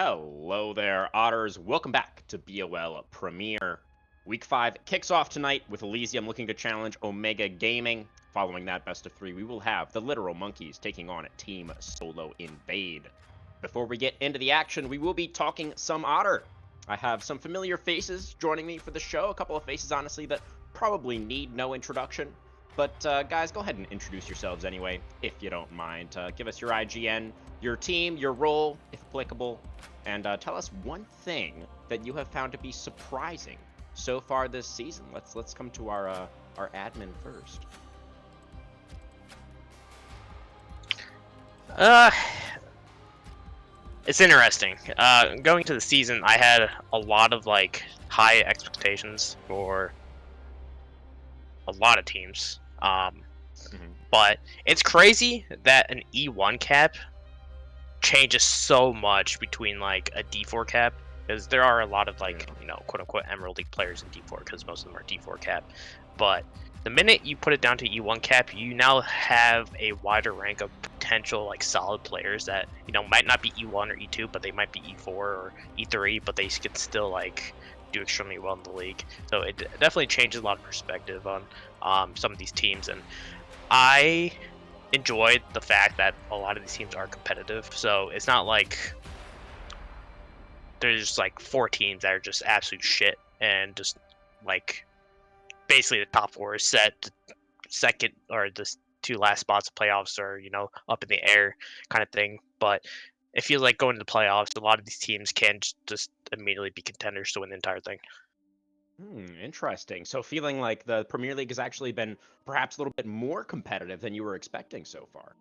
Hello there, Otters. Welcome back to BOL Premier. Week 5 kicks off tonight with Elysium looking to challenge Omega Gaming. Following that best of 3, we will have the Literal Monkeys taking on Team Solo Invade. Before we get into the action, we will be talking some Otter. I have some familiar faces joining me for the show, a couple of faces, honestly, that probably need no introduction. But guys, go ahead and introduce yourselves anyway, if you don't mind. Give us your IGN, your team, your role, if applicable, and tell us one thing that you have found to be surprising so far this season. Let's come to our admin first. It's interesting. Going to the season, I had a lot of high expectations for a lot of teams. But it's crazy that an E1 cap changes so much between a D4 cap, because there are a lot of quote unquote Emerald League players in D4 because most of them are D4 cap. But the minute you put it down to E1 cap, you now have a wider rank of potential solid players that might not be E1 or E2, but they might be E4 or E3, but they can still do extremely well in the league. So it definitely changes a lot of perspective on some of these teams, and I enjoyed the fact that a lot of these teams are competitive. So it's not like there's 4 teams that are just absolute shit and just basically the top 4 is set. Second or the 2 last spots of playoffs are up in the air kind of thing. But it feels like going to the playoffs, a lot of these teams can just immediately be contenders to win the entire thing. Interesting. So feeling like the Premier League has actually been perhaps a little bit more competitive than you were expecting so far.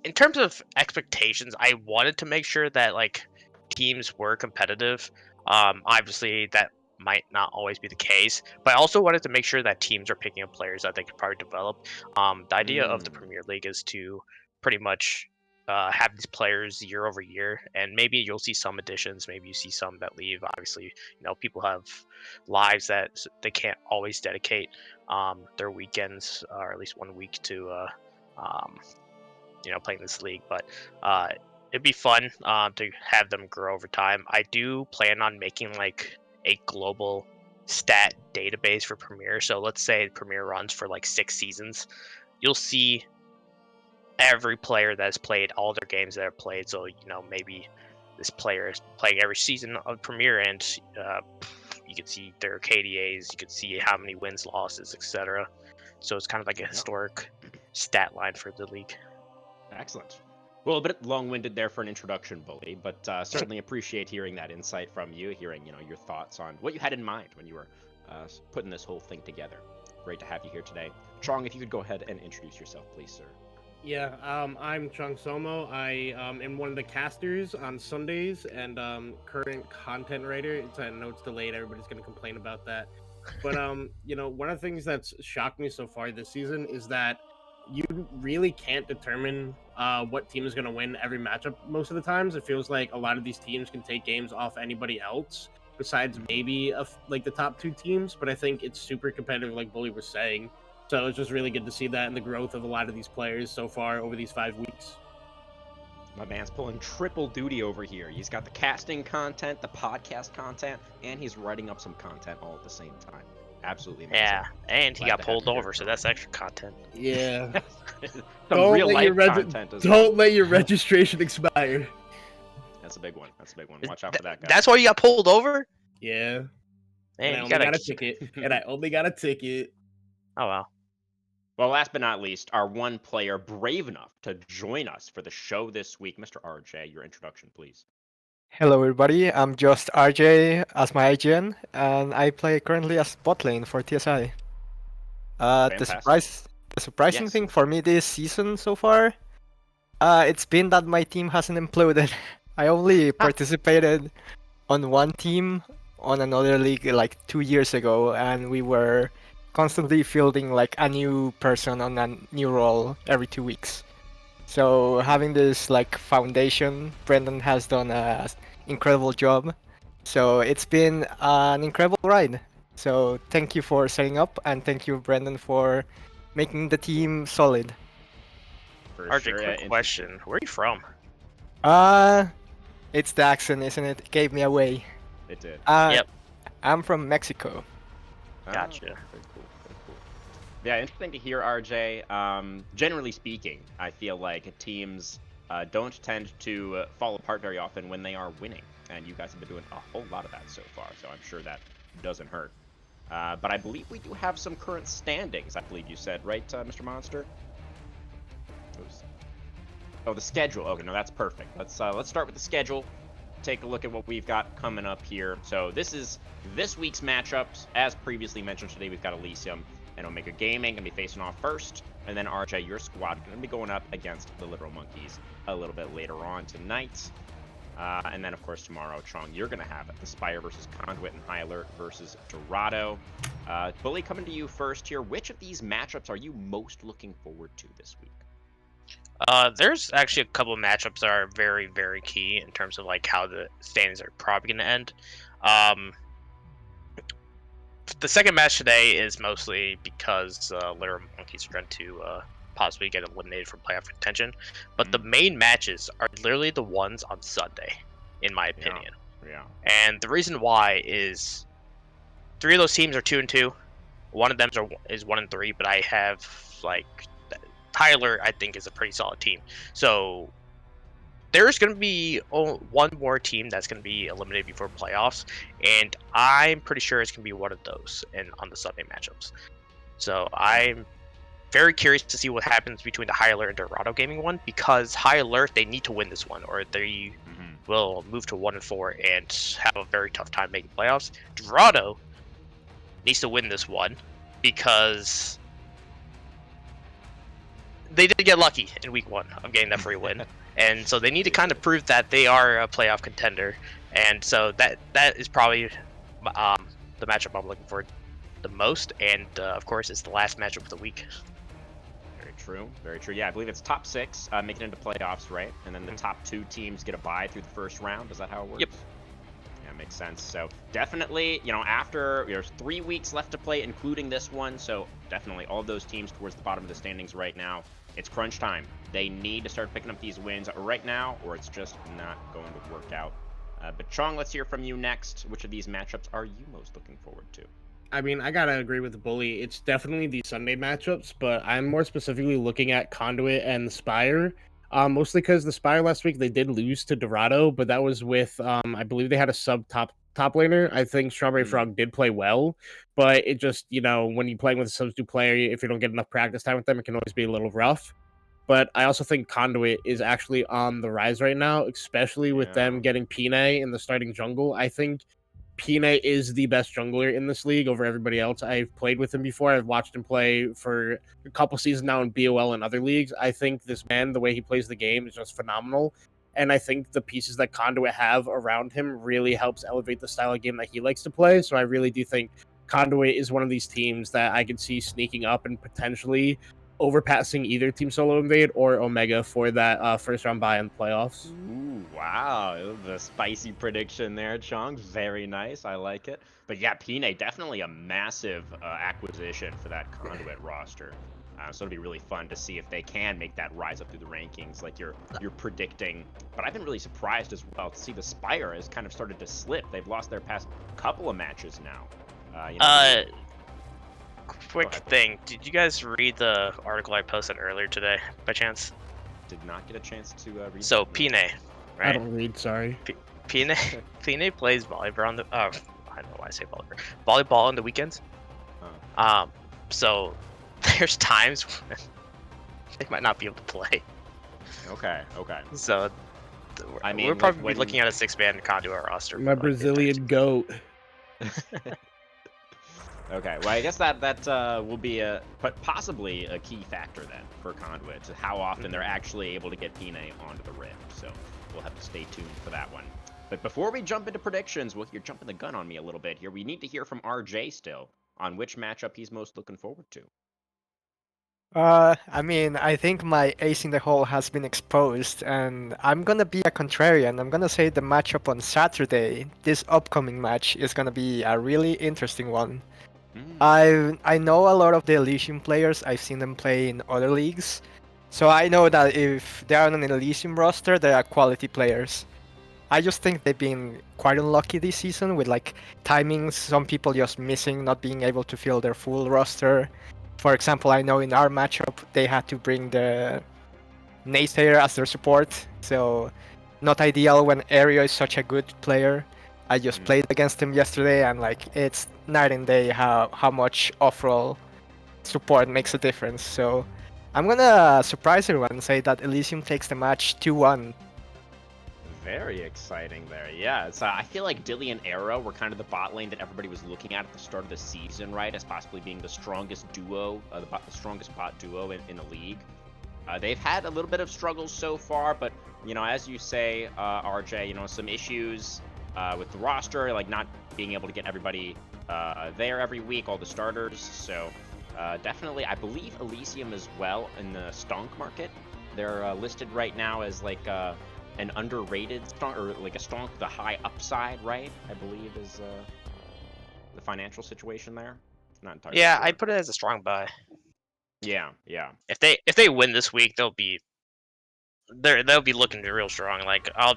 In terms of expectations, I wanted to make sure that teams were competitive. Obviously that might not always be the case, but I also wanted to make sure that teams are picking up players that they could probably develop. The idea of the Premier League is to pretty much have these players year over year, and maybe you'll see some additions, maybe you see some that leave. Obviously, people have lives that they can't always dedicate their weekends or at least 1 week to playing this league. But it'd be fun to have them grow over time. I do plan on making a global stat database for Premier. So let's say Premier runs for 6 seasons. You'll see every player that has played all their games that are played. So maybe this player is playing every season of Premier, and you can see their KDAs, you can see how many wins, losses, etc. So it's kind of a historic stat line for the league. Excellent. Well, a bit long-winded there for an introduction, Bully, but certainly appreciate hearing that insight from you, hearing your thoughts on what you had in mind when you were putting this whole thing together. Great to have you here today. Chong, if you could go ahead and introduce yourself, please, sir. Yeah, I'm Chung Somo. I am one of the casters on Sundays and current content writer. I know it's delayed. Everybody's going to complain about that. But, one of the things that's shocked me so far this season is that you really can't determine what team is going to win every matchup most of the times. It feels like a lot of these teams can take games off anybody else besides maybe the top 2 teams. But I think it's super competitive, like Bully was saying. So it's just really good to see that and the growth of a lot of these players so far over these 5 weeks. My man's pulling triple duty over here. He's got the casting content, the podcast content, and he's writing up some content all at the same time. Absolutely amazing. Yeah, and he got pulled over, so that's extra content. Yeah. Some real life content as well. Don't let your registration expire. That's a big one. Watch out for that guy. That's why you got pulled over? Yeah. Man, and I only got a ticket. And I only got a ticket. Oh, wow. Well, last but not least, our one player brave enough to join us for the show this week, Mr. RJ, your introduction, please. Hello, everybody. I'm just RJ as my IGN, and I play currently as bot lane for TSI. The surprising thing for me this season so far, it's been that my team hasn't imploded. I only participated on one team on another league 2 years ago, and we were constantly fielding a new person on a new role every 2 weeks. So having this foundation, Brendan has done an incredible job. So it's been an incredible ride. So thank you for setting up, and thank you, Brendan, for making the team solid. RJ, quick question. Where are you from? It's the accent, isn't it? It gave me away. It did. Yep. I'm from Mexico. Gotcha. Very cool. Very cool. Yeah, interesting to hear, RJ. Generally speaking, I feel like teams don't tend to fall apart very often when they are winning, and you guys have been doing a whole lot of that so far. So I'm sure that doesn't hurt. But I believe we do have some current standings. I believe you said, right, Mr. Monster? Oops. Oh, the schedule. Okay, no, that's perfect. Let's start with the schedule. Take a look at what we've got coming up here. So this is this week's matchups. As previously mentioned today, we've got Elysium and Omega Gaming going to be facing off first. And then RJ, your squad, going to be going up against the Literal Monkeys a little bit later on tonight. And then, of course, tomorrow, Chong, you're going to have the Spire versus Conduit and High Alert versus Dorado. Bully, coming to you first here. Which of these matchups are you most looking forward to this week? There's actually a couple of matchups that are very, very key in terms of like how the standings are probably going to end. The second match today is mostly because Literal Monkeys are going to possibly get eliminated from playoff contention. But the main matches are literally the ones on Sunday, in my opinion. Yeah. And the reason why is 3 of those teams are 2-2. One of them is 1-3, but I have like Tyler, I think, is a pretty solid team. So there's going to be one more team that's going to be eliminated before playoffs, and I'm pretty sure it's going to be one of those on the Sunday matchups. So I'm very curious to see what happens between the High Alert and Dorado Gaming one, because High Alert, they need to win this one, or they will move to 1-4 and have a very tough time making playoffs. Dorado needs to win this one because they did get lucky in week 1 of getting that free win. And so they need to kind of prove that they are a playoff contender. And so that is probably the matchup I'm looking for the most. And of course, it's the last matchup of the week. Very true. Very true. Yeah, I believe it's top 6 making it into playoffs, right? And then the top 2 teams get a bye through the first round. Is that how it works? Yep. Yeah, makes sense. So definitely, after there's 3 weeks left to play, including this one. So definitely all those teams towards the bottom of the standings right now. It's crunch time. They need to start picking up these wins right now, or it's just not going to work out. But Chong, let's hear from you next. Which of these matchups are you most looking forward to? I mean, I gotta agree with the Bully. It's definitely the Sunday matchups, but I'm more specifically looking at Conduit and the Spire. Mostly because the Spire last week, they did lose to Dorado, but that was with, I believe they had a top laner. I think Strawberry Frog did play well, but it just, when you're playing with a substitute player, if you don't get enough practice time with them, it can always be a little rough. But I also think Conduit is actually on the rise right now, especially with them getting Pine in the starting jungle. I think Pine is the best jungler in this league over everybody else. I've played with him before. I've watched him play for a couple seasons now in BOL and other leagues. I think this man, the way he plays the game, is just phenomenal. And I think the pieces that Conduit have around him really helps elevate the style of game that he likes to play. So I really do think Conduit is one of these teams that I could see sneaking up and potentially overpassing either Team Solo Invade or Omega for that first round bye in the playoffs. Ooh, wow. The spicy prediction there, Chong. Very nice. I like it. But yeah, Pine, definitely a massive acquisition for that Conduit roster. So it'll be really fun to see if they can make that rise up through the rankings like you're predicting. But I've been really surprised as well to see the Spire has kind of started to slip. They've lost their past couple of matches now. Quick thing. Did you guys read the article I posted earlier today, by chance? Did not get a chance to read. So, Pine, right? I don't read, sorry. Pine plays volleyball on the... I don't know why I say volleyball. Volleyball on the weekends. So, there's times when they might not be able to play. Okay. So, I mean, we're probably looking at a 6-man Conduit roster. My Brazilian goat. Okay, well, I guess that will be possibly a key factor then for Conduit, to how often they're actually able to get Pine onto the Rift. So we'll have to stay tuned for that one. But before we jump into predictions, well, you're jumping the gun on me a little bit here. We need to hear from RJ still on which matchup he's most looking forward to. I mean, I think my ace in the hole has been exposed, and I'm gonna be a contrarian. I'm gonna say the matchup on Saturday, this upcoming match, is gonna be a really interesting one. I know a lot of the Elysium players. I've seen them play in other leagues, So I know that if they are on an Elysium roster, they are quality players. I just think they've been quite unlucky this season with like timings, some people just missing, not being able to fill their full roster. For example, I know in our matchup they had to bring the Naysayer as their support, so not ideal when Aereo is such a good player. I just played against him yesterday and like it's night and day how much off-roll support makes a difference. So I'm gonna surprise everyone and say that Elysium takes the match 2-1. Very exciting there. Yeah, so I feel like Dilly and Arrow were kind of the bot lane that everybody was looking at the start of the season, right, as possibly being the strongest duo, the strongest bot duo in the league. They've had a little bit of struggles so far, but, you know, as you say, RJ, you know, some issues with the roster, like not being able to get everybody there every week, all the starters. So definitely, I believe Elysium as well in the stonk market. They're listed right now as like an underrated stonk, or like a stonk, the high upside, right? I believe is the financial situation there. Not entirely Yeah, sure. I'd put it as a strong buy. Yeah, yeah. If they win this week, they'll be looking real strong. Like I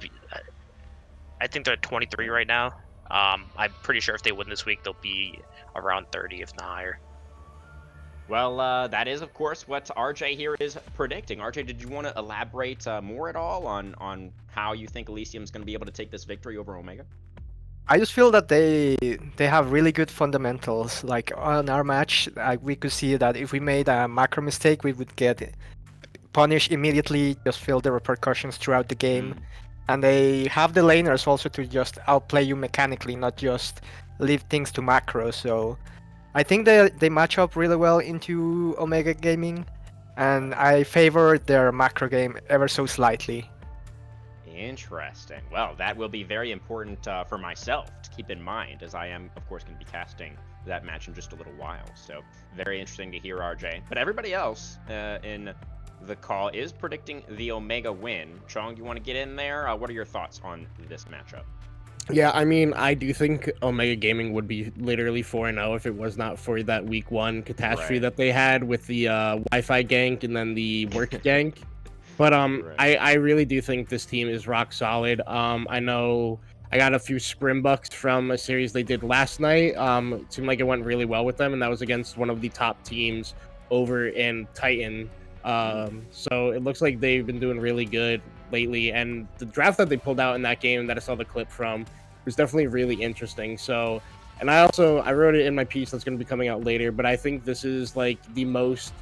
think they're at 23 right now. I'm pretty sure if they win this week, they'll be around 30, if not higher. Well, that is, of course, what RJ here is predicting. RJ, did you want to elaborate more at all on how you think Elysium's going to be able to take this victory over Omega? I just feel that they have really good fundamentals. Like on our match, we could see that if we made a macro mistake, we would get punished immediately, just feel the repercussions throughout the game. And they have the laners also to just outplay you mechanically, not just leave things to macro. So I think they match up really well into Omega Gaming, and I favor their macro game ever so slightly. Interesting. Well, that will be very important for myself to keep in mind, as I am, of course, going to be casting that match in just a little while. So very interesting to hear, RJ. But everybody else in the call is predicting the Omega win. Chong, you want to get in there? What are your thoughts on this matchup? Yeah, I mean, I do think Omega Gaming would be literally 4-0 if it was not for that week 1 catastrophe Right. that they had with the Wi-Fi gank and then the work gank. But Right. I really do think this team is rock solid. I know I got a few Sprimbucks from a series they did last night. It seemed like it went really well with them, and that was against one of the top teams over in Titan. So it looks like they've been doing really good lately, and the draft that they pulled out in that game that I saw the clip from was definitely really interesting. So, and I wrote it in my piece that's going to be coming out later, but I think this is like the most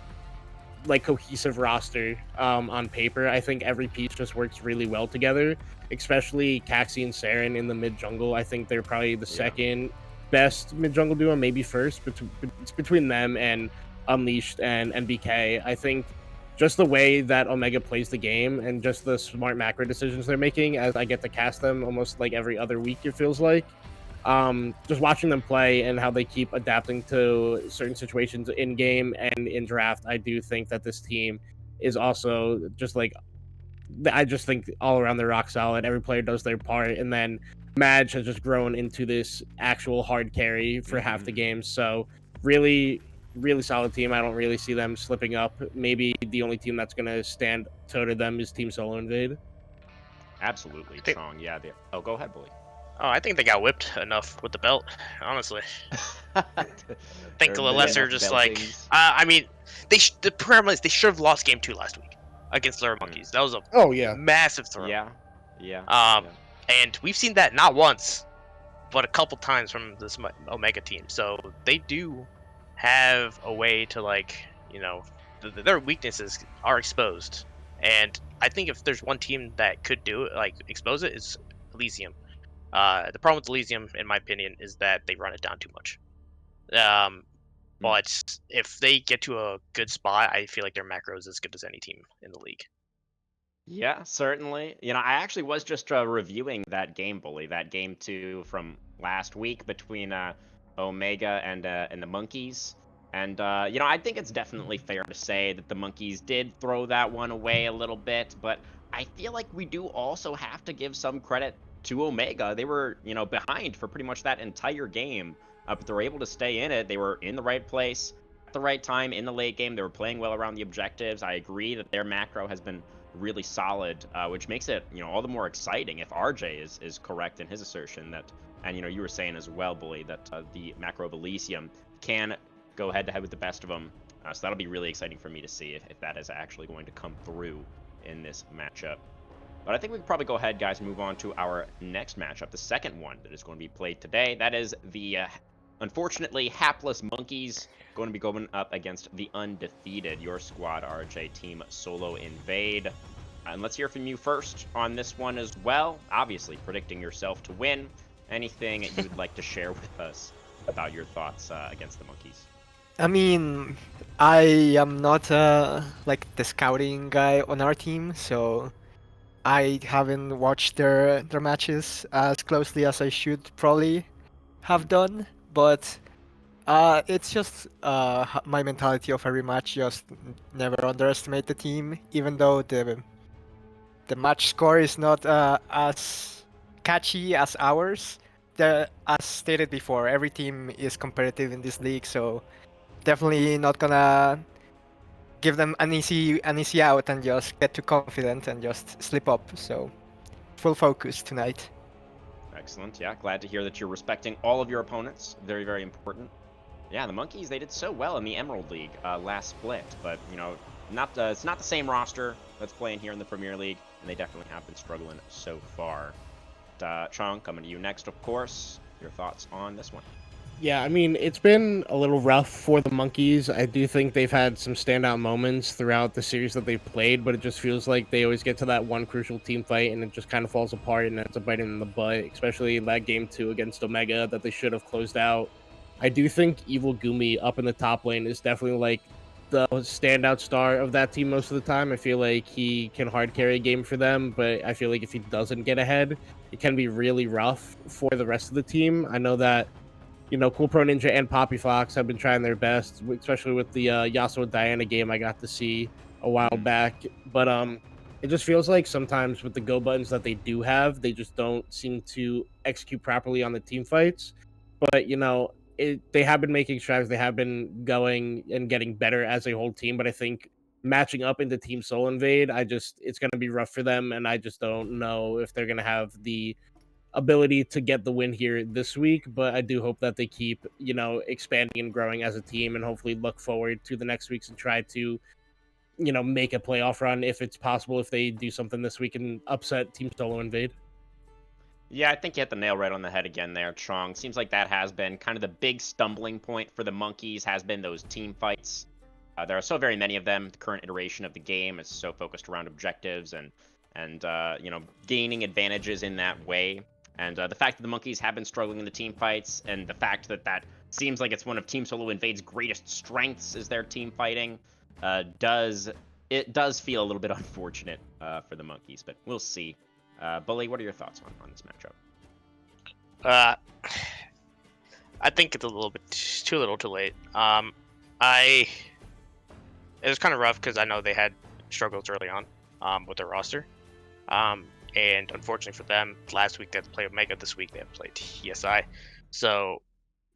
like cohesive roster on paper. I think every piece just works really well together, especially Caxi and Saren in the mid jungle. I think they're probably the second best mid jungle duo, maybe first, but it's between them and Unleashed and NBK. I think just the way that Omega plays the game and just the smart macro decisions they're making, as I get to cast them almost like every other week, it feels like. Just watching them play and how they keep adapting to certain situations in game and in draft, I do think that this team is also just like, I just think all around they're rock solid. Every player does their part, and then Madge has just grown into this actual hard carry for half the games. So really, really solid team. I don't really see them slipping up. Maybe the only team that's gonna stand toe to them is Team Solo Invade. Absolutely, Chong. Yeah. Oh, go ahead, Bully. Oh, I think they got whipped enough with the belt, honestly. I think the lesser just like, I mean, the problem is they should have lost game 2 last week against Lyra Monkeys. That was a massive throw. Yeah. And we've seen that not once, but a couple times from this Omega team. So they do have a way to, like, you know, their weaknesses are exposed. And I think if there's one team that could do it, like expose it, is Elysium. The problem with Elysium, in my opinion, is that they run it down too much. But if they get to a good spot, I feel like their macro is as good as any team in the league. Yeah, certainly. You know, I actually was just reviewing that game, Bully, that game 2 from last week between Omega and the Monkeys. And, you know, I think it's definitely fair to say that the Monkeys did throw that one away a little bit, but I feel like we do also have to give some credit to Omega. They were, you know, behind for pretty much that entire game, but they were able to stay in it. They were in the right place. the right time in the late game. They were playing well around the objectives. I agree that their macro has been really solid, which makes it, all the more exciting if RJ is correct in his assertion that, and you were saying as well, Bully, that the macro of Elysium can go head-to-head with the best of them. So that'll be really exciting for me to see if that is actually going to come through in this matchup. But I think we can probably go ahead, guys, and move on to our next matchup, the second one that is going to be played today. That is the, unfortunately, hapless Monkeys going to be going up against the undefeated, your squad, RJ Team Solo Invade. And let's hear from you first on this one as well. Obviously, predicting yourself to win. Anything you'd like to share with us about your thoughts against the Monkeys? I mean, I am not like the scouting guy on our team, so I haven't watched their matches as closely as I should probably have done. But it's just my mentality of every match. Just never underestimate the team, even though the match score is not as catchy as ours. As stated before, every team is competitive in this league, so definitely not gonna give them an easy out and just get too confident and just slip up. So full focus tonight. Excellent. Yeah, glad to hear that you're respecting all of your opponents. Very, very important. Yeah, the Monkeys, they did so well in the Emerald League last split, but, it's not the same roster that's playing here in the Premier League, and they definitely have been struggling so far. Chung, coming to you next, of course. Your thoughts on this one? Yeah, I mean, it's been a little rough for the Monkeys. I do think they've had some standout moments throughout the series that they've played, but it just feels like they always get to that one crucial team fight and it just kind of falls apart and ends up biting in the butt, especially in that game 2 against Omega that they should have closed out. I do think Evil Gumi up in the top lane is definitely like the standout star of that team most of the time. I feel like he can hard carry a game for them, but I feel like if he doesn't get ahead, it can be really rough for the rest of the team. I know that Cool Pro Ninja and Poppy Fox have been trying their best, especially with the Yasuo Diana game I got to see a while back. But it just feels like sometimes with the go buttons that they do have, they just don't seem to execute properly on the team fights. But they have been making strides. They have been going and getting better as a whole team. But I think matching up into Team Soul Invade, it's going to be rough for them, and I just don't know if they're going to have the ability to get the win here this week, but I do hope that they keep, expanding and growing as a team and hopefully look forward to the next weeks and try to, make a playoff run if it's possible, if they do something this week and upset Team Solo Invade. Yeah, I think you hit the nail right on the head again there, Chong. Seems like that has been kind of the big stumbling point for the Monkeys, has been those team fights. There are so very many of them. The current iteration of the game is so focused around objectives and gaining advantages in that way. And the fact that the Monkeys have been struggling in the team fights, and the fact that seems like it's one of Team Solo Invade's greatest strengths is their team fighting, does feel a little bit unfortunate for the Monkeys, but we'll see. Bully, what are your thoughts on this matchup? I think it's a little bit too little too late. It was kind of rough because I know they had struggles early on with their roster. And unfortunately for them, last week they had to play Omega. This week they have to play TSI. So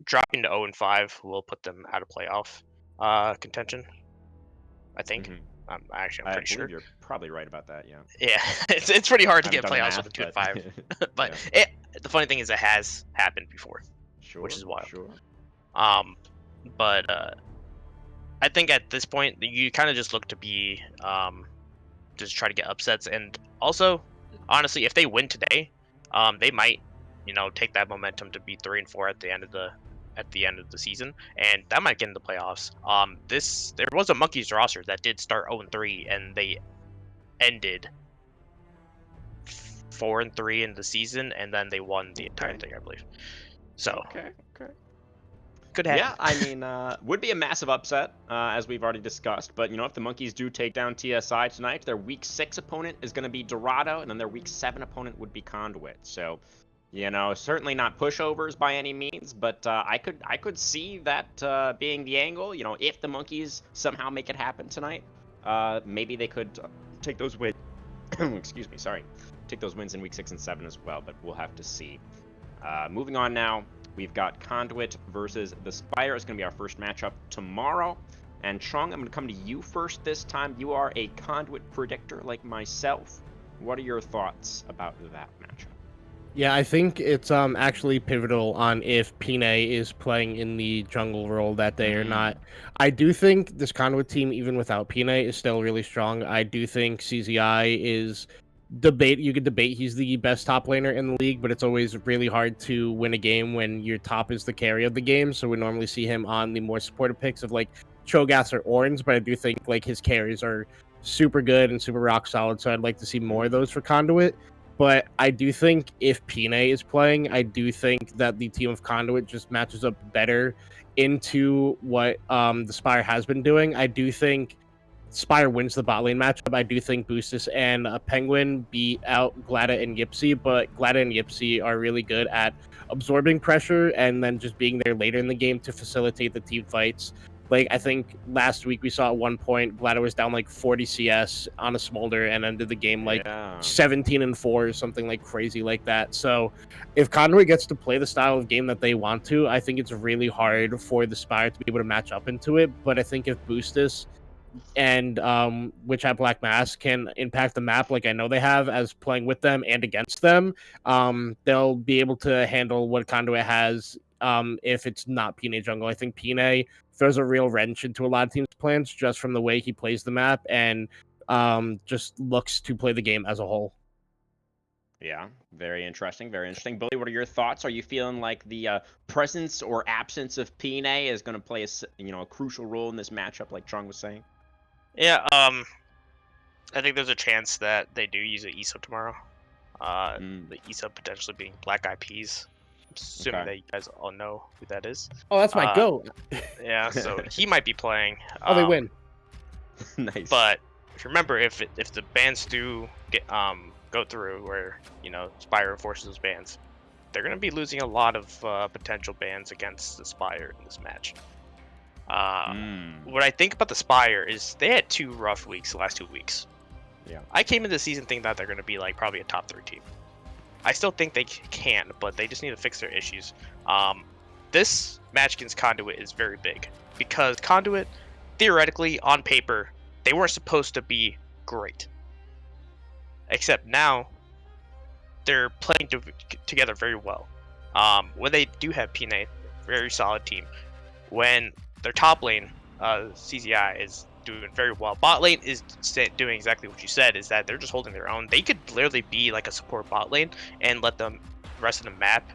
dropping to 0-5 will put them out of playoff contention, I think. I'm pretty sure. You're probably right about that, yeah. Yeah, it's pretty hard to get Haven't done playoffs the with a math, 2-5. But the funny thing is it has happened before, which is wild. Sure. But I think at this point, you kind of just look to be just try to get upsets. And also, honestly, if they win today, they might, take that momentum to be 3-4 at the end of the season, and that might get into playoffs. There was a Monkeys roster that did start 0-3, and they ended 4-3 in the season, and then they won the entire thing, I believe. So okay. Could happen. Yeah, I mean, would be a massive upset, as we've already discussed. But, if the Monkeys do take down TSI tonight, their Week 6 opponent is going to be Dorado, and then their Week 7 opponent would be Conduit. So, certainly not pushovers by any means, but I could see that being the angle. If the Monkeys somehow make it happen tonight, maybe they could take those wins. Excuse me, sorry. Take those wins in Week 6 and 7 as well, but we'll have to see. Moving on now. We've got Conduit versus the Spire. It's going to be our first matchup tomorrow. And Chung, I'm going to come to you first this time. You are a Conduit predictor like myself. What are your thoughts about that matchup? Yeah, I think it's actually pivotal on if Pine is playing in the jungle role that day or not. I do think this Conduit team, even without Pine, is still really strong. I do think CZI is you could debate he's the best top laner in the league, but it's always really hard to win a game when your top is the carry of the game. So we normally see him on the more supportive picks of like Cho'Gath or Orange, but I do think like his carries are super good and super rock solid. So I'd like to see more of those for Conduit. But I do think if Pine is playing, I do think that the team of Conduit just matches up better into what the Spire has been doing. I do think Spire wins the bot lane matchup. I do think Boostus and Penguin beat out Glada and Yipsy, but Glada and Yipsy are really good at absorbing pressure and then just being there later in the game to facilitate the team fights. Like, I think last week we saw at one point Glada was down like 40 CS on a Smolder and ended the game like 17-4 or something like crazy like that. So if Conduit gets to play the style of game that they want to, I think it's really hard for the Spire to be able to match up into it. But I think if Boostus and Witch Hat Black Mask can impact the map like I know they have as playing with them and against them, they'll be able to handle what Conduit has if it's not Pine jungle. I think Pine throws a real wrench into a lot of teams' plans just from the way he plays the map and just looks to play the game as a whole. Yeah, very interesting, very interesting. Billy, what are your thoughts? Are you feeling like the presence or absence of Pine is going to play a crucial role in this matchup, like Chung was saying? Yeah, I think there's a chance that they do use an ESO tomorrow. The ESO potentially being Black Eyed Peas. Assuming that you guys all know who that is. Oh, that's my goat. Yeah, so he might be playing. They win. Nice. But if you remember, if the bans do get go through, where Spire forces those bans, they're gonna be losing a lot of potential bans against the Spire in this match. What I think about the Spire is they had 2 rough weeks the last 2 weeks. Yeah. I came into the season thinking that they're going to be like probably a top 3 team. I still think they can, but they just need to fix their issues. This match against Conduit is very big because Conduit, theoretically, on paper, they weren't supposed to be great. Except now, they're playing together very well. When they do have Pine, very solid team. When their top lane, CZI, is doing very well. Bot lane is doing exactly what you said, is that they're just holding their own. They could literally be like a support bot lane and let the rest of the map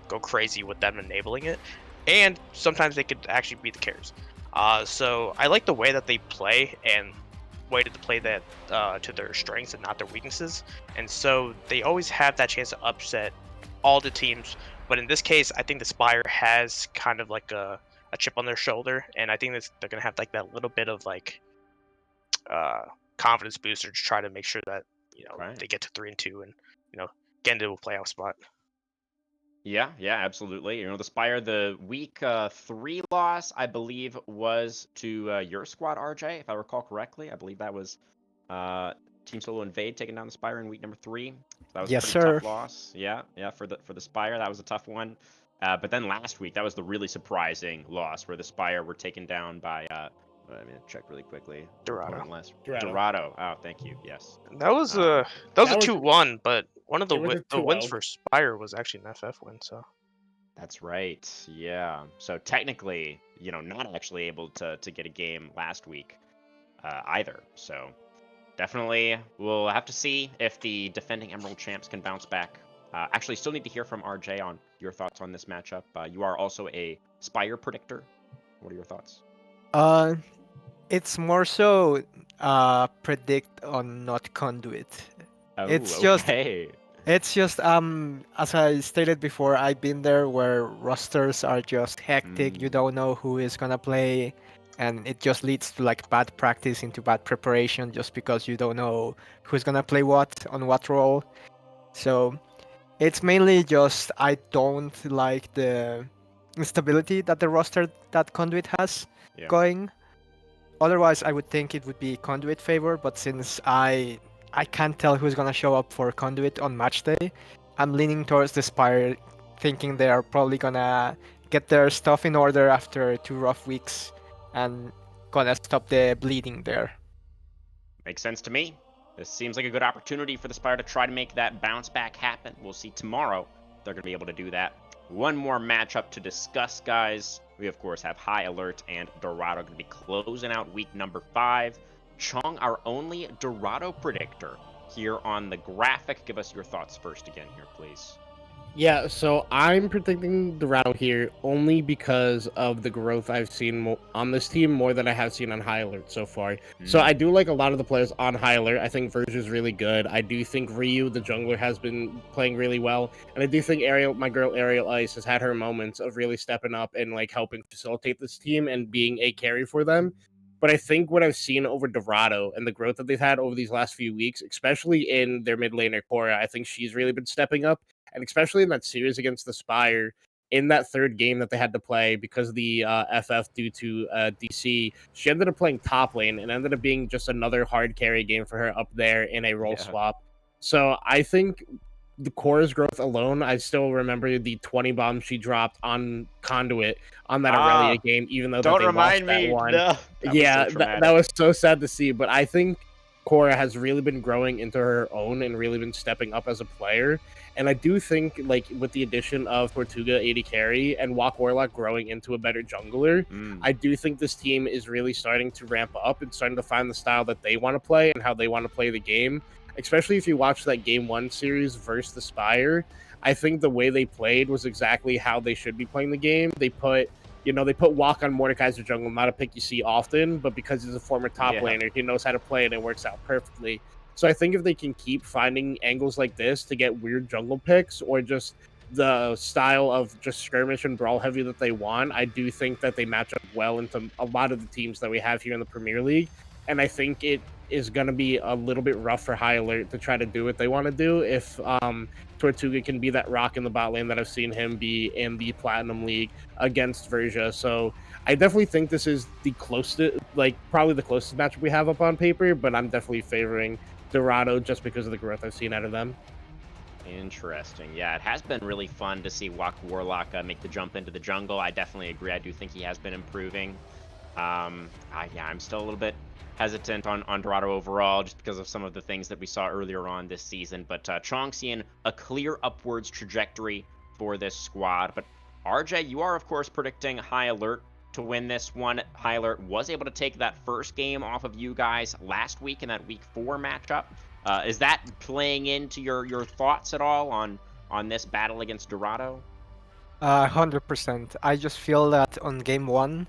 go crazy with them enabling it. And sometimes they could actually be the carries. So I like the way that they play and way to play that to their strengths and not their weaknesses. And so they always have that chance to upset all the teams. But in this case, I think the Spire has kind of like a chip on their shoulder, and I think they're gonna have like that little bit of like confidence booster to try to make sure that they get to 3-2 and get into a playoff spot. Yeah, absolutely. The Spire, the week 3 loss, I believe, was to your squad, RJ, if I recall correctly. I believe that was Team Solo Invade taking down the Spire in week number 3. So that was a pretty tough loss. Yeah, for the Spire, that was a tough one. But then last week, that was the really surprising loss where the Spire were taken down by, let me check really quickly. Dorado. Oh, thank you. Yes. That was a 2-1, but one of the wins for Spire was actually an FF win. So. That's right. Yeah. So technically, not actually able to get a game last week either. So definitely, we'll have to see if the defending Emerald champs can bounce back. Actually, still need to hear from RJ on your thoughts on this matchup. You are also a Spire predictor. What are your thoughts? It's more so predict on not Conduit. Oh, it's okay. just as I stated before, I've been there where rosters are just hectic. You don't know who is gonna play, and it just leads to like bad practice into bad preparation just because you don't know who's gonna play what on what role. So it's mainly just I don't like the instability that the roster that Conduit has going. Otherwise, I would think it would be Conduit favor, but since I can't tell who's gonna show up for Conduit on match day, I'm leaning towards the Spire, thinking they are probably gonna get their stuff in order after 2 rough weeks and gonna stop the bleeding there. Makes sense to me. This seems like a good opportunity for the Spire to try to make that bounce back happen. We'll see tomorrow if they're going to be able to do that. One more matchup to discuss, guys. We, of course, have High Alert and Dorado going to be closing out week number 5. Chong, our only Dorado predictor here on the graphic. Give us your thoughts first again here, please. Yeah, so I'm predicting Dorado here only because of the growth I've seen on this team more than I have seen on High Alert so far. So I do like a lot of the players on High Alert. I think Verge really good. I do think Ryu, the jungler, has been playing really well. And I do think Ariel, my girl Ariel Ice, has had her moments of really stepping up and like helping facilitate this team and being a carry for them. But I think what I've seen over Dorado and the growth that they've had over these last few weeks, especially in their mid laner Cora, I think she's really been stepping up. And especially in that series against the Spire, in that third game that they had to play because of the FF due to DC, she ended up playing top lane and ended up being just another hard carry game for her up there in a role swap. So I think the Cora's growth alone, I still remember the 20 bombs she dropped on Conduit on that Aurelia game, even though Don't that they remind lost me. that one. No, That was so sad to see. But I think Cora has really been growing into her own and really been stepping up as a player. And I do think, like, with the addition of Tortuga, AD Carry, and Walk Warlock growing into a better jungler, I do think this team is really starting to ramp up and starting to find the style that they want to play and how they want to play the game. Especially if you watch that Game 1 series versus the Spire, I think the way they played was exactly how they should be playing the game. They put Walk on Mordekaiser jungle, not a pick you see often, but because he's a former top laner, he knows how to play it and it works out perfectly. So I think if they can keep finding angles like this to get weird jungle picks or just the style of just skirmish and brawl heavy that they want, I do think that they match up well into a lot of the teams that we have here in the Premier League. And I think it is going to be a little bit rough for High Alert to try to do what they want to do if Tortuga can be that rock in the bot lane that I've seen him be in the Platinum League against Verja. So I definitely think this is the closest, probably the closest matchup we have up on paper, but I'm definitely favoring Dorado just because of the growth I've seen out of them. Interesting. Yeah, it has been really fun to see Walk Warlock make the jump into the jungle. I definitely agree. I do think he has been improving. I'm still a little bit hesitant on Dorado overall just because of some of the things that we saw earlier on this season. But Chong seeing a clear upwards trajectory for this squad. But RJ, you are, of course, predicting High Alert to win this one. High Alert was able to take that first game off of you guys last week in that Week 4 matchup. Is that playing into your thoughts at all on this battle against Dorado? 100%. I just feel that on game 1,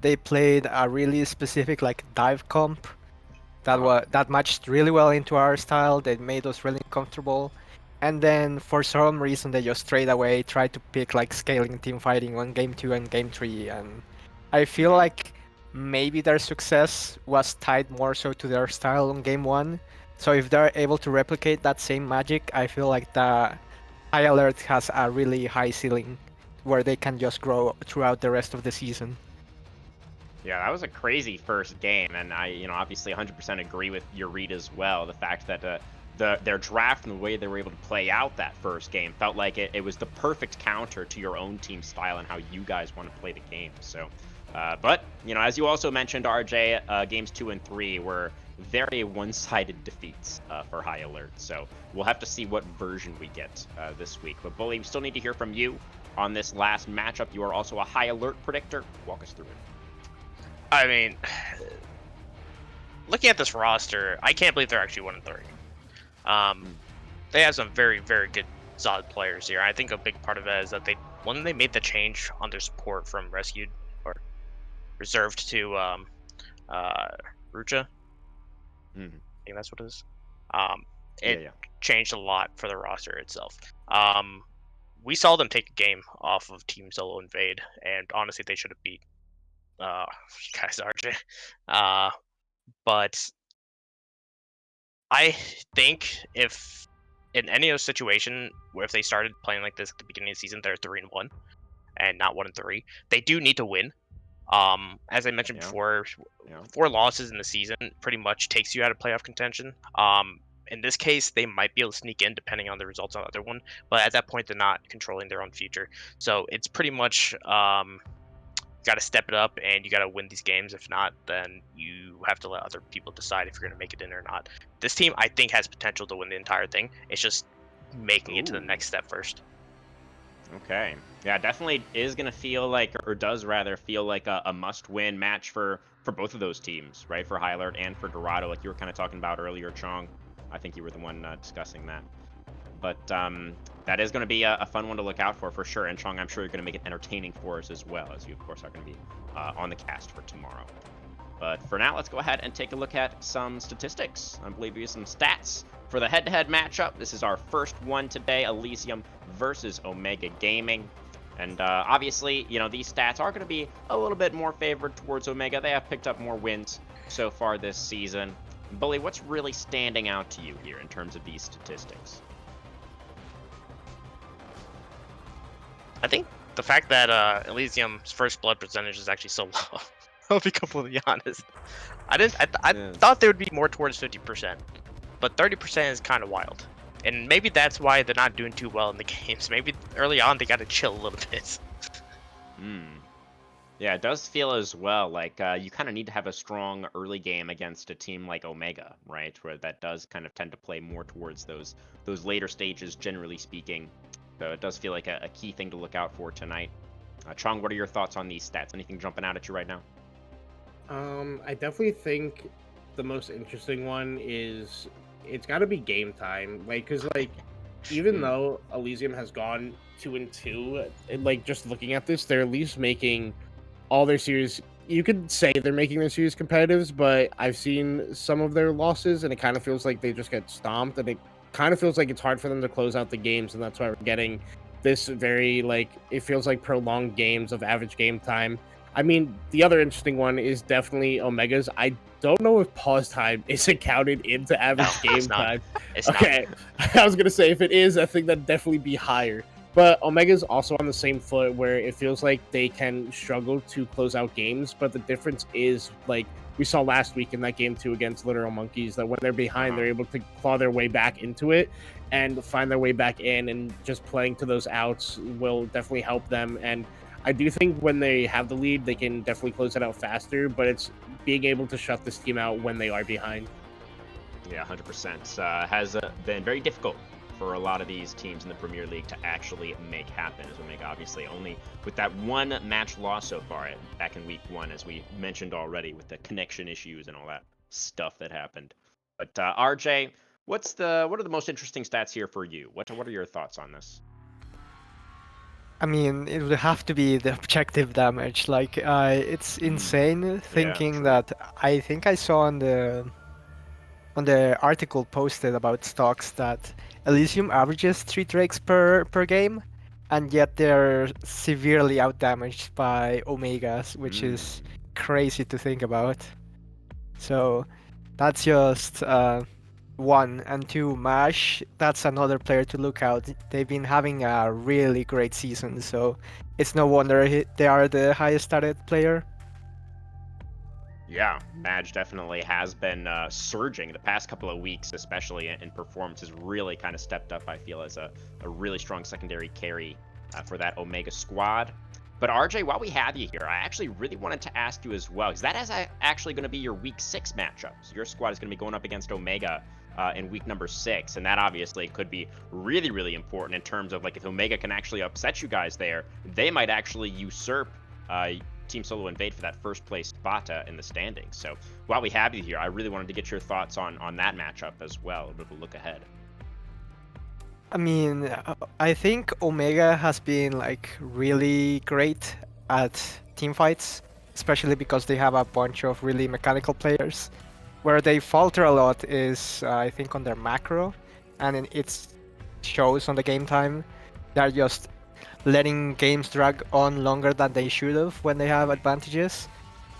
they played a really specific dive comp that matched really well into our style. They made us really comfortable. And then for some reason they just straight away tried to pick scaling team fighting on game 2 and game 3, and I feel like maybe their success was tied more so to their style on game 1. So if they're able to replicate that same magic, I feel like the High Alert has a really high ceiling where they can just grow throughout the rest of the season. Yeah, that was a crazy first game, and I, obviously 100% agree with your read as well. The fact that their draft and the way they were able to play out that first game felt like it was the perfect counter to your own team style and how you guys want to play the game. So, but as you also mentioned, RJ, games 2 and 3 were very one-sided defeats for High Alert. So we'll have to see what version we get this week. But Bully, we still need to hear from you on this last matchup. You are also a High Alert predictor. Walk us through it. I mean, looking at this roster, I can't believe they're actually 1-3. They have some very, very good, solid players here. I think a big part of it is that when they made the change on their support from rescued or reserved to Rucha, I think that's what it is. It changed a lot for the roster itself. We saw them take a game off of Team Solo Invade, and honestly, they should have beat you guys, RJ. But I think if in any other situation where if they started playing like this at the beginning of the season, they're 3-1 and not 1-3. They do need to win. As I mentioned before, 4 losses in the season pretty much takes you out of playoff contention. In this case, they might be able to sneak in depending on the results on the other one, but at that point, they're not controlling their own future. So it's pretty much got to step it up and you got to win these games. If not, then you have to let other people decide if you're going to make it in or not. This team, I think, has potential to win the entire thing. It's just making it to the next step first. Okay. Yeah, definitely is going to feel like, or does rather feel like a must-win match for both of those teams, right? For High Alert and for Dorado, like you were kind of talking about earlier, Chong. I think you were the one discussing that. But that is going to be a fun one to look out for sure. And Chong, I'm sure you're going to make it entertaining for us as well, as you, of course, are going to be on the cast for tomorrow. But for now, let's go ahead and take a look at some statistics. I believe we have some stats for the head-to-head matchup. This is our first one today, Elysium versus Omega Gaming. And obviously, you know, these stats are going to be a little bit more favored towards Omega. They have picked up more wins so far this season. Bully, what's really standing out to you here in terms of these statistics? I think the fact that Elysium's first blood percentage is actually so low. I'll be completely honest. I thought they would be more towards 50%, but 30% is kind of wild. And maybe that's why they're not doing too well in the games. Maybe early on they got to chill a little bit. Yeah, it does feel as well like you kind of need to have a strong early game against a team like Omega, right? Where that does kind of tend to play more towards those later stages, generally speaking. So it does feel like a key thing to look out for tonight. Chong, what are your thoughts on these stats? Anything jumping out at you right now? I definitely think the most interesting one is it's got to be game time, like because like even though Elysium has gone 2-2, like just looking at this, they're at least making all their series. You could say they're making their series competitives, but I've seen some of their losses, and it kind of feels like they just get stomped, and it kind of feels like it's hard for them to close out the games, and that's why we're getting this very like it feels like prolonged games of average game time. I mean, the other interesting one is definitely Omega's. I don't know if pause time isn't counted into average game time. It's okay, I was gonna say if it is, I think that'd definitely be higher. But Omega's also on the same foot where it feels like they can struggle to close out games, but the difference is like we saw last week in that game 2 against Literal Monkeys that when they're behind, they're able to claw their way back into it and find their way back in, and just playing to those outs will definitely help them. And I do think when they have the lead, they can definitely close it out faster, but it's being able to shut this team out when they are behind. Yeah, 100%. Has been very difficult for a lot of these teams in the Premier League to actually make happen. As Omega obviously only with that one match loss so far back in week 1, as we mentioned already, with the connection issues and all that stuff that happened. But RJ, what are the most interesting stats here for you? What are your thoughts on this? I mean, it would have to be the objective damage. Like, it's insane thinking that I think I saw on the article posted about stocks that Elysium averages 3 drakes per game, and yet they're severely outdamaged by Omegas, which is crazy to think about. So that's just one. And two, Mash, that's another player to look out. They've been having a really great season, so it's no wonder they are the highest started player. Yeah, Madge definitely has been surging the past couple of weeks, especially in performance, has really kind of stepped up, I feel, as a really strong secondary carry for that Omega squad. But RJ, while we have you here, I actually really wanted to ask you as well, because that is actually going to be your week 6 matchup. So your squad is going to be going up against Omega in week number 6, and that obviously could be really, really important in terms of, like, if Omega can actually upset you guys there, they might actually usurp Team Solo Invade for that first place spot in the standings. So while we have you here, I really wanted to get your thoughts on that matchup as well, a bit of a look ahead. I mean, I think Omega has been like really great at team fights, especially because they have a bunch of really mechanical players. Where they falter a lot is, I think, on their macro, and it shows on the game time. They're just letting games drag on longer than they should have when they have advantages.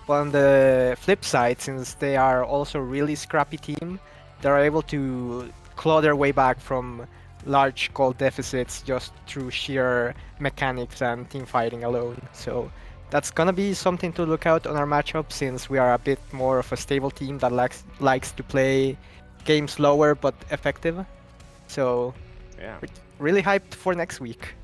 But on the flip side, since they are also a really scrappy team, they're able to claw their way back from large goal deficits just through sheer mechanics and team fighting alone. So that's gonna be something to look out on our matchup, since we are a bit more of a stable team that likes to play games slower but effective. So yeah, really hyped for next week.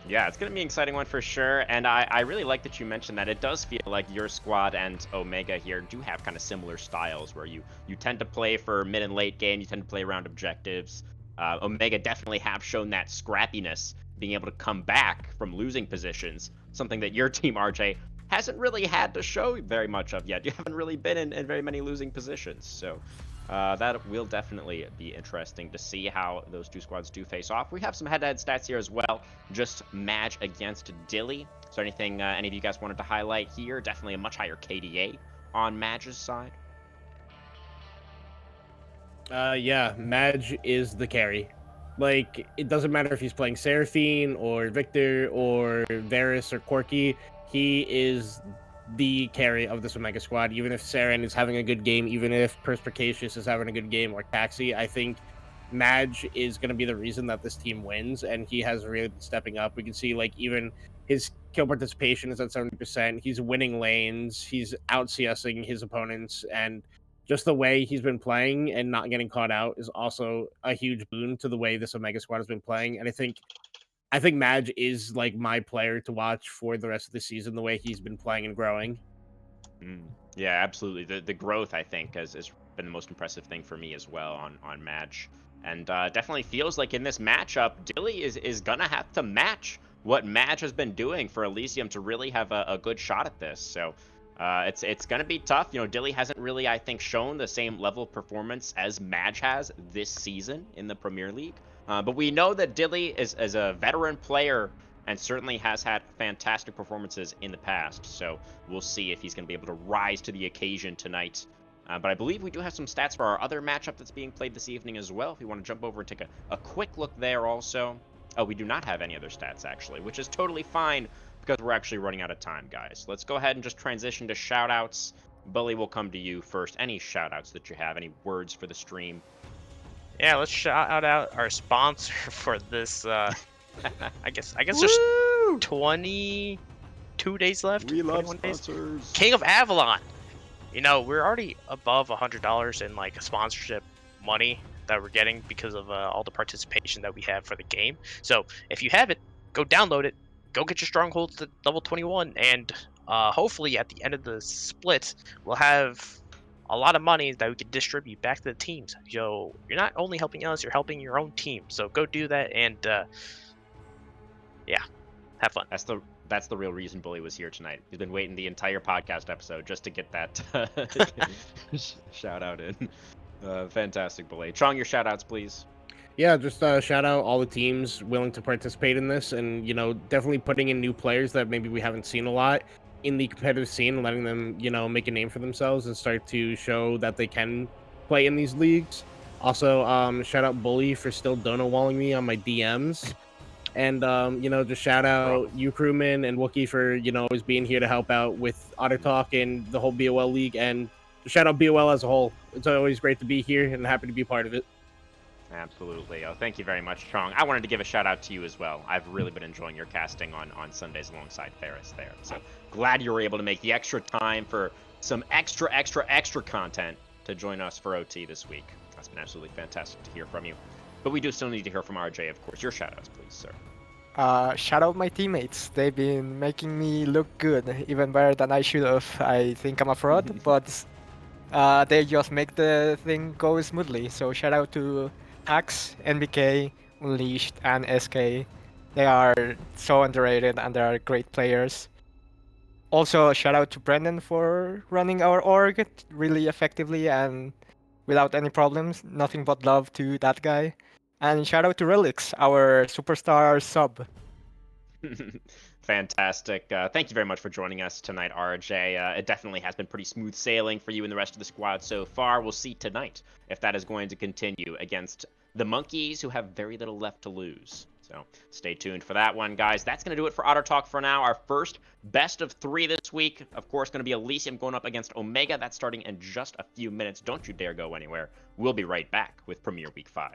Yeah, it's going to be an exciting one for sure. And I really like that you mentioned that. It does feel like your squad and Omega here do have kind of similar styles where you tend to play for mid and late game. You tend to play around objectives. Omega definitely have shown that scrappiness, being able to come back from losing positions, something that your team, RJ, hasn't really had to show very much of yet. You haven't really been in very many losing positions. So that will definitely be interesting to see how those two squads do face off. We have some head-to-head stats here as well. Just Madge against Dilly. Is there anything any of you guys wanted to highlight here? Definitely a much higher KDA on Madge's side. Yeah, Madge is the carry. Like, it doesn't matter if he's playing Seraphine or Victor or Varus or Corki, he is the carry of this Omega squad. Even if Saren is having a good game, even if Perspicacious is having a good game, or Taxi, I think Madge is going to be the reason that this team wins, and he has really been stepping up. We can see, like, even his kill participation is at 70%. He's winning lanes, he's out CSing his opponents, and just the way he's been playing and not getting caught out is also a huge boon to the way this Omega squad has been playing. And I think Madge is like my player to watch for the rest of the season, the way he's been playing and growing. Yeah, absolutely. The growth, I think, has been the most impressive thing for me as well on Madge. And definitely feels like in this matchup, Dilly is gonna have to match what Madge has been doing for Elysium to really have a good shot at this. So it's gonna be tough. You know, Dilly hasn't really, I think, shown the same level of performance as Madge has this season in the Premier League. But we know that Dilly is a veteran player and certainly has had fantastic performances in the past. So we'll see if he's going to be able to rise to the occasion tonight. But I believe we do have some stats for our other matchup that's being played this evening as well. If you want to jump over and take a quick look there also. Oh, we do not have any other stats actually, which is totally fine because we're actually running out of time, guys. Let's go ahead and just transition to shoutouts. Bully will come to you first. Any shoutouts that you have, any words for the stream? Yeah, let's shout out our sponsor for this. I guess just 22 days left. We love 21 sponsors. days. King of Avalon. You know, we're already above $100 in like sponsorship money that we're getting because of all the participation that we have for the game. So if you have it, go download it. Go get your strongholds to level 21, and hopefully at the end of the split, we'll have a lot of money that we can distribute back to the teams. Yo, you're not only helping us, you're helping your own team. So go do that, and yeah, have fun. That's the real reason Bully was here tonight. He's been waiting the entire podcast episode just to get that shout out in. Fantastic, Bully. Trong, your shout outs, please. Yeah, just shout out all the teams willing to participate in this, and definitely putting in new players that maybe we haven't seen a lot in the competitive scene, and letting them make a name for themselves and start to show that they can play in these leagues. Also, shout out Bully for still donut-walling me on my DMs, and just shout out you crewman and Wookie for always being here to help out with Otter Talk and the whole BOL league, and shout out BOL as a whole. It's always great to be here and happy to be part of it. Absolutely. Oh, thank you very much, Trong. I wanted to give a shout out to you as well. I've really been enjoying your casting on Sundays alongside Ferris there. So glad you were able to make the extra time for some extra content to join us for OT this week. That's been absolutely fantastic to hear from you. But we do still need to hear from RJ, of course. Your shout outs, please, sir. Shout out my teammates. They've been making me look good, even better than I should have. I think I'm a fraud, but they just make the thing go smoothly. So shout out to Axe, NBK, Unleashed, and SK. They are so underrated and they are great players. Also, shout out to Brendan for running our org really effectively and without any problems. Nothing but love to that guy. And shout out to Relix, our superstar sub. Fantastic. Thank you very much for joining us tonight, RJ. It definitely has been pretty smooth sailing for you and the rest of the squad so far. We'll see tonight if that is going to continue against the Monkeys, who have very little left to lose. So stay tuned for that one, guys. That's going to do it for Otter Talk for now. Our first best of 3 this week. Of course, going to be Elysium going up against Omega. That's starting in just a few minutes. Don't you dare go anywhere. We'll be right back with Premier Week 5.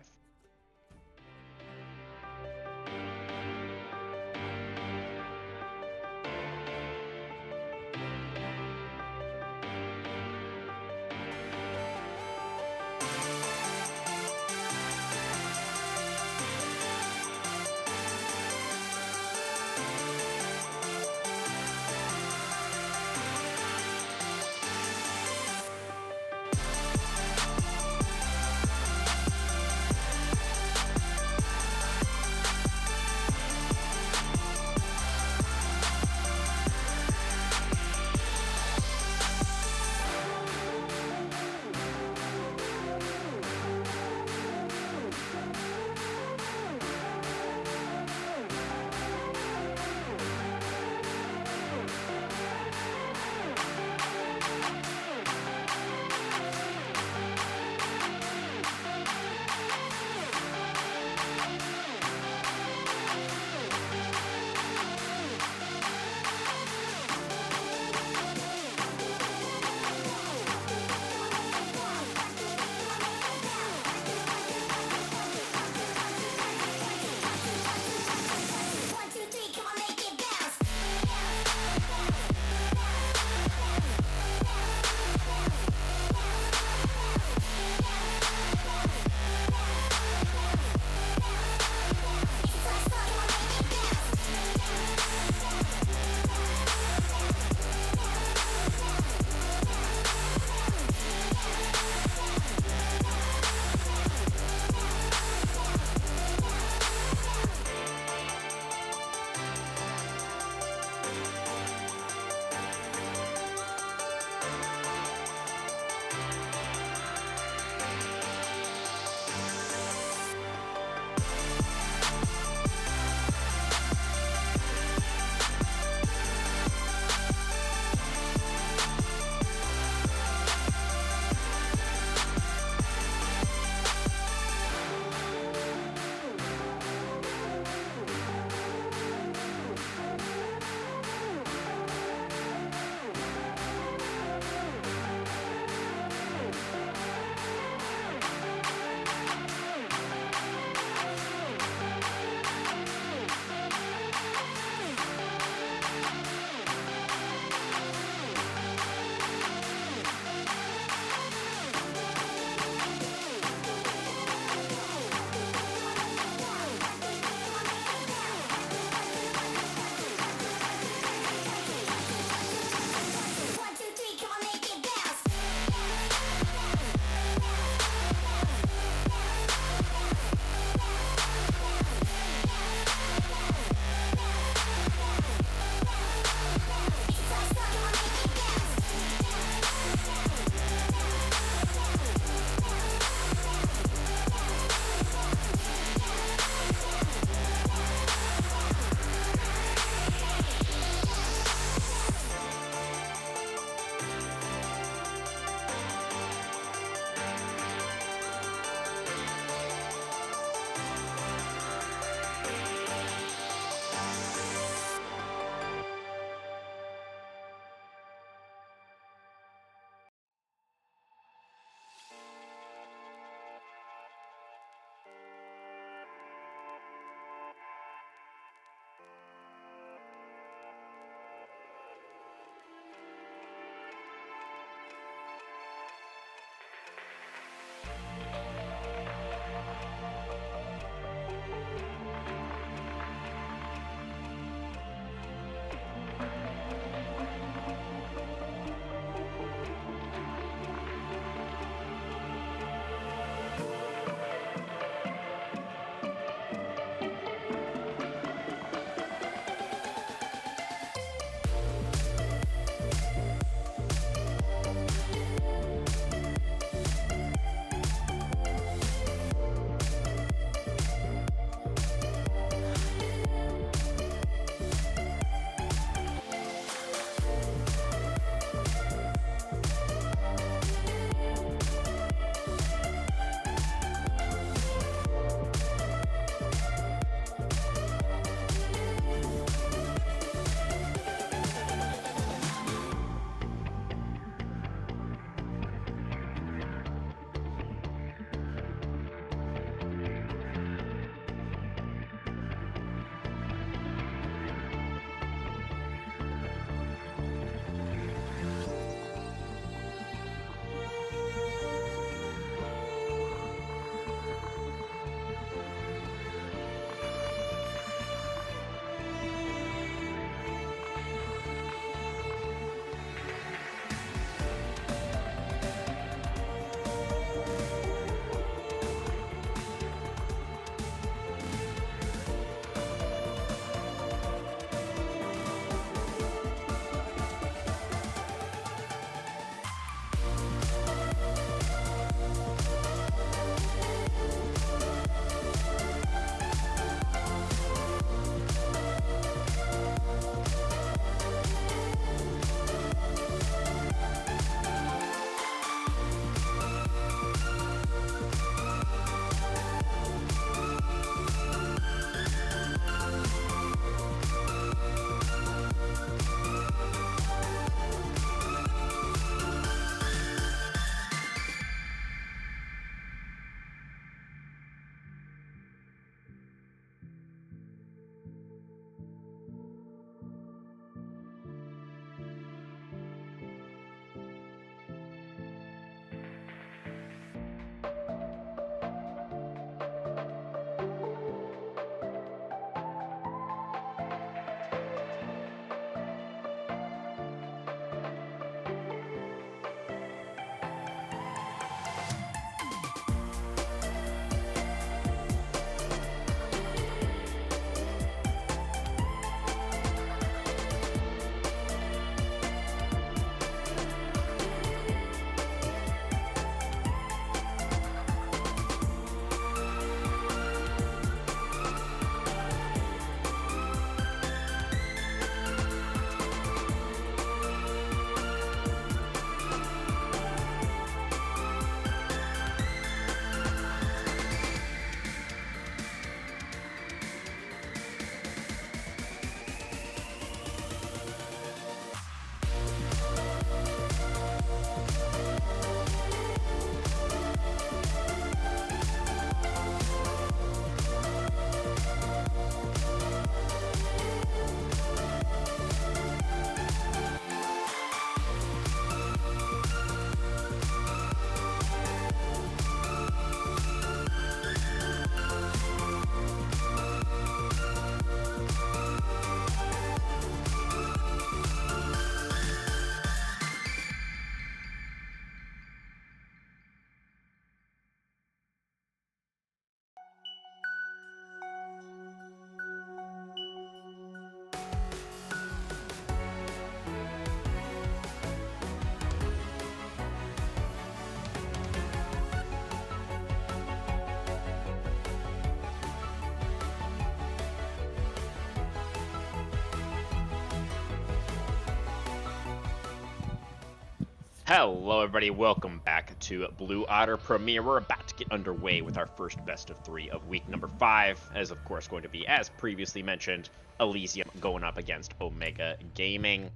Hello, everybody. Welcome back to Blue Otter Premiere. We're about to get underway with our first best of 3 of week number 5, as of course going to be, as previously mentioned, Elysium going up against Omega Gaming.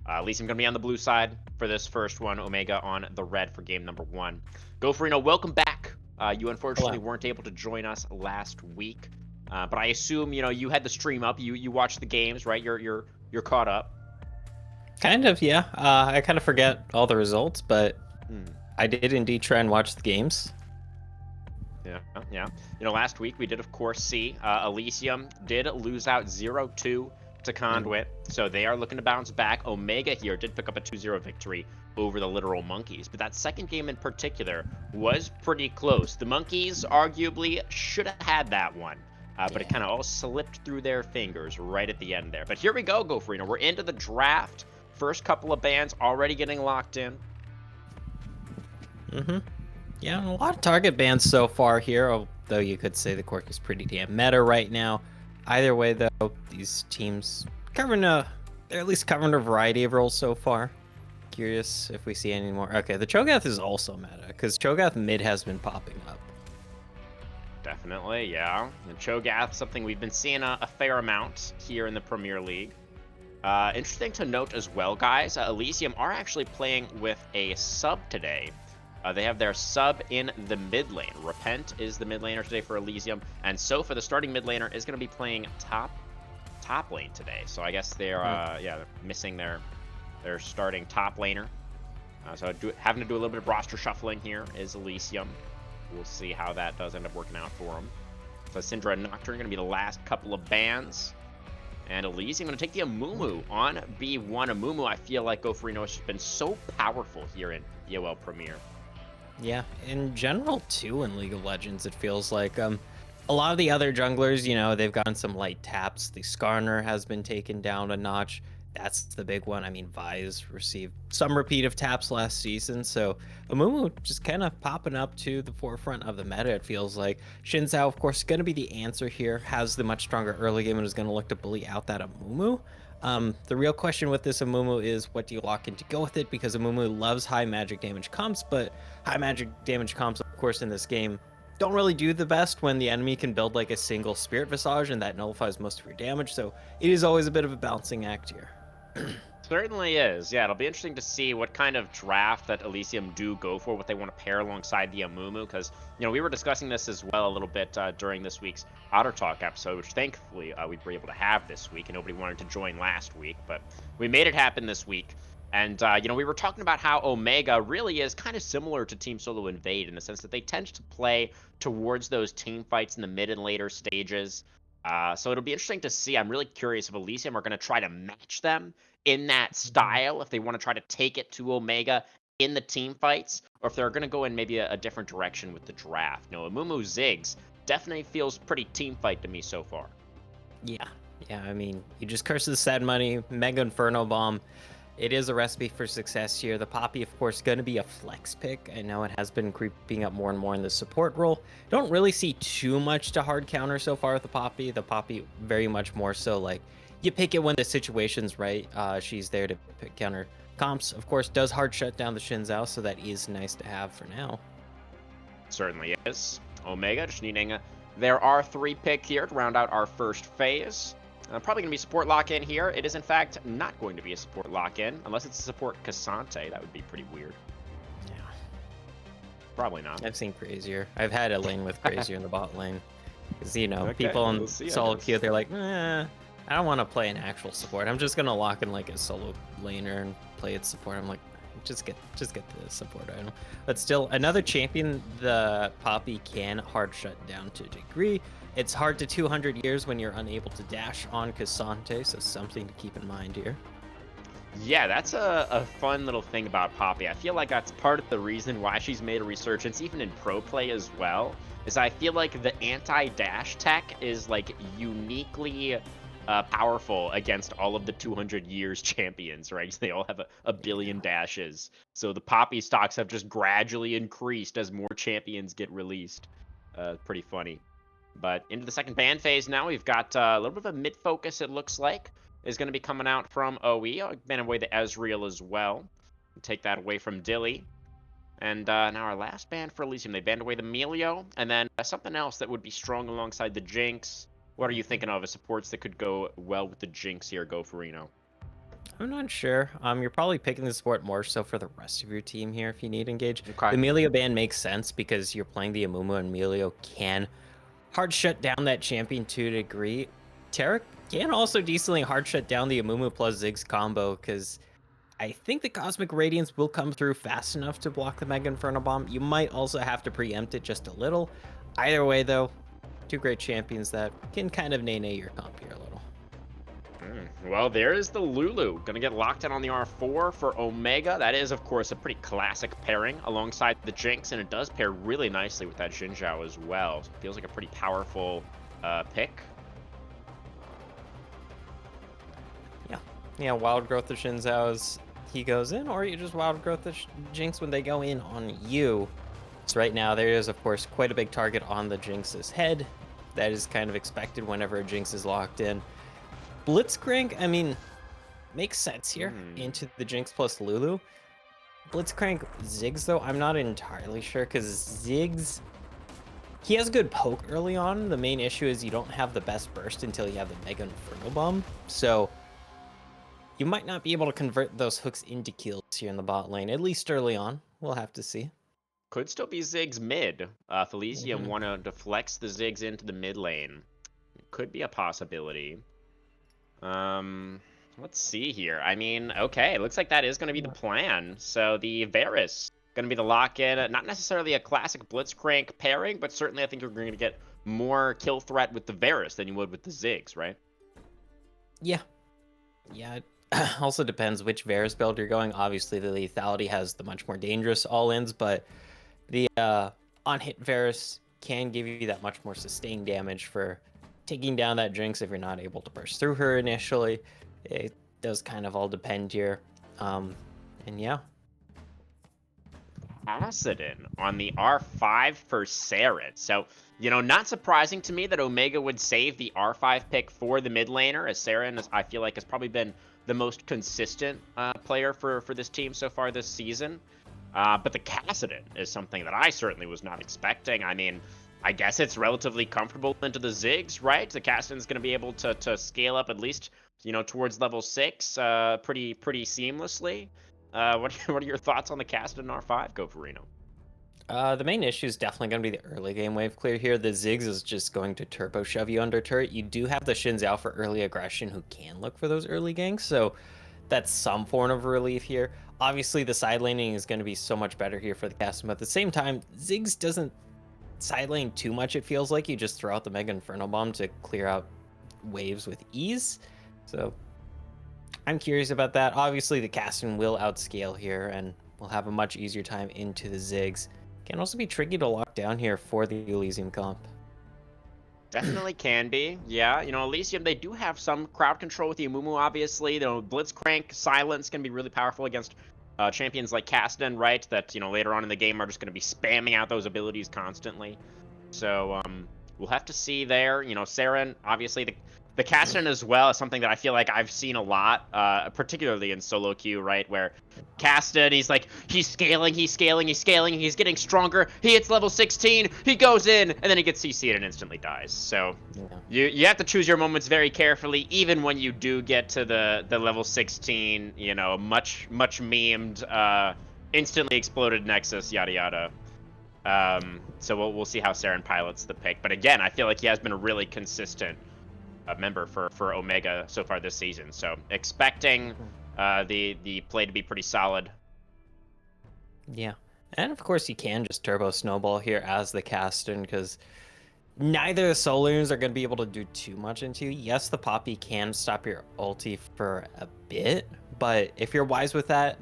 Elysium going to be on the blue side for this first one, Omega on the red for game number 1. Goferino, welcome back. You unfortunately weren't able to join us last week, but I assume you had the stream up. You watched the games, right? You're caught up. Kind of, yeah. I kind of forget all the results, but I did indeed try and watch the games. Yeah. Last week we did, of course, see Elysium did lose out 0-2 to Conduit, so they are looking to bounce back. Omega here did pick up a 2-0 victory over the Literal Monkeys, but that second game in particular was pretty close. The Monkeys arguably should have had that one, but it kind of all slipped through their fingers right at the end there. But here we go, Goferino. We're into the draft. First couple of bands already getting locked in. Yeah, a lot of target bans so far here, although you could say the Cork is pretty damn meta right now. Either way, though, these teams they're at least covering a variety of roles so far. Curious if we see any more. Okay, the Cho'Gath is also meta, because Cho'Gath mid has been popping up. Definitely, yeah. And Cho'Gath, something we've been seeing a fair amount here in the Premier League. Interesting to note as well, guys, Elysium are actually playing with a sub today. They have their sub in the mid lane. Repent is the mid laner today for Elysium, and Sofa, the starting mid laner, is going to be playing top lane today. So I guess they're they're missing their starting top laner. So having to do a little bit of roster shuffling here is Elysium. We'll see how that does end up working out for them. So Syndra and Nocturne going to be the last couple of bans. And Elysium going to take the Amumu on B1. Amumu, I feel like Goferino has been so powerful here in BOL Premier. Yeah, in general, too, in League of Legends, it feels like a lot of the other junglers, they've gotten some light taps. The Skarner has been taken down a notch. That's the big one. I mean, Vise received some repeat of taps last season, so Amumu just kind of popping up to the forefront of the meta, it feels like. Xin Zhao, of course, going to be the answer here, has the much stronger early game and is going to look to bully out that Amumu. The real question with this Amumu is, what do you lock in to go with it? Because Amumu loves high magic damage comps, but high magic damage comps, of course, in this game don't really do the best when the enemy can build like a single Spirit Visage, and that nullifies most of your damage, so it is always a bit of a balancing act here. Certainly is. Yeah, it'll be interesting to see what kind of draft that Elysium do go for, what they want to pair alongside the Amumu, because, we were discussing this as well a little bit during this week's Otter Talk episode, which thankfully we were able to have this week, and nobody wanted to join last week, but we made it happen this week. And, we were talking about how Omega really is kind of similar to Team Solo Invade in the sense that they tend to play towards those team fights in the mid and later stages. So it'll be interesting to see. I'm really curious if Elysium are going to try to match them in that style, if they want to try to take it to Omega in the team fights, or if they're going to go in maybe a different direction with the draft. Amumu Ziggs definitely feels pretty team fight to me so far. Yeah, I mean, you just curse the sad money, Mega Inferno Bomb. It is a recipe for success here. The Poppy, of course, going to be a flex pick. I know it has been creeping up more and more in the support role. Don't really see too much to hard counter so far with the Poppy. The Poppy very much more so like you pick it when the situation's right. She's there to counter comps. Of course, does hard shut down the Xin Zhao, so that is nice to have for now. Certainly is. Omega just needing their R3 pick here to round out our first phase. Probably going to be support lock-in here. It is, in fact, not going to be a support lock-in, unless it's a support Cassante. That would be pretty weird. Yeah. Probably not. I've seen Crazier. I've had a lane with Crazier in the bot lane. Because, people in we'll see, solo queue, they're like, I don't want to play an actual support. I'm just going to lock in, like, a solo laner and play its support. I'm like, just get the support item. But still, another champion the Poppy can hard shut down to a degree. It's hard to 200 years when you're unable to dash on Cassante, so something to keep in mind here. Yeah, that's a fun little thing about Poppy. I feel like that's part of the reason why she's made a resurgence, even in pro play as well, is I feel like the anti-dash tech is, like, uniquely powerful against all of the 200 years champions, right? They all have a billion dashes. So the Poppy stocks have just gradually increased as more champions get released. Pretty funny. But into the second ban phase now, we've got a little bit of a mid-focus, it looks like, is going to be coming out from OE. I'll ban away the Ezreal as well. Take that away from Dilly. And now our last ban for Elysium, they banned away the Melio, and then something else that would be strong alongside the Jinx. What are you thinking of as supports that could go well with the Jinx here, Go Farino? I'm not sure. You're probably picking the support more so for the rest of your team here if you need engage. Okay. The Melio ban makes sense because you're playing the Amumu, and Melio can hard shut down that champion to a degree. Tara can also decently hard shut down the Amumu plus Ziggs combo because I think the Cosmic Radiance will come through fast enough to block the Mega Inferno Bomb. You might also have to preempt it just a little. Either way, though, two great champions that can kind of nay your comp here a little. Well, there is the Lulu. Gonna get locked in on the R4 for Omega. That is, of course, a pretty classic pairing alongside the Jinx, and it does pair really nicely with that Xin Zhao as well. So it feels like a pretty powerful pick. Yeah, Wild Growth of Xin Zhao as he goes in, or you just Wild Growth of Jinx when they go in on you. So right now there is, of course, quite a big target on the Jinx's head. That is kind of expected whenever a Jinx is locked in. Blitzcrank, I mean, makes sense here into the Jinx plus Lulu. Blitzcrank Ziggs, though, I'm not entirely sure because Ziggs, he has a good poke early on. The main issue is you don't have the best burst until you have the Mega Inferno Bomb. So you might not be able to convert those hooks into kills here in the bot lane, at least early on. We'll have to see. Could still be Ziggs mid. If Elysium wanted to flex the Ziggs into the mid lane. Could be a possibility. Let's see here. I mean, okay, it looks like that is going to be the plan. So the Varus going to be the lock-in. Not necessarily a classic Blitzcrank pairing, but certainly I think you're going to get more kill threat with the Varus than you would with the Ziggs, right? Yeah. It also depends which Varus build you're going. Obviously, the lethality has the much more dangerous all-ins, but the on-hit Varus can give you that much more sustained damage for taking down that Jinx if you're not able to burst through her initially. It does kind of all depend here. And yeah. Acidin on the R5 for Saren. So, you know, not surprising to me that Omega would save the R5 pick for the mid laner, as Saren, I feel like, has probably been the most consistent player for this team so far this season. But the Cassidon is something that I certainly was not expecting. I mean, I guess it's relatively comfortable into the Ziggs, right? The Cassidon's going to be able to scale up at least, you know, towards level 6 pretty seamlessly. What are your thoughts on the Cassidon R5, Go Farino? The main issue is definitely going to be the early game wave clear here. The Ziggs is just going to turbo shove you under turret. You do have the Xin Zhao for early aggression who can look for those early ganks, so that's some form of relief here. Obviously, the side laning is going to be so much better here for the Cassidon, but at the same time, Ziggs doesn't side lane too much. It feels like you just throw out the Mega Inferno Bomb to clear out waves with ease. So I'm curious about that. Obviously, the Cassidon will outscale here and will have a much easier time into the Ziggs. Can also be tricky to lock down here for the Elysium comp. Definitely can be. Yeah, you know, Elysium, they do have some crowd control with the Amumu, obviously. You know, Blitzcrank, Silence can be really powerful against champions like Cassidon, right? That, you know, later on in the game are just going to be spamming out those abilities constantly. So, we'll have to see there. You know, Saren, obviously, the Cassidon as well is something that I feel like I've seen a lot, particularly in solo queue, right? Where Cassidon, he's scaling, he's getting stronger, he hits level 16, he goes in, and then he gets CC'd and instantly dies. So you have to choose your moments very carefully, even when you do get to the level 16, you know, much memed, instantly exploded Nexus, yada yada. So we'll see how Saren pilots the pick. But again, I feel like he has been a really consistent member for Omega so far this season. So expecting the play to be pretty solid. Yeah. And of course you can just turbo snowball here as the Cassidon because neither the Solars are going to be able to do too much into you. Yes, the Poppy can stop your ulti for a bit, but if you're wise with that...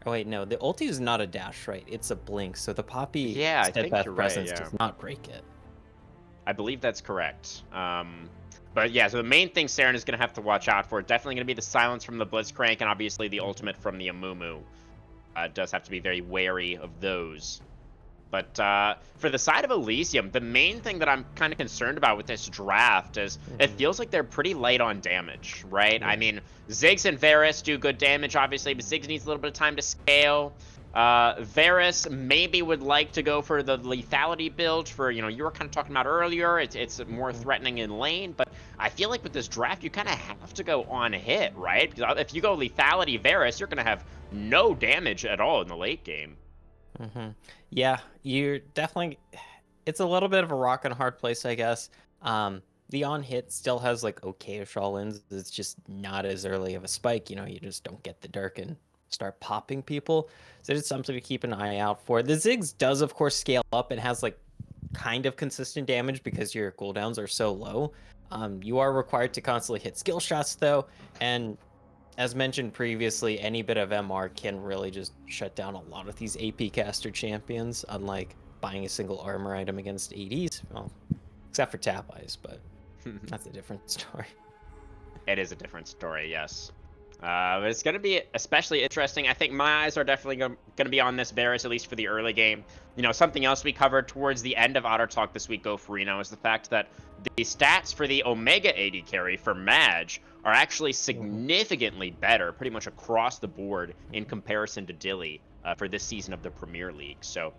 Oh wait, no, the ulti is not a dash, right? It's a blink, so the Poppy steadfast presence does not break it. I believe that's correct. But yeah, so the main thing Saren is going to have to watch out for, definitely going to be the silence from the Blitzcrank, and obviously the ultimate from the Amumu. Does have to be very wary of those. But for the side of Elysium, the main thing that I'm kind of concerned about with this draft is it feels like they're pretty light on damage, right? Yeah. I mean, Ziggs and Varus do good damage, obviously, but Ziggs needs a little bit of time to scale. Varus maybe would like to go for the lethality build for, you were kind of talking about earlier. It's more threatening in lane, but I feel like with this draft, you kind of have to go on hit, right? Because if you go lethality Varus, you're going to have no damage at all in the late game. Yeah, you're definitely. It's a little bit of a rock and a hard place, I guess. The on hit still has like okay-ish all-ins. It's just not as early of a spike. You just don't get the Dirk and start popping people. So it's something to keep an eye out for. The Ziggs does, of course, scale up and has like kind of consistent damage because your cooldowns are so low. You are required to constantly hit skill shots though, and as mentioned previously, any bit of MR can really just shut down a lot of these AP caster champions, unlike buying a single armor item against ADs. Well, except for Tap Eyes, but that's a different story. It is a different story, yes. But it's going to be especially interesting. I think my eyes are definitely going to be on this Varus, at least for the early game. Something else we covered towards the end of Otter Talk this week, Go Farino, is the fact that the stats for the Omega AD carry for Maj are actually significantly better, pretty much across the board, in comparison to Dilly for this season of the Premier League. So,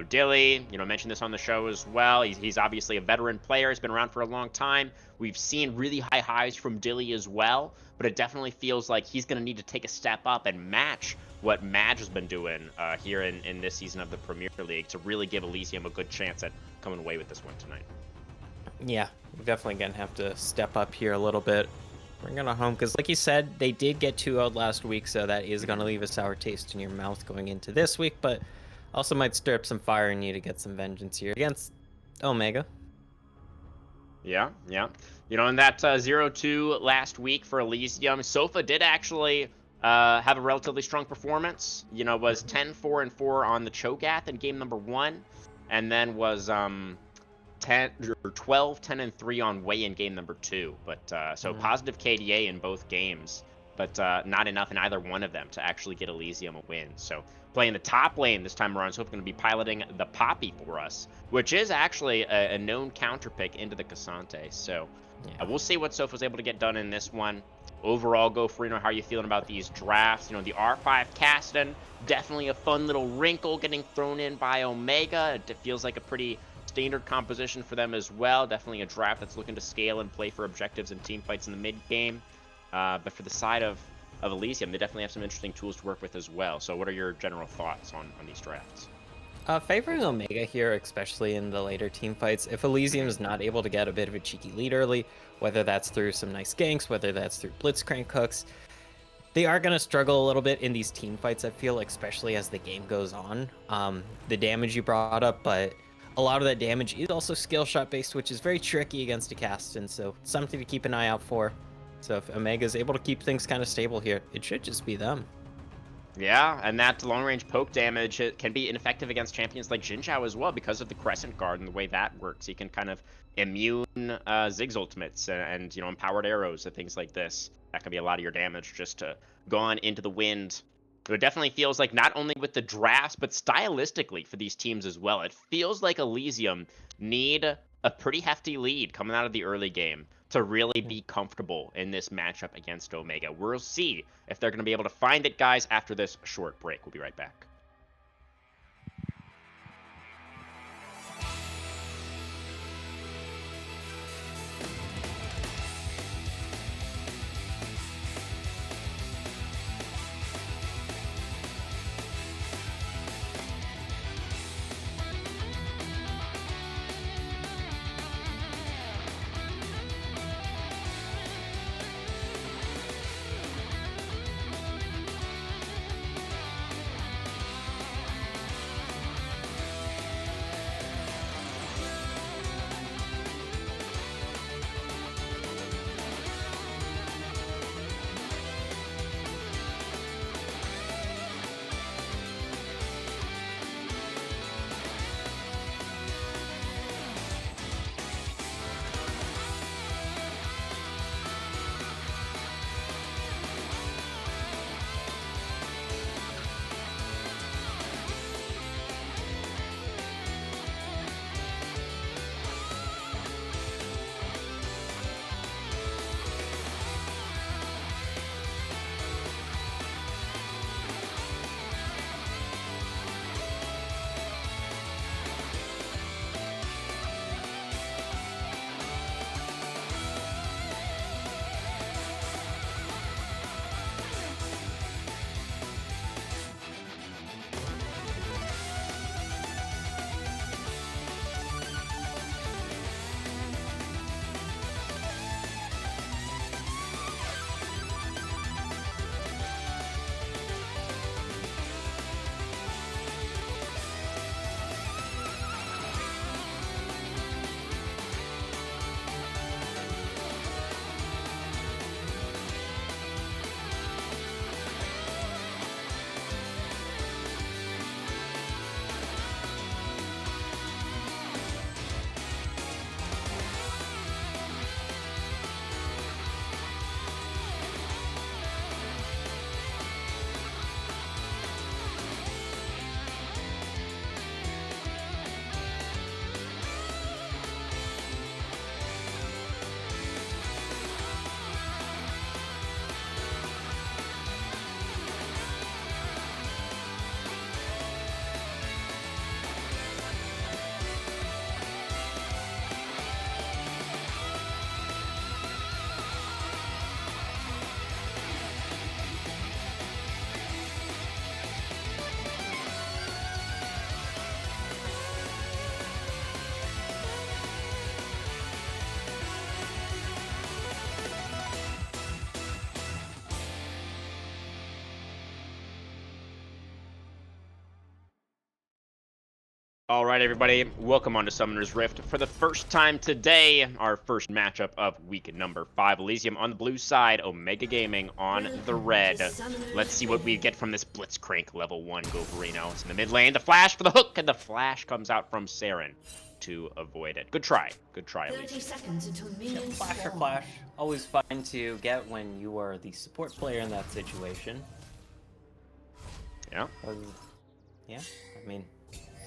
Dilly, mentioned this on the show as well. He's obviously a veteran player. He's been around for a long time. We've seen really high highs from Dilly as well, but it definitely feels like he's going to need to take a step up and match what Maj has been doing here in this season of the Premier League to really give Elysium a good chance at coming away with this one tonight. Yeah, we're definitely going to have to step up here a little bit. Bring it home, because like you said, they did get 2-0 last week, so that is going to leave a sour taste in your mouth going into this week, but also might stir up some fire in you to get some vengeance here against Omega. Yeah. In that 0-2 last week for Elysium, Sofa did actually have a relatively strong performance. Was 10-4-4 on the Cho'Gath in game number 1, and then was 12-10-3 on Wei in game number 2. But so positive KDA in both games, but not enough in either one of them to actually get Elysium a win. So playing the top lane this time around, Sofa going to be piloting the Poppy for us, which is actually a known counter pick into the Cassante. So we'll see what Sofa's able to get done in this one. Overall, Go Farino, how are you feeling about these drafts? The R5 Caston, definitely a fun little wrinkle getting thrown in by Omega. It feels like a pretty standard composition for them as well. Definitely a draft that's looking to scale and play for objectives and team fights in the mid game. But for the side of Elysium, they definitely have some interesting tools to work with as well. So what are your general thoughts on these drafts? Favoring Omega here, especially in the later team fights. If Elysium is not able to get a bit of a cheeky lead early, whether that's through some nice ganks, whether that's through blitzcrank hooks, they are going to struggle a little bit in these team fights, I feel, especially as the game goes on. The damage you brought up, but a lot of that damage is also skill shot based, which is very tricky against a Caston, so something to keep an eye out for. So if Omega is able to keep things kind of stable here, it should just be them. Yeah, and that long-range poke damage, it can be ineffective against champions like Xin Zhao as well because of the Crescent Guard and the way that works. He can kind of immune Ziggs ultimates and empowered arrows and things like this. That could be a lot of your damage just gone into the wind. So it definitely feels like not only with the drafts, but stylistically for these teams as well. It feels like Elysium need a pretty hefty lead coming out of the early game to really be comfortable in this matchup against Omega. We'll see if they're going to be able to find it, guys, after this short break. We'll be right back. All right, everybody, welcome on to Summoner's Rift. For the first time today, our first matchup of week number 5. Elysium on the blue side, Omega Gaming on the red. Let's see what we get from this Blitzcrank level 1 Goverino. It's in the mid lane, the flash for the hook, and the flash comes out from Saren to avoid it. Good try, Elysium. Flash or flash, always fine to get when you are the support player in that situation. Yeah. Yeah, I mean,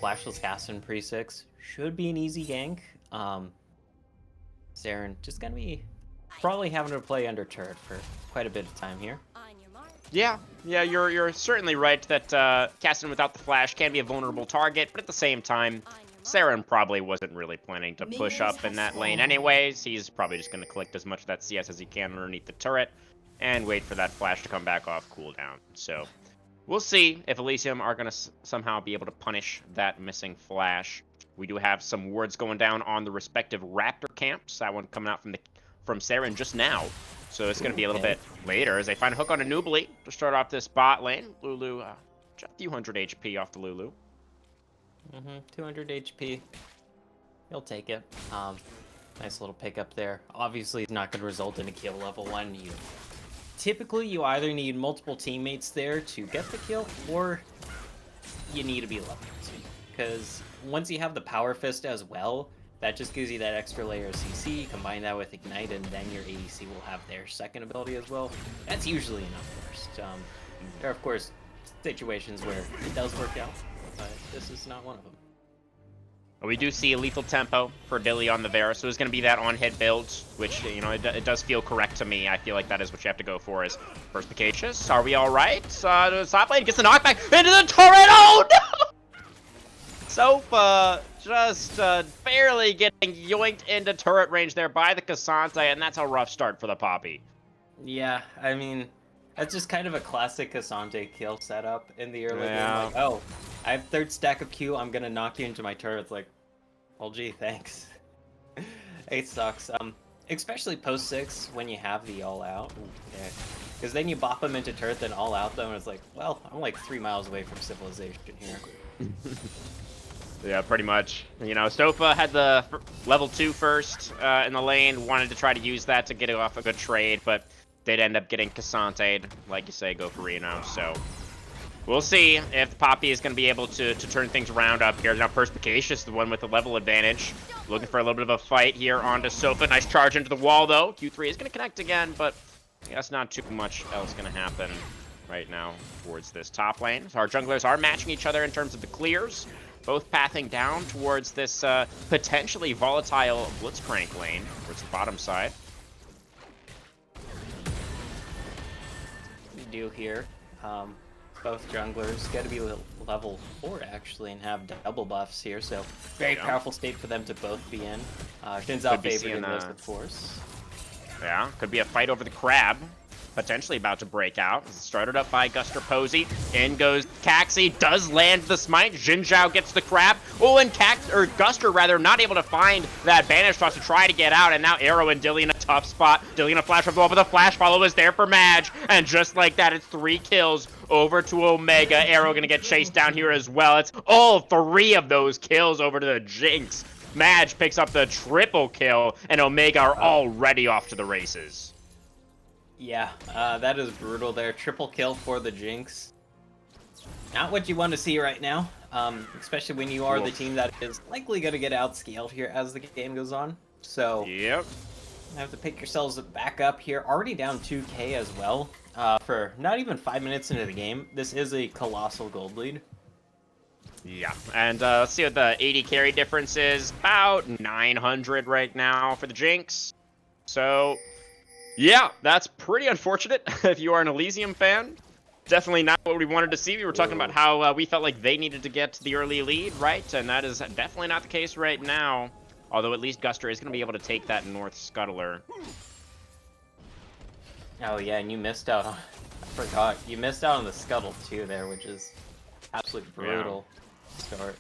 flashless cast in pre-6 should be an easy gank. Saren just gonna be probably having to play under turret for quite a bit of time here. Yeah, you're certainly right that casting without the flash can be a vulnerable target, but at the same time, Saren probably wasn't really planning to push up in that lane anyways. He's probably just going to collect as much of that CS as he can underneath the turret and wait for that flash to come back off cooldown. So we'll see if Elysium are going to somehow be able to punish that missing flash. We do have some wards going down on the respective Raptor camps. That one coming out from Saren just now. So it's going to be a little bit later as they find a hook on a Nubly to start off this bot lane. Lulu, just a few hundred HP off the Lulu. 200 HP. He'll take it. Nice little pickup there. Obviously, it's not going to result in a kill level 1. Typically, you either need multiple teammates there to get the kill, or you need to be level 2. Because once you have the Power Fist as well, that just gives you that extra layer of CC. Combine that with Ignite, and then your ADC will have their second ability as well. That's usually enough first. There are, of course, situations where it does work out, but this is not one of them. We do see a lethal tempo for Dilly on the Vera, so it's going to be that on-hit build, which, you know, it does feel correct to me. I feel like that is what you have to go for is Perspicacious. Are we all right? Top lane gets the knockback into the turret. Oh, no! Sofa just barely getting yoinked into turret range there by the Cassante, and that's a rough start for the Poppy. Yeah, I mean, that's just kind of a classic Cassante kill setup in the early game. Like, oh, I have third stack of Q, I'm gonna knock you into my turret. It's like, well, gee, thanks. It sucks. Especially post 6 when you have the all out. Because then you bop them into turret, then all out them, and it's like, well, I'm like 3 miles away from civilization here. Yeah, pretty much. You know, Sofa had the level 2 first in the lane, wanted to try to use that to get off a good trade, but they'd end up getting Cassante, like you say, go for Reno, so we'll see if the Poppy is going to be able to turn things around up here. Now Perspicacious, the one with the level advantage, looking for a little bit of a fight here onto Sofa. Nice charge into the wall, though. Q3 is going to connect again, but I guess not too much else going to happen right now towards this top lane. So our junglers are matching each other in terms of the clears, both pathing down towards this potentially volatile Blitzcrank lane, towards the bottom side. We do here. Both junglers got to be level 4 actually and have double buffs here, so very powerful state for them to both be in. Shinzao favoring this, of course. Yeah, could be a fight over the crab, potentially about to break out. Started up by Guster Posey. In goes Caxi, does land the smite. Xin Zhao gets the crab. Oh, and Guster rather not able to find that banish toss to try to get out, and now Arrow and Dilly in a tough spot. Dilly in a flash follow, but the flash follow is there for Madge, and just like that, it's 3 kills over to Omega. Arrow gonna get chased down here as well. It's all 3 of those kills over to the Jinx. Madge picks up the triple kill, and Omega are already off to the races. Yeah, that is brutal there. Triple kill for the Jinx. Not what you want to see right now, especially when you are the team that is likely going to get outscaled here as the game goes on. So, yep, you have to pick yourselves back up here. Already down 2k as well for not even 5 minutes into the game. This is a colossal gold lead. Yeah, and let's see what the 80 carry difference is. About 900 right now for the Jinx. So, yeah, that's pretty unfortunate if you are an Elysium fan. Definitely not what we wanted to see. We were talking about how we felt like they needed to get the early lead, right? And that is definitely not the case right now. Although at least Guster is going to be able to take that North Scuttler. Oh yeah, and you missed out on... I forgot. You missed out on the Scuttle too there, which is absolutely brutal start.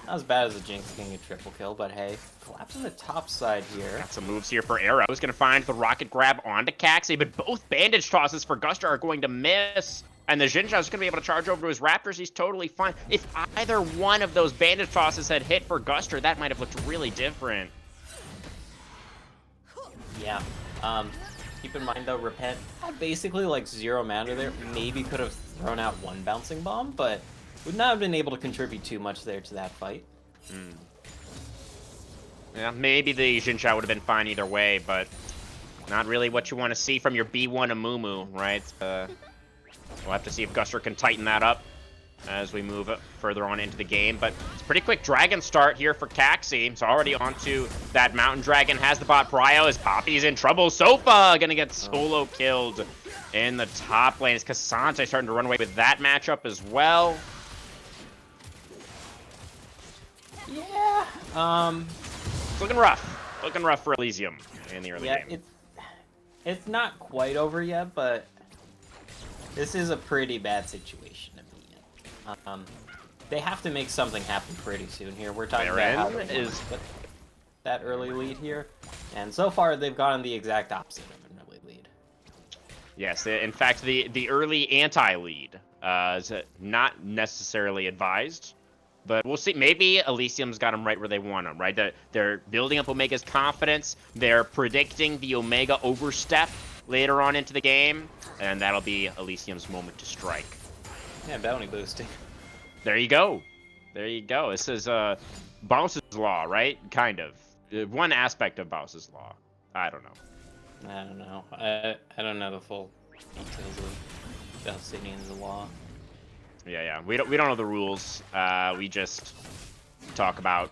Not as bad as the Jinx getting a triple kill, but hey, collapse on the top side here. Got some moves here for Arrow. He's going to find the rocket grab onto Caxi, but both bandage tosses for Guster are going to miss. And the Xin Zhao's going to be able to charge over to his Raptors. He's totally fine. If either one of those bandage tosses had hit for Guster, that might have looked really different. Yeah. Keep in mind though, Repent had basically like 0 mana there. Maybe could have thrown out 1 bouncing bomb, but would not have been able to contribute too much there to that fight. Yeah, maybe the Xin Zhao would have been fine either way, but not really what you want to see from your B1 Amumu, right? We'll have to see if Guster can tighten that up as we move further on into the game. But it's a pretty quick dragon start here for Caxi. It's already onto that Mountain Dragon. Has the bot Prio as Poppy's in trouble. Sofa gonna get solo killed in the top lane. Is Cassante starting to run away with that matchup as well? Yeah. It's looking rough. Looking rough for Elysium in the early game. It's not quite over yet, but this is a pretty bad situation to be in. They have to make something happen pretty soon here. We're talking about how they is that early lead here, and so far they've gotten the exact opposite of an early lead. Yes, in fact, the early anti-lead is not necessarily advised, but we'll see. Maybe Elysium's got them right where they want them, right? They're building up Omega's confidence. They're predicting the Omega overstep later on into the game, and that'll be Elysium's moment to strike. Yeah, bounty boosting. There you go. There you go. This is Bounce's Law, right? Kind of. One aspect of Bounce's Law. I don't know. I don't know. I don't know the full details of Palestinians law. Yeah. We don't know the rules. We just talk about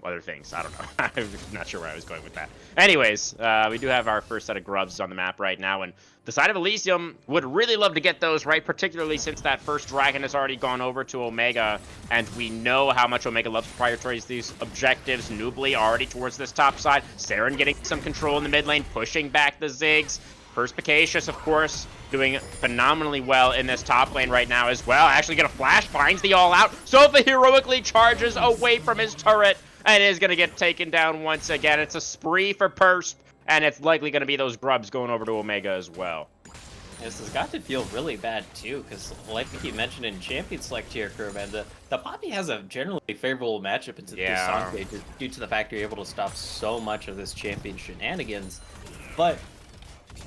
other things. I don't know. I'm not sure where I was going with that. Anyways, we do have our first set of grubs on the map right now, and the side of Elysium would really love to get those, right? Particularly since that first dragon has already gone over to Omega, and we know how much Omega loves to prioritize these objectives. Nubly already towards this top side. Saren getting some control in the mid lane, pushing back the Ziggs. Perspicacious, of course, doing phenomenally well in this top lane right now as well. Actually gonna flash, finds the all-out. Sofa heroically charges away from his turret and is gonna get taken down once again. It's a spree for Persp, and it's likely gonna be those grubs going over to Omega as well. This has got to feel really bad too, because like you mentioned in Champion Select here, Kerman, the Poppy has a generally favorable matchup into the Cassante due to the fact you're able to stop so much of this champion shenanigans. But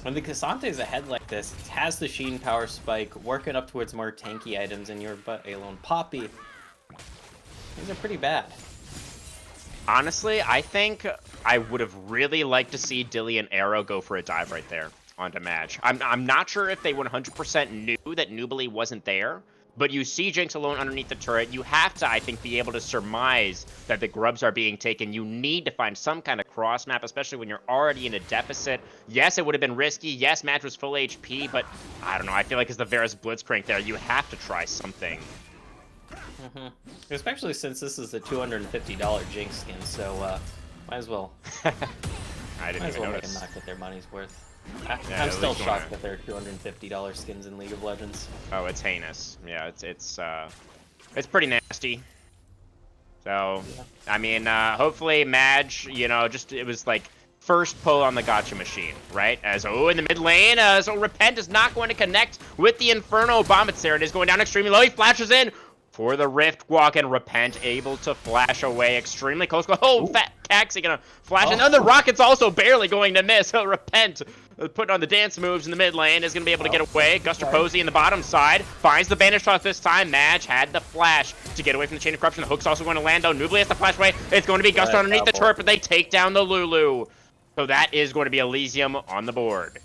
when the Cassante is ahead like this, it has the Sheen Power Spike, working up towards more tanky items, and you're but a lone Poppy. These are pretty bad. Honestly, I think I would have really liked to see Dilly and Arrow go for a dive right there onto Madge. I'm not sure if they 100% knew that Nubly wasn't there, but you see Jinx alone underneath the turret. You have to, I think, be able to surmise that the grubs are being taken. You need to find some kind of cross map, especially when you're already in a deficit. Yes, it would have been risky. Yes, Madge was full HP, but I don't know. I feel like as the Varus Blitzcrank there, you have to try something. Especially since this is a $250 Jinx skin, so might as well. I didn't even notice. Make them not get their money's worth. I'm still shocked that they're $250 skins in League of Legends. Oh, it's heinous. Yeah, it's pretty nasty. So, yeah. I mean, hopefully Madge, you know, it was like first pull on the gotcha machine, right? As in the mid lane, so Repent is not going to connect with the Inferno bomb. It's there. It is going down extremely low. He flashes in for the Rift Walk, and Repent able to flash away extremely close. Oh, Fat Caxi gonna flash in. Oh, the Rocket's also barely going to miss. So Repent putting on the dance moves in the mid lane is gonna be able to get away. Guster Posey in the bottom side finds the Banish Toss this time. Madge had the flash to get away from the Chain of Corruption. The hook's also going to land on Nubly has to flash away. It's going to be Guster underneath the turret, but they take down the Lulu. So that is going to be Elysium on the board.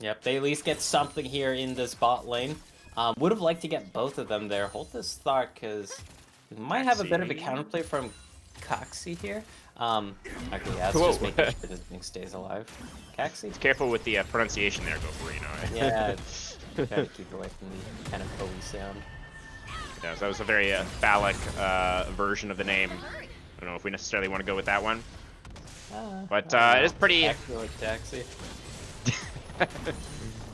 Yep, they at least get something here in this bot lane. Would have liked to get both of them there. Hold this thought, because we might have a bit of a counterplay from Caxi here. Okay, yeah, it's just making sure this thing stays alive. Caxi? Careful with the pronunciation there, Gofurino. Yeah, gotta keep away from the kind of Kobe sound. Yeah, so that was a very phallic version of the name. I don't know if we necessarily want to go with that one. But it is pretty... Taxi.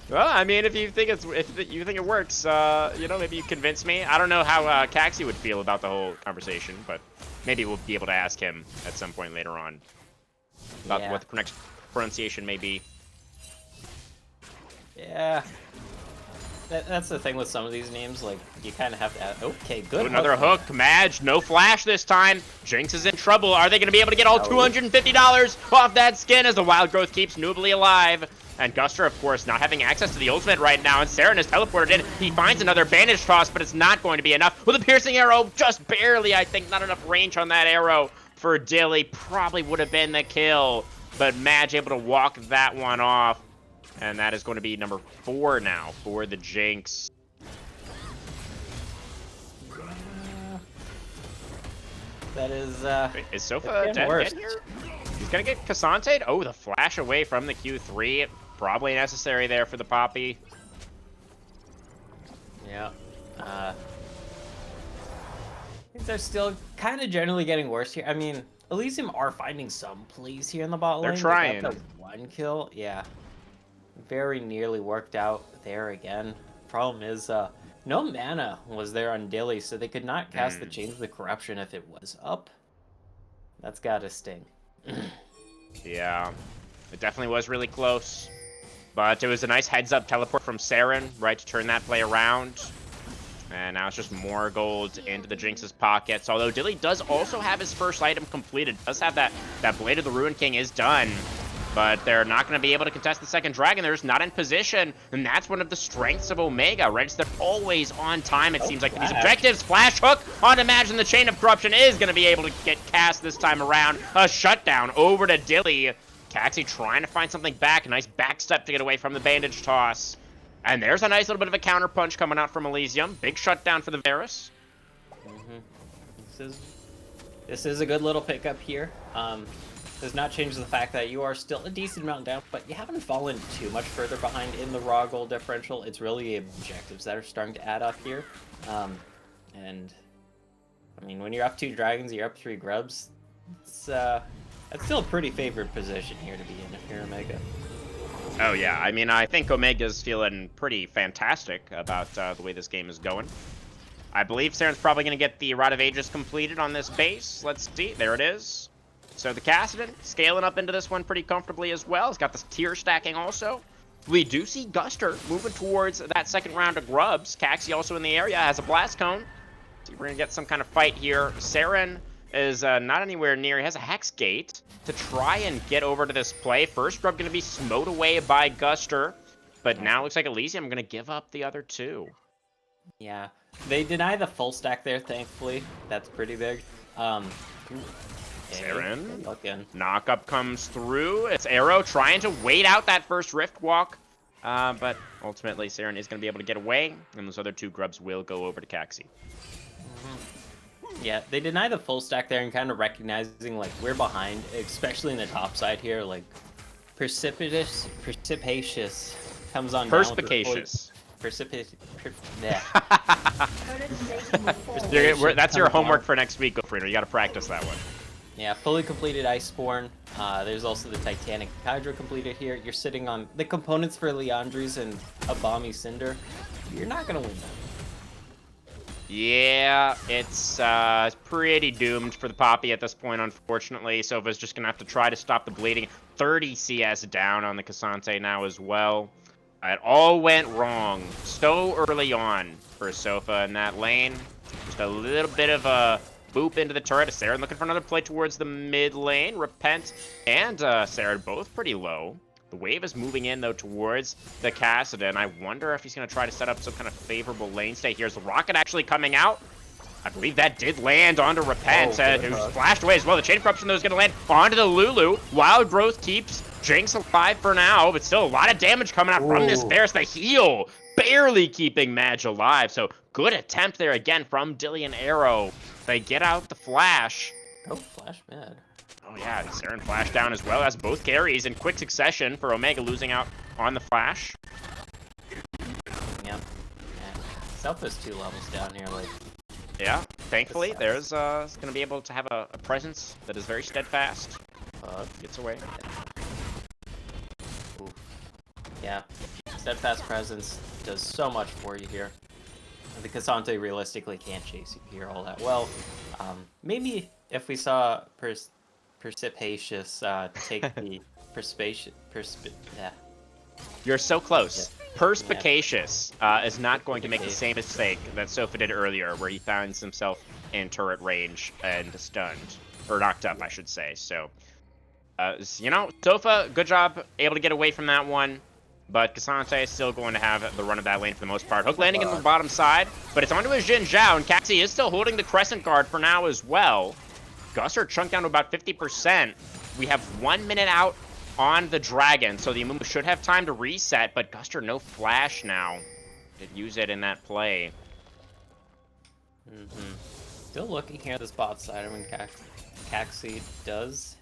Well, I mean, if you think it works, you know, maybe you convince me. I don't know how Caxi would feel about the whole conversation, but maybe we'll be able to ask him at some point later on about what the correct pronunciation may be. Yeah. That's the thing with some of these names, like, you kind of have to add, okay, good. Ooh, another hook. Madge, no flash this time. Jinx is in trouble. Are they going to be able to get all $250 off that skin as the Wild Growth keeps Noobly alive? And Guster, of course, not having access to the ultimate right now, and Saren is teleported in. He finds another bandage toss, but it's not going to be enough. With a piercing arrow, just barely, I think, not enough range on that arrow for Dilly. Probably would have been the kill, but Madge able to walk that one off. And that is going to be number 4 now for the Jinx. That is, Wait, is Sofa dead here? He's going to get Cassante. Oh, the flash away from the Q3. Probably necessary there for the Poppy. Yeah. Things are still kind of generally getting worse here. I mean, Elysium are finding some plays here in the bot lane. They're trying. They got the 1 kill. Yeah. Very nearly worked out there again. Problem is, no mana was there on Dilly, so they could not cast the Chains of the Corruption if it was up. That's gotta sting. Yeah, it definitely was really close. But it was a nice heads-up teleport from Saren, right, to turn that play around. And now it's just more gold into the Jinx's pockets. Although Dilly does also have his first item completed. Does have that Blade of the Ruin King is done. But they're not going to be able to contest the second dragon. They're just not in position. And that's one of the strengths of Omega, right? So they're always on time, it seems like, for these objectives. Flash hook on Imagine the Chain of Corruption is going to be able to get cast this time around. A shutdown over to Dilly. Caxi trying to find something back. A nice backstep to get away from the bandage toss. And there's a nice little bit of a counter punch coming out from Elysium. Big shutdown for the Varus. This is a good little pickup here. Does not change the fact that you are still a decent amount down, but you haven't fallen too much further behind in the raw gold differential. It's really objectives that are starting to add up here. And I mean, when you're up 2 dragons, you're up 3 grubs. That's still a pretty favored position here to be in if you're Omega. Oh yeah, I mean, I think Omega's feeling pretty fantastic about the way this game is going. I believe Saren's probably going to get the Rod of Ages completed on this base. Let's see, there it is. So the Kassadin scaling up into this one pretty comfortably as well. He's got the tier stacking also. We do see Guster moving towards that second round of grubs. Caxi also in the area, has a blast cone. So we're going to get some kind of fight here. Saren is not anywhere near. He has a Hex Gate to try and get over to this play. First grub going to be smote away by Guster. But now looks like Elysium going to give up the other 2. Yeah, they deny the full stack there, thankfully. That's pretty big. Saren, knock-up comes through. It's Arrow trying to wait out that first Rift Walk. But ultimately, Saren is going to be able to get away, and those other 2 grubs will go over to Caxi. Yeah, they deny the full stack there and kind of recognizing, like, we're behind, especially in the top side here. Like, Precipitous comes on Perspicacious. Yeah. That's your homework for next week, Gofredo. You got to practice that one. Yeah, fully completed Iceborne. There's also the Titanic Hydra completed here. You're sitting on the components for Leandri's and a Balmy Cinder. You're not going to win that. Yeah, it's pretty doomed for the Poppy at this point, unfortunately. Sofa's just going to have to try to stop the bleeding. 30 CS down on the Cassante now as well. It all went wrong so early on for Sofa in that lane. Just a little bit of a boop into the turret. Saren looking for another play towards the mid lane. Repent and Saren both pretty low. The wave is moving in, though, towards the Kassadin. I wonder if he's going to try to set up some kind of favorable lane stay. Here's the rocket actually coming out. I believe that did land onto Repent, who's flashed away as well. The Chain of Corruption, though, is going to land onto the Lulu. Wild Growth keeps Jinx alive for now, but still a lot of damage coming out from this Varus. The heal barely keeping Madge alive. So good attempt there again from Dilly and Arrow. They get out the flash. Go flash mid. Oh yeah, Saren flash down as well as both carries in quick succession for Omega losing out on the flash. Yep. Self is 2 levels down here, like. Yeah, thankfully there's going to be able to have a presence that is very steadfast. Gets away. Ooh. Yeah, steadfast presence does so much for you here. The Cassante realistically can't chase you here all that well. Maybe if we saw Perspicacious take the You're so close. Perspicacious is not going to make the same mistake that Sofa did earlier, where he finds himself in turret range and stunned. Or knocked up, I should say. So, you know, Sofa, good job, able to get away from that one. But Cassante is still going to have the run of that lane for the most part. Hook landing in the bottom side, but it's onto his Jin Zhao, and Cassie is still holding the Crescent Guard for now as well. Guster chunked down to about 50%. We have 1 minute out on the Dragon, so the Amumu should have time to reset, but Guster, no flash now. Did use it in that play. Still looking here at this bot side. I mean, Caxi does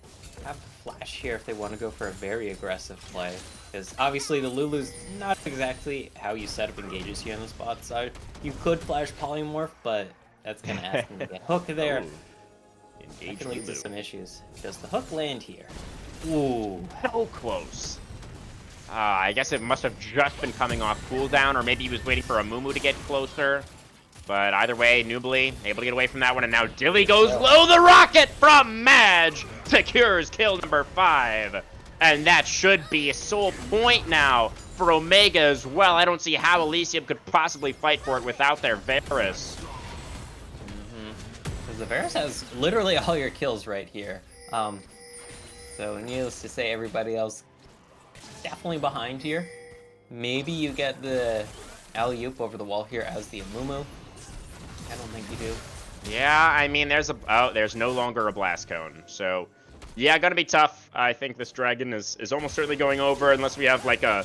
have flash here if they want to go for a very aggressive play. Because obviously the Lulu's not exactly how you set up engages here on the spot side. You could flash polymorph, but that's kind of asking to get hook there. That can lead to some issues. Does the hook land here? Ooh. So close. I guess it must have just been coming off cooldown, or maybe he was waiting for a Mumu to get closer. But either way, Nubly able to get away from that one, and now Dilly goes low. The rocket from Madge secures kill number 5. And that should be a sole point now for Omega as well. I don't see how Elysium could possibly fight for it without their Varus. Because the Varus has literally all your kills right here. So needless to say, everybody else definitely behind here. Maybe you get the alley-oop over the wall here as the Amumu. I don't think you do. Yeah, I mean, there's no longer a blast cone, so yeah, gonna be tough. I think this Dragon is almost certainly going over unless we have like a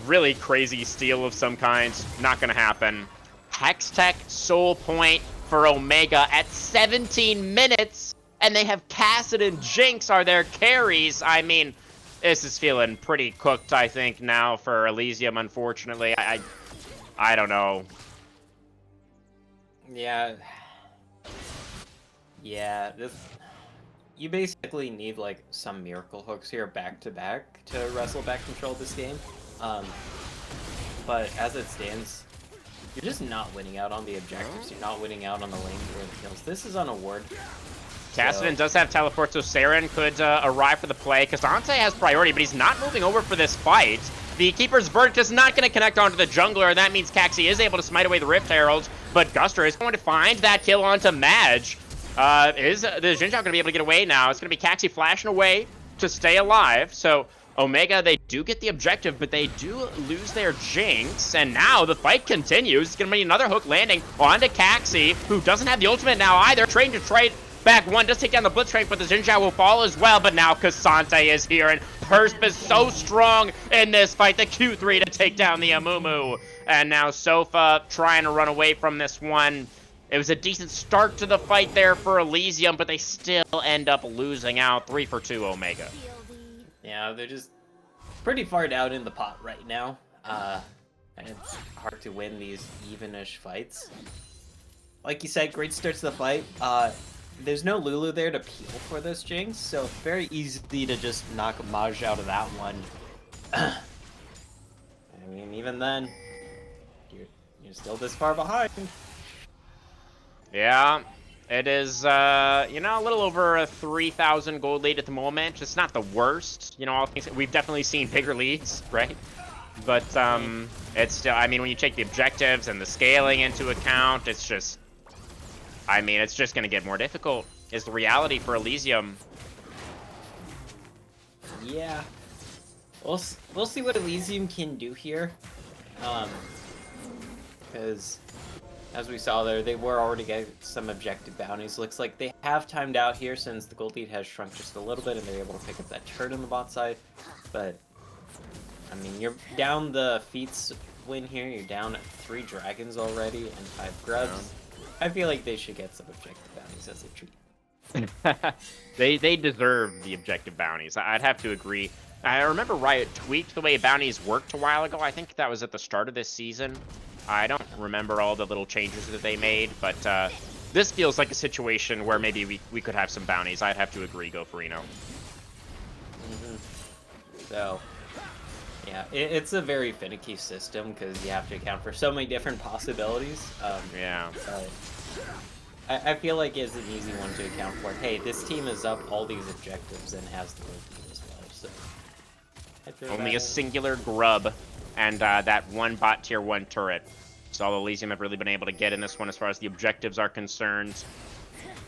really crazy steal of some kind. Not gonna happen. Hextech Soul Point for Omega at 17 minutes, and they have Cassid and Jinx are their carries. I mean, this is feeling pretty cooked, I think, now for Elysium, unfortunately. I don't know. Yeah. Yeah, you basically need like some miracle hooks here back to back to wrestle back control this game. But as it stands, you're just not winning out on the objectives. You're not winning out on the lanes or the kills. This is on a ward. Cassidy does have teleport, so Saren could arrive for the play. Cassante has priority, but he's not moving over for this fight. The Keeper's Verdict is not going to connect onto the jungler, and that means Caxi is able to smite away the Rift Heralds, but Guster is going to find that kill onto Madge. Is the Xin Zhao going to be able to get away now? It's going to be Caxi flashing away to stay alive, so Omega, they do get the objective, but they do lose their Jinx, and now the fight continues. It's going to be another hook landing onto Caxi, who doesn't have the ultimate now either. Train to trade back one, does take down the Blitzcrank, but the Xin Zhao will fall as well, but now Cassante is here, and Persp is so strong in this fight, the Q3 to take down the Amumu. And now Sofa trying to run away from this one. It was a decent start to the fight there for Elysium, but they still end up losing out. 3 for 2 Omega. Yeah, they're just pretty far down in the pot right now. And it's hard to win these even-ish fights. Like you said, great start to the fight. There's no Lulu there to peel for this Jinx, so very easy to just knock Maj out of that one. I mean, even then, you're still this far behind. Yeah, it is, you know, a little over a 3,000 gold lead at the moment. It's not the worst, you know, all things, we've definitely seen bigger leads, right? But, it's still, I mean, when you take the objectives and the scaling into account, it's just, I mean, it's just going to get more difficult, is the reality for Elysium. Yeah. We'll see what Elysium can do here. Because, as we saw there, they were already getting some objective bounties. Looks like they have timed out here since the gold lead has shrunk just a little bit and they're able to pick up that turret on the bot side. But, I mean, you're down the feats win here. You're down at 3 dragons already and 5 grubs. I feel like they should get some objective bounties as a treat. They deserve the objective bounties. I'd have to agree. I remember Riot tweaked the way bounties worked a while ago. I think that was at the start of this season. I don't remember all the little changes that they made, but this feels like a situation where maybe we could have some bounties. I'd have to agree, Go Farino. So, yeah, it's a very finicky system because you have to account for so many different possibilities. Yeah. I feel like it's an easy one to account for. Hey, this team is up all these objectives and has the gold lead as well. So Only a singular grub and that one bot tier 1 turret. So all Elysium have really been able to get in this one as far as the objectives are concerned.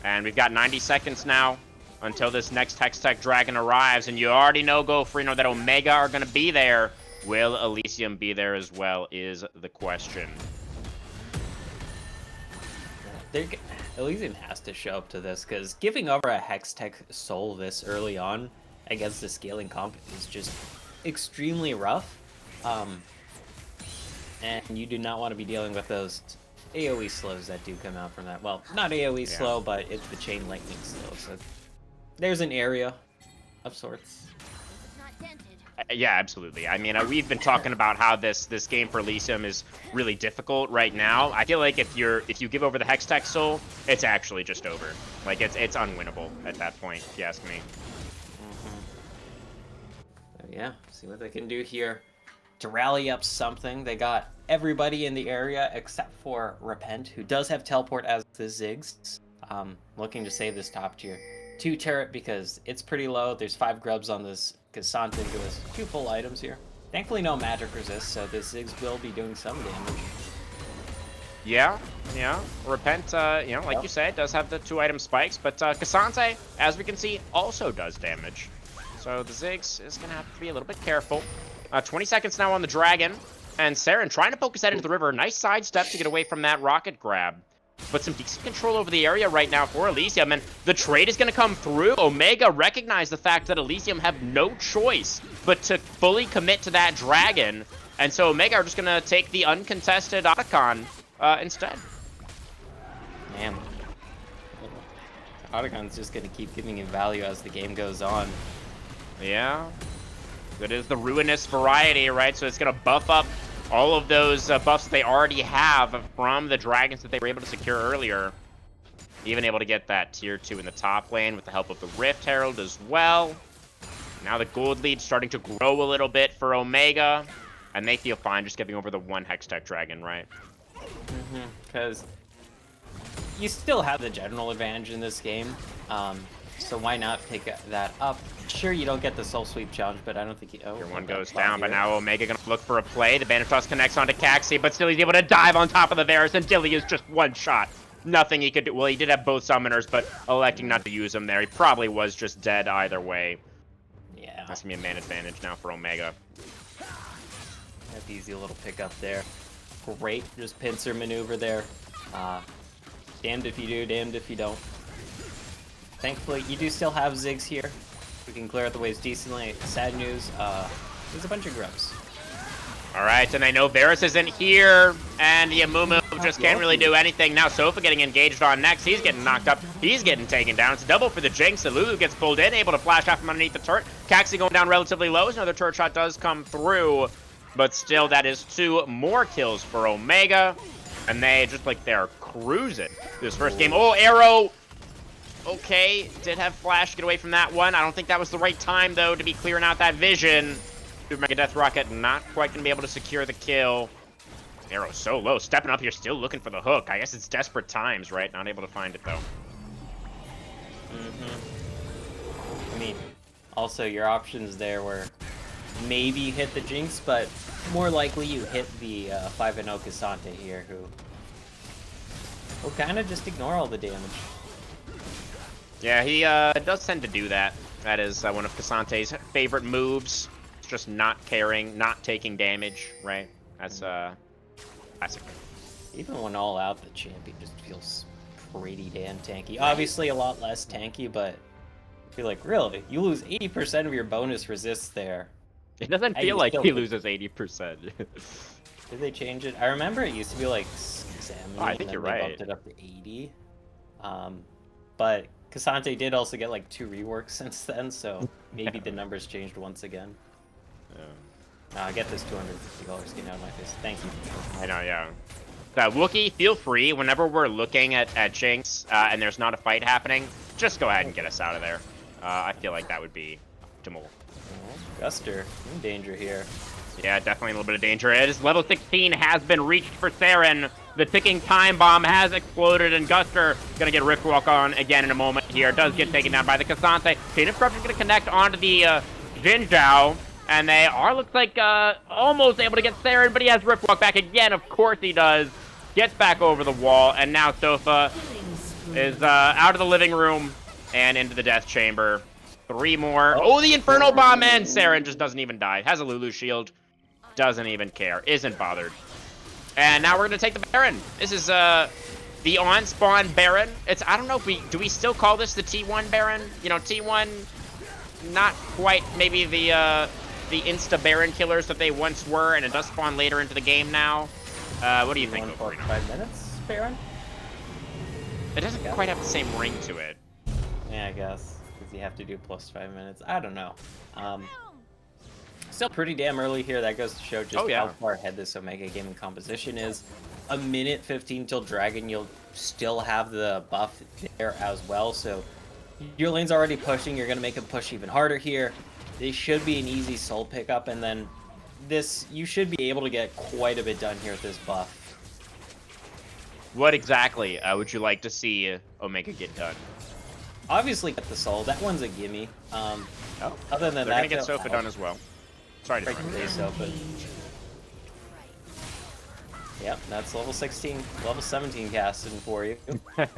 And we've got 90 seconds now until this next Hextech Dragon arrives. And you already know, Gofrino, that Omega are going to be there. Will Elysium be there as well is the question. Elysium has to show up to this, because giving over a Hextech Soul this early on against the scaling comp is just extremely rough. And you do not want to be dealing with those AoE slows that do come out from that. Well, not AoE slow, but it's the chain lightning slow. So there's an area of sorts. Yeah, absolutely. I mean, we've been talking about how this game for Elysium is really difficult right now. I feel like if you give over the Hextech Soul, it's actually just over. Like it's unwinnable at that point, if you ask me. Yeah, see what they can do here to rally up something. They got everybody in the area except for Repent, who does have teleport as the Ziggs. Looking to save this top tier 2 turret because it's pretty low. There's 5 grubs on this Cassante who has 2 full items here. Thankfully no magic resist, so this Ziggs will be doing some damage. Yeah. Repent, like you said, does have the 2 item spikes, but Cassante, as we can see, also does damage. So the Ziggs is going to have to be a little bit careful. 20 seconds now on the Dragon, and Saren trying to focus that into the river. Nice sidestep to get away from that rocket grab. But some decent control over the area right now for Elysium, and the trade is going to come through. Omega recognize the fact that Elysium have no choice but to fully commit to that Dragon, and so Omega are just going to take the uncontested Otacon instead. Man. Otacon's just going to keep giving him value as the game goes on. Yeah. That is the Ruinous variety, right? So it's going to buff up all of those buffs that they already have from the dragons that they were able to secure earlier. Even able to get that tier 2 in the top lane with the help of the Rift Herald as well. Now the gold lead starting to grow a little bit for Omega. And they feel fine just giving over the 1 Hextech Dragon, right? Because you still have the general advantage in this game. So why not pick that up? Sure, you don't get the Soul Sweep challenge, but I don't think you... Oh, Tier 1 goes down, but now Omega gonna look for a play. The Banish Toss connects onto Caxi, but still he's able to dive on top of the Varus, and Dilly is just one shot. Nothing he could do. Well, he did have both summoners, but electing not to use them there. He probably was just dead either way. Yeah. That's gonna be a man advantage now for Omega. That's easy little pickup there. Great, just pincer maneuver there. Damned if you do, damned if you don't. Thankfully, you do still have Ziggs here. We can clear out the waves decently. Sad news, there's a bunch of grubs. All right, and I know Varus isn't here, and Yamumu just can't really do anything. Now Sofa getting engaged on next. He's getting knocked up. He's getting taken down. It's a double for the Jinx. Lulu gets pulled in, able to flash out from underneath the turret. Caxi going down relatively low. Another turret shot does come through, but still that is 2 more kills for Omega, and they just like they're cruising this first game. Oh, Arrow! Okay, did have Flash get away from that one. I don't think that was the right time, though, to be clearing out that vision. Mega Death Rocket not quite going to be able to secure the kill. Arrow so low. Stepping up here, still looking for the hook. I guess it's desperate times, right? Not able to find it, though. I mean, also your options there were maybe you hit the Jinx, but more likely you hit the 5-0 Cassante here, who will kind of just ignore all the damage. Yeah, he does tend to do that. That is one of Cassante's favorite moves. It's just not caring, not taking damage, right? That's classic. Even when all out, the champion just feels pretty damn tanky. Obviously a lot less tanky, but I feel like, really? You lose 80% of your bonus resists there. It doesn't feel like he loses 80%. Did they change it? I remember it used to be like 70, oh, I think you're right. Bumped it up to 80. But Cassante did also get like 2 reworks since then, so maybe the numbers changed once again. Yeah. Get this $250 skin out of my face. Thank you. I know, yeah. Wookie, feel free whenever we're looking at Jinx and there's not a fight happening, just go ahead and get us out of there. I feel like that would be optimal. Guster, in danger here. Yeah, definitely a little bit of danger. It is level 16 has been reached for Saren. The ticking time bomb has exploded, and Guster gonna get Rift Walk on again in a moment here. Does get taken down by the Cassante. Chain of Corruption gonna connect onto the Jinzhou, And they are, looks like, almost able to get Saren, but he has Rip Walk back again. Of course he does. Gets back over the wall, and now Sofa is out of the living room and into the death chamber. 3 more. Oh, the Inferno Bomb, and Saren just doesn't even die. Has a Lulu shield. Doesn't even care. Isn't bothered. And now we're going to take the Baron. This is the on-spawn Baron. It's, I don't know if do we still call this the T1 Baron? You know, T1, not quite maybe the insta Baron killers that they once were, and it does spawn later into the game now. What do you think? 5 minutes, Baron? It doesn't quite have the same ring to it. Yeah, I guess. Because you have to do plus 5 minutes. I don't know. Still pretty damn early here. That goes to show just how far ahead this Omega Gaming composition is. A minute 15 till Dragon, you'll still have the buff there as well. So your lane's already pushing. You're going to make them push even harder here. They should be an easy soul pickup. And then this, you should be able to get quite a bit done here with this buff. What exactly would you like to see Omega get done? Obviously, get the soul. That one's a gimme. Other than that, they're gonna get Sofa done as well. Sorry to interrupt. Sofa. Yep, that's level 16, level 17 casting for you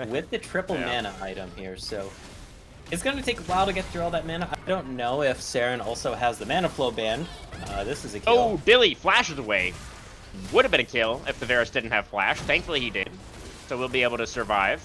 with the triple mana item here. So it's gonna take a while to get through all that mana. I don't know if Saren also has the mana flow band. This is a kill. Oh, Billy flashes away. Would have been a kill if the Varus didn't have flash. Thankfully he did. So we'll be able to survive.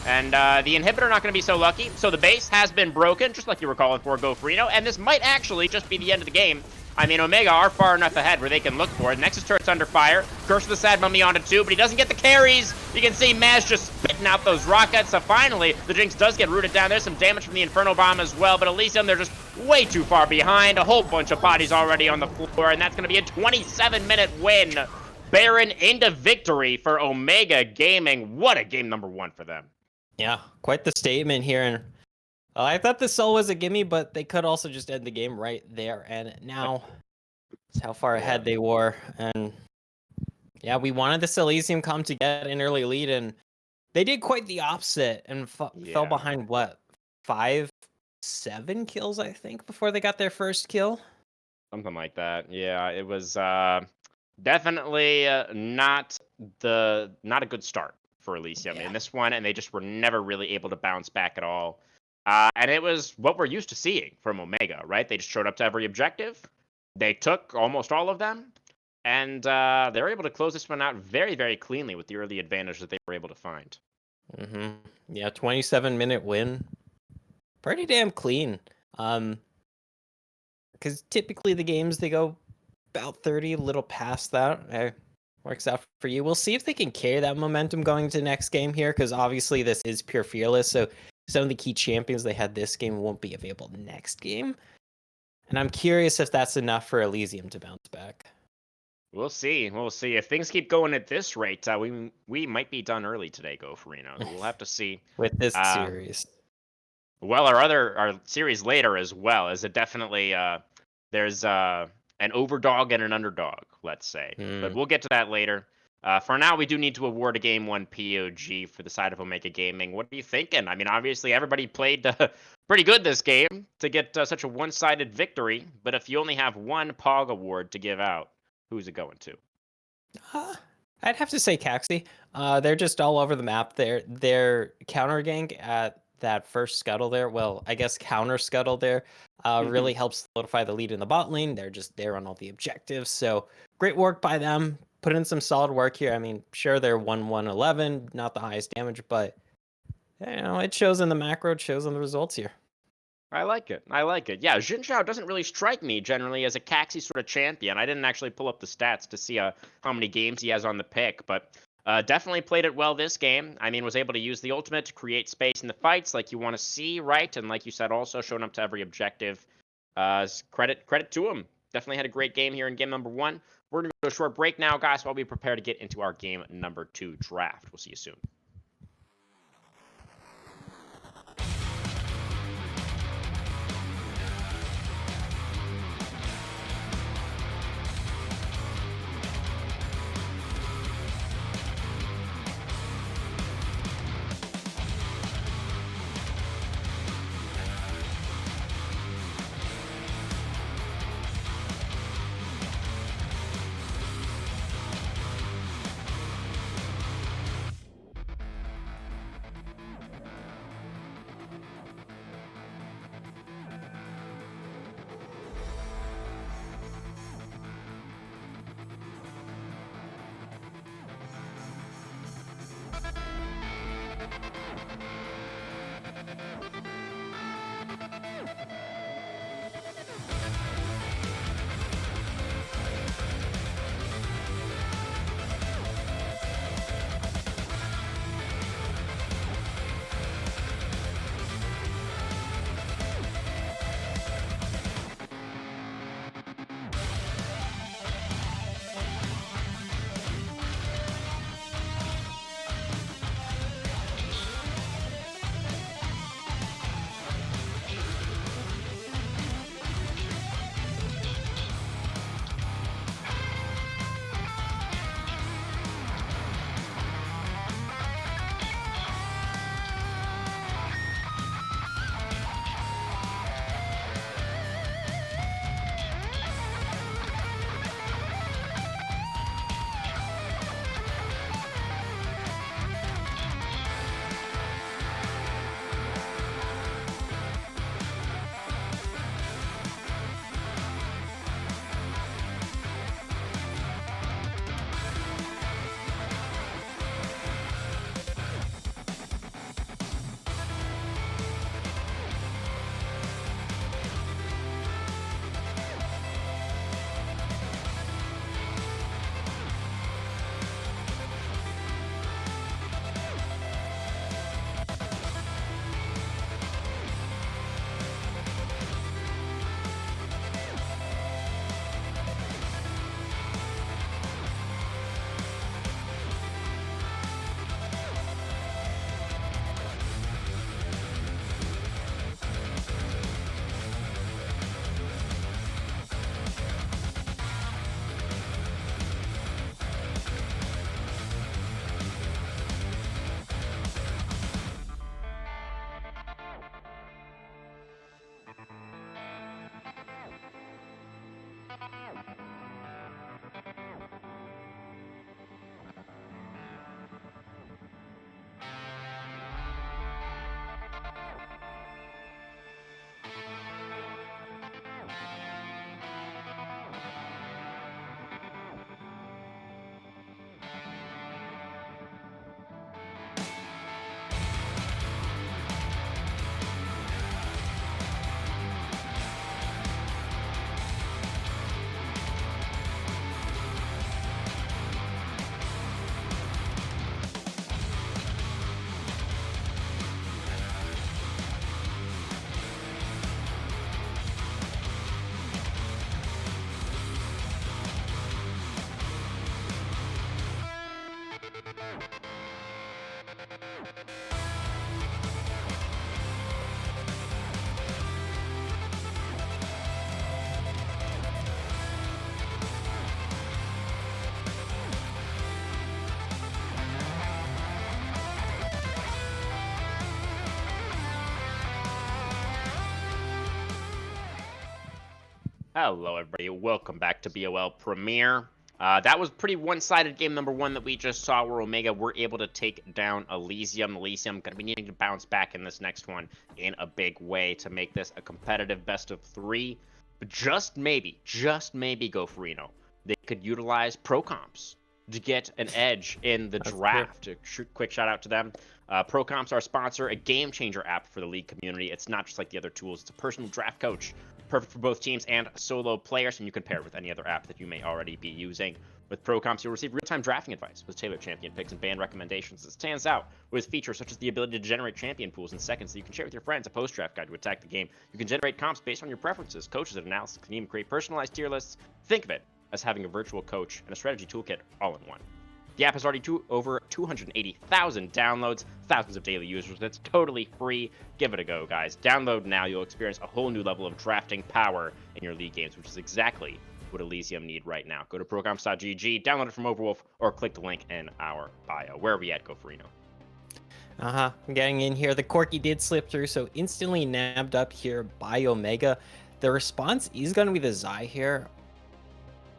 And the inhibitor not going to be so lucky. So the base has been broken, just like you were calling for, Gofrino. And this might actually just be the end of the game. I mean, Omega are far enough ahead where they can look for it. Nexus turret's under fire. Curse of the Sad Mummy onto 2, but he doesn't get the carries. You can see Maz just spitting out those rockets. So finally, the Jinx does get rooted down. There's some damage from the Inferno Bomb as well. But Elysium, they're just way too far behind. A whole bunch of bodies already on the floor. And that's going to be a 27-minute win. Baron into victory for Omega Gaming. What a game number 1 for them. Yeah, quite the statement here. And I thought the soul was a gimme, but they could also just end the game right there. And now, it's how far ahead they were. And yeah, we wanted this Elysium comp to get an early lead, and they did quite the opposite and fell behind, what, 5, 7 kills, I think, before they got their first kill? Something like that. Yeah, it was definitely not a good start for Elysium in this one, and they just were never really able to bounce back at all. And it was what we're used to seeing from Omega, right? They just showed up to every objective. They took almost all of them, and they were able to close this one out very, very cleanly with the early advantage that they were able to find. Yeah, 27-minute win. Pretty damn clean. Because typically the games, they go about 30, a little past that. Works out for you. We'll see if they can carry that momentum going to the next game here, because obviously this is pure Fearless, so some of the key champions they had this game won't be available next game. And I'm curious if that's enough for Elysium to bounce back. We'll see. We'll see. If things keep going at this rate, we might be done early today, Gofrino. We'll have to see. With this series. Well, our series later as well, is it definitely there's an overdog and an underdog, let's say. But we'll get to that later. For now, we do need to award a Game 1 POG for the side of Omega Gaming. What are you thinking? I mean, obviously, everybody played pretty good this game to get such a one-sided victory. But if you only have one POG award to give out, who's it going to? I'd have to say Caxi. They're just all over the map. Their counter gank at that first scuttle there, well, I guess counter scuttle there, really helps solidify the lead in the bot lane. They're just there on all the objectives. So great work by them. Put in some solid work here. I mean, sure, they're 1-1-11, not the highest damage, but you know, it shows in the macro, it shows in the results here. I like it. I like it. Yeah, Xin Zhao doesn't really strike me generally as a Caxi sort of champion. I didn't actually pull up the stats to see how many games he has on the pick, but definitely played it well this game. I mean, was able to use the ultimate to create space in the fights like you want to see, right? And like you said, also showing up to every objective. Credit to him. Definitely had a great game here in game number 1. We're going to go to a short break now, guys, while we prepare to get into our game number 2 draft. We'll see you soon. Hello, everybody. Welcome back to BOL Premier. That was pretty one-sided game number one that we just saw, where Omega were able to take down Elysium. Elysium going to be needing to bounce back in this next one in a big way to make this a competitive best of three. But just maybe go for Reno. They could utilize pro comps to get an edge in the draft. Quick shout out to them. Pro comps are a sponsor, a game changer app for the league community. It's not just like the other tools. It's a personal draft coach. Perfect for both teams and solo players, and you can pair it with any other app that you may already be using. With Pro Comps, you'll receive real-time drafting advice with tailored champion picks and band recommendations that stands out with features such as the ability to generate champion pools in seconds that you can share with your friends, a post-draft guide to attack the game. You can generate comps based on your preferences, coaches and analysis, can even create personalized tier lists. Think of it as having a virtual coach and a strategy toolkit all in one. The app has already over 280,000 downloads, thousands of daily users. It's totally free. Give it a go, guys. Download now. You'll experience a whole new level of drafting power in your league games, which is exactly what Elysium need right now. Go to procomps.gg, download it from Overwolf, or click the link in our bio. Where are we at, Goferino? I'm getting in here. The Corki did slip through, so instantly nabbed up here by Omega. The response is going to be the Zai here.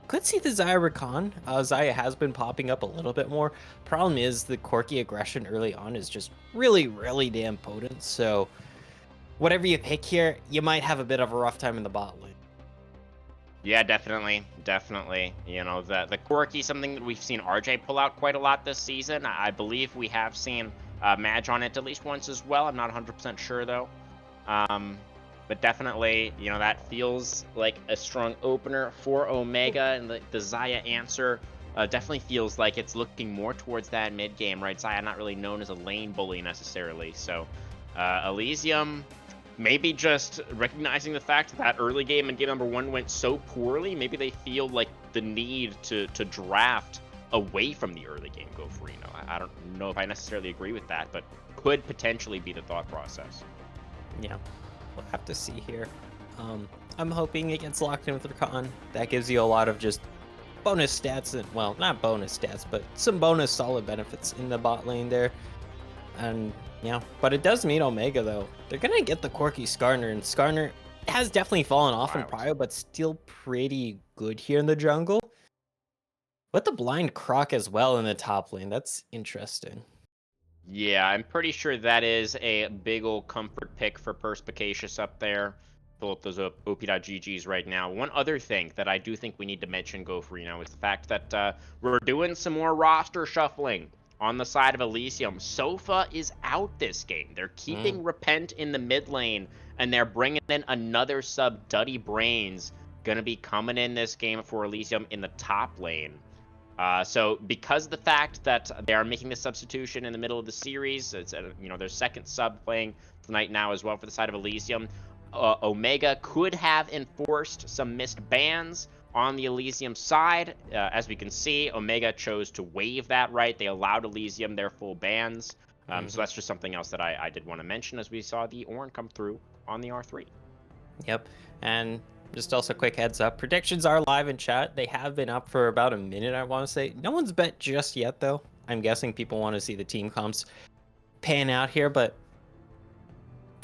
Could see the Zaya Rakan. Zaya has been popping up a little bit more. Problem is the Corki aggression early on is just really damn potent. So whatever you pick here, you might have a bit of a rough time in the bot lane. Yeah, definitely. You know, the Corki, something that we've seen RJ pull out quite a lot this season. I believe we have seen Madge on it at least once as well. I'm not 100% sure though. But definitely, you know, that feels like a strong opener for Omega, and the Zaya answer definitely feels like it's looking more towards that mid game, right? Zaya not really known as a lane bully necessarily, so Elysium maybe just recognizing the fact that early game and game number one went so poorly, maybe they feel like the need to draft away from the early game go for Reno. I don't know if I necessarily agree with that, but could potentially be the thought process. Yeah. We'll have to see here. I'm hoping it gets locked in with Rakan. That gives you a lot of just bonus stats, and well, not bonus stats, but some bonus solid benefits in the bot lane there. And yeah, but it does mean Omega though. They're gonna get the Corki Skarner, and Skarner has definitely fallen off in prio, but still pretty good here in the jungle. With the blind Croc as well in the top lane, that's interesting. Yeah, I'm pretty sure that is a big old comfort pick for Perspicacious up there. Pull up those OP.GGs right now. One other thing that I do think we need to mention, Goferino, is the fact that we're doing some more roster shuffling on the side of Elysium. Sofa is out this game. They're keeping Repent in the mid lane, and they're bringing in another sub, Duddy Brains, gonna be coming in this game for Elysium in the top lane. So because of the fact that they are making this substitution in the middle of the series, it's their second sub playing tonight now as well for the side of Elysium. Omega could have enforced some missed bans on the Elysium side. As we can see, Omega chose to waive that right. They allowed Elysium their full bans. So that's just something else that I did want to mention as we saw the Ornn come through on the R3. Yep, and just also quick heads up, predictions are live in chat. They have been up for about a minute, I want to say. No one's bet just yet, though. I'm guessing people want to see the team comps pan out here, but,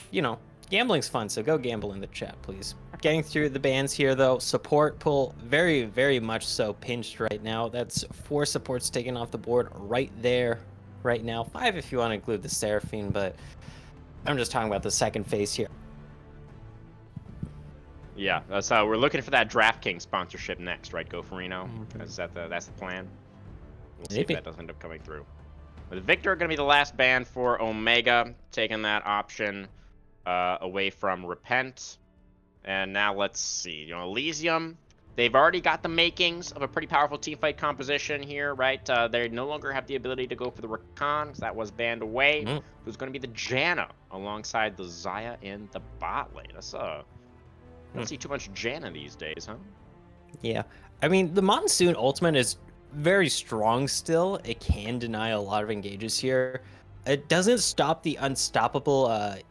you know, Gambling's fun, so go gamble in the chat, please. Getting through the bans here, though. Support pull, very, very much so pinched right now. That's 4 supports taken off the board right there, right now. 5 if you want to include the Seraphine, but I'm just talking about the second phase here. Yeah, so we're looking for that DraftKings sponsorship next, right, Goferino? That's the plan. We'll see if that does end up coming through. But Victor going to be the last ban for Omega, taking that option away from Repent. And now let's see, Elysium, they've already got the makings of a pretty powerful teamfight composition here, right? They no longer have the ability to go for the Rakan, because that was banned away. Who's going to be the Janna alongside the Xayah in the bot lane. That's I don't see too much Janna these days, huh? Yeah, I mean, the Monsoon ultimate is very strong still. It can deny a lot of engages here. It doesn't stop the unstoppable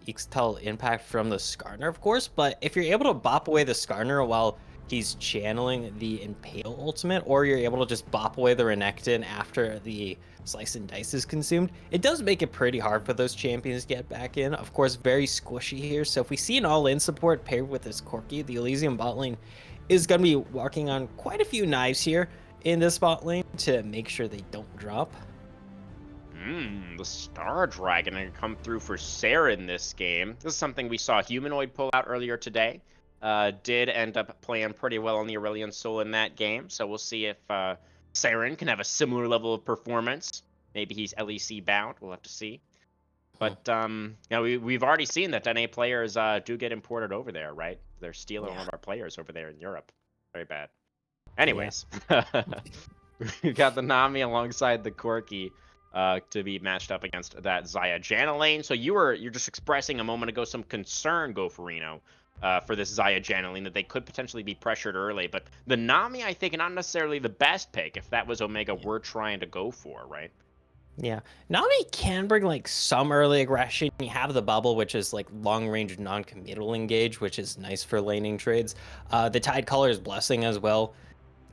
Ixtal impact from the Skarner, of course, but if you're able to bop away the Skarner while he's channeling the Impale ultimate, or you're able to just bop away the Renekton after the Slice and Dice is consumed, it does make it pretty hard for those champions to get back in. Of course, very squishy here, so if we see an all-in support paired with this Corki, the Elysium bot lane is going to be working on quite a few knives here in this bot lane to make sure they don't drop. The Star Dragon going to come through for Sarah in this game. This is something we saw Humanoid pull out earlier today. Did end up playing pretty well on the Aurelion Soul in that game, so we'll see if Saren can have a similar level of performance. Maybe he's LEC bound, we'll have to see. But we've already seen that NA players do get imported over there, right? They're stealing all of our players over there in Europe. Very bad. Anyways, we've got the Nami alongside the Corki to be matched up against that Xayah Janna lane. So you're just expressing a moment ago some concern, Goferino, for this Xayah Janna lane, that they could potentially be pressured early. But the Nami, I think, not necessarily the best pick if that was Omega were trying to go for, right? Yeah, Nami can bring like some early aggression. You have the bubble, which is like long-range non-committal engage, which is nice for laning trades. The Tide Color's Blessing as well.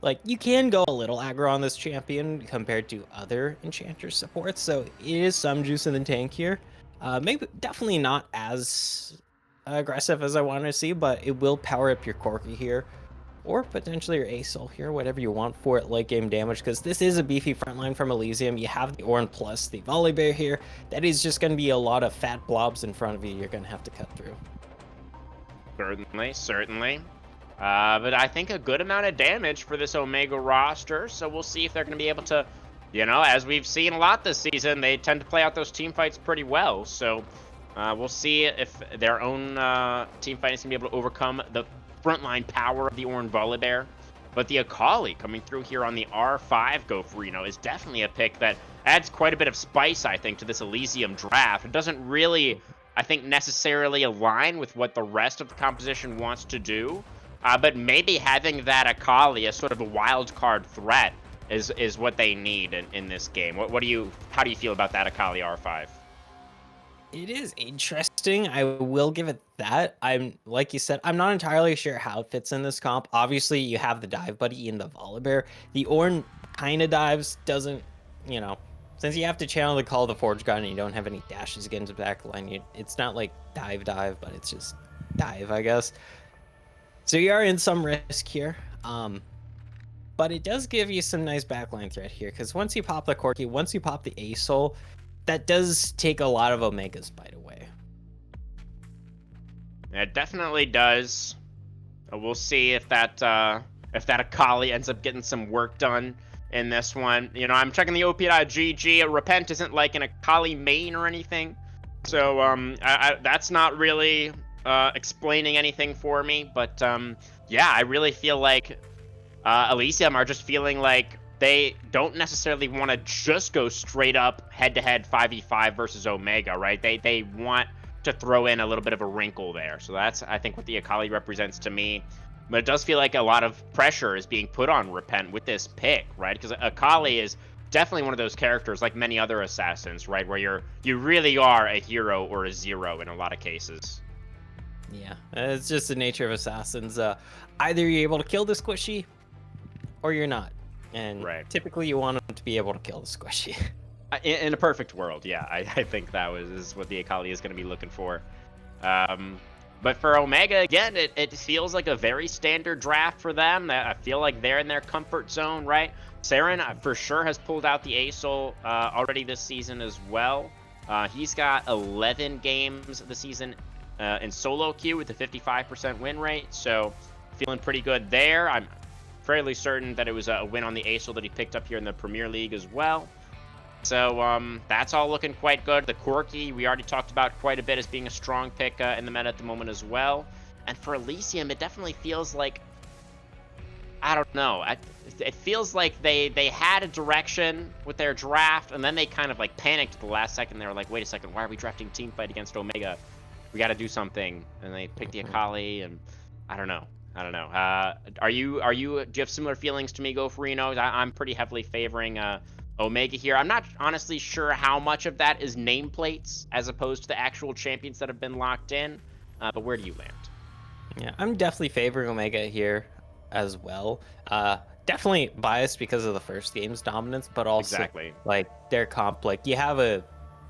Like, you can go a little aggro on this champion compared to other Enchanter supports, so it is some juice in the tank here. Maybe definitely not as aggressive as I want to see, but it will power up your Corki here, or potentially your Asol here, whatever you want for it late game damage, because this is a beefy frontline from Elysium. You have the Ornn plus the Volibear here. That is just going to be a lot of fat blobs in front of you you're going to have to cut through. Certainly. But I think a good amount of damage for this Omega roster, so we'll see if they're going to be able to, as we've seen a lot this season, they tend to play out those team fights pretty well. So we'll see if their own team fight is going to be able to overcome the frontline power of the Ornn Volibear. But the Akali coming through here on the R5 Goferino is definitely a pick that adds quite a bit of spice, I think, to this Elysium draft. It doesn't really, I think, necessarily align with what the rest of the composition wants to do. But maybe having that Akali as sort of a wild card threat is what they need in this game. How do you feel about that Akali R5? It is interesting. I will give it that. Like you said, I'm not entirely sure how it fits in this comp. Obviously, you have the dive buddy in the Volibear. The Ornn kind of dives, doesn't, since you have to channel the Call of the Forge God and you don't have any dashes against the back line, it's not like dive, but it's just dive, I guess. So you are in some risk here, but it does give you some nice backline threat here, because once you pop the Corki, once you pop the Asol, that does take a lot of Omega's bite away. It definitely does. We'll see if that Akali ends up getting some work done in this one. I'm checking the OP.GG. Repent isn't like an Akali main or anything, so that's not really explaining anything for me. But yeah, I really feel like Elysium are just feeling like they don't necessarily want to just go straight up head-to-head 5v5 versus Omega, right? They want to throw in a little bit of a wrinkle there. So that's, I think, what the Akali represents to me. But it does feel like a lot of pressure is being put on Repent with this pick, right? Because Akali is definitely one of those characters, like many other assassins, right? Where you really are a hero or a zero in a lot of cases. Yeah, it's just the nature of assassins. Either you're able to kill the squishy, or you're not. And typically you want them to be able to kill the squishy. In a perfect world, yeah. I think that is what the Akali is going to be looking for. But for Omega, again, it feels like a very standard draft for them. I feel like they're in their comfort zone, right? Saren for sure has pulled out the ASOL already this season as well. He's got 11 games this season in solo queue with a 55% win rate, so feeling pretty good there. I'm fairly certain that it was a win on the ASOL that he picked up here in the Premier League as well. So that's all looking quite good. The Corki, we already talked about quite a bit as being a strong pick in the meta at the moment as well. And for Elysium, it definitely feels like, I don't know, it feels like they had a direction with their draft, and then they kind of like panicked at the last second. They were like, wait a second, why are we drafting Teamfight against Omega? We got to do something. And they picked the Akali, and I don't know. Do you have similar feelings to me, Gofrino? I'm pretty heavily favoring Omega here. I'm not honestly sure how much of that is nameplates as opposed to the actual champions that have been locked in, but where do you land? Yeah, I'm definitely favoring Omega here as well. Definitely biased because of the first game's dominance, but also Exactly. like their comp. Like you have a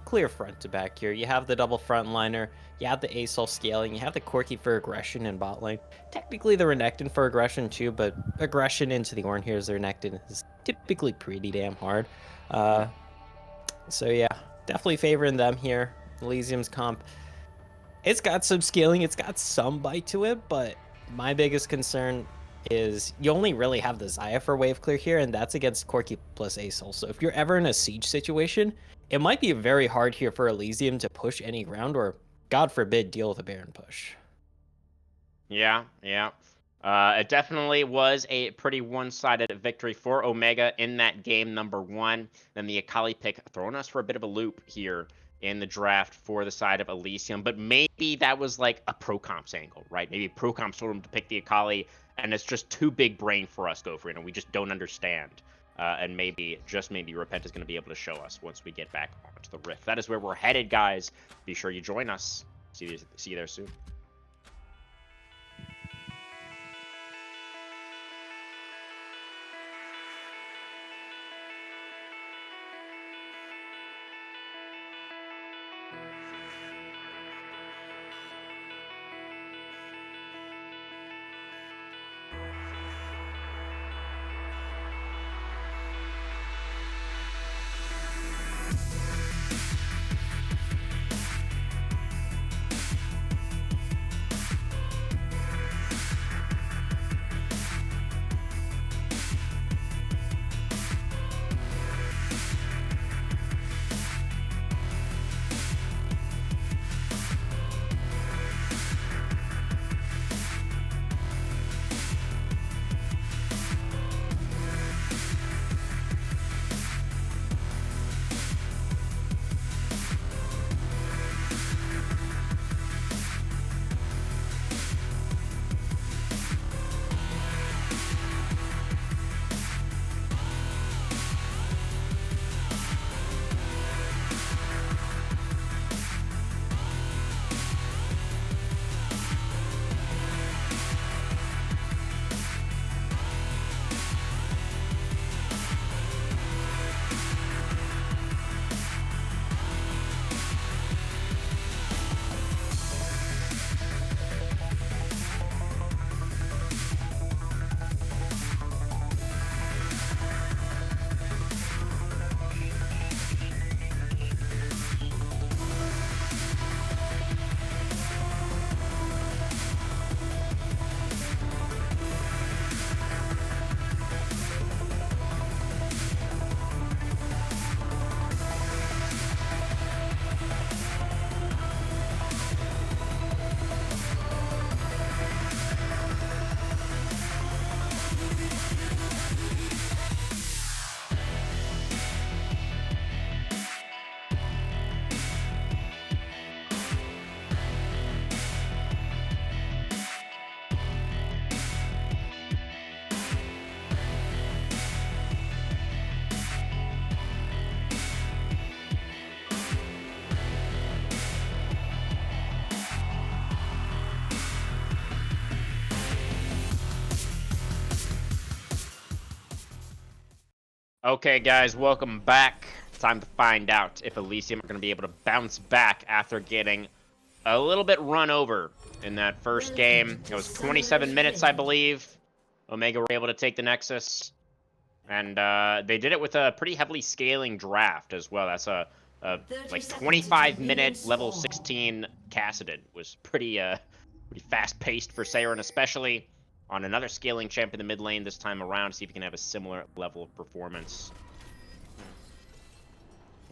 clear front to back here. You have the double frontliner. You have the ASOL scaling. You have the Corki for aggression in bot lane. Technically the Renekton for aggression too, but aggression into the Ornn here's the Renekton is typically pretty damn hard. So yeah, definitely favoring them here. Elysium's comp, it's got some scaling, it's got some bite to it, but my biggest concern is you only really have the Xayah for wave clear here, and that's against Corki plus ASOL. So if you're ever in a siege situation, it might be very hard here for Elysium to push any ground, or God forbid, deal with a Baron push. Yeah. It definitely was a pretty one-sided victory for Omega in that game number 1. Then the Akali pick throwing us for a bit of a loop here in the draft for the side of Elysium. But maybe that was like a pro comps angle, right? Maybe pro comps told him to pick the Akali, and it's just too big brain for us, Gofrino, and we just don't understand. And maybe, just maybe, Repent is going to be able to show us once we get back onto the Rift. That is where we're headed, guys. Be sure you join us. See you there soon. Okay, guys, welcome back. Time to find out if Elysium are going to be able to bounce back after getting a little bit run over in that first game. It was 27 minutes, I believe. Omega were able to take the Nexus. And they did it with a pretty heavily scaling draft as well. That's a like 25-minute level 16 Cassidon. Was pretty fast-paced for Saren, especially on another scaling champ in the mid lane this time around. See if he can have a similar level of performance.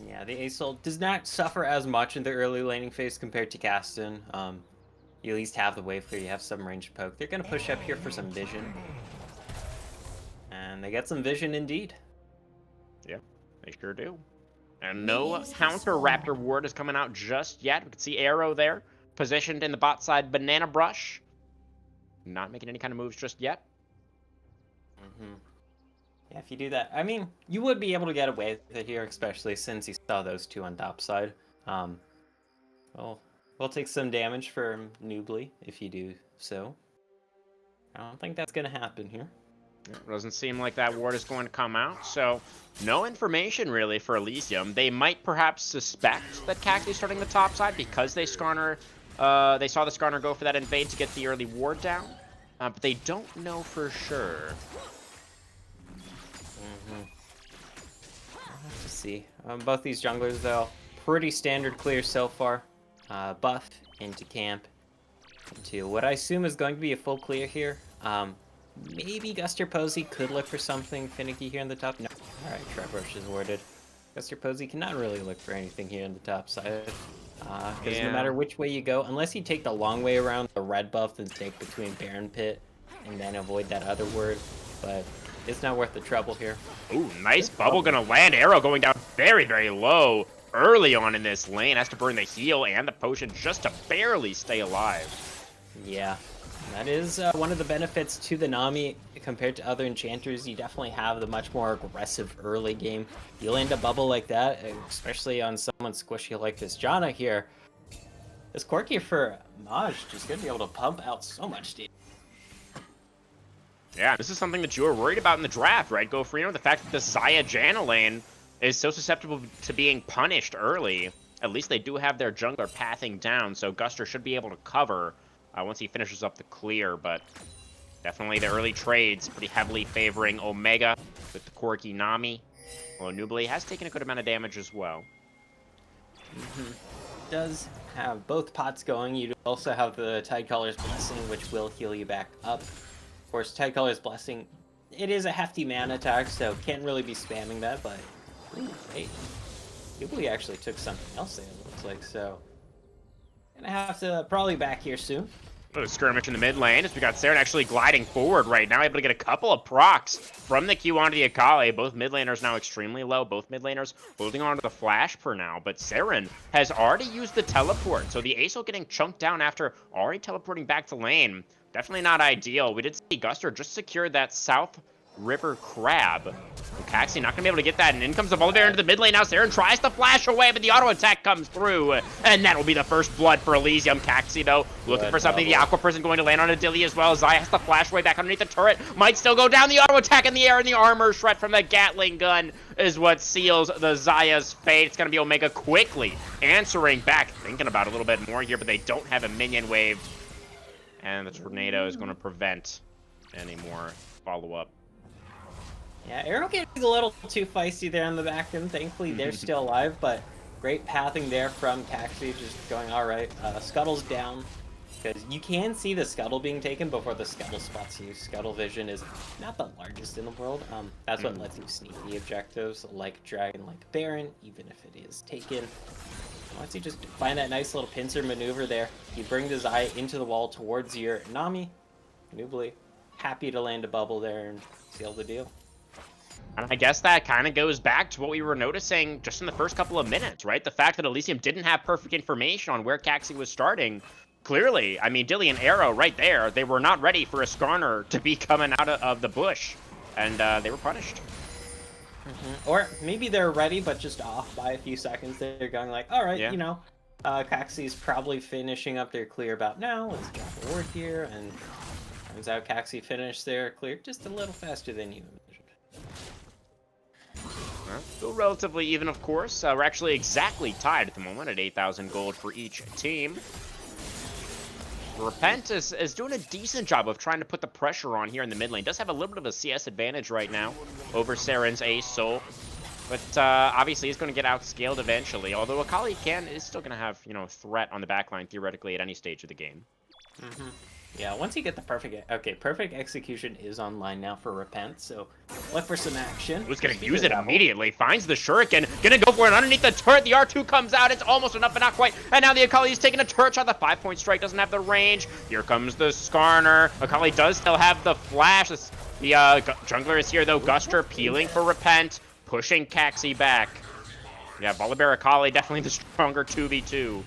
Yeah, the Assault does not suffer as much in the early laning phase compared to Caston. You at least have the wave clear, you have some ranged poke. They're going to push up here for some vision. And they get some vision indeed. Yeah, they sure do. And no counter Raptor ward is coming out just yet. We can see Arrow there, positioned in the bot side banana brush. Not making any kind of moves just yet. Yeah, if you do that, I mean, you would be able to get away with it here, especially since you saw those two on top side. Well, we'll take some damage from Noobly if you do so. I don't think that's going to happen here. It doesn't seem like that ward is going to come out, so no information really for Elysium. They might perhaps suspect that Caxie's starting the top side because they saw the Skarner go for that invade to get the early ward down, but they don't know for sure. I'll have to see. Both these junglers, though, pretty standard clear so far. Buff into camp, into what I assume is going to be a full clear here. Maybe Guster Posey could look for something finicky here in the top. No. Alright, Trap Rush is warded. Guster Posey cannot really look for anything here in the top side. Because no matter which way you go, unless you take the long way around the red buff and take between Baron Pit and then avoid that other word. But it's not worth the trouble here. Ooh, nice bubble gonna land. Arrow going down very, very low early on in this lane. Has to burn the heal and the potion just to barely stay alive. Yeah. That is one of the benefits to the Nami compared to other enchanters. You definitely have the much more aggressive early game. You land a bubble like that, especially on someone squishy like this Janna here. This Corki for Maj just gonna be able to pump out so much damage. Yeah, this is something that you were worried about in the draft, right, Gofrino? The fact that the Xayah Janna lane is so susceptible to being punished early. At least they do have their jungler pathing down, so Guster should be able to cover once he finishes up the clear, but definitely the early trades pretty heavily favoring Omega with the Corki Nami. Although Noobly has taken a good amount of damage as well. Does have both pots going. You also have the Tidecaller's Blessing, which will heal you back up. Of course, Tidecaller's Blessing, it is a hefty mana attack, so can't really be spamming that, but... Ooh, hey. Noobly actually took something else there, it looks like, so... Gonna have to probably back here soon. A skirmish in the mid lane as we got Saren actually gliding forward right now, able to get a couple of procs from the Q onto the Akali. Both mid laners now extremely low. Both mid laners holding on to the flash for now, but Saren has already used the teleport, so the Aso getting chunked down after already teleporting back to lane. Definitely not ideal. We did see Guster just secured that South River Crab. Caxi not gonna be able to get that, and in comes the Volibear into the mid lane now. Saren tries to flash away, but the auto attack comes through, and that will be the first blood for Elysium. Caxi, though, looking for something. The Aqua Prison going to land on a Dilly as well. Xayah has to flash away back underneath the turret. Might still go down. The auto attack in the air, and the armor shred from the Gatling gun is what seals the Xayah's fate. It's gonna be Omega quickly answering back, thinking about a little bit more here, but they don't have a minion waved, and the tornado is going to prevent any more follow-up. Yeah, Arrow getting a little too feisty there in the back end. Thankfully, they're still alive, but great pathing there from Caxi, just going, alright. Scuttle's down, because you can see the Scuttle being taken before the Scuttle spots you. Scuttle vision is not the largest in the world. That's what lets you sneak the objectives, like Dragon, like Baron, even if it is taken. Once you just find that nice little pincer maneuver there, you bring the Xayah into the wall towards your Nami. Noobly, happy to land a bubble there and seal the deal. And I guess that kind of goes back to what we were noticing just in the first couple of minutes, right? The fact that Elysium didn't have perfect information on where Caxi was starting. Clearly, I mean, Dilly and Arrow right there, they were not ready for a Skarner to be coming out of the bush, and they were punished. Or maybe they're ready, but just off by a few seconds. They're going like, all right, you know, Caxi's probably finishing up their clear about now. Let's drop a ward here, and turns out Caxi finished their clear just a little faster than you imagined. Still relatively even, of course. We're actually exactly tied at the moment at 8,000 gold for each team. Repent is doing a decent job of trying to put the pressure on here in the mid lane. Does have a little bit of a CS advantage right now over Saren's Ace Soul. But obviously he's going to get outscaled eventually. Although Akali is still going to have, you know, threat on the backline theoretically at any stage of the game. Yeah, once you get the perfect execution is online now for Repent, so look for some action. Who's gonna use it immediately? Finds the shuriken, gonna go for it underneath the turret. The R2 comes out, it's almost enough, but not quite. And now the Akali is taking a turret shot. The 5-point strike doesn't have the range. Here comes the Skarner. Akali does still have the flash. The jungler is here though. Guster peeling for Repent, pushing Caxi back. Yeah, Volibear Akali definitely the stronger 2v2.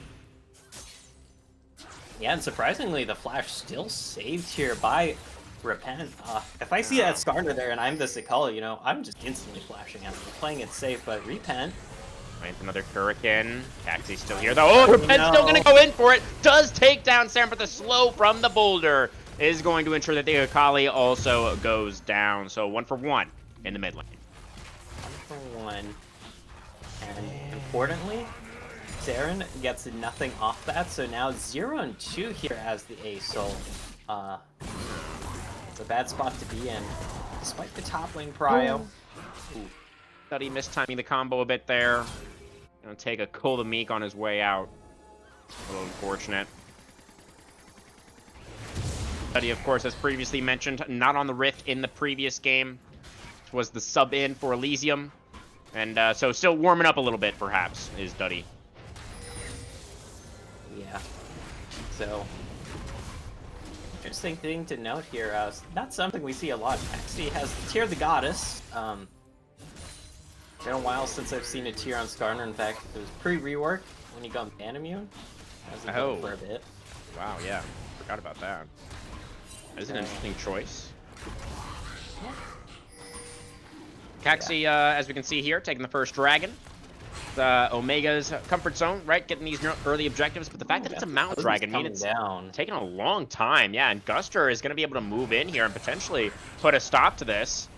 Yeah, and surprisingly, the flash still saved here by Repent. If I see that Skarner there and I'm the Akali, you know, I'm just instantly flashing out. Playing it safe, but Repent. Finds another Hurricane. Taxi's still here though. Oh, Repent's still gonna go in for it. Does take down Saren, but the slow from the boulder is going to ensure that the Akali also goes down. So 1 for 1 in the mid lane. 1 for 1. And importantly, Saren gets nothing off that, so now 0-2 here as the Ace Soul. It's a bad spot to be in, despite the top lane prio. Thought he mistiming the combo a bit there. Gonna take a Call the Meek on his way out. A little unfortunate. Study, of course, as previously mentioned, not on the Rift in the previous game. Which was the sub-in for Elysium. And so still warming up a little bit, perhaps, is Duddy. Yeah. So, interesting thing to note here, not something we see a lot. Actually has the Tear the Goddess. Been a while since I've seen a Tear on Skarner. In fact, it was pre-rework when he got ban immune. Hasn't been for a bit. Wow, yeah. Forgot about that. That is an interesting choice. Caxi, as we can see here, taking the first dragon. Omega's comfort zone, right? Getting these early objectives, but the fact that it's a mountain dragon means it's taking a long time. Yeah, and Guster is going to be able to move in here and potentially put a stop to this,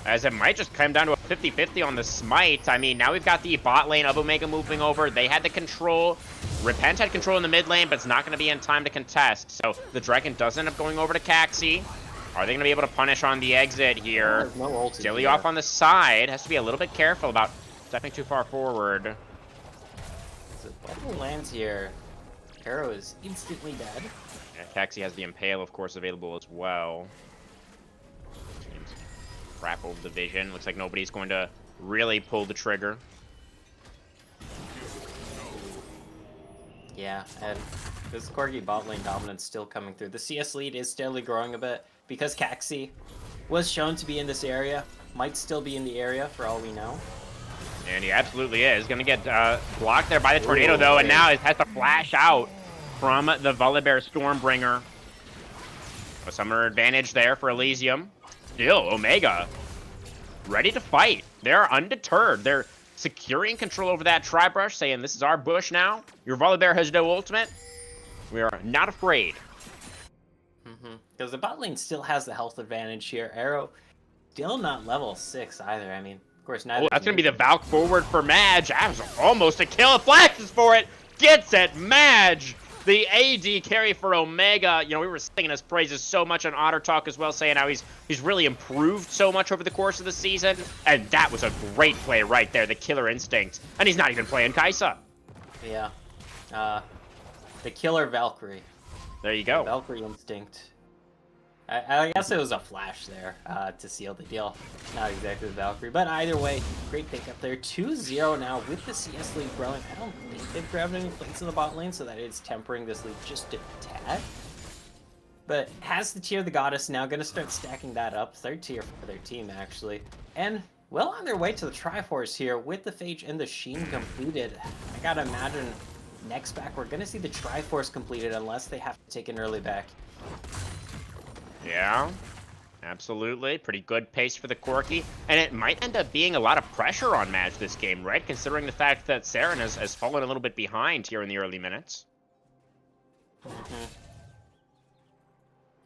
as it might just come down to a 50-50 on the smite. I mean, now we've got the bot lane of Omega moving over. They had the control. Repent had control in the mid lane, but it's not going to be in time to contest. So the dragon does end up going over to Caxi. Are they going to be able to punish on the exit here? Dilly off on the side. Has to be a little bit careful about stepping too far forward. So bubble lands here. Arrow is instantly dead. Yeah, Caxi has the Impale, of course, available as well. Teams crap over the vision. Looks like nobody's going to really pull the trigger. Yeah, and this Corgi bot lane dominance still coming through. The CS lead is steadily growing a bit because Caxi was shown to be in this area. Might still be in the area for all we know. And he absolutely is. Going to get blocked there by the tornado, though, and now it has to flash out from the Volibear Stormbringer. A summoner advantage there for Elysium. Still, Omega ready to fight. They're undeterred. They're securing control over that Tri-Brush, saying, this is our bush now. Your Volibear has no ultimate. We are not afraid. Because the bot lane still has the health advantage here. Arrow still not level 6 either. I mean, of course, neither. Oh, that's going to be the Valk forward for Madge. That was almost a kill. Flashes for it. Gets it. Madge, the AD carry for Omega. You know, we were singing his praises so much on Otter Talk as well, saying how he's really improved so much over the course of the season. And that was a great play right there, the killer instinct. And he's not even playing Kaisa. Yeah. The killer Valkyrie. There you go. The Valkyrie instinct. I guess it was a flash there to seal the deal. Not exactly the Valkyrie, but either way, great pick up there. 2-0 now with the CS lead growing. I don't think they've grabbed any points in the bot lane, so that is tempering this lead just a tad. But has the Tear the Goddess now going to start stacking that up. 3rd tier for their team, actually. And well on their way to the Triforce here with the Phage and the Sheen completed. I gotta imagine next back we're going to see the Triforce completed unless they have to take an early back. Yeah, absolutely. Pretty good pace for the Corki. And it might end up being a lot of pressure on Madge this game, right? Considering the fact that Saren has fallen a little bit behind here in the early minutes.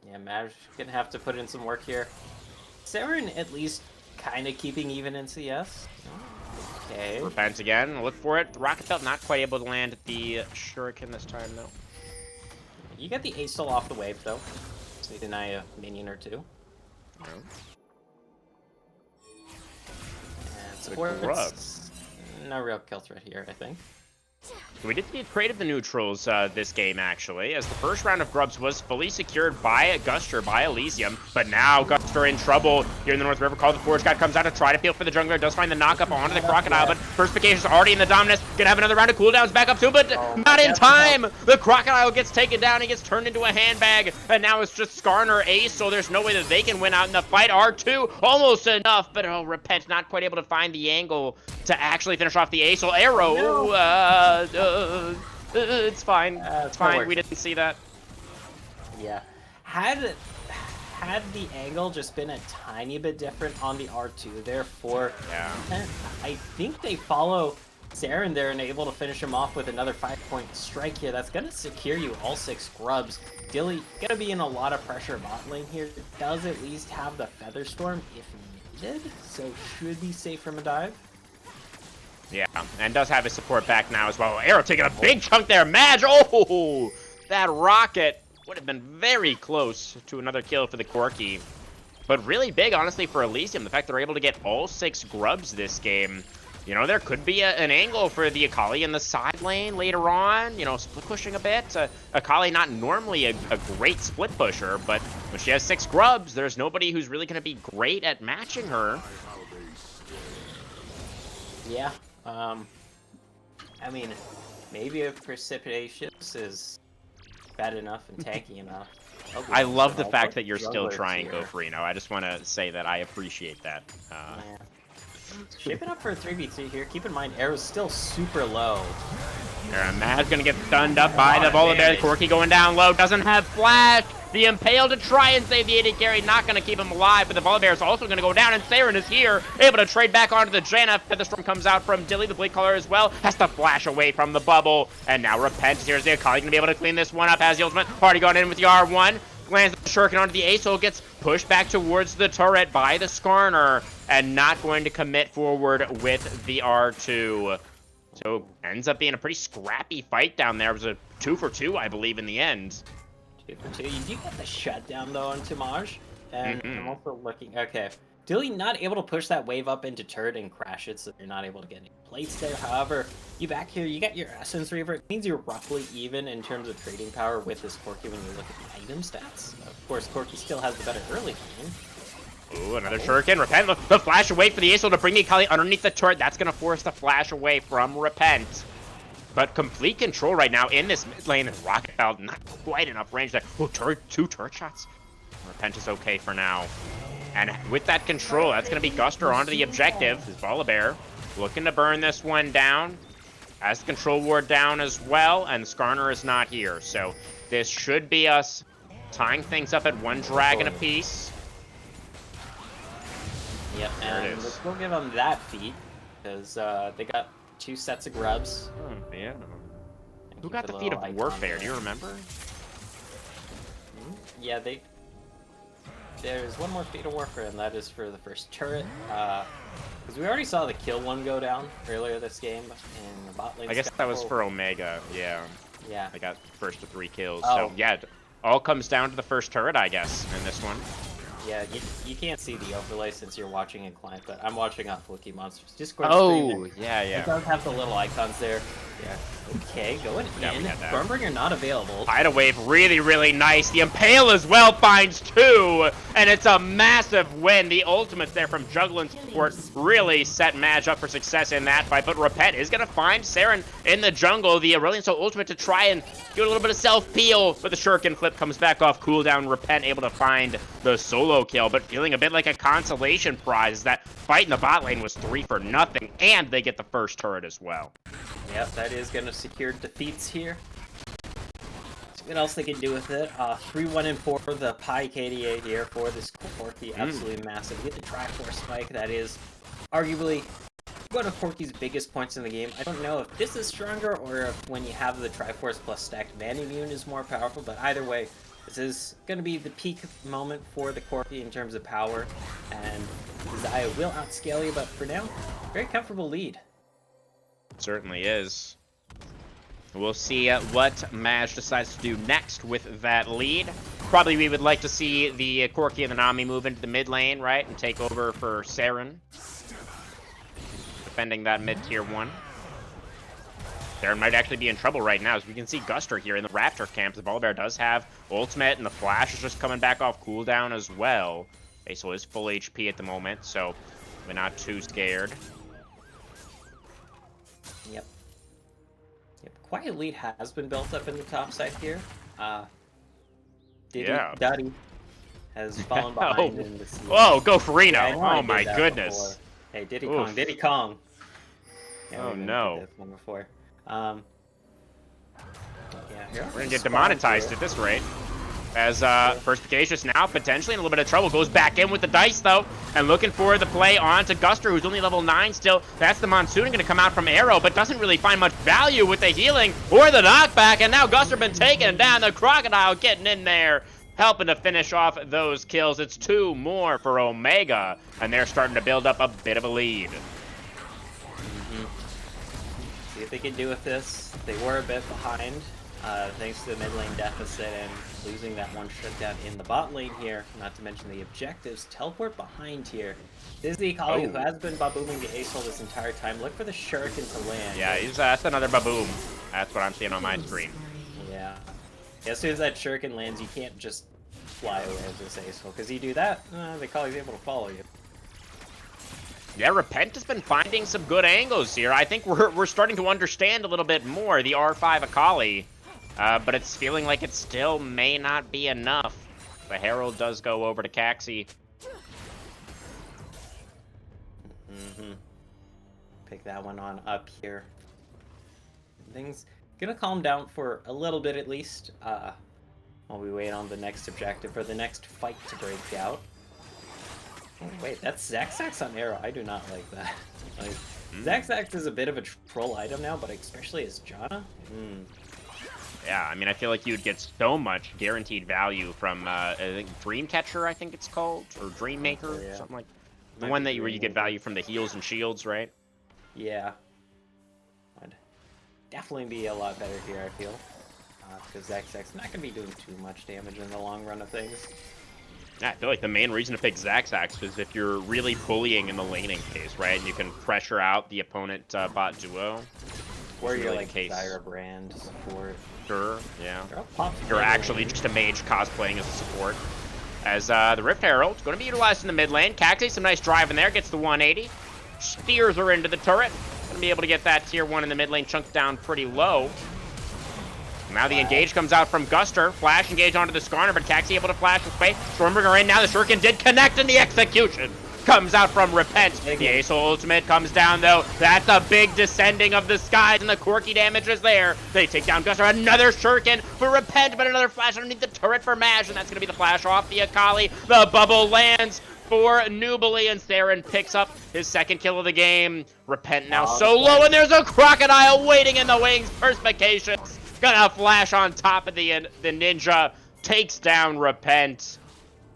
Yeah, Madge gonna have to put in some work here. Saren at least kind of keeping even in CS. Okay. Repent again. Look for it. The Rocket Belt not quite able to land the Shuriken this time, though. You get the A-Stall off the wave, though. So you deny a minion or two. No. And supports. No real kill threat here, I think. We did get creative the neutrals this game, actually, as the first round of Grubs was fully secured by Guster, by Elysium, but now Guster in trouble here in the North River. Call the Forge God comes out to try to peel for the jungler, does find the knock-up onto the Crocodile, but Perspicacious already in the Dominus, gonna have another round of cooldowns back up too, but not in time! The Crocodile gets taken down, he gets turned into a handbag, and now it's just Skarner Ace, so there's no way that they can win out in the fight. R2, almost enough, but Repent not quite able to find the angle to actually finish off the Ace. Arrow, it's fine. It's fine. We didn't see that. Yeah. Had the angle just been a tiny bit different on the R2 there for Repent, I think they follow Saren there and able to finish him off with another 5-point strike here. That's going to secure you all 6 grubs. Dilly going to be in a lot of pressure bot lane here. Does at least have the Feather Storm if needed, so should be safe from a dive. Yeah, and does have his support back now as well. Arrow taking a big chunk there. Madge, oh, that rocket would have been very close to another kill for the Corki. But really big, honestly, for Elysium. The fact they're able to get all 6 grubs this game. You know, there could be an angle for the Akali in the side lane later on. You know, split pushing a bit. Akali not normally a great split pusher, but when she has 6 grubs, there's nobody who's really going to be great at matching her. Yeah. I mean, maybe if Precipitacious is bad enough and tanky enough. I love the fact that you're still trying, Gofrino. I just want to say that I appreciate that. Yeah. Shaping up for a 3v3 here. Keep in mind, Arrow's still super low. Mad's gonna get stunned up by the Volibear. Corki going down low, doesn't have flash. The Impale to try and save the AD carry, not going to keep him alive, but the Volibear is also going to go down, and Saren is here, able to trade back onto the Janna. Featherstorm comes out from Dilly, the Bleak Caller as well, has to flash away from the bubble, and now Repent. Here's the Akali, going to be able to clean this one up, has the ultimate, already gone in with the R1, lands the Shuriken onto the Ace, so gets pushed back towards the turret by the Skarner, and not going to commit forward with the R2. So, ends up being a pretty scrappy fight down there. It was a 2-for-2, I believe, in the end. 2-for-2. You do get the shutdown though on Tamaj, and I'm also looking. Okay, Dilly not able to push that wave up into turret and crash it, so you're not able to get any plates there. However, you back here, you got your Essence Reaver. It means you're roughly even in terms of trading power with this Corki when you look at the item stats. Of course, Corki still has the better early game. Ooh, another Shuriken. Repent, the flash away for the Ace to bring the Akali underneath the turret. That's going to force the flash away from Repent. But complete control right now in this mid lane, and Rocket Belt not quite enough range there. Oh, 2 turret shots. Repent is okay for now. And with that control, that's going to be Guster onto the objective. His Volibear looking to burn this one down. Has the control ward down as well, and Skarner is not here. So this should be us tying things up at 1 dragon apiece. Yep, and we'll give them that feat, because they got 2 sets of grubs. Oh, yeah. Who got the feat of warfare? Do you remember? Yeah, there's one more feat of warfare, and that is for the first turret. Because we already saw the kill one go down earlier this game in the bot lane. I guess that was for Omega. Yeah. Yeah. I got first of 3 kills. So yeah, it all comes down to the first turret, I guess, in this one. Yeah, you can't see the overlay since you're watching in client, but I'm watching on Flicky Monsters Discord. Yeah. It does have the little icons there. Yeah. Okay, going in. Stormbringer not available. Tidal Wave, really, really nice. The Impale as well finds 2, and it's a massive win. The ultimates there from Juggle and support really set Madge up for success in that fight, but Repent is going to find Saren in the jungle. The Aurelion Soul ultimate to try and do a little bit of self-peel, but the Shuriken flip comes back off cooldown. Repent able to find the solo kill, but feeling a bit like a consolation prize. That fight in the bot lane was 3 for nothing, and they get the first turret as well. Yep, that is going to secure defeats here. So what else they can do with it? 3-1-4 for the Pi KDA here for this Corki. Absolutely massive. Get the Triforce spike. That is arguably one of Corki's biggest points in the game. I don't know if this is stronger or if when you have the Triforce plus stacked Mana Immune is more powerful, but either way, this is going to be the peak moment for the Corki in terms of power, and Zaya will outscale you, but for now, very comfortable lead. Certainly is. We'll see what Maj decides to do next with that lead. Probably we would like to see the Corki and the Nami move into the mid lane, right, and take over for Saren. Defending that mid-tier 1. Saren might actually be in trouble right now, as we can see Guster here in the Raptor camp. The Volibear does have ultimate, and the Flash is just coming back off cooldown as well. Aesol is full HP at the moment, so we're not too scared. Yep. Quiet lead has been built up in the top side here. Daddy has fallen behind in the sea. Whoa, go Farino! Yeah, oh my goodness! Before. Hey, Diddy Kong. Yeah, oh no. This one before. Yeah, we're gonna get demonetized at this rate. As Perspicacious now potentially in a little bit of trouble. Goes back in with the dice though, and looking for the play onto Guster, who's only level 9 still. That's the Monsoon gonna come out from Arrow, but doesn't really find much value with the healing or the knockback. And now Guster been taken down. The Crocodile getting in there, helping to finish off those kills. It's 2 more for Omega, and they're starting to build up a bit of a lead. See what they can do with this. They were a bit behind, thanks to the mid lane deficit and losing that one shutdown in the bot lane here. Not to mention the objectives. Teleport behind here. This is the Akali who has been babooming the Aesol this entire time. Look for the Shuriken to land. Yeah, that's another baboom. That's what I'm seeing on my screen. Yeah. As soon as that Shuriken lands, you can't just fly away as this Aesol, because you do that, the Akali's able to follow you. Yeah, Repent has been finding some good angles here. I think we're starting to understand a little bit more the R5 Akali, but it's feeling like it still may not be enough. The Herald does go over to Caxi. Pick that one on up here. Things gonna calm down for a little bit at least, while we wait on the next objective or the next fight to break out. Oh, wait, that's Zaxax on Arrow. I do not like that. Like, Zaxax is a bit of a troll item now, but especially as Janna. Yeah, I mean, I feel like you would get so much guaranteed value from, I think, Dreamcatcher, I think it's called, or Dreammaker, yeah. something like that. The one that where you get value from the heals and shields, right? Yeah. I'd definitely be a lot better here, I feel. Because Zaxax's not going to be doing too much damage in the long run of things. Yeah, I feel like the main reason to pick Zaxax is if you're really bullying in the laning case, right? And you can pressure out the opponent bot duo. Or you're like Zyra Brand support. Sure, yeah. You're You're actually just a mage cosplaying as a support. As the Rift Herald's going to be utilized in the mid lane. Caxi, some nice drive in there, gets the 180. Steers her into the turret. Going to be able to get that tier 1 in the mid lane chunked down pretty low. Now the engage comes out from Guster. Flash engage onto the Skarner, but Caxi able to flash this way. Stormbringer in now. The Shuriken did connect, and the execution comes out from Repent. The Aesol ultimate comes down, though. That's a big descending of the skies, and the Corki damage is there. They take down Guster. Another Shuriken for Repent, but another flash underneath the turret for Maj, and that's going to be the flash off the Akali. The bubble lands for Nubili, and Saren picks up his second kill of the game. Repent now so low, and there's a Crocodile waiting in the wings. Perspicacious. Gonna flash on top of the ninja, takes down Repent,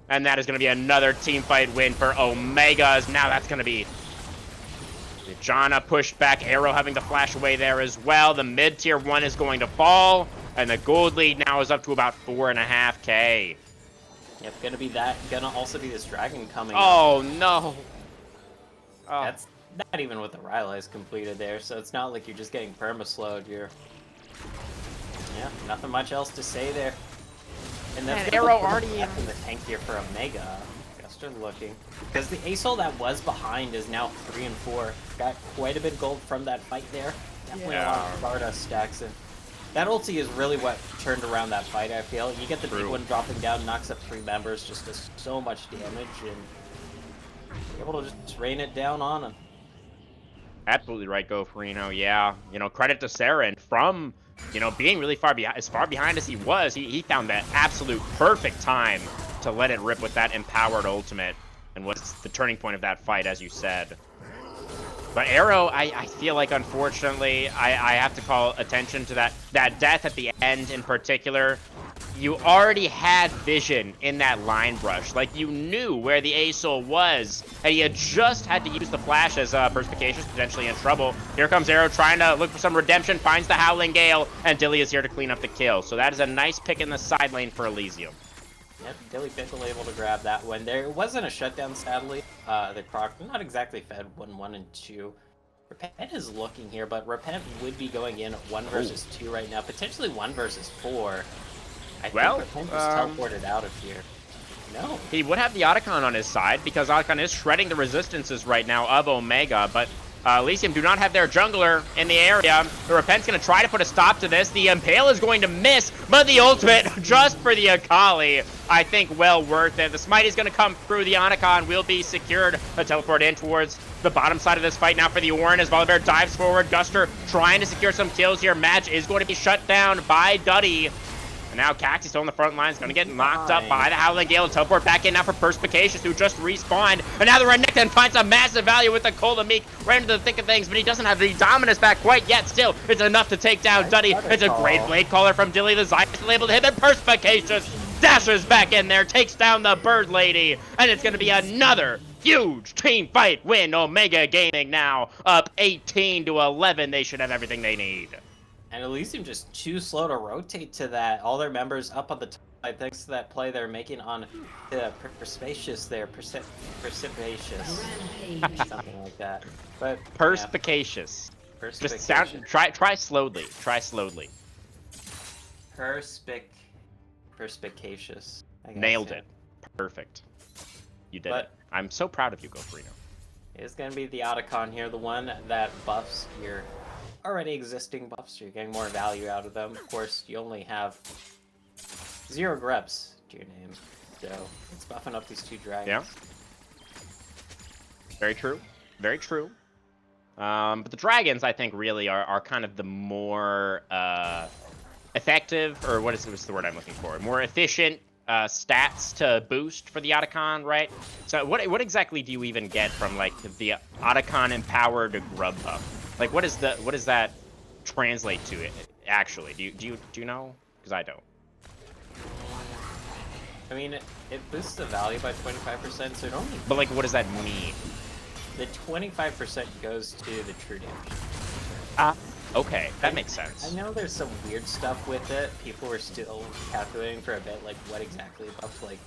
and that is gonna be another team fight win for Omegas. Now that's gonna be Janna pushed back, Arrow having to flash away there as well. The mid tier 1 is going to fall, and the gold lead now is up to about 4.5K. Yep, gonna also be this dragon coming. Oh no! Oh. That's not even with the Rylai's completed there, so it's not like you're just getting permaslowed. Yeah, nothing much else to say there. And that's Arrow already in the tank here for Omega. Guster looking. Because the Aesol that was behind is now 3 and 4. Got quite a bit of gold from that fight there. Definitely a lot of Stardust stacks in. That ulti is really what turned around that fight, I feel. You get the big one dropping down, knocks up 3 members, just does so much damage, and you're able to just rain it down on him. Absolutely right, Go Farino. Yeah, you know, credit to Saren from, you know, being really far behind as he was. He found that absolute perfect time to let it rip with that empowered ultimate, and was the turning point of that fight, as you said. But Arrow, I feel like, unfortunately, I have to call attention to that death at the end in particular. you already had vision in that line brush. Like, you knew where the A-Soul was, and you just had to use the flash as Perspicacious potentially in trouble. Here comes Arrow trying to look for some redemption, finds the Howling Gale, and Dilly is here to clean up the kill. So that is a nice pick in the side lane for Elysium. Yep, Dilly Pickle able to grab that one. There wasn't a shutdown, sadly. The Croc not exactly fed 1-1 and 2. Repent is looking here, but Repent would be going in 1 versus 2 right now, potentially 1 versus 4. I think Repent just teleported out of here. No. He would have the Otacon on his side because Otacon is shredding the resistances right now of Omega, but Elysium do not have their jungler in the area. The Repent's going to try to put a stop to this. The Impale is going to miss, but the ultimate just for the Akali, I think well worth it. The smite is going to come through. The Otacon will be secured. A teleport in towards the bottom side of this fight now for the Orin as Volibear dives forward. Guster trying to secure some kills here. Match is going to be shut down by Duddy. And now Caxi still on the front line is going to get knocked up by the Howling Gale. Teleport back in now for Perspicacious, who just respawned. And now the Renekton finds a massive value with the Cold Meek right into the thick of things, but he doesn't have the dominance back quite yet. Still, it's enough to take down Duddy. It's a great blade caller from Dilly. The Zyme is labeled him, and Perspicacious dashes back in there, takes down the Bird Lady, and it's going to be another huge team fight win. Omega Gaming now up 18-11. They should have everything they need. And Elysium just too slow to rotate to that. All their members up on the top side thanks to that play they're making on the Perspicacious there. Perspicacious. Something like that. But Perspicacious. Yeah. Just sound, try slowly. Try slowly. Perspicacious. Nailed it. Perfect. You did it. I'm so proud of you, Gofrino. It's going to be the Otacon here, the one that buffs your already existing buffs, so you're getting more value out of them. Of course, you only have 0 Greps to your name, so it's buffing up these 2 dragons. Yeah. Very true. Very true. But the dragons, I think, really are kind of the more effective, or what's the word I'm looking for? More efficient stats to boost for the Otacon, right? So what exactly do you even get from like the Otacon empowered grub buff? Like what does that translate to actually? Do you know? Because I don't. I mean, it boosts the value by 25%, so it only. But like, what does that mean? The 25% goes to the true damage. Okay, that makes sense. I know there's some weird stuff with it. People were still calculating for a bit, like what exactly it buffs. Like,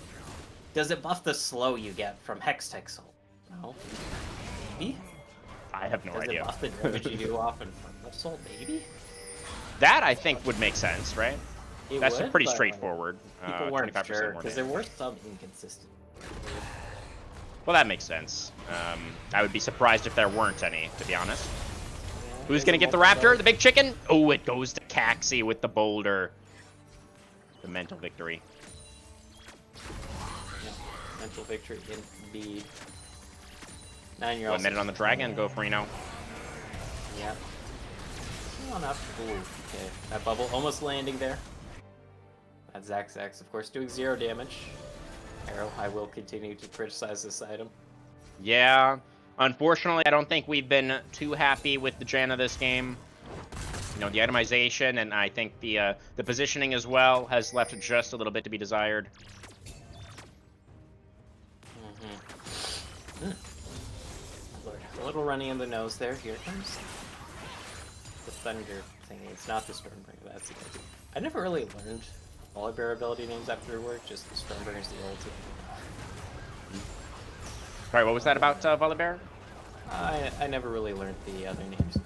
does it buff the slow you get from Hextech Soul? No. Maybe? I have no idea. Does it buff the damage you do off in Front Soul? Maybe? That, I think, would make sense, right? That's pretty straightforward. People weren't sure, because there were some inconsistent. Well, that makes sense. I would be surprised if there weren't any, to be honest. Who's gonna get the Raptor? The big chicken? Oh, it goes to Caxi with the boulder. The mental victory. Yeah, mental victory indeed. 9-year-old. 1 minute on the dragon, Gofrino. Yep. Come on up. Ooh, okay. That bubble almost landing there. That Zax, of course, doing 0 damage. Arrow, I will continue to criticize this item. Yeah. Unfortunately, I don't think we've been too happy with the Janna this game. You know, the itemization, and I think the positioning as well has left just a little bit to be desired. Lord, a little runny in the nose there. Here comes the thunder thingy. It's not the Stormbringer, that's the idea. I never really learned Volibear ability names after work, just the Stormbringer's the ultimate. Sorry, what was that about Volibear? I never really learned the other names.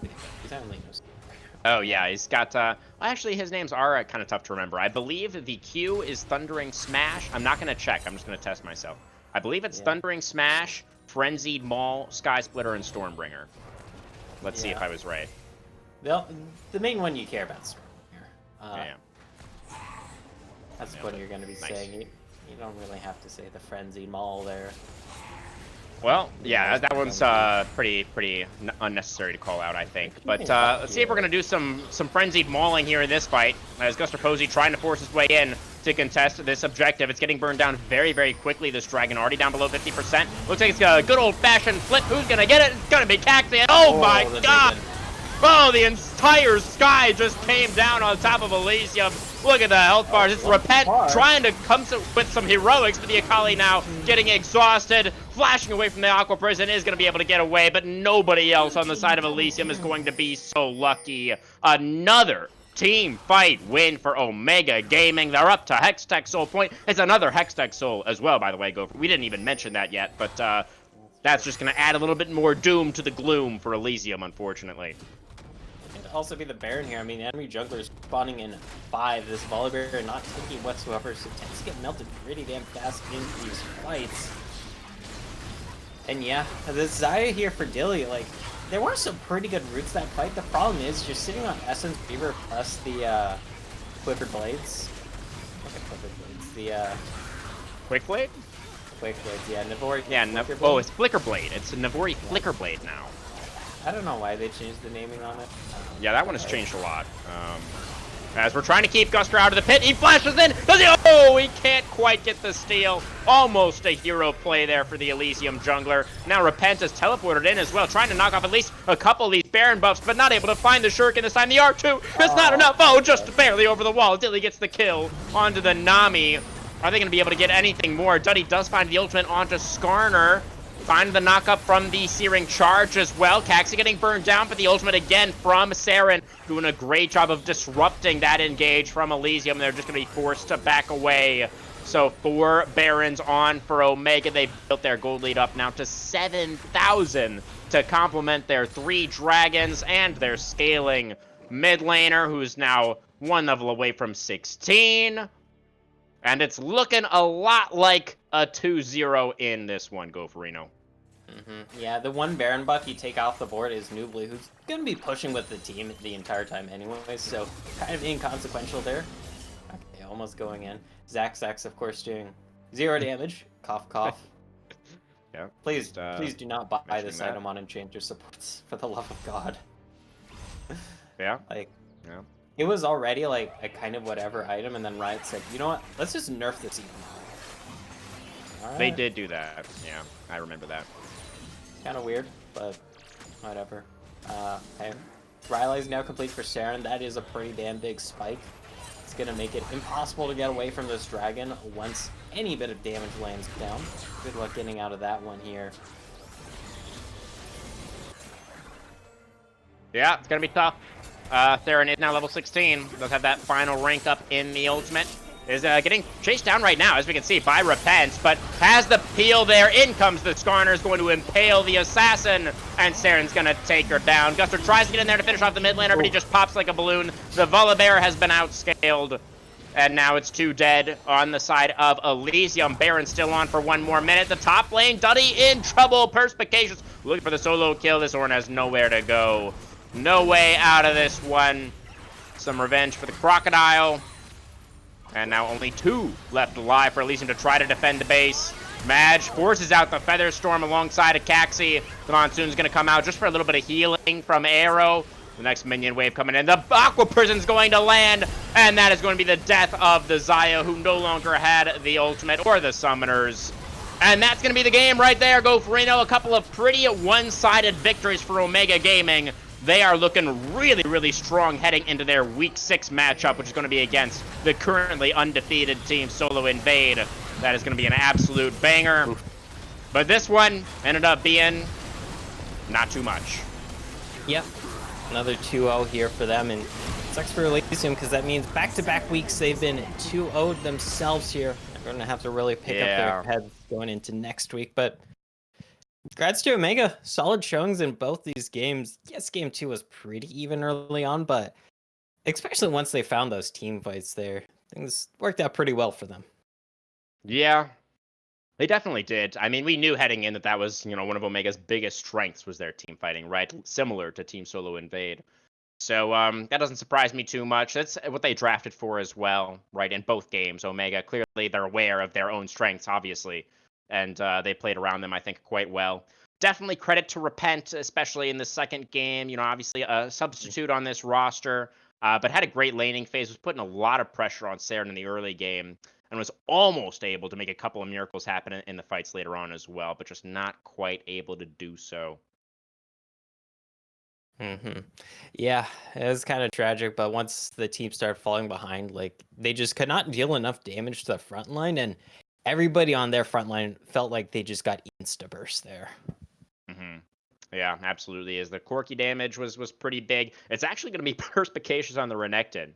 He's only knows. Oh yeah, he's got, actually his names are kind of tough to remember. I believe the Q is Thundering Smash. I'm not gonna check, I'm just gonna test myself. I believe it's Thundering Smash, Frenzied Maul, Sky Splitter, and Stormbringer. Let's see if I was right. The main one you care about is Stormbringer. Yeah. That's what you're gonna be saying. You don't really have to say the Frenzied Maul there. Well, yeah, that one's pretty unnecessary to call out, I think. But let's see if we're gonna do some frenzied mauling here in this fight. As Guster Posey trying to force his way in to contest this objective. It's getting burned down very, very quickly. This dragon already down below 50%. Looks like it's a good old-fashioned flip. Who's gonna get it? It's gonna be Caxi. Oh my God! Oh, the entire sky just came down on top of Elysium. Look at the health bars. It's one Repent bar. trying to come with some heroics, but the Akali now getting exhausted, flashing away from the Aqua Prison, is going to be able to get away, but nobody else on the side of Elysium is going to be so lucky. Another team fight win for Omega Gaming. They're up to Hextech Soul point. It's another Hextech Soul as well, by the way, Gopher. We didn't even mention that yet, but that's just going to add a little bit more doom to the gloom for Elysium, unfortunately. And also be the Baron here. I mean, enemy junglers spawning in 5. This Volibear not taking whatsoever, so tends to get melted pretty damn fast in these fights. And yeah, the Xayah here for Dilly, like, there were some pretty good roots that fight. The problem is you're sitting on Essence Fever plus the Quivered Blades. Not the Quivered Blades, the Quick Blade? Quick Blades, yeah, Navori. Yeah, oh, it's Flicker Blade. It's a Navori Flicker Blade now. I don't know why they changed the naming on it. Yeah, that one has changed a lot. As we're trying to keep Guster out of the pit, he flashes in. Does he? Oh, he can't quite get the steal. Almost a hero play there for the Elysium jungler. Now Repent is teleported in as well, trying to knock off at least a couple of these Baron buffs, but not able to find the Shuriken this time. The R2 is not enough. Oh, just barely over the wall. Dilly gets the kill onto the Nami. Are they going to be able to get anything more? Duddy does find the ultimate onto Skarner. Find the knock-up from the Searing Charge as well. Caxi getting burned down, but the ultimate again from Saren, doing a great job of disrupting that engage from Elysium. They're just going to be forced to back away. So 4 Barons on for Omega. They've built their gold lead up now to 7,000 to complement their 3 Dragons and their scaling mid laner, who's now 1 level away from 16. And it's looking a lot like a 2-0 in this one, Gopherino. Yeah, the 1 Baron buff you take off the board is Nubly, who's going to be pushing with the team the entire time anyways, so kind of inconsequential there. Okay, almost going in. Zax, of course, doing 0 damage. Cough, cough. Yeah. Please do not buy this that. item on Enchanter supports, for the love of God. Yeah. Like, Yeah. it was already like a kind of whatever item, and then Riot said, you know what, let's just nerf this even more. All right. They did do that. Yeah, I remember that. Kind of weird, but whatever. Okay. Riley's now complete for Saren. That is a pretty damn big spike. It's gonna make it impossible to get away from this dragon once any bit of damage lands down. Good luck getting out of that one here. Yeah, it's gonna be tough. Theron is now level 16. Does have that final rank up in the ultimate. Is getting chased down right now, as we can see, by Repent, but has the peel there. In comes the Skarner, is going to impale the assassin, and Saren's gonna take her down. Guster tries to get in there to finish off the mid laner, but he just pops like a balloon. The Volibear has been outscaled, and now it's 2 dead on the side of Elysium. Baron still on for 1 more minute. The top lane, Duddy in trouble. Perspicacious looking for the solo kill. This Ornn has nowhere to go. No way out of this one. Some revenge for the Crocodile. And now only 2 left alive for Elysium to try to defend the base. Madge forces out the Featherstorm alongside of Caxi. The Monsoon's going to come out just for a little bit of healing from Arrow. The next minion wave coming in. The Aqua Prison's going to land. And that is going to be the death of the Xayah, who no longer had the ultimate or the summoners. And that's going to be the game right there, Gopherino. A couple of pretty one-sided victories for Omega Gaming. They are looking really, really strong heading into their Week 6 matchup, which is going to be against the currently undefeated team Solo Invade. That is going to be an absolute banger. But this one ended up being not too much. Yep. Another 2-0 here for them, and it sucks for Elysium because that means back-to-back weeks they've been 2-0'd themselves here. They're going to have to really pick up their heads going into next week, but congrats to Omega. Solid showings in both these games. Yes, game 2 was pretty even early on, but especially once they found those team fights there, things worked out pretty well for them. Yeah, they definitely did. I mean, we knew heading in that that was, one of Omega's biggest strengths was their team fighting, right? Similar to Team Solo Invade. So that doesn't surprise me too much. That's what they drafted for as well, right? In both games, Omega, clearly they're aware of their own strengths, obviously. And they played around them, I think, quite well. Definitely credit to Repent, especially in the second game. Obviously a substitute on this roster, but had a great laning phase, was putting a lot of pressure on Saren in the early game, and was almost able to make a couple of miracles happen in the fights later on as well, but just not quite able to do so. Hmm. Yeah, it was kind of tragic, but once the team started falling behind, like they just could not deal enough damage to the front line, and everybody on their front line felt like they just got insta burst there. Hmm. Yeah, absolutely. As the Corki damage was pretty big. It's actually going to be perspicacious on the Renekton,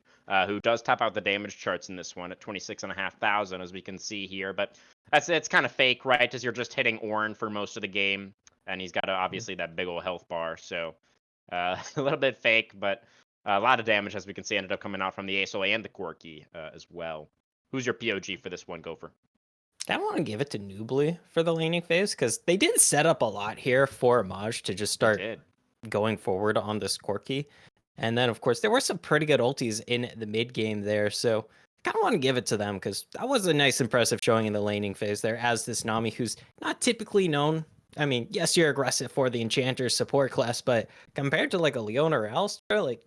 who does top out the damage charts in this one at 26,500, as we can see here. But it's kind of fake, right? As you're just hitting Ornn for most of the game, and he's got obviously that big old health bar, so a little bit fake, but a lot of damage, as we can see, ended up coming out from the ASO and the Corki as well. Who's your POG for this one, Gopher? I want to give it to Nubly for the laning phase because they did set up a lot here for Maj to just They start did. going forward on this Corki. And then, of course, there were some pretty good ultis in the mid game there. So I kind of want to give it to them because that was a nice, impressive showing in the laning phase there as this Nami who's not typically known. I mean, yes, you're aggressive for the Enchanter support class, but compared to like a Leona or Alistar, like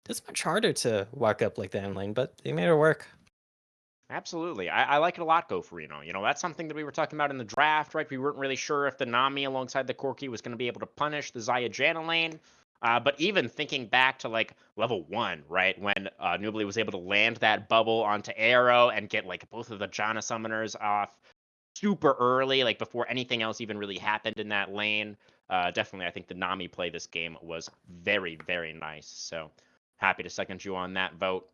it's much harder to walk up like that in lane, but they made it work. Absolutely. I like it a lot, Gopherino. You know, that's something that we were talking about in the draft, right? We weren't really sure if the Nami alongside the Corki was going to be able to punish the Xayah Janna lane. But even thinking back to like level 1, right? When Nubly was able to land that bubble onto Arrow and get like both of the Janna summoners off super early, like before anything else even really happened in that lane. Definitely, I think the Nami play this game was very, very nice. So happy to second you on that vote.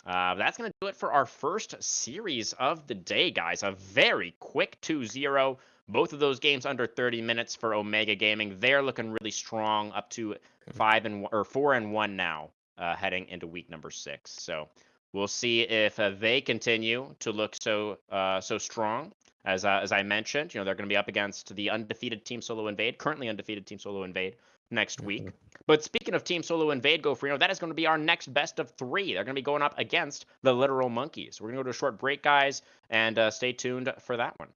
That's going to do it for our first series of the day, guys. A very quick 2-0. Both of those games under 30 minutes for Omega Gaming. They're looking really strong, up to 4-1 now, heading into week number 6. So we'll see if they continue to look so strong. As I mentioned, you know, they're going to be up against the undefeated Team Solo Invade, currently undefeated Team Solo Invade, next week. But speaking of Team Solo Invade, Gofrino, that is going to be our next best of 3. They're going to be going up against the Literal Monkeys. We're going to go to a short break, guys, and stay tuned for that one.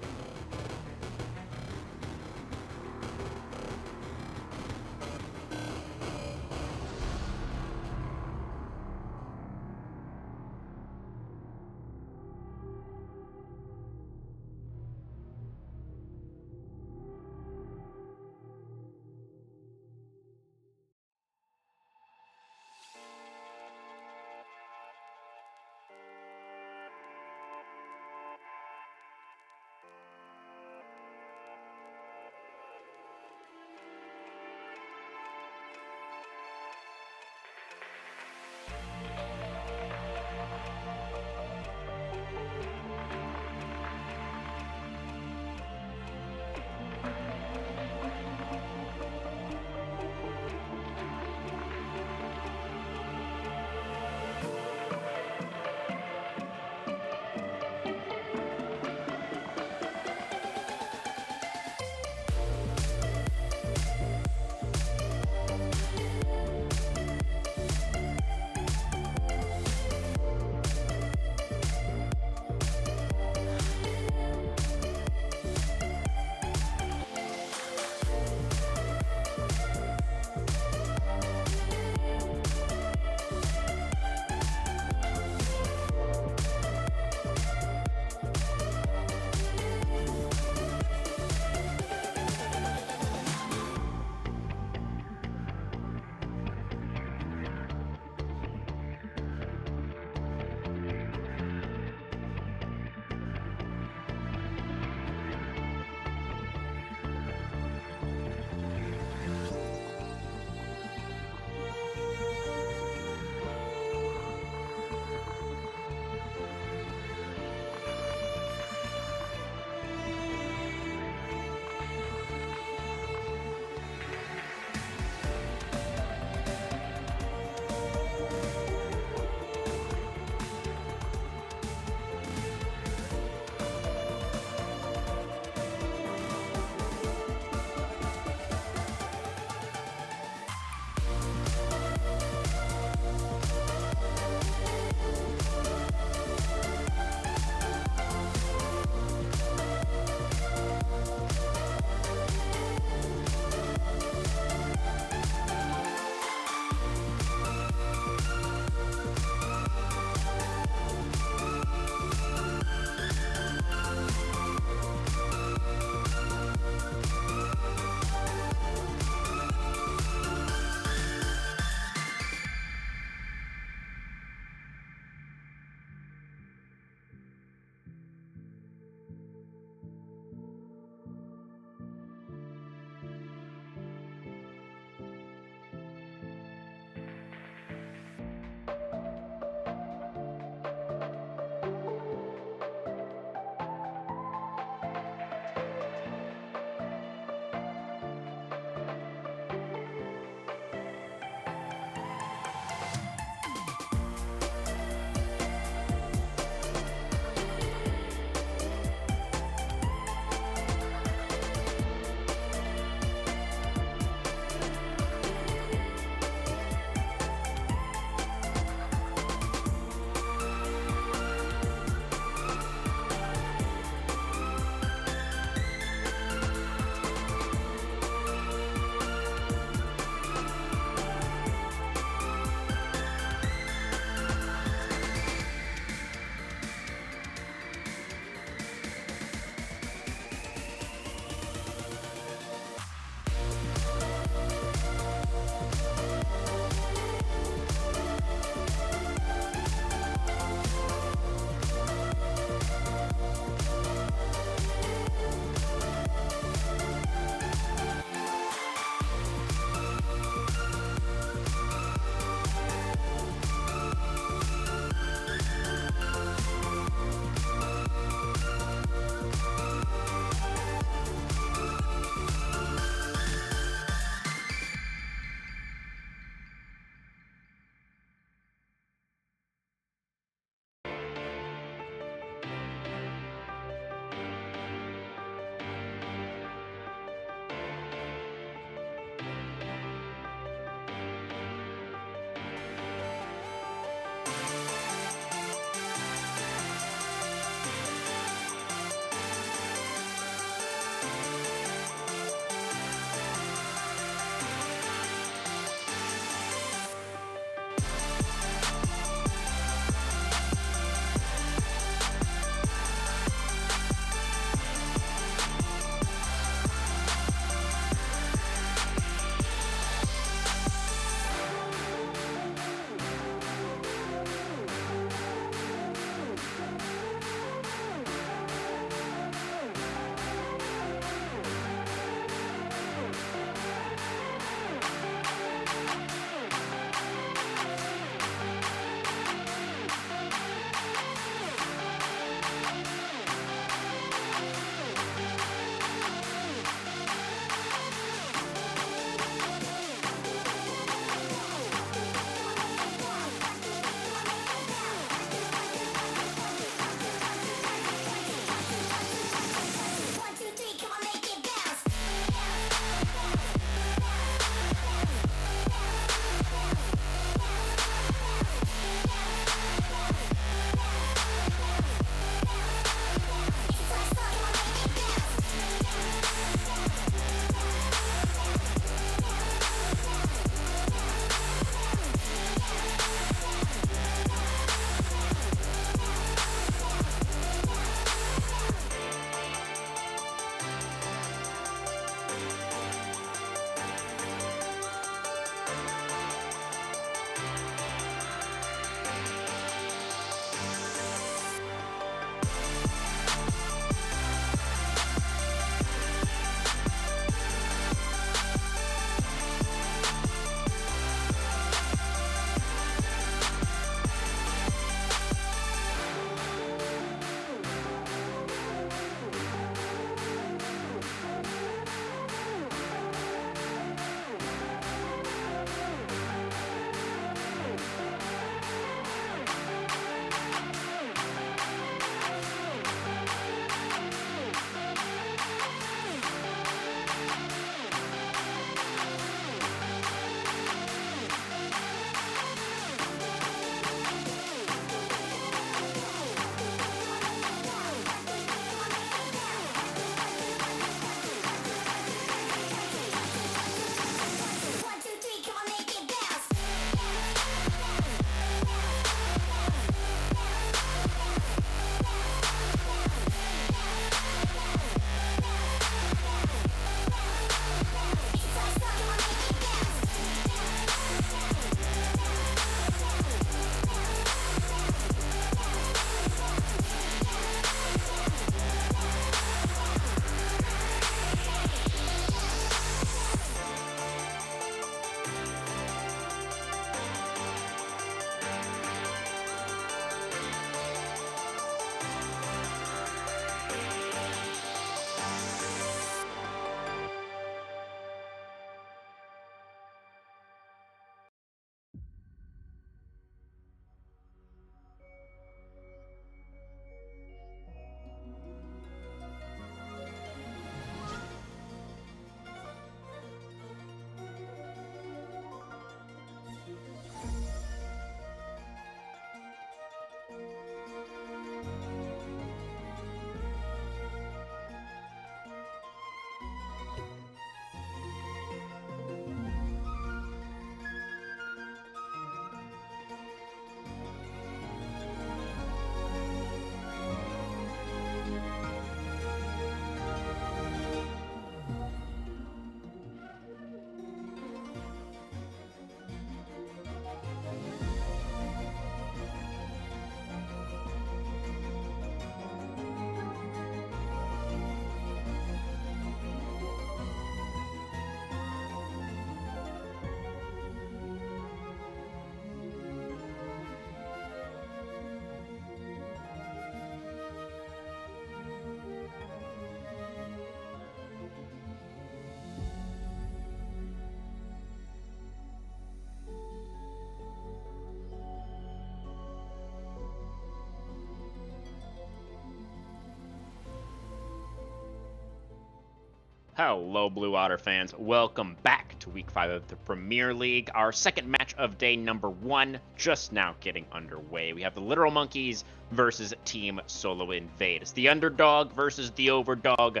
Hello, Blue Otter fans. Welcome back to Week 5 of the Premier League. Our second match of day number 1 just now getting underway. We have the Literal Monkeys versus Team Solo Invade. It's the underdog versus the overdog.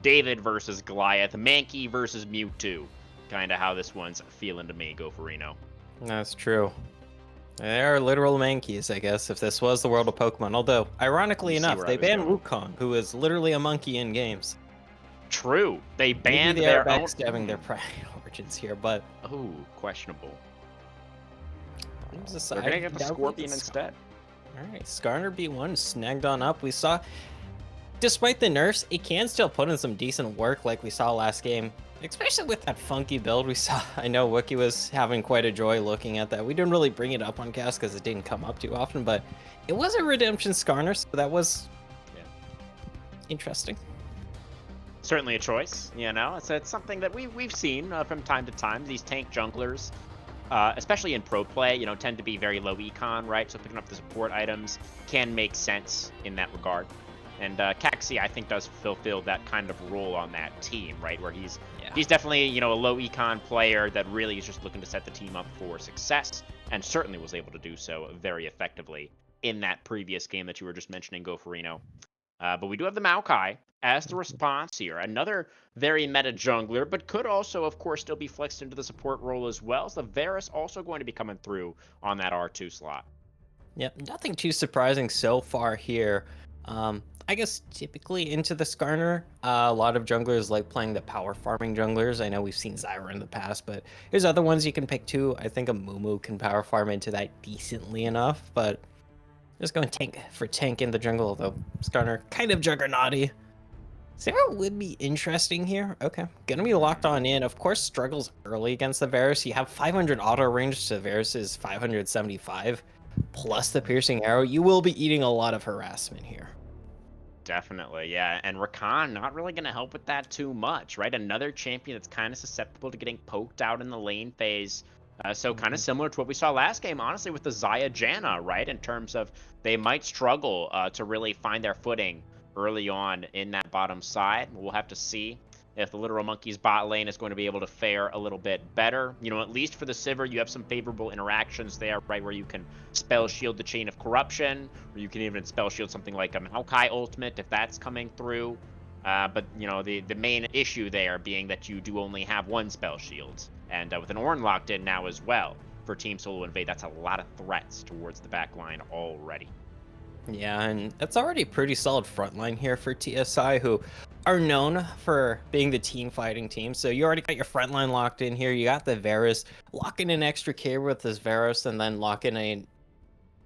David versus Goliath. Mankey versus Mewtwo. Kind of how this one's feeling to me, Goforino. That's true. They are literal monkeys, I guess, if this was the world of Pokemon. Although, ironically enough, they banned Wukong, who is literally a monkey in games. True. They banned Maybe they are their own... backstabbing their pride origins here, but... Oh, questionable. They're They're gonna get the Scorpion instead. Alright, Skarner B1 snagged on up. We saw, despite the nerfs, it can still put in some decent work like we saw last game. Especially with that funky build we saw. I know Wookie was having quite a joy looking at that. We didn't really bring it up on cast because it didn't come up too often, but it was a Redemption Skarner, so that was interesting. Certainly a choice, you know. It's something that we've seen from time to time. These tank junglers, especially in pro play, you know, tend to be very low econ, right? So picking up the support items can make sense in that regard. And Caxi, I think, does fulfill that kind of role on that team, right? Where he's definitely, you know, a low econ player that really is just looking to set the team up for success, and certainly was able to do so very effectively in that previous game that you were just mentioning, Goforino. But we do have the Maokai as the response here. Another very meta jungler, but could also, of course, still be flexed into the support role as well. So the Varus also going to be coming through on that R2 slot. Yep, nothing too surprising so far here. I guess typically into the Skarner, a lot of junglers like playing the power farming junglers. I know we've seen Zyra in the past, but there's other ones you can pick too. I think a Mumu can power farm into that decently enough, but just going tank in the jungle, although Skarner kind of juggernauty. Zyra would be interesting here. Okay, gonna be locked on in. Of course, struggles early against the Varus. You have 500 auto range to Varus's 575, plus the piercing arrow. You will be eating a lot of harassment here. Definitely, yeah. And Rakan not really going to help with that too much, right? Another champion that's kind of susceptible to getting poked out in the lane phase. So kind of similar to what we saw last game, honestly, with the Xayah Janna, right? In terms of they might struggle to really find their footing early on in that bottom side. We'll have to see if the Literal Monkeys bot lane is going to be able to fare a little bit better. You know, at least for the Sivir, you have some favorable interactions there, right, where you can spell shield the Chain of Corruption, or you can even spell shield something like a Maokai ultimate if that's coming through. But, you know, the main issue there being that you do only have one spell shield. And with an Ornn locked in now as well for Team Solo Invade, that's a lot of threats towards the back line already. Yeah, and that's already a pretty solid front line here for TSI, who are known for being the team fighting team. So you already got your front line locked in here. You got the Varus. Lock in an extra care with this Varus, and then lock in a...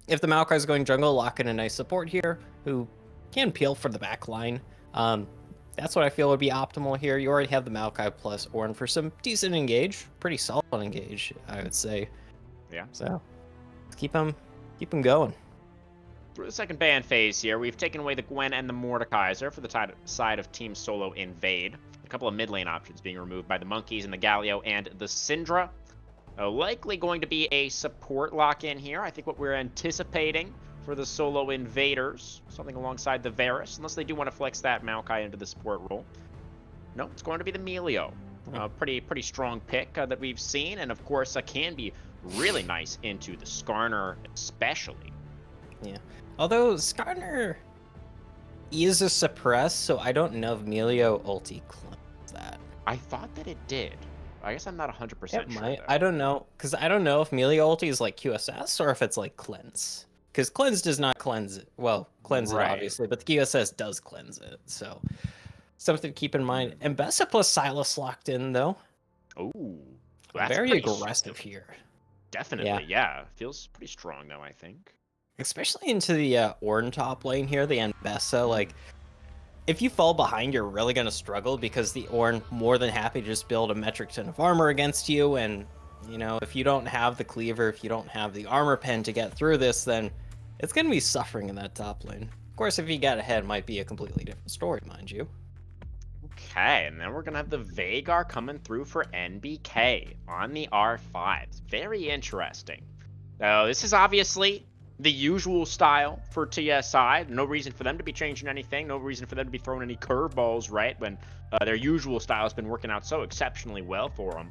If the Maokai's going jungle, lock in a nice support here, who can peel for the back line. That's what I feel would be optimal here. You already have the Maokai plus Ornn for some decent engage. Pretty solid engage, I would say. Yeah. So, let's keep them going. Through the second ban phase here, we've taken away the Gwen and the Mordekaiser for the side of Team Solo Invade. A couple of mid lane options being removed by the Monkeys and the Galio and the Syndra. Likely going to be a support lock-in here. I think what we're anticipating for the Solo Invaders, something alongside the Varus, unless they do want to flex that Maokai into the support role. No, it's going to be the Melio. Pretty strong pick that we've seen, and of course can be really nice into the Skarner especially. Yeah. Although Skarner is a suppress, so I don't know if Melio ulti cleans that. I thought that it did. I guess I'm not 100% sure. Might. I don't know, because I don't know if Melio ulti is like QSS or if it's like cleanse. Because cleanse does not cleanse it. Well, cleanse it obviously, but the QSS does cleanse it. So something to keep in mind. And Bessa plus Silas locked in though. Ooh, very aggressive here. Definitely, yeah. Feels pretty strong though, I think. Especially into the Ornn top lane here, the Bessa. Like, if you fall behind, you're really going to struggle because the Ornn more than happy to just build a metric ton of armor against you. And, you know, if you don't have the cleaver, if you don't have the armor pen to get through this, then it's going to be suffering in that top lane. Of course, if you get ahead, it might be a completely different story, mind you. Okay, and then we're going to have the Veigar coming through for NBK on the R5. Very interesting. This is obviously the usual style for TSI. No reason for them to be changing anything. No reason for them to be throwing any curveballs, right? When their usual style has been working out so exceptionally well for them.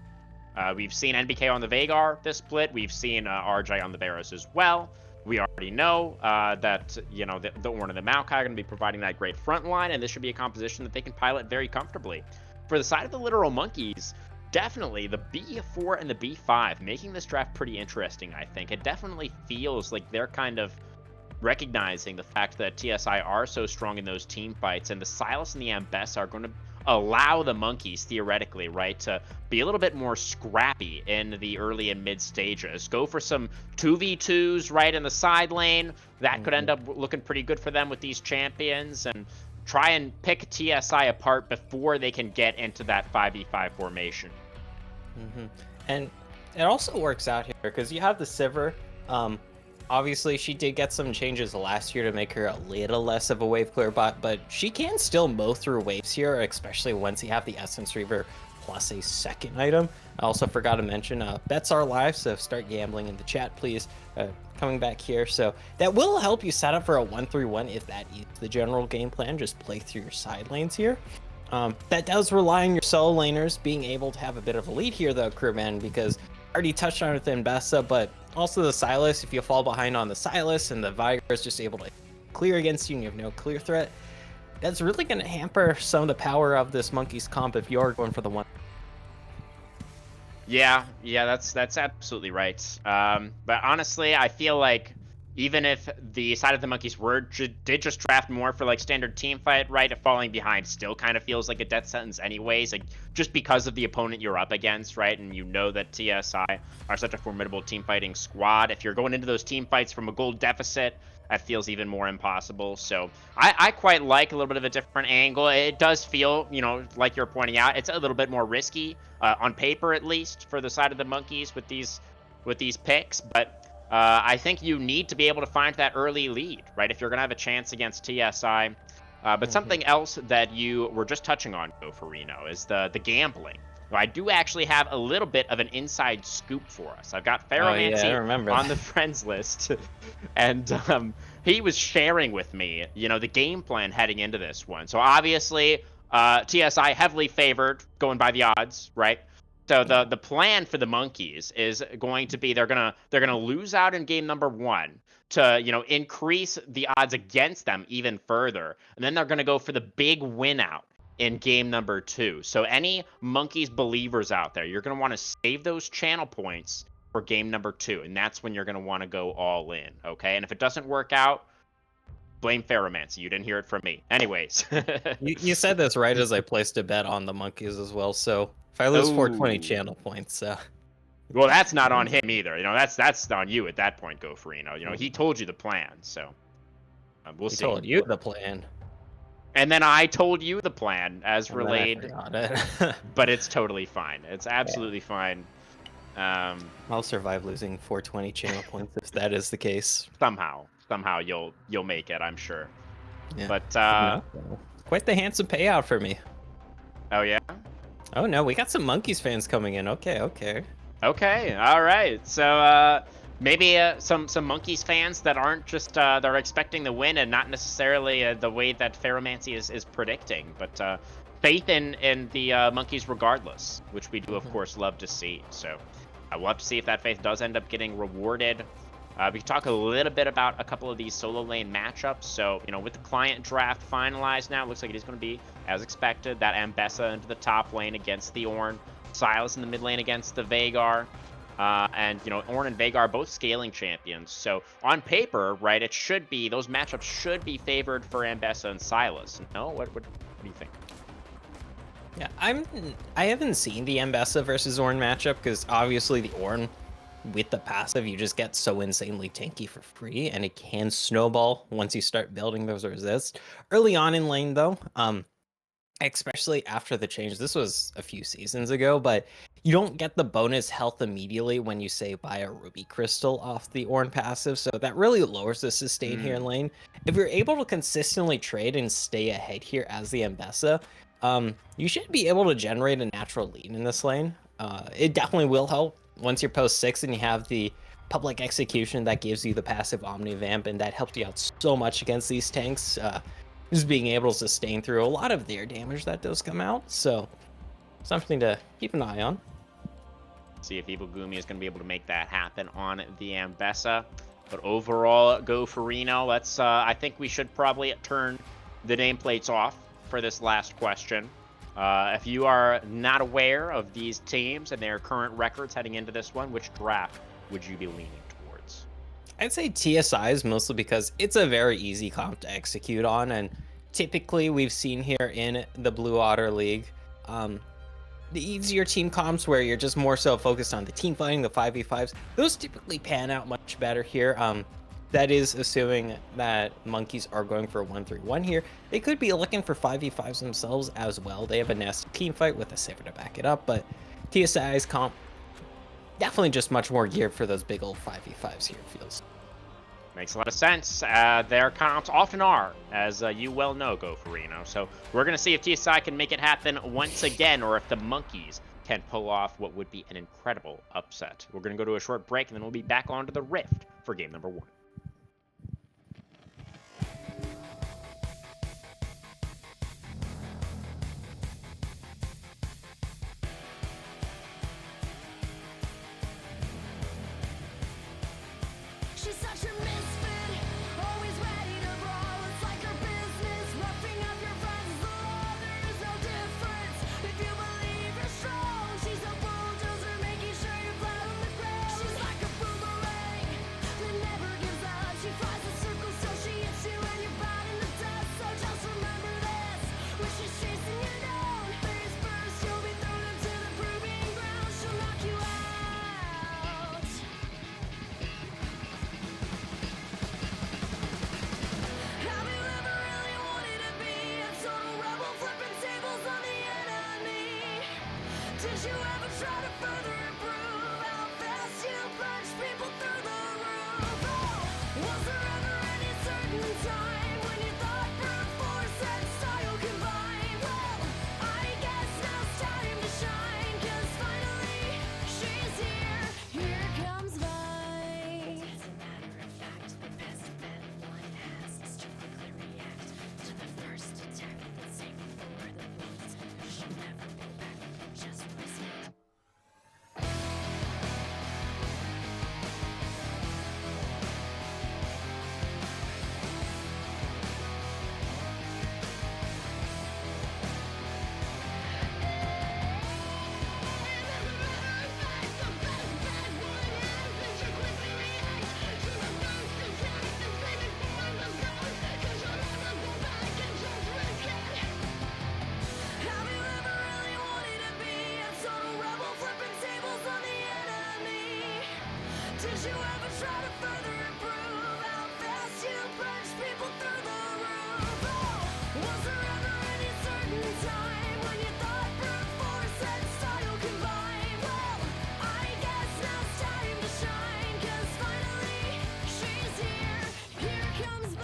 We've seen NBK on the Veigar this split. We've seen RJ on the Varus as well. We already know that, you know, the Ornn and the Maokai are going to be providing that great front line, and this should be a composition that they can pilot very comfortably. For the side of the literal monkeys, definitely the B4 and the B5 making this draft pretty interesting, I think. It definitely feels like they're kind of recognizing the fact that TSI are so strong in those team fights, and the Sylas and the Ambessa are going to allow the monkeys, theoretically, right, to be a little bit more scrappy in the early and mid stages. Go for some 2v2s right in the side lane. That could end up looking pretty good for them with these champions, and try and pick TSI apart before they can get into that 5v5 formation. And it also works out here because you have the Sivir. Obviously, she did get some changes last year to make her a little less of a wave clear bot, but she can still mow through waves here, especially once you have the Essence Reaver plus a second item. I also forgot to mention, bets are live, so start gambling in the chat, please. Coming back here, so that will help you set up for a 1-3-1 if that is the general game plan. Just play through your side lanes here. That does rely on your solo laners being able to have a bit of a lead here, though, crewman, because I already touched on it with Ambessa, but also the Sylas. If you fall behind on the Sylas and the Veigar is just able to clear against you and you have no clear threat, that's really going to hamper some of the power of this Monkey's comp if you're going for the one. Yeah, that's absolutely right. But honestly, I feel like even if the side of the monkeys did just draft more for like standard team fight, right, falling behind still kind of feels like a death sentence anyways, like just because of the opponent you're up against, right? And you know that TSI are such a formidable team fighting squad. If you're going into those team fights from a gold deficit, that feels even more impossible. So I quite like a little bit of a different angle. It does feel, you know, like you're pointing out, it's a little bit more risky on paper, at least for the side of the monkeys with these picks, but I think you need to be able to find that early lead, right, if you're going to have a chance against TSI. But something else that you were just touching on, Farino, is the gambling. So I do actually have a little bit of an inside scoop for us. I've got Ferromancy on the friends list, and he was sharing with me, you know, the game plan heading into this one. So obviously, TSI heavily favored, going by the odds, right? So the plan for the monkeys is going to be they're gonna lose out in game number 1 to, you know, increase the odds against them even further, and then they're gonna go for the big win out in game number 2. So any monkeys believers out there, you're gonna want to save those channel points for game number 2, and that's when you're gonna want to go all in, okay? And if it doesn't work out, blame Ferromancy. You didn't hear it from me. Anyways, you said this right as I placed a bet on the monkeys as well, so. If I lose 420 channel points, well, that's not on him either. You know, that's on you at that point, Gofrino. You know, he told you the plan, so we'll see. He told you the plan. And then I told you the plan as relayed. But it's totally fine. It's absolutely fine. I'll survive losing 420 channel points if that is the case. Somehow you'll make it, I'm sure. Yeah. But quite the handsome payout for me. Oh yeah. Oh no, we got some Monkeys fans coming in. Okay. Okay, all right. So maybe some Monkeys fans that aren't just they're expecting the win and not necessarily the way that Ferromancy is predicting, but faith in the Monkeys regardless, which we do of course love to see. So we'll have to see if that faith does end up getting rewarded. We can talk a little bit about a couple of these solo lane matchups. So, you know, with the client draft finalized now, it looks like it is going to be, as expected, that Ambessa into the top lane against the Ornn, Sylas in the mid lane against the Veigar, and, you know, Ornn and Veigar both scaling champions. So, on paper, right, it should be, those matchups should be favored for Ambessa and Sylas. No? What do you think? Yeah, I haven't seen the Ambessa versus Ornn matchup because obviously the Ornn, with the passive, you just get so insanely tanky for free, and it can snowball once you start building those resists. Early on in lane, though, especially after the change, this was a few seasons ago, but you don't get the bonus health immediately when you, say, buy a Ruby Crystal off the Ornn passive, so that really lowers the sustain here in lane. If you're able to consistently trade and stay ahead here as the Ambessa, you should be able to generate a natural lead in this lane. It definitely will help once you're post 6 and you have the public execution that gives you the passive Omnivamp, and that helped you out so much against these tanks. Just being able to sustain through a lot of their damage that does come out. So something to keep an eye on. See if Evil Gumi is going to be able to make that happen on the Ambessa. But overall, go for Reno. Let's. I think we should probably turn the nameplates off for this last question. If you are not aware of these teams and their current records heading into this one, which draft would you be leaning towards? I'd say TSIs mostly because it's a very easy comp to execute on, and typically we've seen here in the Blue Otter League, the easier team comps where you're just more so focused on the team fighting, the 5v5s, those typically pan out much better here. That is assuming that monkeys are going for a 1-3-1 here. They could be looking for 5v5s themselves as well. They have a nasty team fight with a saver to back it up, but TSI's comp definitely just much more geared for those big old 5v5s here, it feels. Makes a lot of sense. Their comps often are, as you well know, Go for Reno. So we're going to see if TSI can make it happen once again, or if the monkeys can pull off what would be an incredible upset. We're going to go to a short break, and then we'll be back onto the Rift for game number 1. She's such a misfit, always ready to brawl. It's like her business, roughing up your friends. The law, there is no difference. If you believe you're strong, she's a bulldozer, making sure you're flat on the ground. She's like a boomerang that never gives up. She flies in circles till she hits you and you're bowed in the dust. So just remember this, when she's chasing you down, face first, you'll be thrown into the proving ground. She'll knock you out. Have you ever really wanted to be a total rebel, flipping tables on the enemy? Did you ever try to further improve how fast you punch people through the roof? Oh, was there ever any certain time when you thought brute force and style combined? Well, I guess now's time to shine, 'cause finally she's here. Here comes Vine. As a matter of fact, the best bet one has is to quickly react to the first attack that's safe for the bullets. She'll never be back, just reset. Have you ever really wanted to be a total rebel, flipping tables on the enemy? Did you ever try to further improve how fast you punch people through the roof? Oh, was there ever any certain time when you thought brute force and style combined? Well, I guess now's time to shine, 'cause finally she's here. Here comes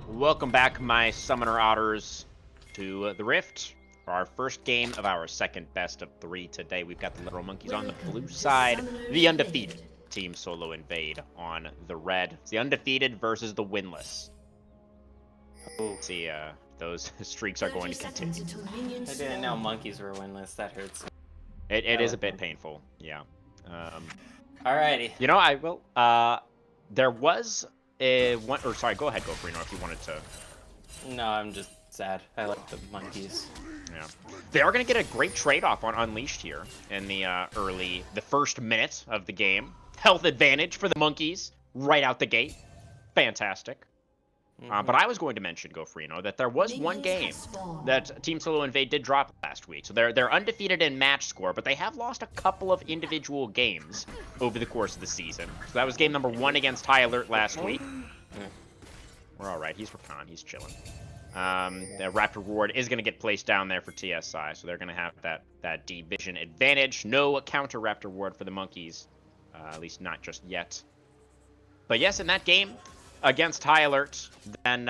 Welcome back, my Summoner Otters, to the Rift For our first game of our second best of 3 today, we've got the Literal Monkeys on the blue side, the undefeated Team Solo Invade on the red. It's the undefeated versus the winless. Let's see, those streaks are going to continue. I didn't know monkeys were winless. That hurts. It is a bit painful, yeah. Alrighty. You know, I will. There was a one. Or sorry, go ahead, Gofrino, if you wanted to. No, I'm just sad. I like the monkeys. Yeah, they are going to get a great trade-off on Unleashed here in the the first minute of the game. Health advantage for the monkeys right out the gate. Fantastic. But I was going to mention, Gofrino, that there was one game that Team Solo Invade did drop last week. So they're undefeated in match score, but they have lost a couple of individual games over the course of the season. So that was game number 1 against High Alert last week. We're all right. He's calm. He's chilling. The Raptor Reward is going to get placed down there for TSI, so they're going to have that division advantage. No counter Raptor Reward for the monkeys, at least not just yet. But yes, in that game against High Alert, then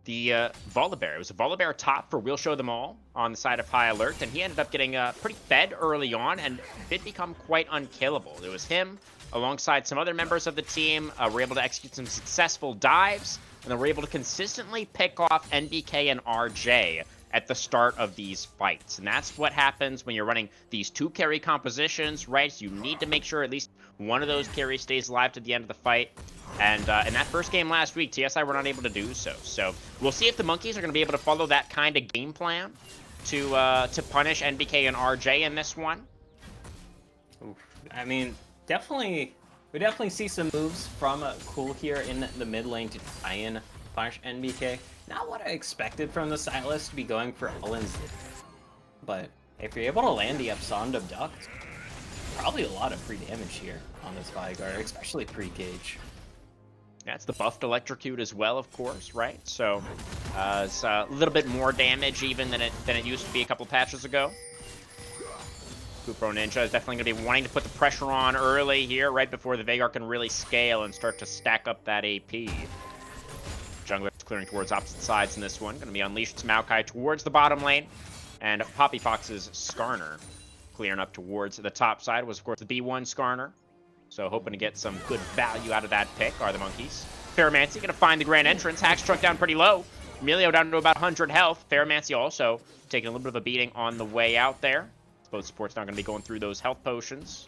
the Volibear. It was a Volibear top for We'll Show Them All on the side of High Alert, and he ended up getting pretty fed early on and did become quite unkillable. It was him alongside some other members of the team were able to execute some successful dives, and they were able to consistently pick off NBK and RJ at the start of these fights. And that's what happens when you're running these 2 carry compositions, right? So you need to make sure at least one of those carries stays alive to the end of the fight. And in that first game last week, TSI were not able to do so. So we'll see if the monkeys are going to be able to follow that kind of game plan to punish NBK and RJ in this one. Oof. I mean, we definitely see some moves from Cool here in the mid lane to try and punish NBK. Not what I expected from the Silas to be going for all-ins, but if you're able to land the Epson Abduct, probably a lot of free damage here on this Vigar, especially pre-cage. Yeah, it's the buffed Electrocute as well, of course, right? So it's a little bit more damage even than it used to be a couple patches ago. Kupro Ninja is definitely going to be wanting to put the pressure on early here, right before the Vagar can really scale and start to stack up that AP. Jungler is clearing towards opposite sides in this one. Going to be Unleashed Maokai towards the bottom lane. And Poppy Fox's Skarner clearing up towards the top side was, of course, the B1 Skarner. So hoping to get some good value out of that pick are the monkeys. Ferromancy going to find the grand entrance. Hack struck down pretty low. Emilio down to about 100 health. Ferromancy also taking a little bit of a beating on the way out there. Both supports now going to be going through those health potions.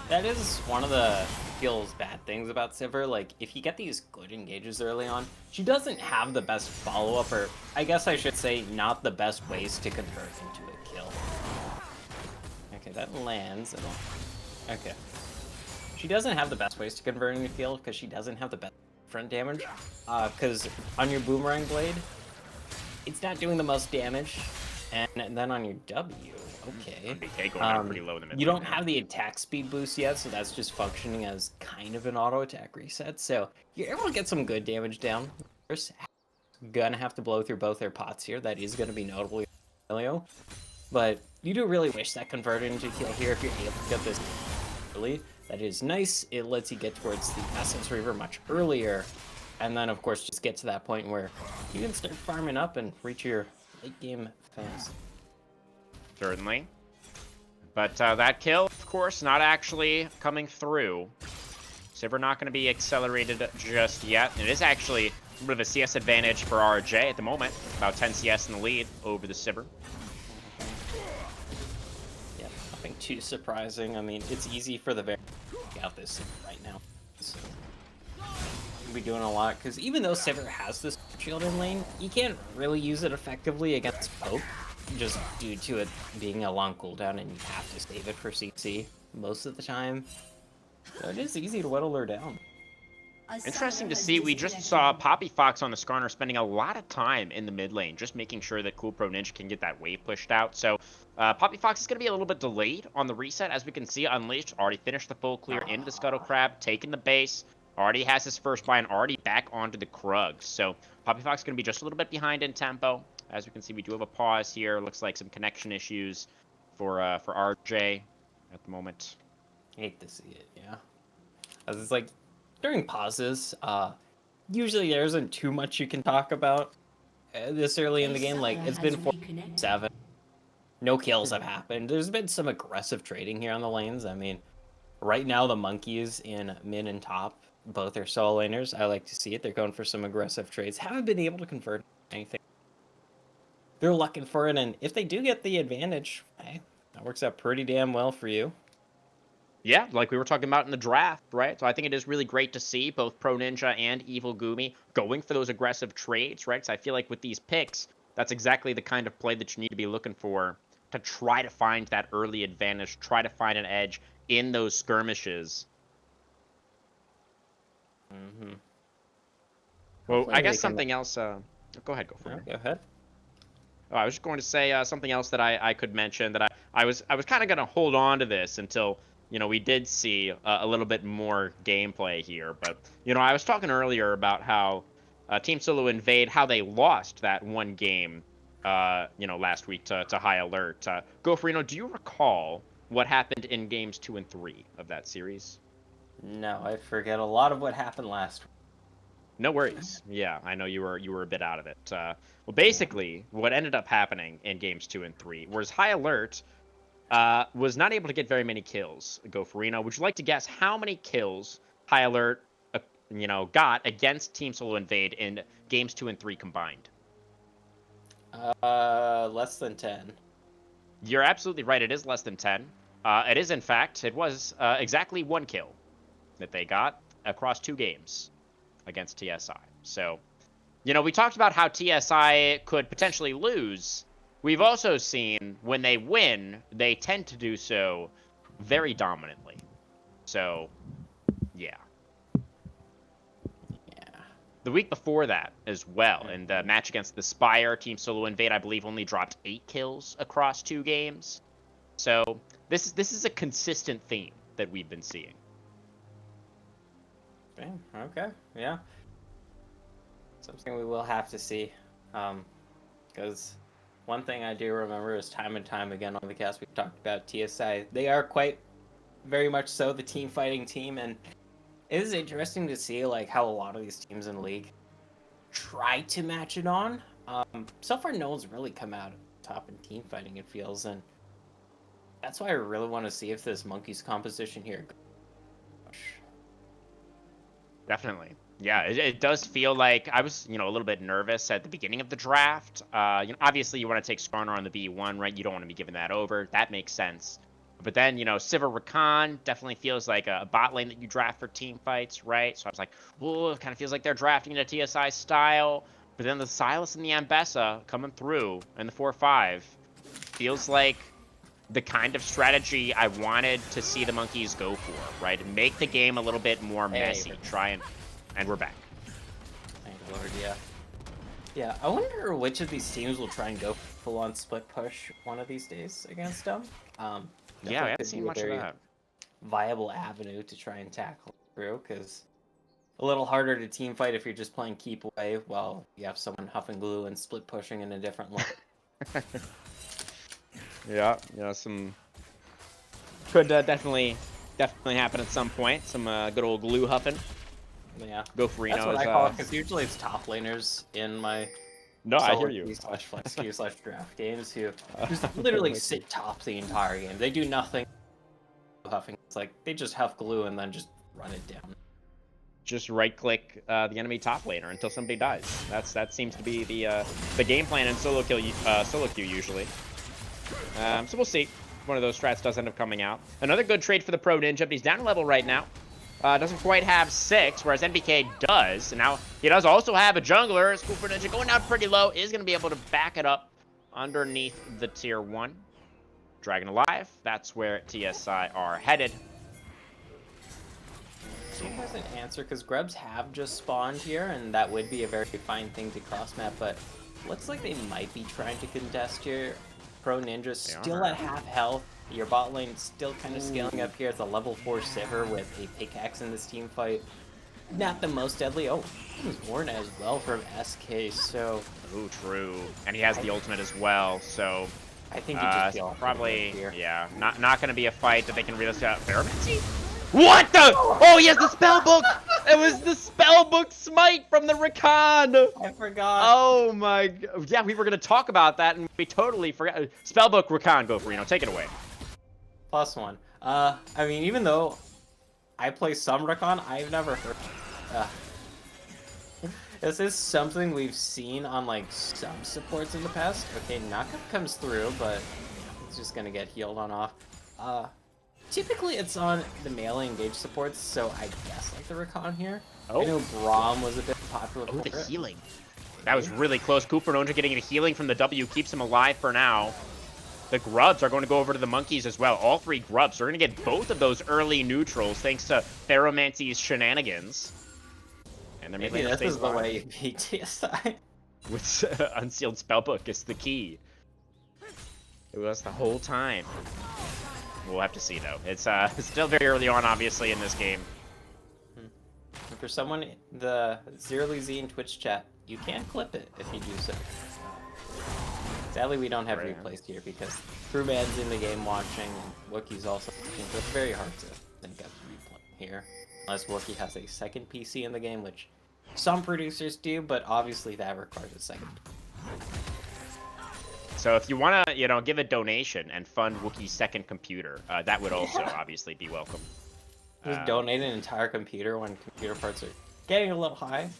That is one of the feels bad things about Sivir. Like, if you get these good engages early on, she doesn't have the best follow-up, or I guess I should say not the best ways to convert into a kill. Okay, that lands. Okay. She doesn't have the best ways to convert into a kill because she doesn't have the best front damage. Because on your Boomerang Blade, it's not doing the most damage. And then on your W, okay. BK going down pretty low in the mid you don't have the attack speed boost yet, so that's just functioning as kind of an auto attack reset. So you're able to get some good damage down. First, gonna have to blow through both their pots here. That is gonna be notable, Emilio. But you do really wish that converted into kill here if you're able to get this early. That is nice. It lets you get towards the Essence Reaver much earlier. And then, of course, just get to that point where you can start farming up and reach your late game fast. Certainly. But that kill, of course, not actually coming through. Sivir not going to be accelerated just yet. It is actually a little bit of a CS advantage for RJ at the moment. About 10 CS in the lead over the Sivir. Yeah, nothing too surprising. I mean, it's easy for the out this right now. So be doing a lot, because even though Sivir has this shield in lane, you can't really use it effectively against Pope, just due to it being a long cooldown and you have to save it for CC most of the time. So it is easy to whittle her down. Interesting to see, we just saw Poppy Fox on the Skarner spending a lot of time in the mid lane, just making sure that Cool Pro Ninja can get that wave pushed out. So Poppy Fox is going to be a little bit delayed on the reset. As we can see, Unleashed already finished the full clear into the Scuttle Crab, taking the base. Already has his first buy and already back onto the Krugs. So Poppy Fox is going to be just a little bit behind in tempo. As we can see, we do have a pause here. Looks like some connection issues for RJ at the moment. Hate to see it, yeah. As it's like, during pauses, usually there isn't too much you can talk about. this early in the game. Like, it's been 4-7. No kills have happened. There's been some aggressive trading here on the lanes. I mean, right now the monkeys in mid and top both are solo laners. I like to see it. They're going for some aggressive trades. Haven't been able to convert anything. They're looking for it, and if they do get the advantage, hey, that works out pretty damn well for you. Yeah, like we were talking about in the draft, right? So I think it is really great to see both Pro Ninja and Evil Gumi going for those aggressive trades, right? So I feel like with these picks, that's exactly the kind of play that you need to be looking for to try to find that early advantage, try to find an edge in those skirmishes. Mm-hmm. Well, Hopefully I they guess can- something else. Go ahead, go for it. Go ahead. Oh, I was just going to say something else that I could mention that I was kind of going to hold on to this until, you know, we did see a little bit more gameplay here. But, you know, I was talking earlier about how Team Solo Invade, how they lost that one game, you know, last week to High Alert. Gofrino, do you recall what happened in games 2 and 3 of that series? No, I forget a lot of what happened last week. No worries. Yeah, I know you were a bit out of it. Well, basically, what ended up happening in games 2 and 3 was High Alert was not able to get very many kills. Gofrino, would you like to guess how many kills High Alert, you know, got against Team Solo Invade in games 2 and 3 combined? Less than 10. You're absolutely right. It is less than 10. It is, in fact, it was exactly 1 kill that they got across 2 games against TSI. So, you know, we talked about how TSI could potentially lose. We've also seen when they win, they tend to do so very dominantly. So, yeah. Yeah. The week before that as well, in the match against the Spire, Team Solo Invade, I believe, only dropped 8 kills across 2 games. So, this is a consistent theme that we've been seeing. Okay, yeah. Something we will have to see. Because one thing I do remember is time and time again on the cast we've talked about TSI. They are quite very much so the team fighting team, and it is interesting to see like how a lot of these teams in the league try to match it on. So far no one's really come out top in team fighting, it feels, and that's why I really want to see if this Monkeys composition here. Definitely. Yeah, it does feel like I was, you know, a little bit nervous at the beginning of the draft. You know, obviously you want to take Skarner on the B1, right? You don't want to be giving that over. That makes sense. But then, you know, Sivir Rakan definitely feels like a bot lane that you draft for team fights, right? So I was like, oh, it kind of feels like they're drafting in a TSI style. But then the Silas and the Ambessa coming through in the 4-5 feels like the kind of strategy I wanted to see the Monkeys go for, right? And make the game a little bit more messy. Try and we're back. Thank Lord, yeah. Yeah, I wonder which of these teams will try and go full-on split push one of these days against them. Yeah, I haven't seen much of that. Viable avenue to try and tackle through, because a little harder to team fight if you're just playing keep away while you have someone huffing glue and split pushing in a different lane. Yeah, you know, some could definitely happen at some point. Some good old glue huffing. Yeah, Go for that's what I call it, because usually it's top laners in my No, I hear you. /flex queue /draft games who just literally sit top the entire game. They do nothing. Huffing. It's like they just huff glue and then just run it down. Just right click the enemy top laner until somebody dies. That seems to be the game plan in solo queue usually. So we'll see. One of those strats does end up coming out. Another good trade for the Pro Ninja, but he's down a level right now. Doesn't quite have 6, whereas NBK does. And now he does also have a jungler. School for Ninja going down pretty low. Is going to be able to back it up underneath the tier 1. Dragon Alive. That's where TSI are headed. Team doesn't answer because Grubs have just spawned here, and that would be a very fine thing to cross map, but looks like they might be trying to contest here. Pro Ninja still at half health. Your bot lane still kind of scaling up here. It's a level 4 Sivir with a pickaxe in this team fight. Not the most deadly. Oh, he was Warren as well from SK, so... Ooh, true. And he has the ultimate as well, so... I think he just probably, here. Yeah, not going to be a fight that they can realistically out. Ferromancy? What the? Oh, he has the spell book! It was the spell Spellbook Smite from the Rakan! I forgot. Oh my god. Yeah, we were going to talk about that, and we totally forgot. Spellbook Rakan, go Freno. Take it away. +1. I mean, even though I play some Rakan, I've never heard. This is something we've seen on like some supports in the past. Okay, knockup comes through, but it's just gonna get healed on off. Typically it's on the melee engage supports, so I guess like the Rakan here. I know Braum was a bit popular for the it. healing. That was really close. Cooper Nonja getting a healing from the W keeps him alive for now. The Grubs are going to go over to the Monkeys as well. All 3 Grubs. We're going to get both of those early neutrals thanks to Ferromancy's shenanigans. And Maybe this is the way you beat TSI. With Unsealed Spellbook is the key. It was the whole time. We'll have to see, though. It's still very early on, obviously, in this game. And for someone, the Elysium Twitch chat, you can clip it if you do so. Sadly, we don't have replays here because Crewman's in the game watching, and Wookiee's also watching, so it's very hard to think of replay here. Unless Wookiee has a second PC in the game, which some producers do, but obviously that requires a second. So if you want to, give a donation and fund Wookiee's second computer, that would also obviously be welcome. Just donate an entire computer when computer parts are getting a little high.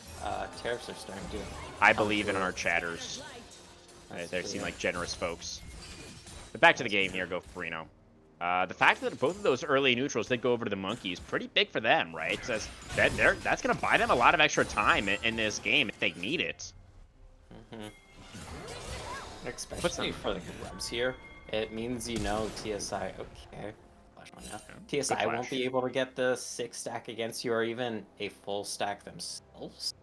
Tariffs are starting to. I believe in our chatters. They seem like generous folks. But back to the game here, go Freno. The fact that both of those early neutrals did go over to the Monkeys, pretty big for them, right? Says that's going to buy them a lot of extra time in this game if they need it. Especially for the Grubs here, it means TSI. Okay, flash on now. TSI won't be able to get the 6 stack against you, or even a full stack themselves.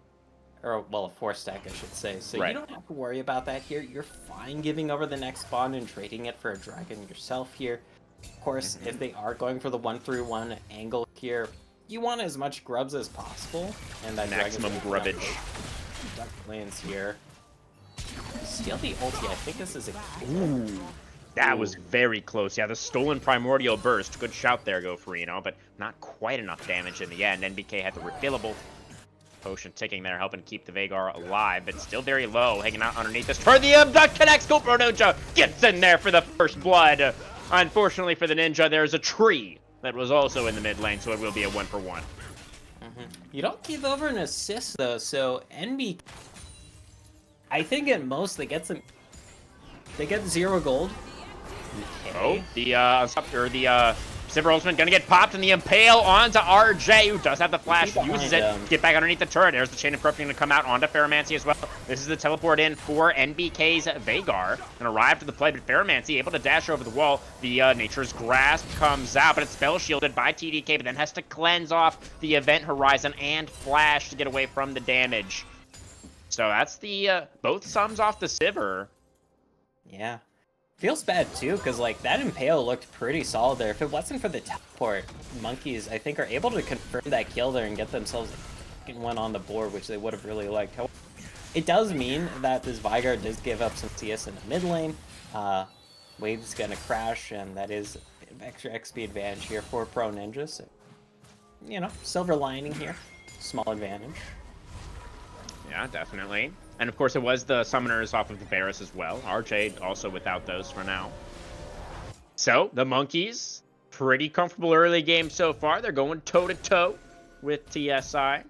Or, well, a 4 stack, I should say. So you don't have to worry about that here. You're fine giving over the next spawn and trading it for a dragon yourself here. Of course, if they are going for the 1-3-1 angle here, you want as much grubs as possible. And that maximum grubbage. Duck lands here. Steal the ulti. I think this is a... Ooh. That was very close. Yeah, the stolen primordial burst. Good shout there, go Freno, but not quite enough damage in the end. NBK had the refillable potion ticking there, helping keep the Veigar alive, but still very low, hanging out underneath this. Turn the abduct connects. Cooper Ninja gets in there for the first blood. Unfortunately for the Ninja, there's a tree that was also in the mid lane, so it will be a 1-for-1. You don't give over an assist though, so NB. I think at most they get 0 gold. Okay. Oh, the Sivir Ultimate gonna get popped, and the Impale onto RJ, who does have the flash, uses it, get back underneath the turret. There's the Chain of Corruption gonna come out onto Ferromancy as well. This is the teleport in for NBK's Veigar, and arrive to the play, but Ferromancy able to dash over the wall. The Nature's Grasp comes out, but it's spell shielded by TDK, but then has to cleanse off the Event Horizon and flash to get away from the damage. So that's the, both sums off the Sivir. Yeah. Feels bad too, because like that Impale looked pretty solid there. If it wasn't for the teleport, Monkeys I think are able to confirm that kill there and get themselves one on the board, which they would have really liked. However, it does mean that this Veigar does give up some CS in the mid lane. Wave's gonna crash, and that is extra XP advantage here for Pro Ninja. So, silver lining here, small advantage. Yeah, definitely. And of course, it was the summoners off of the Varus as well. RJ also without those for now. So, the Monkeys, pretty comfortable early game so far. They're going toe-to-toe with TSI.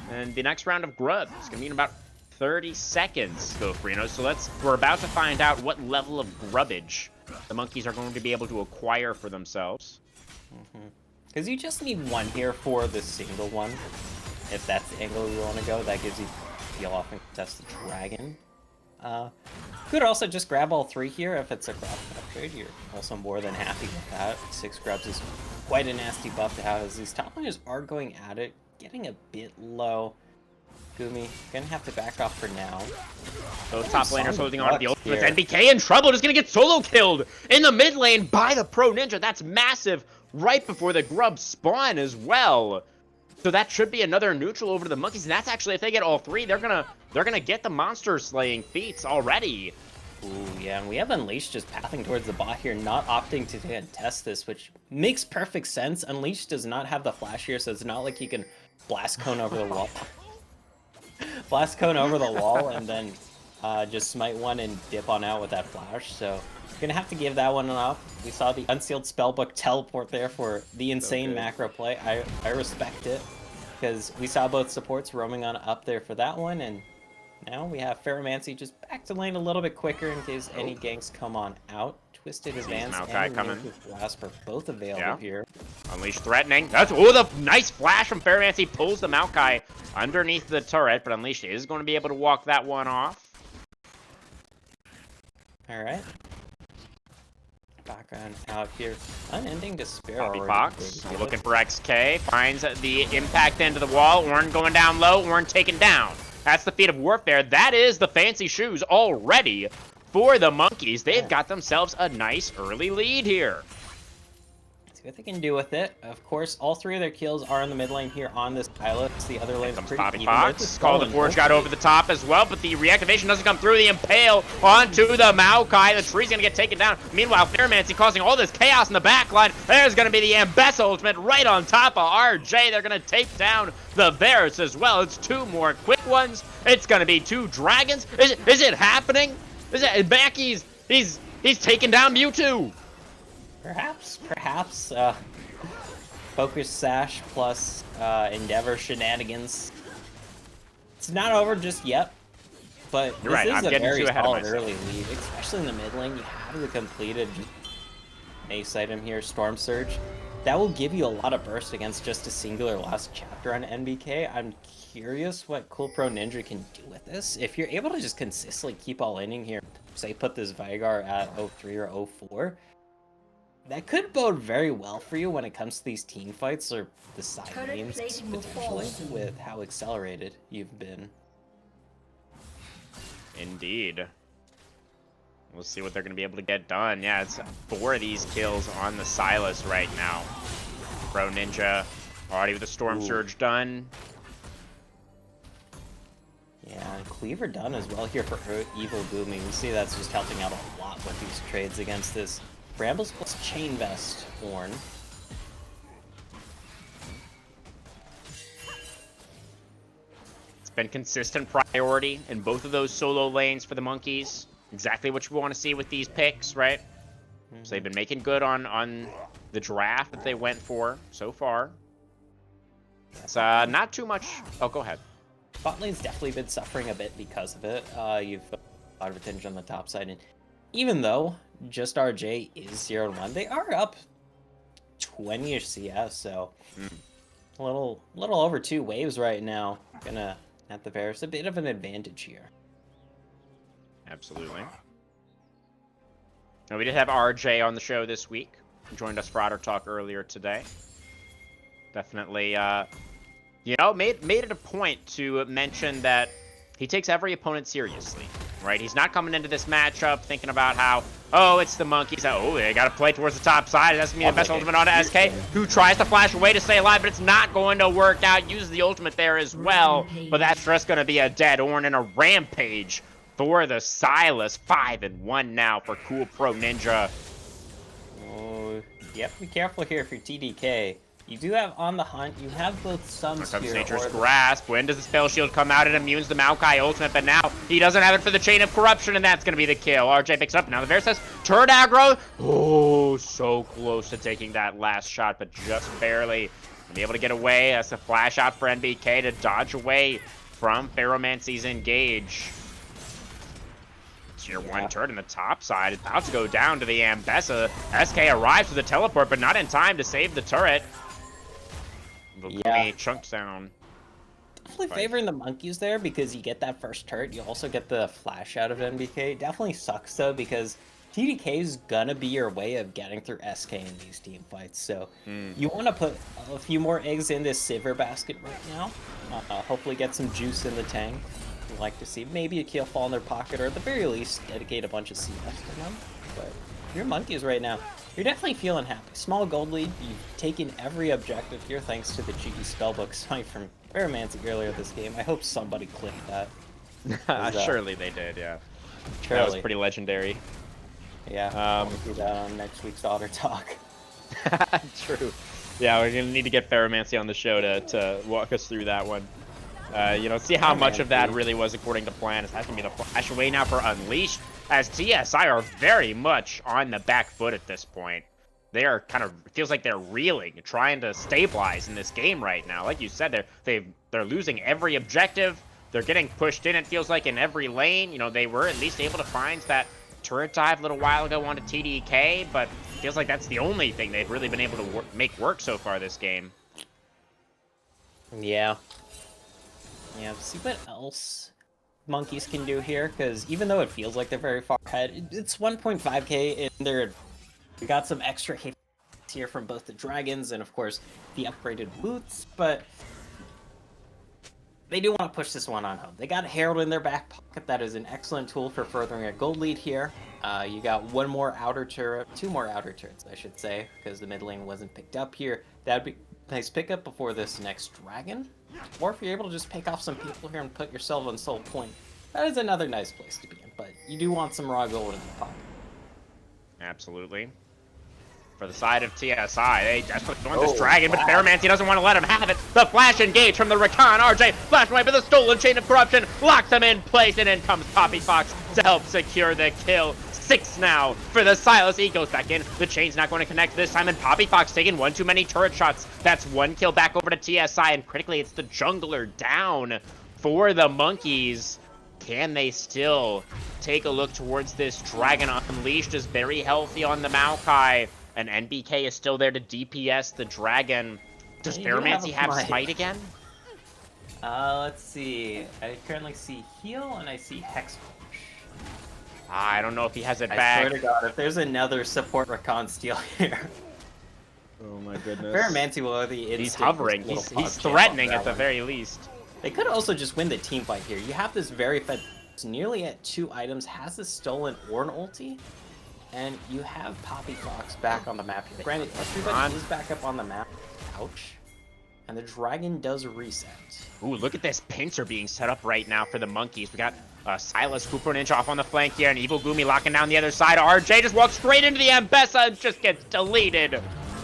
And the next round of Grub is going to be in about 30 seconds, go Freno. So we're about to find out what level of grubbage the Monkeys are going to be able to acquire for themselves. Because you just need one here for the single one. If that's the angle you want to go, that gives you heal off and contest the dragon. Could also just grab all 3 here if it's a grab upgrade. You're also more than happy with that. 6 grabs is quite a nasty buff to have, as these top laners are going at it, getting a bit low. Gumi gonna have to back off for now. Those top laners holding on to the ultimate. NBK in trouble, just gonna get solo killed in the mid lane by the Pro Ninja. That's massive, right before the Grub spawn as well. So that should be another neutral over to the Monkeys, and that's actually, if they get all 3, they're gonna get the monster slaying feats already. Ooh, yeah, and we have Unleashed just pathing towards the bot here, not opting to contest this, which makes perfect sense. Unleashed does not have the flash here, so it's not like he can blast cone over the wall. Blast Cone over the wall and then just smite one and dip on out with that flash. So gonna have to give that one up. We saw the Unsealed Spellbook teleport there for the insane macro play. I respect it because we saw both supports roaming on up there for that one, and now we have Ferromancy just back to lane a little bit quicker in case any ganks come on out. Twisted Advance and Nature's Grasp are both available here. Unleash threatening. That's the nice flash from Ferromancy pulls the Maokai underneath the turret, but Unleashed is going to be able to walk that one off. All right. Back on out here. Unending Despair. Poppy Fox looking for XK. Finds the impact into the wall. Ornn going down low. Ornn taken down. That's the feat of warfare. That is the fancy shoes already for the Monkeys. They've got themselves a nice early lead here. See what they can do with it. Of course, all three of their kills are in the mid lane here on this islet. The other lane's pretty Poppy even. Fox. Call the Forge got over the top as well, but the reactivation doesn't come through. The Impale onto the Maokai. The tree's going to get taken down. Meanwhile, Ferromancy causing all this chaos in the backline. There's going to be the Ambessa ultimate right on top of RJ. They're going to take down the Varus as well. It's two more quick ones. It's going to be two dragons. Is it happening? Is it Mackies? He's taking down Mewtwo. Perhaps. Focus Sash plus Endeavor shenanigans. It's not over just yet, but You're this right. is I'm a getting very too ahead of solid myself. early lead, especially in the mid lane. You have the completed ace item here, Storm Surge. That will give you a lot of burst against just a singular last chapter on NBK. I'm curious what Cool Pro Ninja can do with this. If you're able to just consistently keep all inning here, say put this Vigar at 03 or 04, that could bode very well for you when it comes to these team fights or the side lanes, potentially, with how accelerated you've been. Indeed. We'll see what they're going to be able to get done. Yeah, it's 4 of these kills on the Silas right now. Pro Ninja already with the Storm Surge done. Yeah, and Cleaver done as well here for Evil Booming. We see that's just helping out a lot with these trades against this Brambles plus Chain Vest Ornn. It's been consistent priority in both of those solo lanes for the Monkeys. Exactly what you want to see with these picks, right? So they've been making good on the draft that they went for so far. It's not too much. Oh, go ahead. Bot lane's definitely been suffering a bit because of it. You've got a lot of attention on the top side, and even though just RJ is 0-1, they are up 20-ish CS, so a little over 2 waves right now. Gonna have the Varus a bit of an advantage here. Absolutely. Now, we did have RJ on the show this week. He joined us for Otter Talk earlier today. Definitely, you know, made it a point to mention that he takes every opponent seriously, right? He's not coming into this matchup thinking about how, oh, it's the Monkeys. Oh, they got to play towards the top side. It has to be the best ultimate onto SK, who tries to flash away to stay alive, but it's not going to work out. Uses the ultimate there as well, but that's just going to be a dead Ornn and a rampage for the Silas. 5-1 now for Cool Pro Ninja. Oh, you have to be careful here if you're TDK. You do have on the hunt, you have both Sunsphere. Here comes Nature's Grasp. When does the Spell Shield come out? It immunes the Maokai ultimate, but now he doesn't have it for the Chain of Corruption, and that's going to be the kill. RJ picks up. Now the Varus says, turn aggro. Oh, so close to taking that last shot, but just barely. Be able to get away. That's a flash out for NBK to dodge away from Ferromancy's engage. Tier 1 turret in the top side. It's about to go down to the Ambessa. SK arrives with a teleport, but not in time to save the turret. Yeah. Chunks down. Definitely favoring the Monkeys there because you get that first turret. You also get the flash out of NBK. Definitely sucks though because TDK is gonna be your way of getting through SK in these team fights. So you want to put a few more eggs in this Sivir basket right now. Hopefully get some juice in the tank. I'd like to see maybe a kill fall in their pocket, or at the very least dedicate a bunch of CS to them. But your Monkeys right now, you're definitely feeling happy. Small gold lead, you've taken every objective here thanks to the cheeky spellbook smite from Ferromancy earlier this game. I hope somebody clipped that. Surely they did, yeah. Surely. That was pretty legendary. Yeah, we'll do that on next week's Otter Talk. True. Yeah, we're gonna need to get Ferromancy on the show to walk us through that one. You know, see how much of that Fluffy. really was according to plan. That's going to be the flash away now for Unleashed, as TSI are very much on the back foot at this point. They are kind of, it feels like they're reeling, trying to stabilize in this game right now. Like you said, they're losing every objective. They're getting pushed in, it feels like, in every lane. You know, they were at least able to find that turret dive a little while ago onto TDK, but it feels like that's the only thing they've really been able to make work so far this game. Yeah. Yeah, see what else monkeys can do here, because even though it feels like they're very far ahead, it's 1.5k, and we got some extra hits here from both the dragons and, of course, the upgraded boots, but they do want to push this one on home. They got a Herald in their back pocket. That is an excellent tool for furthering a gold lead here. You got one more outer turret, two more outer turrets, I should say, because the mid lane wasn't picked up here. That'd be a nice pickup before this next dragon. Or if you're able to just pick off some people here and put yourself on soul point, that is another nice place to be in. But you do want some raw gold in the pocket. Absolutely. For the side of TSI, they desperately want this dragon, but Ferromancy doesn't want to let him have it. The flash engage from the Rakan. RJ flash away, but the stolen chain of corruption locks him in place, and in comes Poppy Fox to help secure the kill. 6 now for the Silas. He goes back in. The chain's not going to connect this time, and Poppy Fox taking one too many turret shots. That's 1 kill back over to TSI, and critically, it's the jungler down for the monkeys. Can they still take a look towards this dragon? Unleashed is very healthy on the Maokai, and NBK is still there to DPS the dragon. Does Ferromancy have smite again? Let's see. I currently see heal and I see hex push. I don't know if he has it I back. swear to God, if there's another support Rakan steal here. Oh my goodness. Ferromancy will have the instant. He's hovering. He's threatening at the very least. They could also just win the team fight here. You have this very fed, nearly at 2 items, has this stolen or an ulti, and you have Poppy Fox back on the map here. Granted, everybody is back up on the map. Ouch. And the dragon does reset. Ooh, look at this pincer being set up right now for the monkeys. We got Silas Cooper and Inch off on the flank here, and Evil Gumi locking down the other side. RJ just walks straight into the Ambessa and just gets deleted.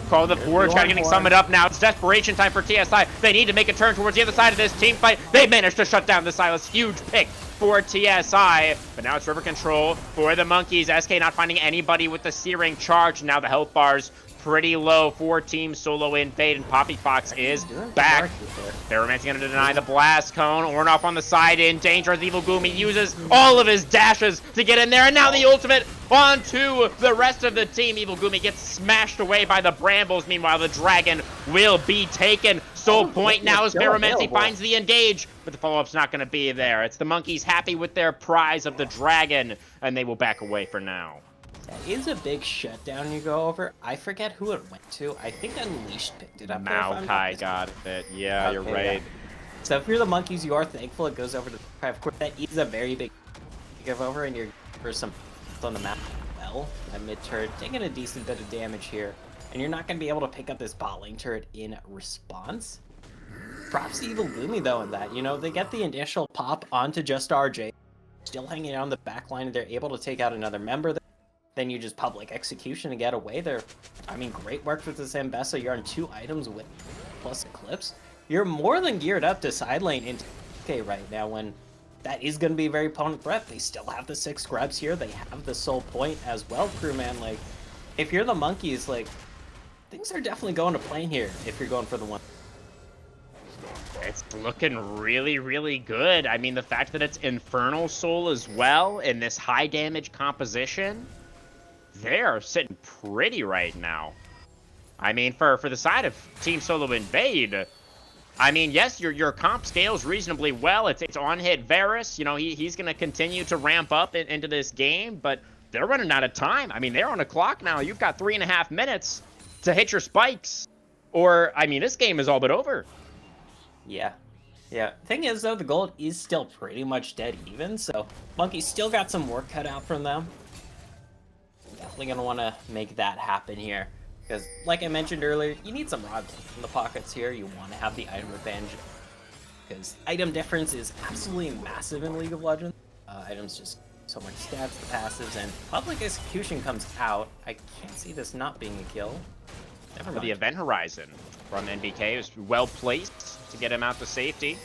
Call the Forge, kind of getting summoned up now. It's desperation time for TSI. They need to make a turn towards the other side of this team fight. They managed to shut down the Silas. Huge pick for TSI. But now it's river control for the monkeys. SK not finding anybody with the Searing charge. Now the health bars pretty low for Team Solo Invade, and Poppy Fox is back. Ferromancy gonna deny the blast cone. Ornoff on the side in danger as Evil Gumi uses all of his dashes to get in there, and now the ultimate onto the rest of the team. Evil Gumi gets smashed away by the brambles. Meanwhile, the dragon will be taken. Soul point now as Ferromancy finds the engage, but the follow-up's not gonna be there. It's the monkeys happy with their prize of the dragon, and they will back away for now. That is a big shutdown you go over. I forget who it went to. I think Unleashed picked it up. Maokai got it. Yeah, you're right. Yeah. So if you're the monkeys, you are thankful it goes over to the Of course, that is a very big give over, and you're for some on the map. Well, that mid turret taking a decent bit of damage here, and you're not going to be able to pick up this bot lane turret in response. Props to Evil Gloomy though in that, you know, they get the initial pop onto just RJ, still hanging on the back line, and they're able to take out another member. Then you just public execution and get away there. I mean, great work with this Ambessa. You're on 2 items with plus Eclipse. You're more than geared up to side lane into okay right now when that is going to be a very potent threat. They still have the 6 grabs here. They have the soul point as well, crewman. Like, if you're the monkeys, like, things are definitely going to plan here if you're going for the one. It's looking really, really good. I mean, the fact that it's Infernal Soul as well in this high damage composition, they're sitting pretty right now. I mean, for the side of Team Solo Invade, I mean, yes, your comp scales reasonably well. It's on hit Varus. You know, he's going to continue to ramp up into this game, but they're running out of time. I mean, they're on a clock now. You've got 3.5 minutes to hit your spikes, or, I mean, this game is all but over. Yeah. Thing is, though, the gold is still pretty much dead even, so monkeys still got some work cut out from them. Definitely going to want to make that happen here. Because, like I mentioned earlier, you need some raw gold in the pockets here. You want to have the item advantage. Because item difference is absolutely massive in League of Legends. Items just so much stats, the passives, and public execution comes out. I can't see this not being a kill. Never mind. The event horizon from NBK is well placed to get him out to safety.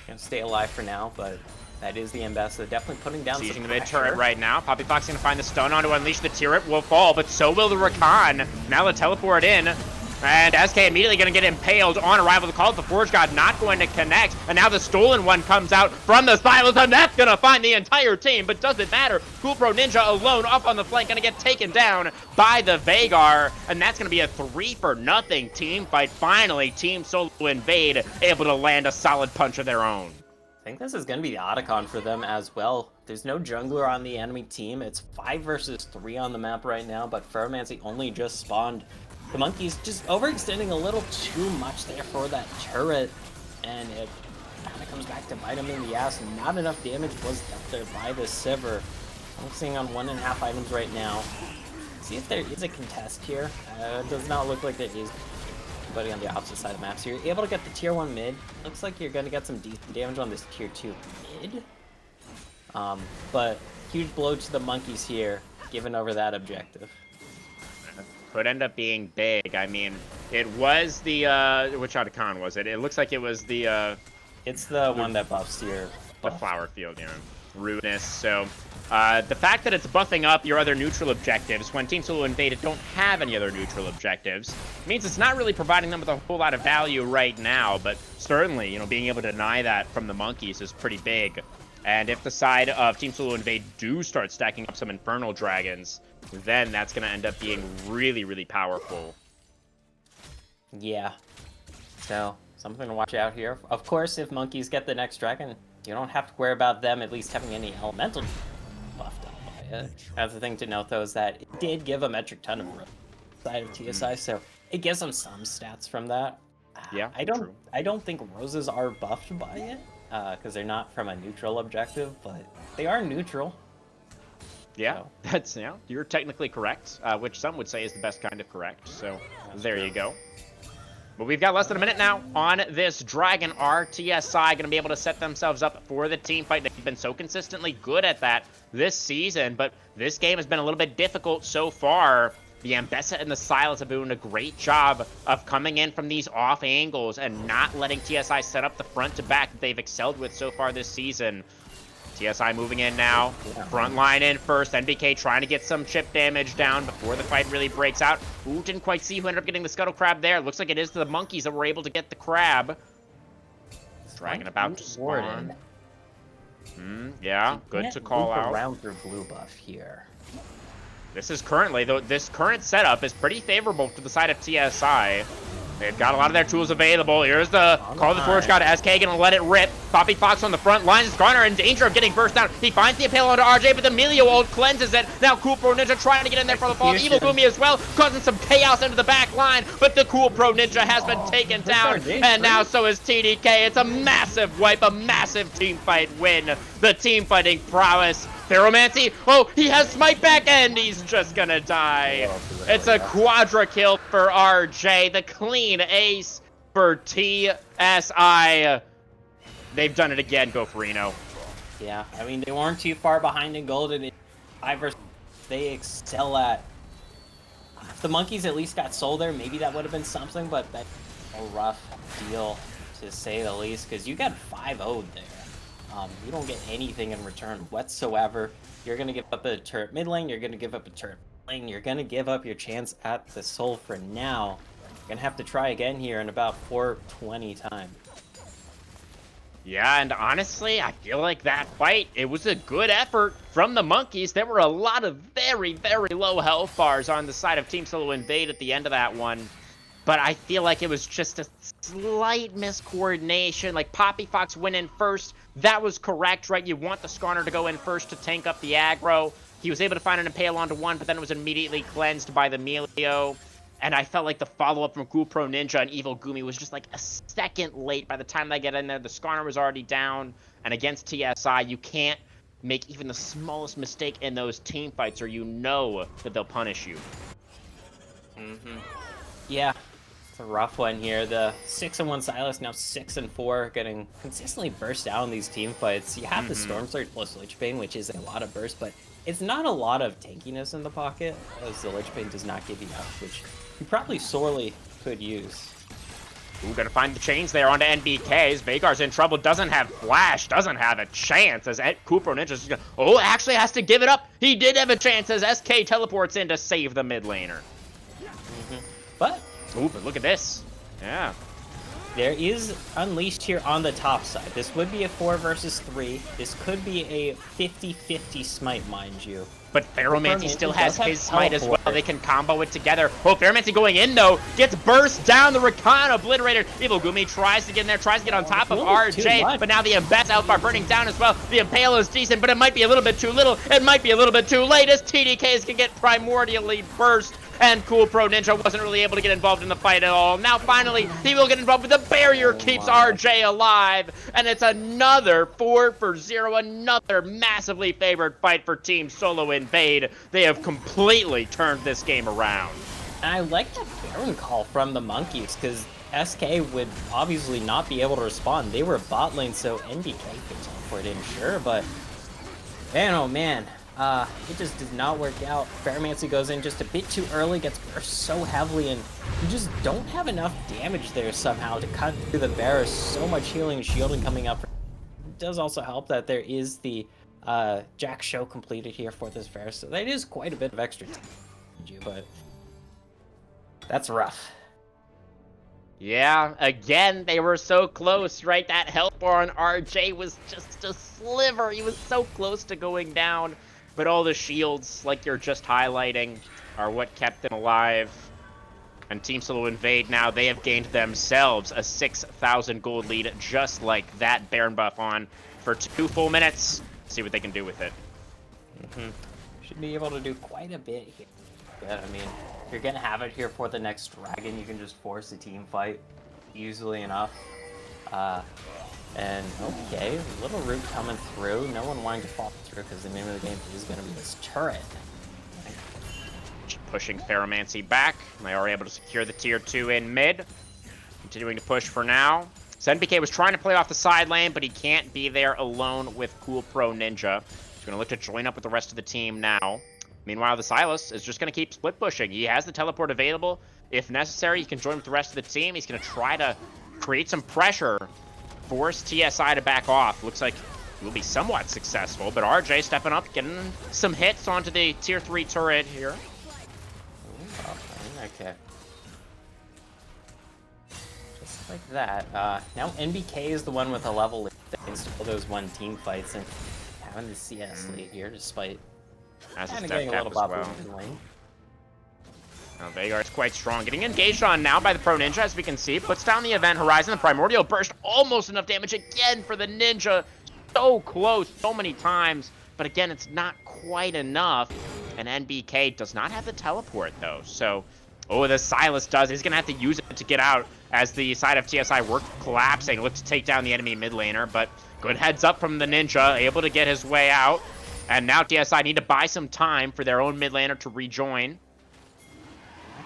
Gonna stay alive for now, but that is the ambassador definitely putting down Sieging some the mid pressure. turret right now. Poppy Fox gonna find the stun on to unleash the turret. Will fall, but so will the Rakan. Now the teleport in. And SK immediately going to get impaled on arrival. The call of the Forge God not going to connect. And now the stolen one comes out from the silos, and that's going to find the entire team. But doesn't matter. Cool Pro Ninja alone up on the flank, going to get taken down by the Veigar. And that's going to be a 3-for-0 team fight. Finally, Team Solo Invade able to land a solid punch of their own. I think this is going to be the Otacon for them as well. There's no jungler on the enemy team. It's 5 versus 3 on the map right now, but Ferromancy only just spawned. The Monkeys just overextending a little too much there for that turret, and it kind of comes back to bite him in the ass. Not enough damage was dealt there by the Sivir. Focusing on 1.5 items right now. See if there is a contest here. It does not look like there is anybody on the opposite side of the map. So you're able to get the tier 1 mid. Looks like you're going to get some decent damage on this tier 2 mid. But huge blow to the Monkeys here, giving over that objective. Could end up being big. I mean, it was the, which Otacon was it? It looks like it was the, It's the one that buffs your the flower field, you know, rudeness. So, the fact that it's buffing up your other neutral objectives when Team Solo Invade don't have any other neutral objectives means it's not really providing them with a whole lot of value right now, but certainly, you know, being able to deny that from the Monkeys is pretty big. And if the side of Team Solo Invade do start stacking up some Infernal Dragons, then that's going to end up being really, really powerful. Yeah. So, something to watch out here. Of course, if Monkeys get the next dragon, you don't have to worry about them at least having any elemental buffed up by it. Another thing to note, though, is that it did give a metric ton of side of TSI, so it gives them some stats from that. Yeah, I don't think roses are buffed by it, because they're not from a neutral objective, but they are neutral. Yeah, that's, yeah, you're technically correct, which some would say is the best kind of correct, so there you go. But we've got less than a minute now on this Dragon. TSI going to be able to set themselves up for the team fight. They've been so consistently good at that this season, but this game has been a little bit difficult so far. The Ambessa and the Silas have been doing a great job of coming in from these off angles and not letting TSI set up the front to back that they've excelled with so far this season. TSI moving in now, front line in first, NBK trying to get some chip damage down before the fight really breaks out. Ooh, didn't quite see who ended up getting the Scuttle Crab there. Looks like it is the Monkeys that were able to get the crab. Dragon about to spawn. Yeah, good to call out. Around for blue buff here. This is currently, though, this current setup is pretty favorable to the side of TSI. They've got a lot of their tools available. Here's the Call of the Forge God. SK gonna let it rip. Poppy Fox on the front line. Skarner in danger of getting burst down. He finds the Impale onto RJ, but the Melio ult cleanses it. Now Cool Pro Ninja trying to get in there for the fall. Evil Gumi as well, causing some chaos into the back line. But the Cool Pro Ninja has been taken down. And now so is TDK. It's a massive wipe, a massive team fight win. The team fighting prowess. Ferromancy, oh, he has smite back and he's just gonna die. It's a quadra kill for RJ, the clean ace for TSI. They've done it again, go for Reno. Yeah, I mean, they weren't too far behind in Golden. In 5 versus they excel at. If the Monkeys at least got sold there, maybe that would have been something, but that's a rough deal to say the least, because you got 5-0'd there. You don't get anything in return whatsoever. You're going to give up a turret mid lane, you're going to give up a turret lane, you're going to give up your chance at the soul for now. You're going to have to try again here in about 420 time. Yeah, and honestly, I feel like that fight, it was a good effort from the Monkeys. There were a lot of very, very low health bars on the side of Team Solo Invade at the end of that one. But I feel like it was just a slight miscoordination. Like, Poppy Fox went in first. That was correct, right? You want the Skarner to go in first to tank up the aggro. He was able to find an Impale onto one, but then it was immediately cleansed by the Melio. And I felt like the follow-up from Cool Pro Ninja and Evil Gumi was just like a second late. By the time they get in there, the Skarner was already down. And against TSI, you can't make even the smallest mistake in those team fights or you know that they'll punish you. Yeah. A rough one here. The 6-1 Silas, now 6-4, getting consistently burst out in these team fights. You have the Storm Surge plus Lich Bane, which is a lot of burst, but it's not a lot of tankiness in the pocket, as the Lich Bane does not give you up, which you probably sorely could use. Ooh, gonna find the chains there onto NBK's. Vagar's in trouble, doesn't have flash, doesn't have a chance as Cooper Ninja's just gonna, actually has to give it up. He did have a chance as SK teleports in to save the mid laner. But But look at this. Yeah. there is Unleashed here on the top side. This would be a 4 versus 3. This could be a 50-50 smite, mind you. But Ferromancy still has does have his smite as well. teleport. They can combo it together. Ferromancy going in, though. Gets burst down. The Rakan obliterated. Evil Gumi tries to get in there. Tries to get on top of RJ. But now the Embed's out by burning down as well. The Impale is decent, but it might be a little bit too little. It might be a little bit too late as TDKs can get primordially burst. And Cool Pro Ninja wasn't really able to get involved in the fight at all. Now, finally, he will get involved with the barrier, keeps RJ alive. And it's another 4-0, another massively favored fight for Team Solo Invade. They have completely turned this game around. And I like that Baron call from the Monkeys, because SK would obviously not be able to respond. They were bot lane, so NBK could teleport in, sure, but man, oh man. It just did not work out. Ferromancy goes in just a bit too early, gets burst so heavily, and you just don't have enough damage there somehow to cut through the bear. So much healing and shielding coming up. It does also help that there is the Jack Show completed here for this bear, so that is quite a bit of extra time, but that's rough. Yeah, again, they were so close, right? That help bar on RJ was just a sliver. He was so close to going down. But all the shields, like you're just highlighting, are what kept them alive. And Team Solo Invade now, they have gained themselves a 6,000 gold lead, just like that Baron buff on for 2 full minutes. See what they can do with it. Should be able to do quite a bit here. Yeah, I mean, if you're gonna have it here for the next dragon, you can just force a team fight easily enough. And okay, little root coming through. No one wanting to fall through because the name of the game is going to be this turret. Pushing Ferromancy back. They are able to secure the tier 2 in mid. Continuing to push for now. So NBK was trying to play off the side lane, but he can't be there alone with Cool Pro Ninja. He's going to look to join up with the rest of the team now. Meanwhile, the Silas is just going to keep split pushing. He has the teleport available. If necessary, he can join with the rest of the team. He's going to try to create some pressure. Force TSI to back off. Looks like he will be somewhat successful, but RJ stepping up, getting some hits onto the tier 3 turret here. Okay. Just like that. Now NBK is the one with a level lead thanks to all those one team fights and having the CS lead here, despite kind of getting a little bop in lane. Now Vagar is quite strong. Getting engaged on now by the Pro Ninja, as we can see. Puts down the event horizon. The Primordial Burst, almost enough damage again for the Ninja. So close, so many times. But again, it's not quite enough. And NBK does not have the teleport, though. So, the Silas does. He's going to have to use it to get out as the side of TSI work collapsing. Look to take down the enemy mid laner. But good heads up from the Ninja, able to get his way out. And now TSI need to buy some time for their own mid laner to rejoin.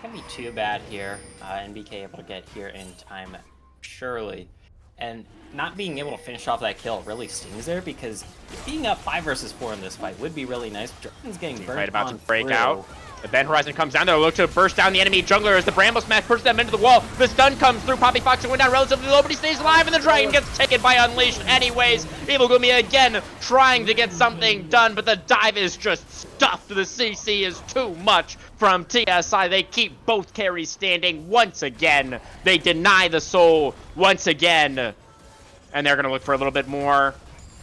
Not gonna be too bad here. NBK able to get here in time, surely. And not being able to finish off that kill really stings there, because being up 5 versus 4 in this fight would be really nice. Dragon's getting burned right about on to break through. out. Event Horizon comes down there, look to burst down the enemy jungler as the Bramble Smash pushes them into the wall. The stun comes through, Poppy Fox went down relatively low, but he stays alive, and the Dragon gets taken by Unleashed anyways. Evil Gumi again trying to get something done, but the dive is just stuffed. The CC is too much from TSI. They keep both carries standing once again. They deny the soul once again. And they're going to look for a little bit more.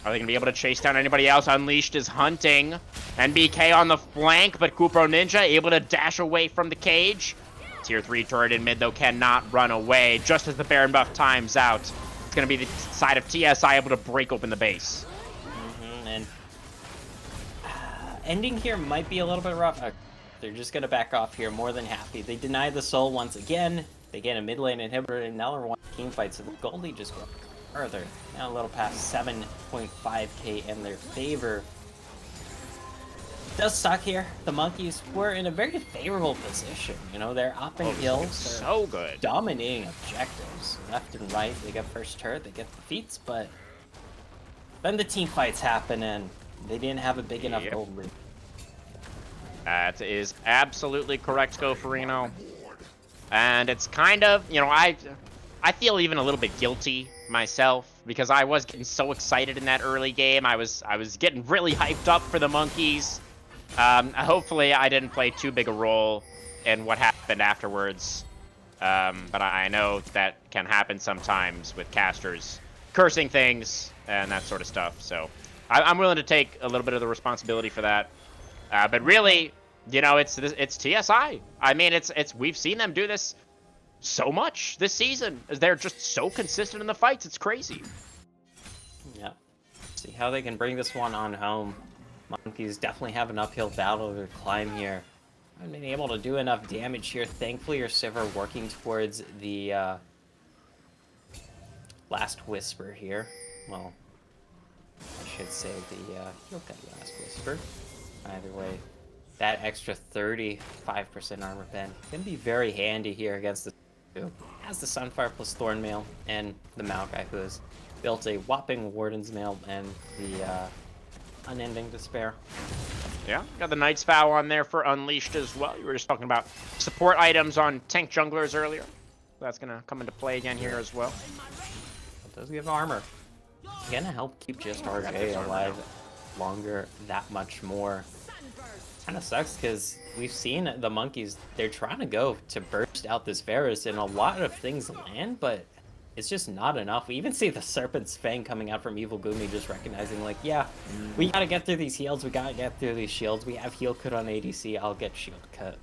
Are they going to be able to chase down anybody else? Unleashed is hunting. NBK on the flank, but Kupro Ninja able to dash away from the cage. Tier 3 turret in mid, though, cannot run away. Just as the Baron buff times out, it's going to be the side of TSI able to break open the base. And ending here might be a little bit rough. They're just going to back off here, more than happy. They deny the soul once again. They get a mid lane inhibitor, and now they're one team fight, so the goalie just goes further. Now a little past 7.5k in their favor. Does suck here. The Monkeys were in a very favorable position. You know, they're up in hills. So good. Dominating objectives left and right. They get first turret, they get defeats, but then the team fights happen and they didn't have a big enough gold lead. That is absolutely correct, Goferino. And it's kind of, you know, I feel even a little bit guilty myself because I was getting so excited in that early game. I was getting really hyped up for the monkeys. Hopefully I didn't play too big a role in what happened afterwards. But I know that can happen sometimes with casters cursing things and that sort of stuff. So I'm willing to take a little bit of the responsibility for that. But really, you know, it's TSI. I mean, we've seen them do this so much this season. They're just so consistent in the fights. It's crazy. Yeah. See how they can bring this one on home. Monkeys definitely have an uphill battle to climb here. I've been able to do enough damage here. Thankfully, your Sivir working towards the last Whisper here. Well, I should say you'll get last Whisper. Either way, that extra 35% armor pen can be very handy here against the as the Sunfire plus Thornmail and the Maokai, who has built a whopping Warden's Mail and the Unending Despair. Yeah, got the Knight's Vow on there for Unleashed as well. You were just talking about support items on tank junglers earlier. That's going to come into play again here as well. It does give armor. Gonna help keep just RJ alive longer that much more. Kind of sucks because we've seen the monkeys, they're trying to go to burst out this Varus and a lot of things land, but it's just not enough. We even see the Serpent's Fang coming out from Evil Gumi just recognizing like, yeah, we gotta get through these heals, we gotta get through these shields, we have heal cut on ADC, I'll get shield cut.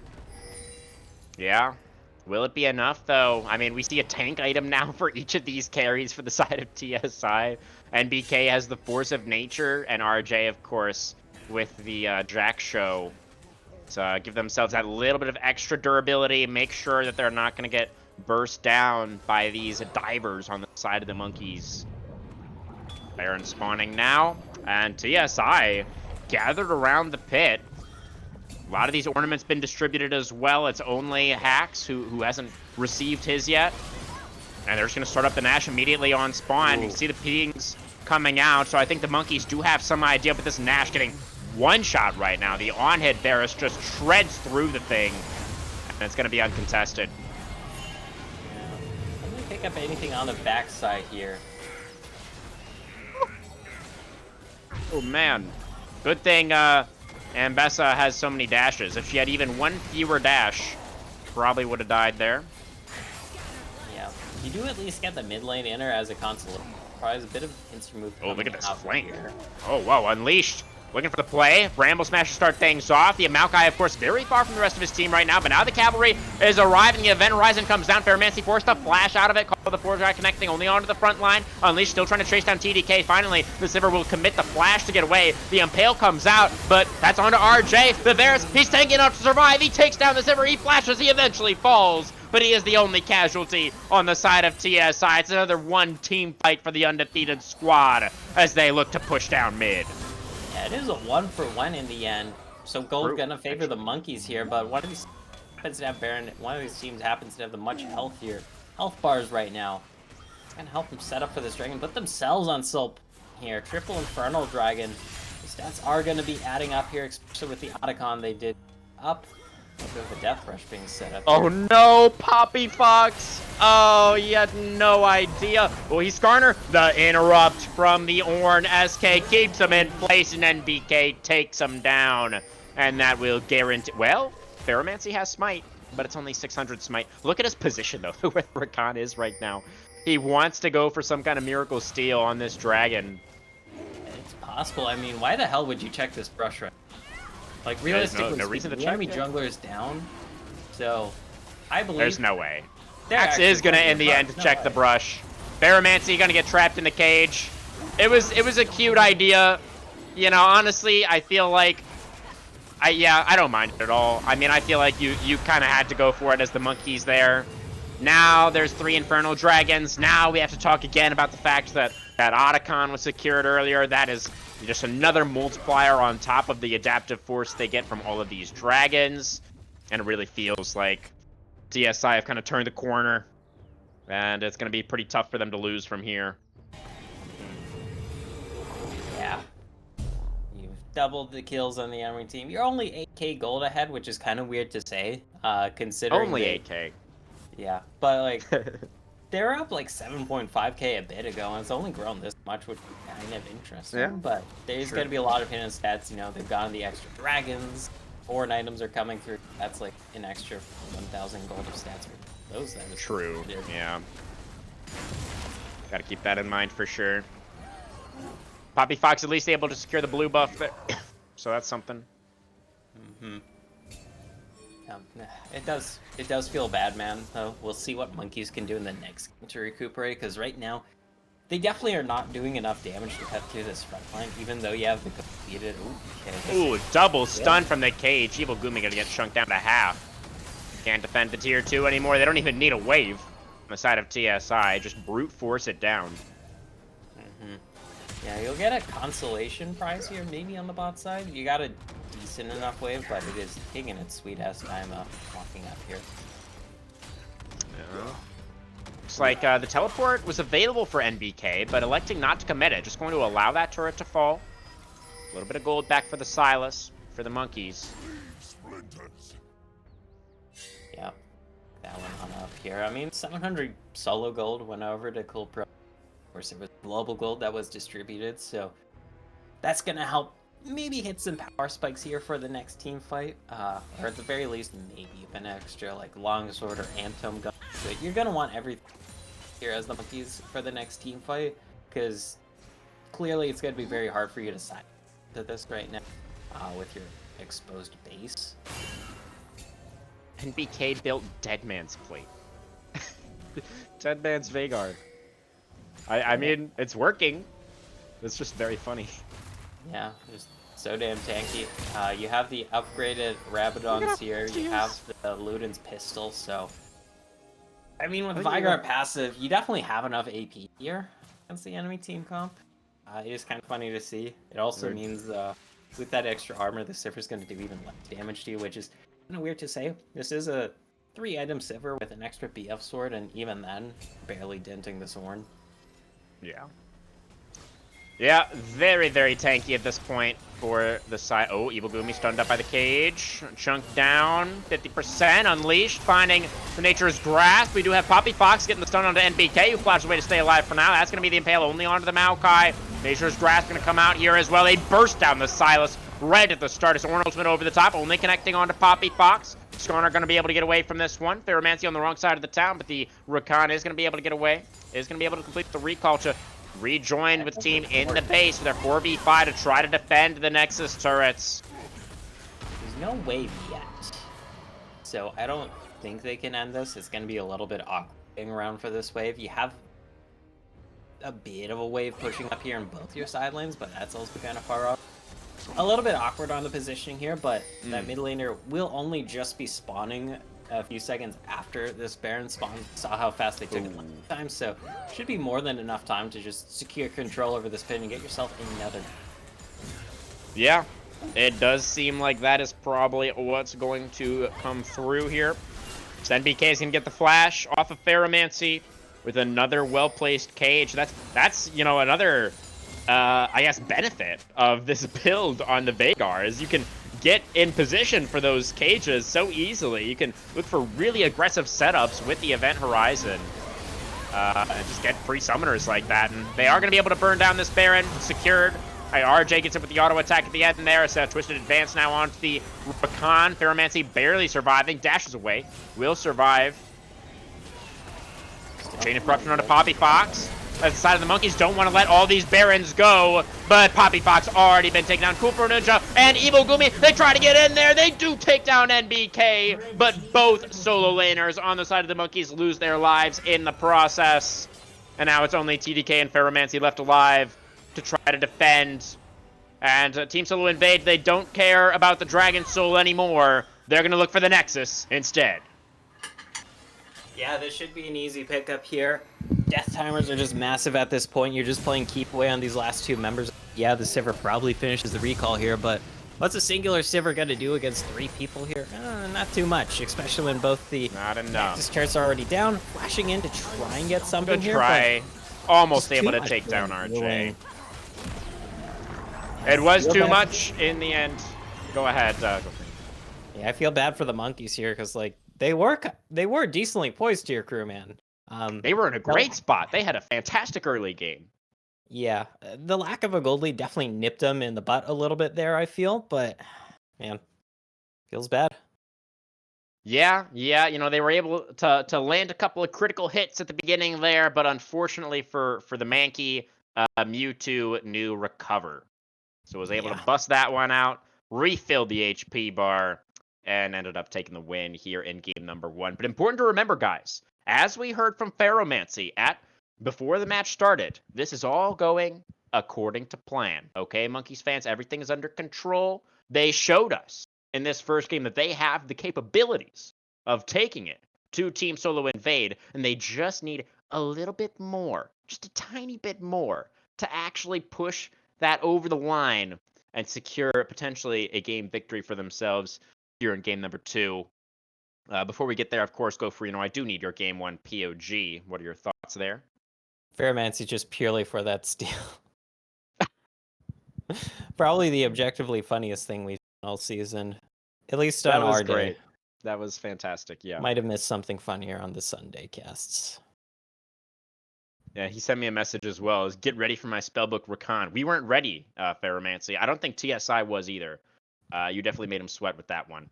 Yeah. Will it be enough, though? I mean, we see a tank item now for each of these carries for the side of TSI. NBK has the Force of Nature, and RJ, of course, with the Jack Show. To give themselves that little bit of extra durability, make sure that they're not going to get burst down by these divers on the side of the monkeys. Baron spawning now, and TSI gathered around the pit. A lot of these ornaments been distributed as well. It's only Hax who hasn't received his yet. And they're just going to start up the Nash immediately on spawn. Ooh. You can see the pings coming out, so I think the monkeys do have some idea, but this Nash getting one shot right now. The on-hit Varus just shreds through the thing, and it's going to be uncontested. Yeah. I'm going to pick up anything on the backside here. Oh, man. Good thing Ambessa has so many dashes. If she had even one fewer dash, probably would have died there. Yeah, you do at least get the mid lane inner as a console. Probably a bit of instant move. Oh, look at this flank. Oh, wow, Unleashed. Looking for the play. Bramble Smash to start things off. The Maokai, of course, very far from the rest of his team right now, but now the Cavalry is arriving. The Event Horizon comes down. Ferromancy forced to flash out of it. Call the Forge Eye connecting only onto the front line. Unleashed still trying to chase down TDK. Finally, the Sivir will commit the flash to get away. The Impale comes out, but that's onto RJ. The Varus, he's tanking enough to survive. He takes down the Sivir. He flashes. He eventually falls, but he is the only casualty on the side of TSI. It's another one team fight for the undefeated squad as they look to push down mid. Yeah, it is a 1-for-1 in the end. So Gold gonna favor the monkeys here, but one of these happens to have Baron. One of these teams happens to have the much healthier health bars right now. It's gonna help them set up for this dragon, put themselves on Silp here. Triple Infernal Dragon. The stats are gonna be adding up here, especially with the Otacon they did up. A bit of a death rush being set up. Oh no, Poppy Fox! Oh, you had no idea. Well, he's Skarner. The interrupt from the Ornn. SK keeps him in place, and NBK takes him down. And that will guarantee... Well, Ferromancy has Smite, but it's only 600 Smite. Look at his position, though, where Rakan is right now. He wants to go for some kind of miracle steal on this dragon. It's possible. I mean, why the hell would you check this brush right? Like, realistically, no reason to the check enemy it. jungler is down, so I believe... There's no way. They're Axe is going to, in the end, check the brush. Ferromancy going to get trapped in the cage. It was a cute idea. You know, honestly, I feel like... I don't mind it at all. I mean, I feel like you kind of had to go for it as the monkeys there. Now there's 3 Infernal Dragons. Now we have to talk again about the fact that Otacon was secured earlier. That is just another multiplier on top of the adaptive force they get from all of these dragons. And it really feels like TSI have kind of turned the corner. And it's going to be pretty tough for them to lose from here. Yeah. You've doubled the kills on the enemy team. You're only 8k gold ahead, which is kind of weird to say, considering... Only 8k. Yeah, but like, they're up like 7.5k a bit ago, and it's only grown this much, which is kind of interesting. Yeah. But there's going to be a lot of hidden stats. You know, they've gotten the extra dragons. Foreign items are coming through. That's like an extra 1,000 gold of stats for those things. True. Yeah. Got to keep that in mind for sure. Poppy Fox at least able to secure the blue buff there. So that's something. It does feel bad, man. Though we'll see what monkeys can do in the next game to recuperate. Because right now, they definitely are not doing enough damage to cut through this front line. Even though you have the completed. Ooh, double stun from the cage. Evil Gumi gonna get shrunk down to half. Can't defend the tier 2 anymore. They don't even need a wave on the side of TSI. Just brute force it down. Yeah, you'll get a consolation prize here, maybe on the bot side. You got a decent enough wave, but it is taking its sweet ass time walking up here. Yeah. Looks like the teleport was available for NBK, but electing not to commit it. Just going to allow that turret to fall. A little bit of gold back for the Silas, for the monkeys. Yep, that one on up here. I mean, 700 solo gold went over to Cool Pro. Of course, there was global gold that was distributed, so that's gonna help maybe hit some power spikes here for the next team fight, or at the very least, maybe even extra like longsword or anthem gun. But you're gonna want everything here as the monkeys for the next team fight, because clearly it's gonna be very hard for you to side to this right now with your exposed base. NBK built Dead Man's Plate. Dead Man's Vagar. I mean, it's working. It's just very funny. Yeah, just so damn tanky. You have the upgraded Rabadons here. You have the Luden's pistol, so... I mean, with Vigor passive, you definitely have enough AP here against the enemy team comp. It is kind of funny to see. It also means, with that extra armor, the Siffer's going to do even less damage to you, which is kind of weird to say. This is a 3-item Siffer with an extra BF sword, and even then, barely denting the Zorn. Yeah. Yeah, very, very tanky at this point for the side. Oh, Evil Gumi stunned up by the cage. Chunk down, 50%, unleashed, finding the Nature's Grasp. We do have Poppy Fox getting the stun onto NBK, who flashes away to stay alive for now. That's going to be the Impale only onto the Maokai. Nature's Grasp going to come out here as well. They burst down the Silas right at the start. As Orn ultimate over the top, only connecting onto Poppy Fox. Skarner going to be able to get away from this one. Ferromancy on the wrong side of the town, but the Rakan is going to be able to get away. Is going to be able to complete the recall to rejoin with team in the base for their 4v5 to try to defend the Nexus turrets. There's no wave yet, so I don't think they can end this. It's going to be a little bit awkward around for this wave. You have a bit of a wave pushing up here in both your side lanes, but that's also kind of far off. A little bit awkward on the positioning here, but that mid laner will only just be spawning a few seconds after this Baron spawn. Saw how fast they took it last time, so should be more than enough time to just secure control over this pin and get yourself another. Yeah, it does seem like that is probably what's going to come through here. So NBK is going to get the flash off of Ferromancy with another well-placed cage. That's you know, another, I guess, benefit of this build on the Vagar is you can get in position for those cages so easily. You can look for really aggressive setups with the event horizon and just get free summoners like that. And they are going to be able to burn down this Baron. Secured. RJ gets it with the auto attack at the end there. It's a twisted advance now onto the Rakan. Ferromancy barely surviving. Dashes away. Will survive. Chain of Corruption onto Poppy Fox. As the side of the monkeys don't want to let all these Barons go, but Poppy Fox already been taken down. Cooper Ninja and Evil Gumi, they try to get in there. They do take down NBK, but both solo laners on the side of the monkeys lose their lives in the process. And now it's only TDK and Ferromancy left alive to try to defend. And Team Solo Invade, they don't care about the Dragon Soul anymore. They're going to look for the Nexus instead. Yeah, this should be an easy pickup here. Death timers are just massive at this point. You're just playing keep away on these last two members. Yeah, the Sivir probably finishes the recall here, but what's a singular Sivir going to do against 3 people here? Not too much, especially when both the Nexus turrets are already down. Flashing in to try and get something Good here. try. Almost able to take down RJ. It was too much in the end. Go ahead. Go for it. Yeah, I feel bad for the monkeys here because, like, they were decently poised here, crew, man. They were in a the- great spot. They had a fantastic early game. Yeah, the lack of a gold lead definitely nipped them in the butt a little bit there, I feel, but man, feels bad. Yeah, they were able to land a couple of critical hits at the beginning there, but unfortunately for the Mankey, Mewtwo knew recover. So was able to bust that one out, refilled the HP bar, and ended up taking the win here in game number 1. But important to remember, guys, as we heard from Pharomancy before the match started, this is all going according to plan. Okay, Monkeys fans, everything is under control. They showed us in this first game that they have the capabilities of taking it to Team Solo Invade, and they just need a little bit more, just a tiny bit more, to actually push that over the line and secure potentially a game victory for themselves here in game number 2. Before we get there, of course, Go Free, I do need your game 1 POG. What are your thoughts there? Fairmancy just purely for that steal. Probably the objectively funniest thing we've done all season. At least on our great. day. That was fantastic, yeah. Might have missed something funnier on the Sunday casts. Yeah, he sent me a message as well. Is get ready for my spellbook recon. We weren't ready, Pharomancy. I don't think TSI was either. You definitely made him sweat with that one.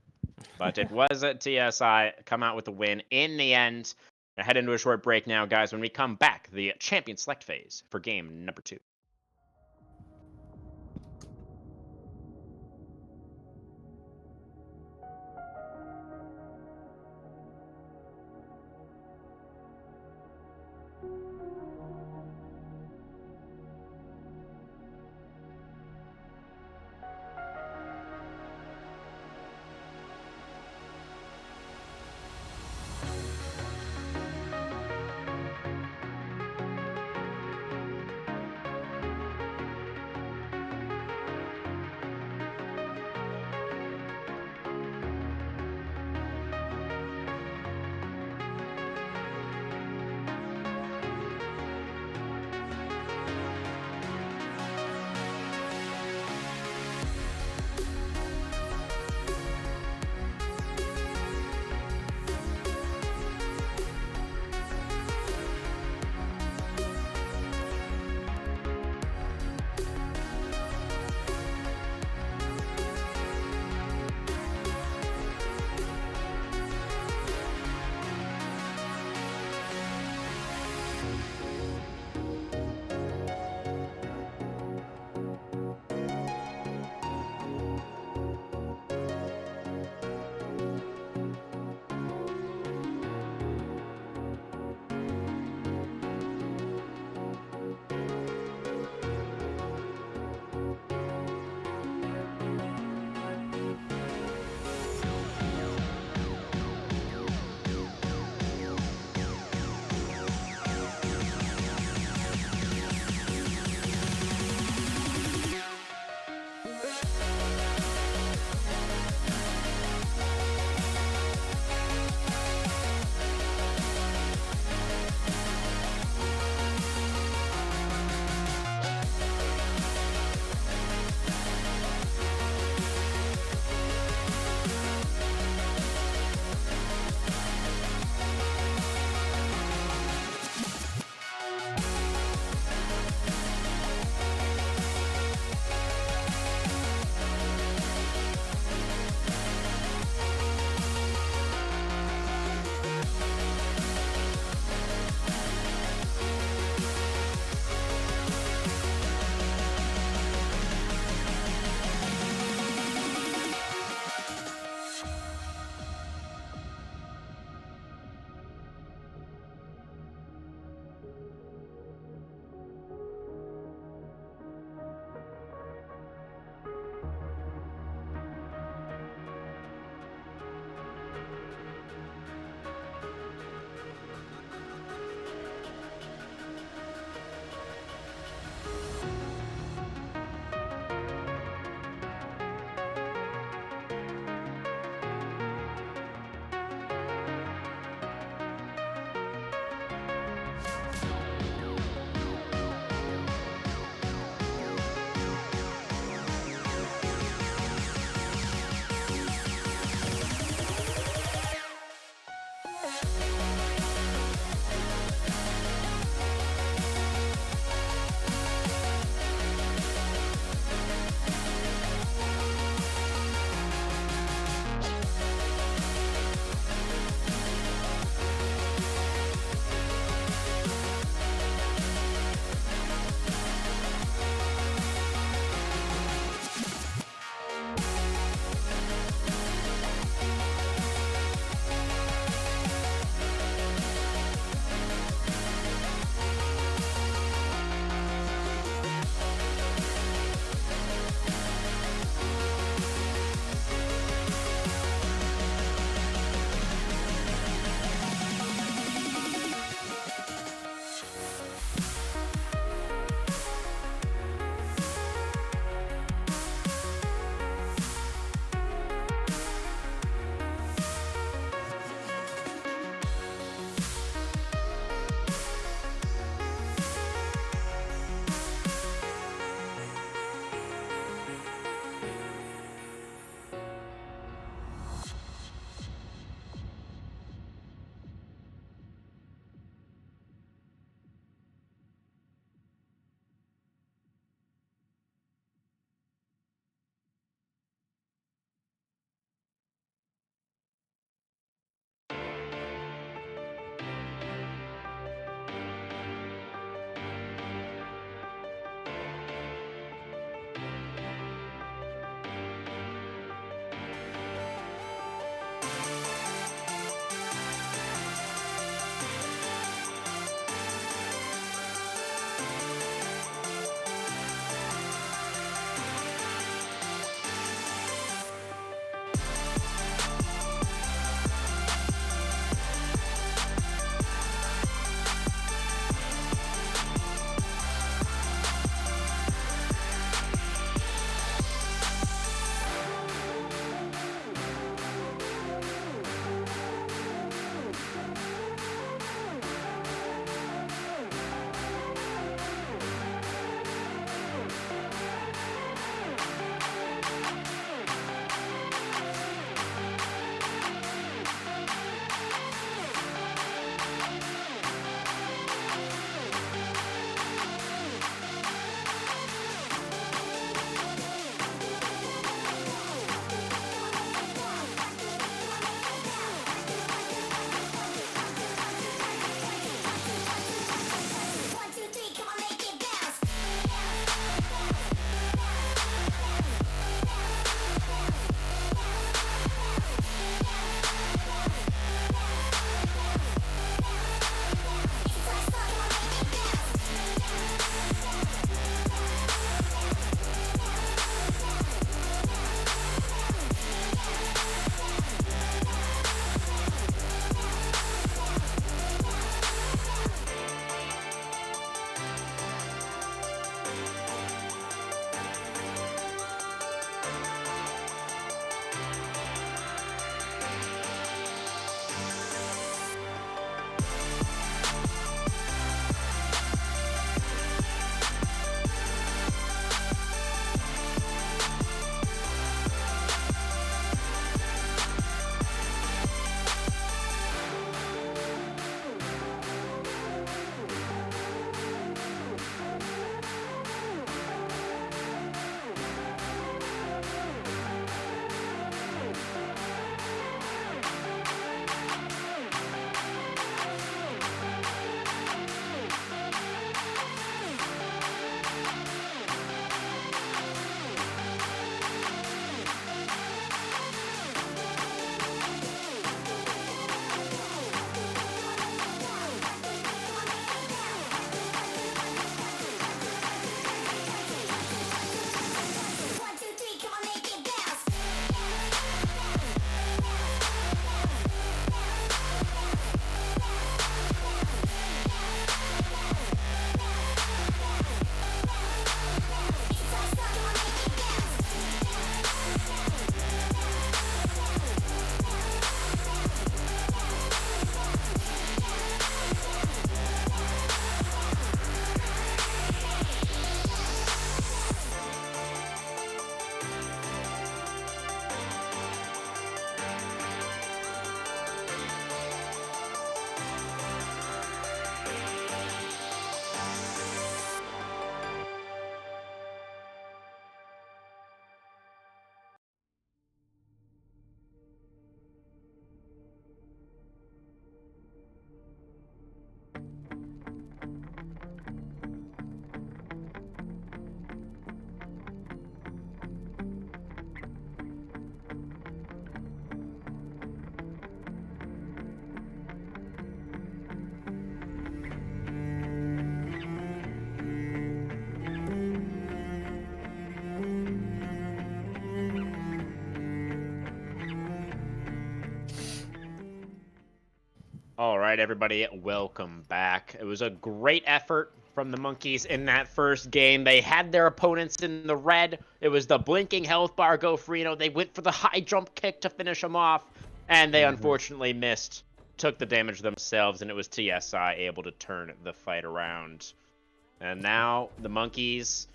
But it was at TSI. Come out with a win in the end. I head into a short break now, guys. When we come back, the champion select phase for game number 2. All right, everybody, welcome back. It was a great effort from the Monkeys in that first game. They had their opponents in the red. It was the blinking health bar go Freno. They went for the high jump kick to finish him off, and they unfortunately missed, took the damage themselves, and it was TSI able to turn the fight around. And now the Monkeys,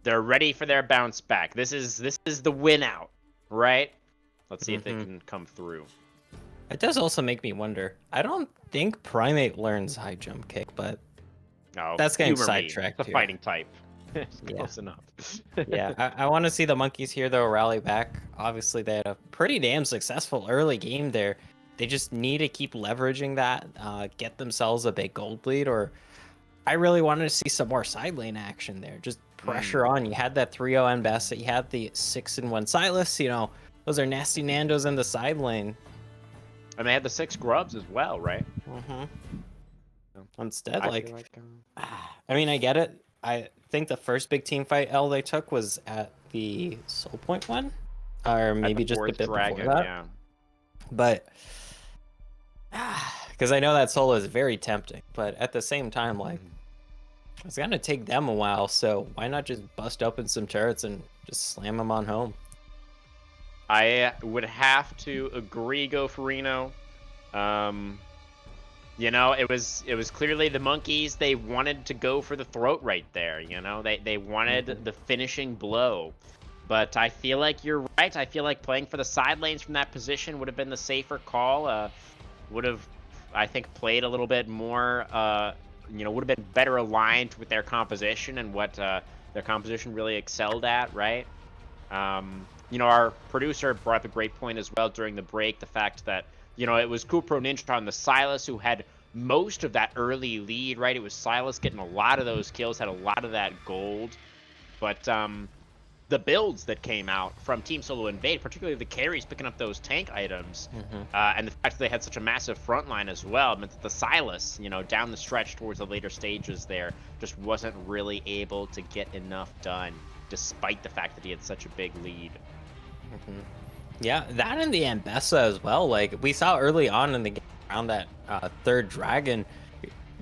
they're ready for their bounce back. This is the win out, right? Let's see if they can come through. It does also make me wonder. I don't think Primate learns high jump kick, but that's getting sidetracked. The fighting type. Yeah. Close enough. Yeah, I want to see the Monkeys here, though, rally back. Obviously, they had a pretty damn successful early game there. They just need to keep leveraging that, get themselves a big gold lead, or I really wanted to see some more side lane action there. Just pressure on. You had that 3-0 Mbessa, you had the 6-1 Silas, you know, those are nasty Nandos in the side lane. And they had the 6 grubs as well, right? Instead, I mean, I get it. I think the first big team fight L they took was at the Soul Point one, or maybe just a bit Dragon, before that. yeah. But because I know that Soul is very tempting, but at the same time, like, it's gonna take them a while. So why not just bust open some turrets and just slam them on home? I would have to agree, Gopherino. You know, it was clearly the Monkeys. They wanted to go for the throat right there. You know, they wanted the finishing blow. But I feel like you're right. I feel like playing for the side lanes from that position would have been the safer call. Would have, I think, played a little bit more. You know, would have been better aligned with their composition and what their composition really excelled at, right? You know, our producer brought up a great point as well during the break, the fact that, you know, it was Kupro Ninja on the Silas who had most of that early lead, right? It was Silas getting a lot of those kills, had a lot of that gold. But the builds that came out from Team Solo Invade, particularly the carries picking up those tank items, and the fact that they had such a massive front line as well, meant that the Silas, you know, down the stretch towards the later stages there, just wasn't really able to get enough done, despite the fact that he had such a big lead. Yeah, that and the Mbessa as well. Like, we saw early on in the game around that third dragon,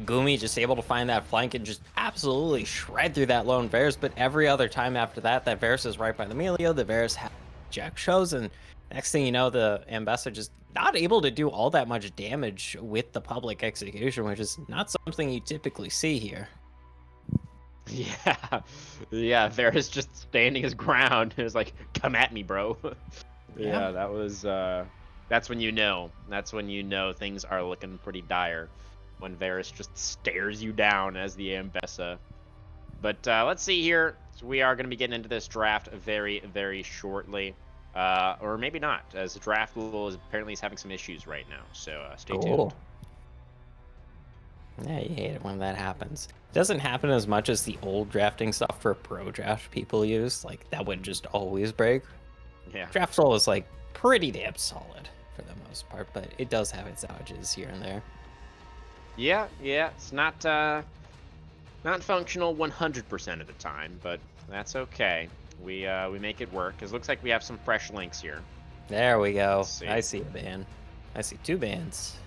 Gumi just able to find that flank and just absolutely shred through that lone Varus. But every other time after that, that Varus is right by the Melio. The Varus has Jack shows, and next thing you know, the Mbessa just not able to do all that much damage with the public execution, which is not something you typically see here. Yeah, Varus just standing his ground. It was like, come at me, bro. Yeah, that was, that's when you know. That's when you know things are looking pretty dire. When Varus just stares you down as the Mbessa. But let's see here. So we are going to be getting into this draft very, very shortly. Or maybe not, as the draft rule is apparently having some issues right now. So stay tuned. Yeah, you hate it when that happens. It doesn't happen as much as the old drafting stuff for pro draft people use. Like, that would just always break. Yeah. Draft roll is, like, pretty damn solid for the most part, but it does have its outages here and there. Yeah, it's not functional 100% of the time, but that's okay. We make it work. Cause it looks like we have some fresh links here. There we go. See. I see a ban. I see 2 bans.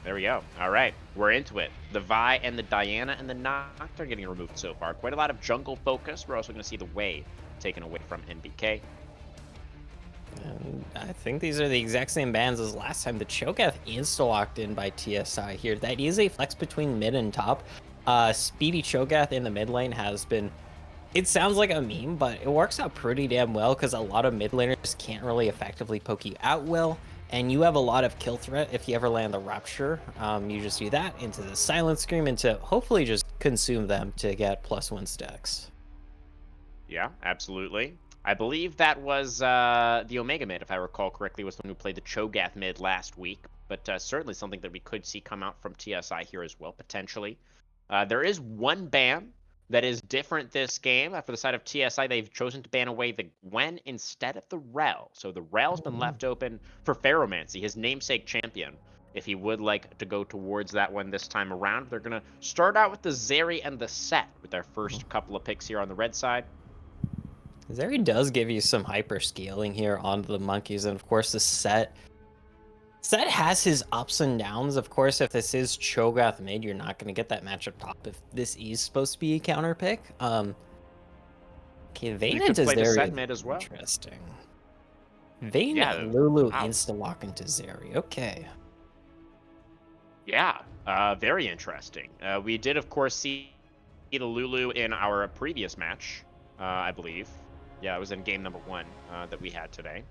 There we go. All right, we're into it. The Vi and the Diana and the Noct are getting removed so far. Quite a lot of jungle focus. We're also going to see the Wei taken away from NBK. And I think these are the exact same bans as last time. The Cho'Gath insta-locked in by TSI here. That is a flex between mid and top. Speedy Cho'Gath in the mid lane has been... It sounds like a meme, but it works out pretty damn well because a lot of mid laners can't really effectively poke you out well. And you have a lot of kill threat if you ever land the Rapture. You just do that into the Silent Scream and to hopefully just consume them to get +1 stacks. Yeah, absolutely. I believe that was the Omega mid, if I recall correctly, was the one who played the Cho'Gath mid last week. But certainly something that we could see come out from TSI here as well, potentially. There is one ban that is different this game. For the side of TSI, they've chosen to ban away the Gwen instead of the Rel. So the Rel's been left open for Ferromancy, his namesake champion. If he would like to go towards that one this time around, they're going to start out with the Zeri and the Set with their first couple of picks here on the red side. Zeri does give you some hyper scaling here onto the Monkeys, and of course the Set Set has his ups and downs. Of course, if this is Cho'Gath mid, you're not going to get that matchup top if this is supposed to be a counter pick. Okay, Vayne You could into play the Zeri. set mid as well. Interesting. Vayne Yeah, Lulu wow. insta-lock into Zeri. Okay. Yeah, very interesting. We did, of course, see the Lulu in our previous match, I believe. Yeah, it was in game number 1 that we had today,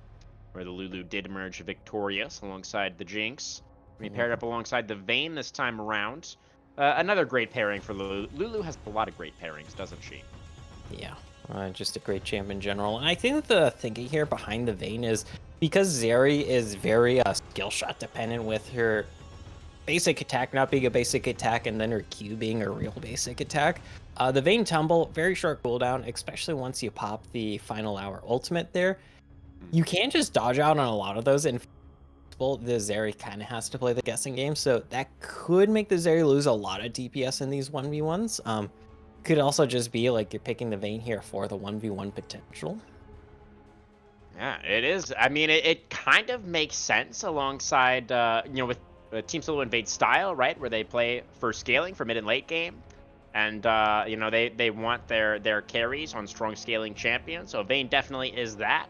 where the Lulu did emerge victorious alongside the Jinx. We paired up alongside the Vayne this time around. Another great pairing for Lulu. Lulu has a lot of great pairings, doesn't she? Yeah, just a great champ in general. And I think the thinking here behind the Vayne is because Zeri is very skill shot dependent with her basic attack not being a basic attack and then her Q being a real basic attack. The Vayne Tumble, very short cooldown, especially once you pop the final hour ultimate there. You can just dodge out on a lot of those, and the Zeri kind of has to play the guessing game, so that could make the Zeri lose a lot of DPS in these 1v1s. Could also just be like you're picking the Vayne here for the 1v1 potential. Yeah, it is. I mean, it kind of makes sense alongside, with Team Solo Invade style, right? Where they play for scaling for mid and late game. And, they want their carries on strong scaling champions. So Vayne definitely is that.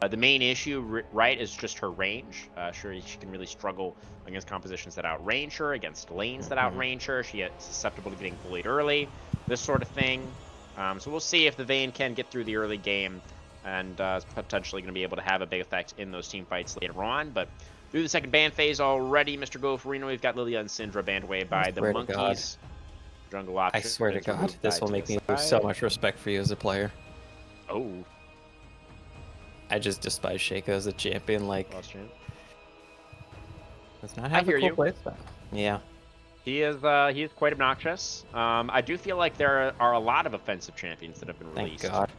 The main issue, right, is just her range. Sure, she can really struggle against compositions that outrange her, against lanes that outrange her. She gets susceptible to getting bullied early, this sort of thing. So we'll see if the Vayne can get through the early game and is potentially going to be able to have a big effect in those team fights later on. But through the second ban phase already, Mr. Gofarino, we've got Lilia and Syndra banned away by the Monkeys. Jungle option. I swear to God, this will make me lose so much respect for you as a player. Oh. I just despise Shaco as a champion. Like, does not I have hear a cool you. playstyle. Yeah. He is quite obnoxious. I do feel like there are a lot of offensive champions that have been Thank released. God.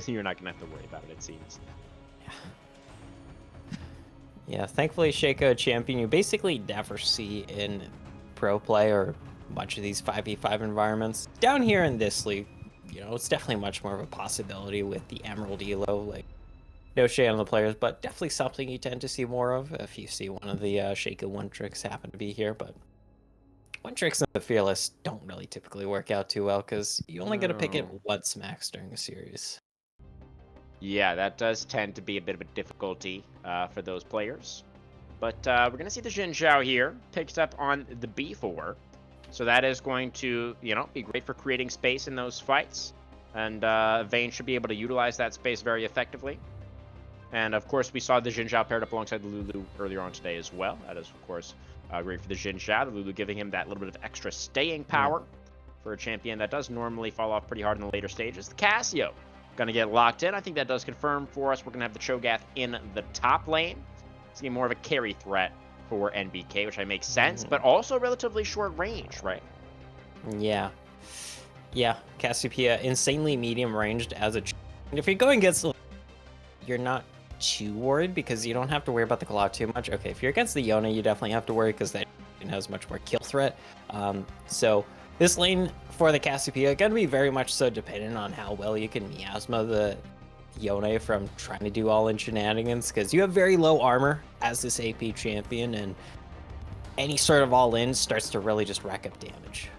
You're not gonna have to worry about it, it seems. Yeah, thankfully Shaco a champion you basically never see in pro play or much of these 5v5 environments. Down here in this league, it's definitely much more of a possibility with the Emerald Elo. Like, no shade on the players, but definitely something you tend to see more of if you see one of the Shaco one tricks happen to be here. But one tricks and the Fearless don't really typically work out too well because you only get to pick it once max during a series. Yeah, that does tend to be a bit of a difficulty for those players. But we're going to see the Xin Zhao here picked up on the B4. So that is going to, be great for creating space in those fights. And Vayne should be able to utilize that space very effectively. And, of course, we saw the Xin Zhao paired up alongside the Lulu earlier on today as well. That is, of course, great for the Xin Zhao. The Lulu giving him that little bit of extra staying power for a champion that does normally fall off pretty hard in the later stages. The Casio going to get locked in. I think that does confirm for us. We're going to have the Cho'Gath in the top lane. It's going to be more of a carry threat for NBK, which makes sense, but also relatively short range, right? Yeah. Yeah, Cassiopeia, insanely medium ranged as a... If you're going against... You're not too worried because you don't have to worry about the Claw too much. Okay, if you're against the Yona, you definitely have to worry because that has much more kill threat. So this lane for the Cassiopeia going to be very much so dependent on how well you can miasma the Yone from trying to do all-in shenanigans, because you have very low armor as this AP champion, and any sort of all-in starts to really just rack up damage.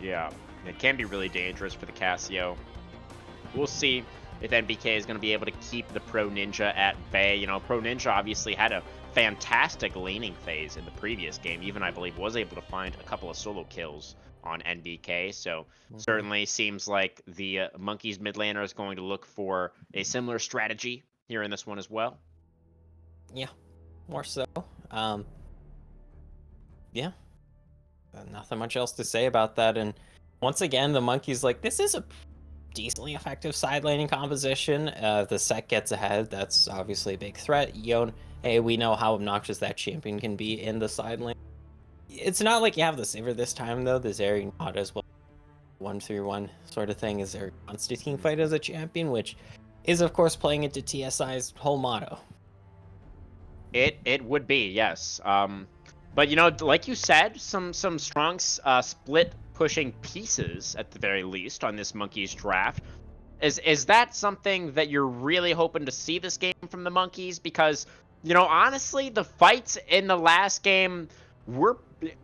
Yeah, it can be really dangerous for the Casio. We'll see if NBK is going to be able to keep the Pro Ninja at bay. Pro Ninja obviously had a fantastic laning phase in the previous game. Even, I believe, was able to find a couple of solo kills on NBK. So certainly seems like the Monkeys mid laner is going to look for a similar strategy here in this one as well. Yeah, more so. Yeah, nothing much else to say about that. And once again, the Monkeys, this is a decently effective side laning composition. The Set gets ahead. That's obviously a big threat. Yon, hey, we know how obnoxious that champion can be in the side lane. It's not like you have the Saver this time, though. The Zeri not as well 1-3-1 sort of thing as their constant team fight as a champion, which is, of course, playing into TSI's whole motto. It would be, yes. But, like you said, some strong split pushing pieces, at the very least, on this Monkeys draft. Is that something that you're really hoping to see this game from the Monkeys? Because You know, honestly, the fights in the last game were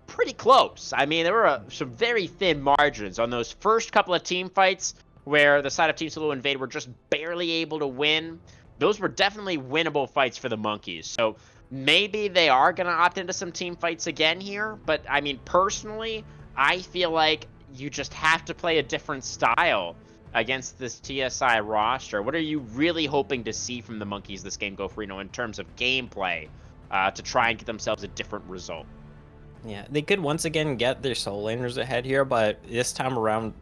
pretty close. I mean, there were some very thin margins on those first couple of team fights where the side of Team Solo Invade were just barely able to win. Those were definitely winnable fights for the Monkeys. So maybe they are going to opt into some team fights again here. But, I mean, personally, I feel like you just have to play a different style against this TSI roster. What are you really hoping to see from the Monkeys this game, Gofrino, in terms of gameplay to try and get themselves a different result? Yeah, they could once again get their soul laners ahead here, but this time around,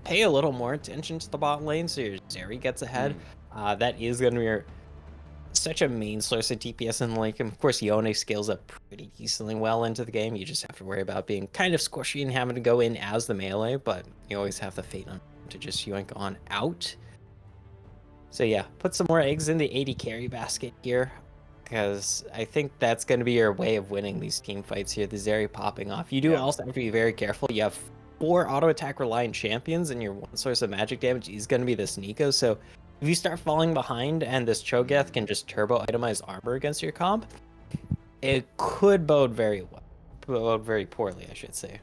pay a little more attention to the bot lane so your Zeri gets ahead. That is going to be such a main source of DPS in the lane. Of course, Yone scales up pretty decently well into the game. You just have to worry about being kind of squishy and having to go in as the melee, but you always have the fate on to just yoink on out. So yeah, put some more eggs in the 80 carry basket here, because I think that's going to be your way of winning these team fights here, the Zeri popping off. You do also have to be very careful. You have 4 auto attack reliant champions, and your one source of magic damage is going to be this Nico, so if you start falling behind and this Cho'Gath can just turbo itemize armor against your comp, it could bode very well. Bode very poorly, I should say,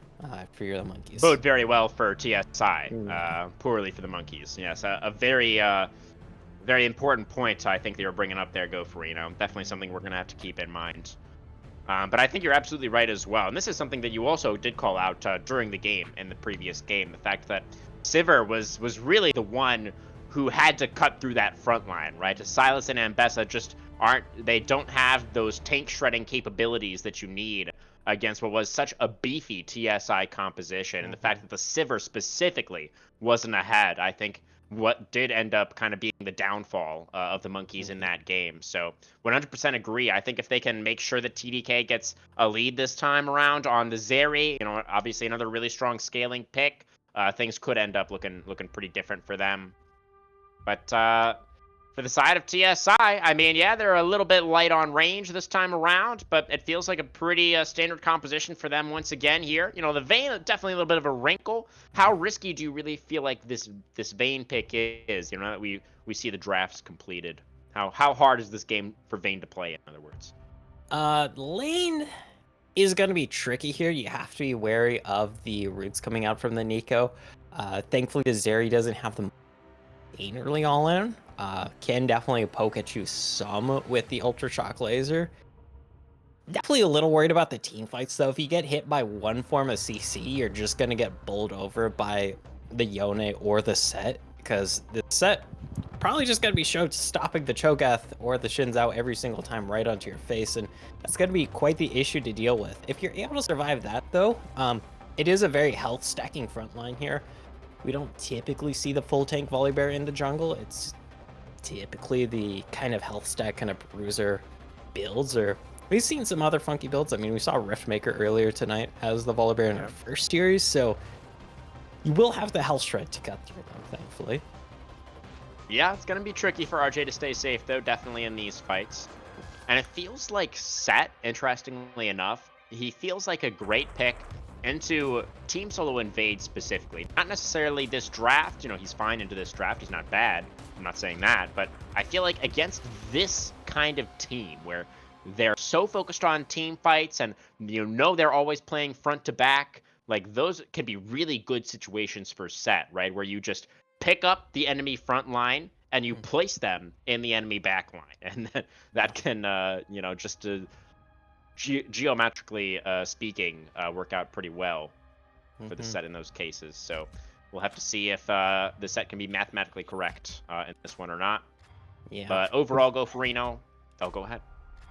for your Monkeys. Bode very well for TSI, poorly for the Monkeys. Yes, a very, very important point I think that you're bringing up there, Gofrino. Definitely something we're going to have to keep in mind. But I think you're absolutely right as well. And this is something that you also did call out during the game, in the previous game. The fact that Sivir was really the one who had to cut through that front line, right? Silas and Ambessa just they don't have those tank shredding capabilities that you need against what was such a beefy TSI composition. And the fact that the Sivir specifically wasn't ahead, I think what did end up kind of being the downfall of the Monkeys in that game. So 100% agree. I think if they can make sure that TDK gets a lead this time around on the Zeri, you know, obviously another really strong scaling pick, things could end up looking pretty different for them. But for the side of TSI, I mean, yeah, they're a little bit light on range this time around, but it feels like a pretty standard composition for them once again here. You know, the Vayne, definitely a little bit of a wrinkle. How risky do you really feel like this Vayne pick is? You know, that we see the drafts completed. How hard is this game for Vayne to play, in other words? Lane is going to be tricky here. You have to be wary of the roots coming out from the Nico. Thankfully, the Zeri doesn't have the early all in. Can definitely poke at you some with the Ultra Shock Laser. Definitely a little worried about the team fights though. If you get hit by one form of CC, you're just gonna get bowled over by the Yone or the Set, because the Set probably just gonna be stopping the Cho'Gath or the Shin Zhao every single time right onto your face, and that's gonna be quite the issue to deal with. If you're able to survive that though, it is a very health stacking front line here. We don't typically see the full tank Volibear in the jungle. It's typically the kind of health stack kind of bruiser builds, or we've seen some other funky builds. I mean, we saw Riftmaker earlier tonight as the Volibear in our first series, so you will have the health shred to cut through them, thankfully. Yeah, it's going to be tricky for RJ to stay safe, though, definitely in these fights. And it feels like Set, interestingly enough, he feels like a great pick into Team Solo Invade specifically. Not necessarily this draft, you know, he's fine into this draft, he's not bad, I'm not saying that, but I feel like against this kind of team where they're so focused on team fights and you know they're always playing front to back, like those can be really good situations for Set, right? Where you just pick up the enemy front line and you place them in the enemy back line, and that can, you know, just geometrically speaking, work out pretty well for the Set in those cases. So we'll have to see if the Set can be mathematically correct in this one or not. Yeah. But overall, Gofrino. Oh, go ahead.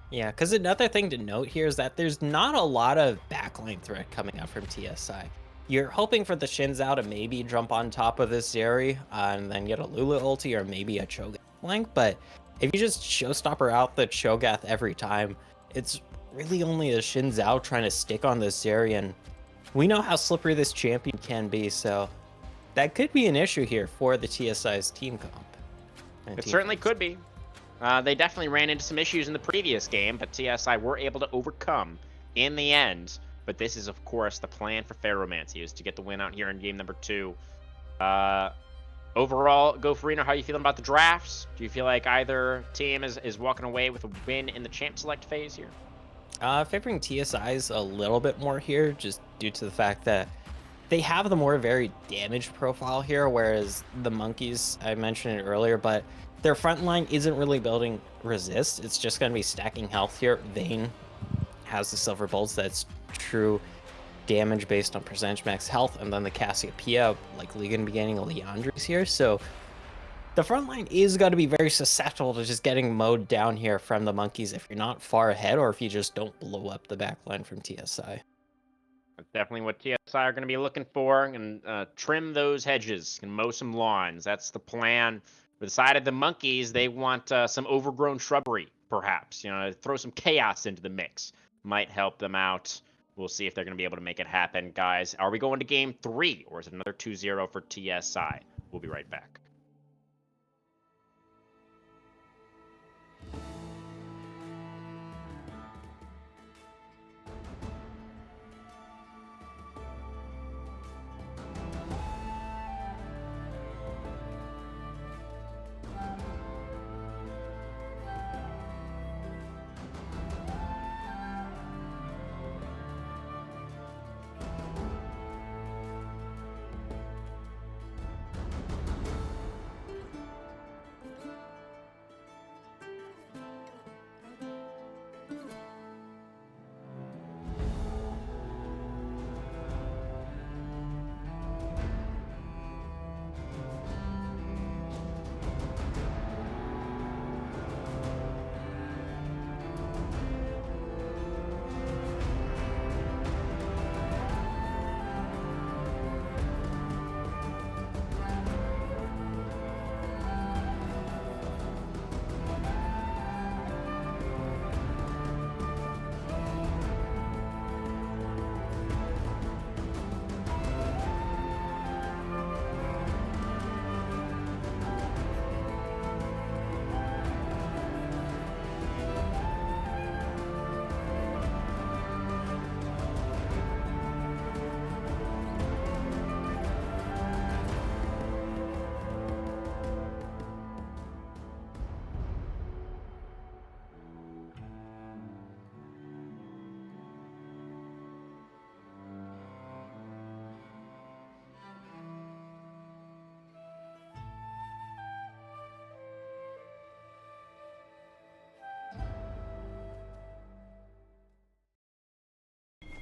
Yeah, because another thing to note here is that there's not a lot of backline threat coming out from TSI. You're hoping for the Shin Zhao to maybe jump on top of this Zeri and then get a Lulu ulti or maybe a Cho'Gath flank, but if you just showstopper out the Cho'Gath every time, it's really only a Shin Zhao trying to stick on this Zeri, and we know how slippery this champion can be, so that could be an issue here for the TSI's team comp. It certainly could be. They definitely ran into some issues in the previous game, but TSI were able to overcome in the end. But this is, of course, the plan for Ferromancy, is to get the win out here in game number 2. overall, Gopherino, how are you feeling about the drafts? Do you feel like either team is walking away with a win in the champ select phase here? Favoring TSI's a little bit more here, just due to the fact that they have the more varied damage profile here, whereas the monkeys, I mentioned it earlier, but their front line isn't really building resist. It's just going to be stacking health here. Vayne has the silver bolts that's true damage based on percentage max health, and then the Cassiopeia, like Legan beginning Leandre's here. So the front line is going to be very susceptible to just getting mowed down here from the monkeys if you're not far ahead or if you just don't blow up the back line from TSI. That's definitely what TSI are going to be looking for, and trim those hedges and mow some lawns. That's the plan. For the side of the monkeys, they want some overgrown shrubbery, perhaps. You know, throw some chaos into the mix. Might help them out. We'll see if they're going to be able to make it happen, guys. Are we going to game 3, or is it another 2-0 for TSI? We'll be right back.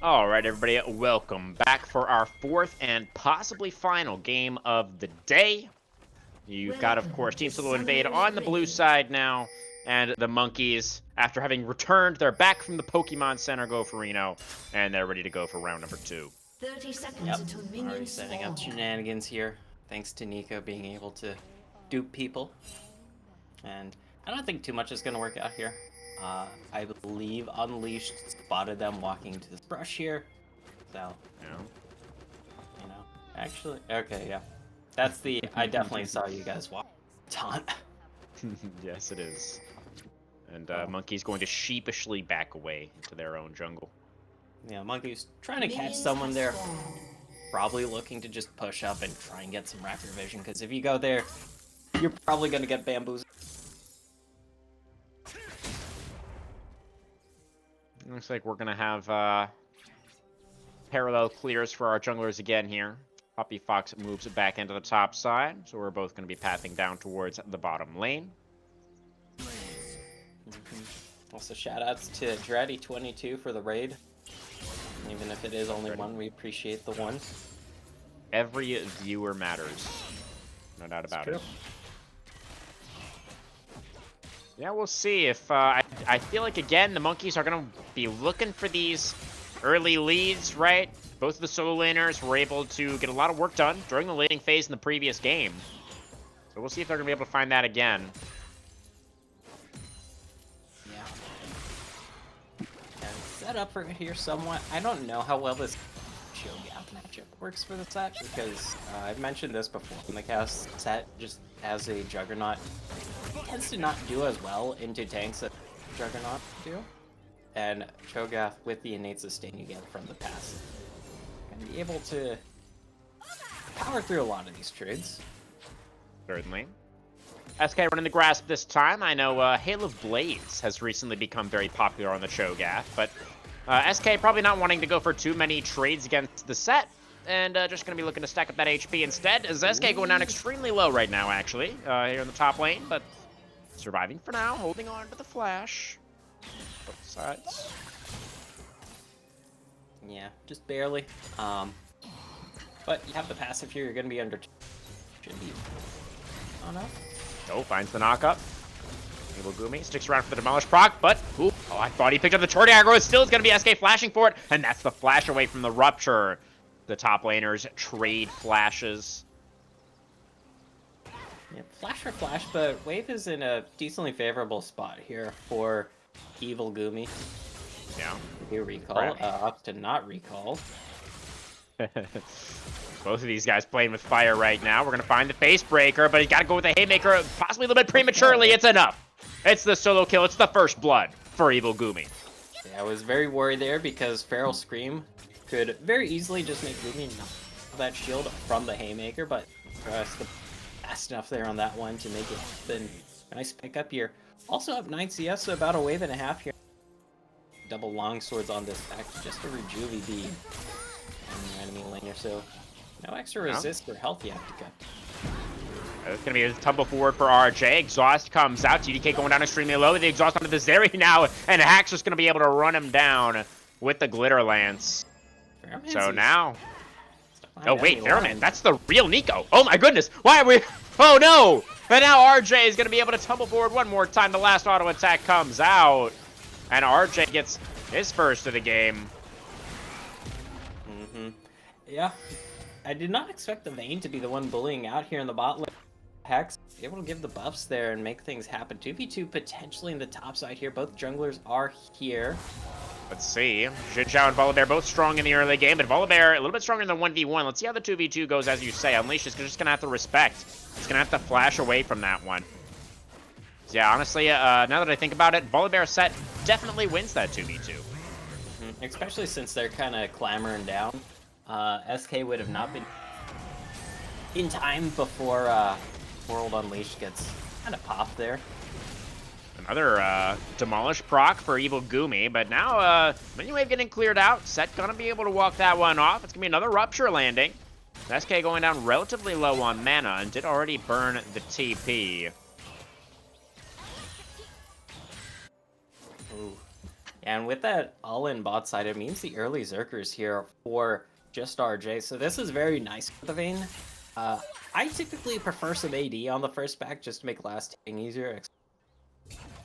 All right, everybody, welcome back for our 4th and possibly final game of the day. You've got, of course, Team Solo Invade on the blue side now, and the monkeys, after having returned, they're back from the Pokemon Center Gopherino, and they're ready to go for round number 2. 30 seconds Yep, until already minions setting up spawn. shenanigans here, thanks to Nico being able to dupe people. And I don't think too much is going to work out here. I believe Unleashed spotted them walking into this brush here. So, you know, actually, okay, yeah. That's the, I definitely saw you guys walk. Taunt. Yes, it is. And Monkey's going to sheepishly back away into their own jungle. Yeah, Monkey's trying to catch Minions someone have there. spawned. Probably looking to just push up and try and get some raptor vision, because if you go there, you're probably going to get bamboozled. Looks like we're going to have parallel clears for our junglers again here. Poppy Fox moves back into the top side, so we're both going to be pathing down towards the bottom lane. Also, shoutouts to Dreddy22 for the raid. Even if it is only one, we appreciate the one. Every viewer matters. No doubt about it. Yeah, we'll see if... I feel like, again, the monkeys are going to be looking for these early leads, right? Both of the solo laners were able to get a lot of work done during the laning phase in the previous game. So we'll see if they're going to be able to find that again. Yeah. And set up for it here somewhat. I don't know how well this Cho'Gath matchup works for the set, because I've mentioned this before. In the cast set, just as a Juggernaut, tends to not do as well into tanks that Juggernaut do. And Cho'Gath, with the innate sustain you get from the passive, can be able to power through a lot of these trades. Certainly. SK running the grasp this time. I know Hail of Blades has recently become very popular on the Cho'Gath, but SK probably not wanting to go for too many trades against the set, and just going to be looking to stack up that HP instead, as SK going down extremely low right now, actually, here in the top lane, but surviving for now, holding on to the flash. Both sides. Yeah, just barely. But you have the passive here, you're going to be under... Should be... Oh, no? Oh, finds the knock-up. Evil Gumi sticks around for the Demolish proc, but... Ooh, oh, I thought he picked up the Turtle aggro. It still is going to be SK flashing for it, and that's the flash away from the Rupture. The top laners trade flashes. Yeah, flash for flash, but Wave is in a decently favorable spot here for Evil Gumi. Yeah. You recall, Correct. up to not recall. Both of these guys playing with fire right now. We're going to find the face breaker, but he's got to go with the Haymaker, possibly a little bit prematurely. It's enough. It's the solo kill. It's the first blood for Evil Gumi. Yeah, I was very worried there because Feral Scream could very easily just make Gumi knock that shield from the Haymaker, but fast enough there on that one to make it happen. Nice pickup here. Also up 9 CS, so about a wave and a half here. Double longswords on this back, just a Rejuve bead on the enemy lane or so. No extra resist or health you have to cut. It's going to be a tumble forward for RJ. Exhaust comes out. TDK going down extremely low. The exhaust onto the Zeri now, and Hack's just going to be able to run him down with the Glitter Lance. So now... Oh, wait, Fairman, that's the real Nico. Oh, my goodness. Why are we... Oh, no. And now RJ is going to be able to tumble forward one more time. The last auto attack comes out. And RJ gets his first of the game. Yeah. I did not expect the Vayne to be the one bullying out here in the bot lane. Hex able to give the buffs there and make things happen. 2v2 potentially in the top side here. Both junglers are here. Let's see. Xin Zhao and Volibear both strong in the early game, but Volibear a little bit stronger in the 1v1. Let's see how the 2v2 goes, as you say. Unleash is just going to have to respect. He's going to have to flash away from that one. So yeah, honestly, now that I think about it, Volibear set definitely wins that 2v2. Especially since they're kind of clamoring down. SK would have not been in time before World Unleashed gets kind of popped there. Another Demolish proc for Evil Gumi, but now Minion Wave getting cleared out. Set gonna be able to walk that one off. It's gonna be another Rupture landing. SK going down relatively low on mana and did already burn the TP. Ooh. And with that all-in bot side, it means the early Zerkers here for just RJ. So this is very nice for the Vayne. I typically prefer some AD on the first back just to make last hitting easier.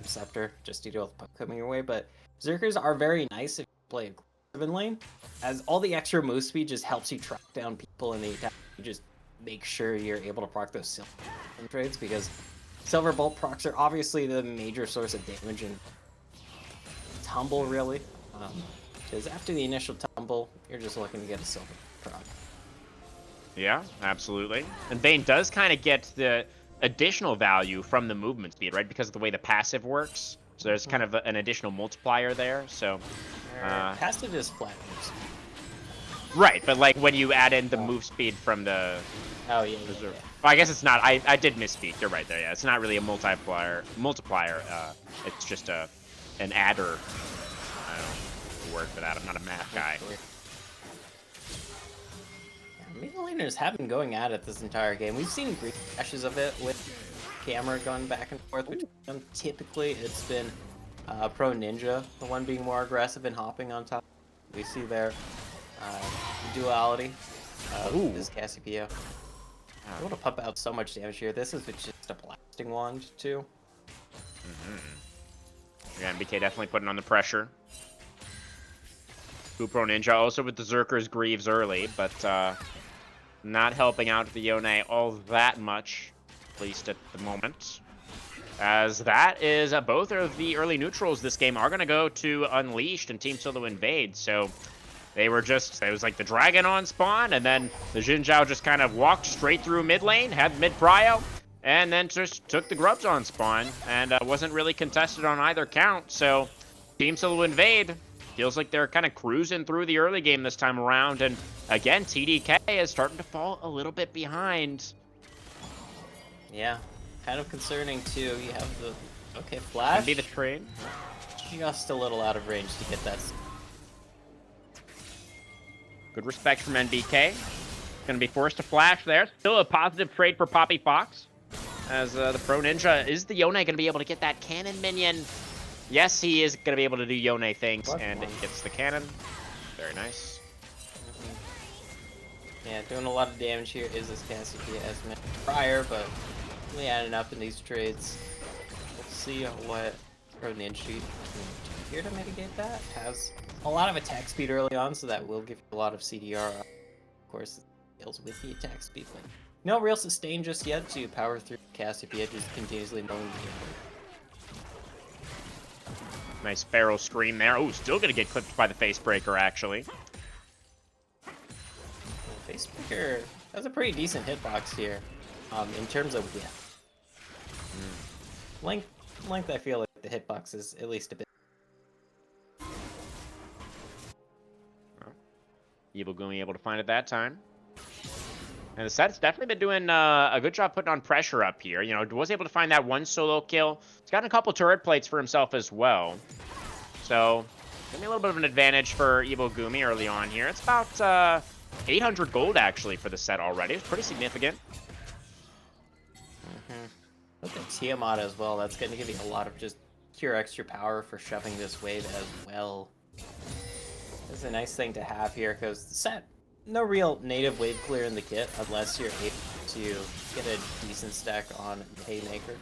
Scepter just to deal with puck coming your way, but Zerkers are very nice if you play aggressive lane, as all the extra move speed just helps you track down people in the attack. You just make sure you're able to proc those silver trades, because silver bolt procs are obviously the major source of damage in tumble, really. Because after the initial tumble, you're just looking to get a silver proc. Yeah, absolutely. And Vayne does kind of get the additional value from the movement speed, right? Because of the way the passive works. So there's kind of an additional multiplier there. So passive is flat moves. Right, but like when you add in the move speed from the... Oh, yeah. Well, I guess it's not. I did misspeak. You're right there. Yeah, it's not really a multiplier. It's just an adder. I don't know the word for that. I'm not a math guy. Mid laners have been going at it this entire game. We've seen brief flashes of it with camera going back and forth between them. Typically, it's been Pro Ninja, the one being more aggressive and hopping on top. We see their duality of this Cassiopeia. Able to pump out so much damage here. This is just a blasting wand, too. Yeah, MBK definitely putting on the pressure. Pro Ninja also with the Zerker's Greaves early, but not helping out the Yone all that much, at least at the moment. As that is both of the early neutrals this game are going to go to Unleashed and Team Solo Invade. So they were just, it was like the Dragon on spawn, and then the Xin Zhao just kind of walked straight through mid lane, had mid prio, and then just took the Grubs on spawn, and wasn't really contested on either count. So Team Solo Invade feels like they're kind of cruising through the early game this time around, and again, TDK is starting to fall a little bit behind. Yeah, kind of concerning too. You have the okay flash. Can be the trade. Just a little out of range to get that. Good respect from NBK. Going to be forced to flash there. Still a positive trade for Poppy Fox. As the Pro Ninja, is the Yone going to be able to get that cannon minion? Yes, he is going to be able to do Yone things, and it gets the cannon. Very nice. Yeah, doing a lot of damage here is this Cassiopeia as mentioned prior, but really adding up in these trades. We'll see what Pro Ninja can do here to mitigate that. Has a lot of attack speed early on, so that will give you a lot of CDR. Of course, it deals with the attack speed, but no real sustain just yet to power through Cassiopeia, just continuously mowing the game. Nice Pharaoh scream there. Oh, still going to get clipped by the face breaker, actually. Facebreaker has a pretty decent hitbox here, in terms of width. Length, I feel like the hitbox is at least a bit. Evil Gumi able to find it that time. And the set's definitely been doing a good job putting on pressure up here. You know, was able to find that one solo kill. He's gotten a couple turret plates for himself as well. So, give me a little bit of an advantage for Evil Gumi early on here. It's about 800 gold, actually, for the set already. It's pretty significant. Look at Tiamat as well. That's going to give you a lot of just pure extra power for shoving this wave as well. It's a nice thing to have here, because the set, no real native wave clear in the kit, unless you're able to get a decent stack on Haymaker.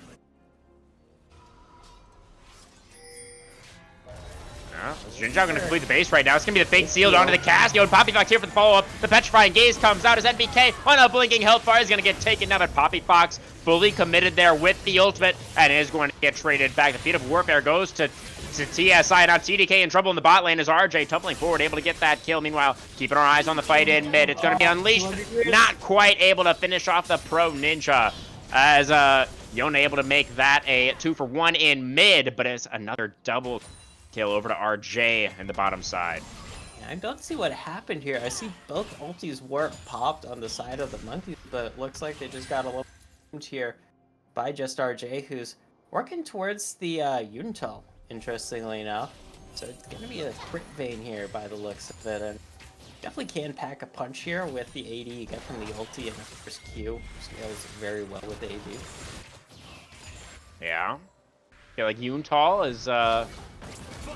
Jinzhao going to complete the base right now. It's going to be the fake sealed onto the Casio, and Poppy Fox here for the follow-up. The Petrifying Gaze comes out as NBK on a blinking Hellfire is going to get taken now, but Poppy Fox fully committed there with the ultimate and is going to get traded back. The Feet of Warfare goes to TSI. Now TDK in trouble in the bot lane as RJ tumbling forward, able to get that kill. Meanwhile, keeping our eyes on the fight in mid. It's going to be Unleashed. Not quite able to finish off the Pro Ninja as Yone able to make that a 2-for-1 in mid, but it's another double kill over to RJ in the bottom side. I don't see what happened here. I see both ultis were popped on the side of the monkeys, but it looks like they just got a little here by just RJ, who's working towards the Unital, interestingly enough. So it's going to be a quick vein here by the looks of it, and definitely can pack a punch here with the AD you get from the ulti and the first Q. Scales very well with the AD. Yeah. Yeah, like Yuntal is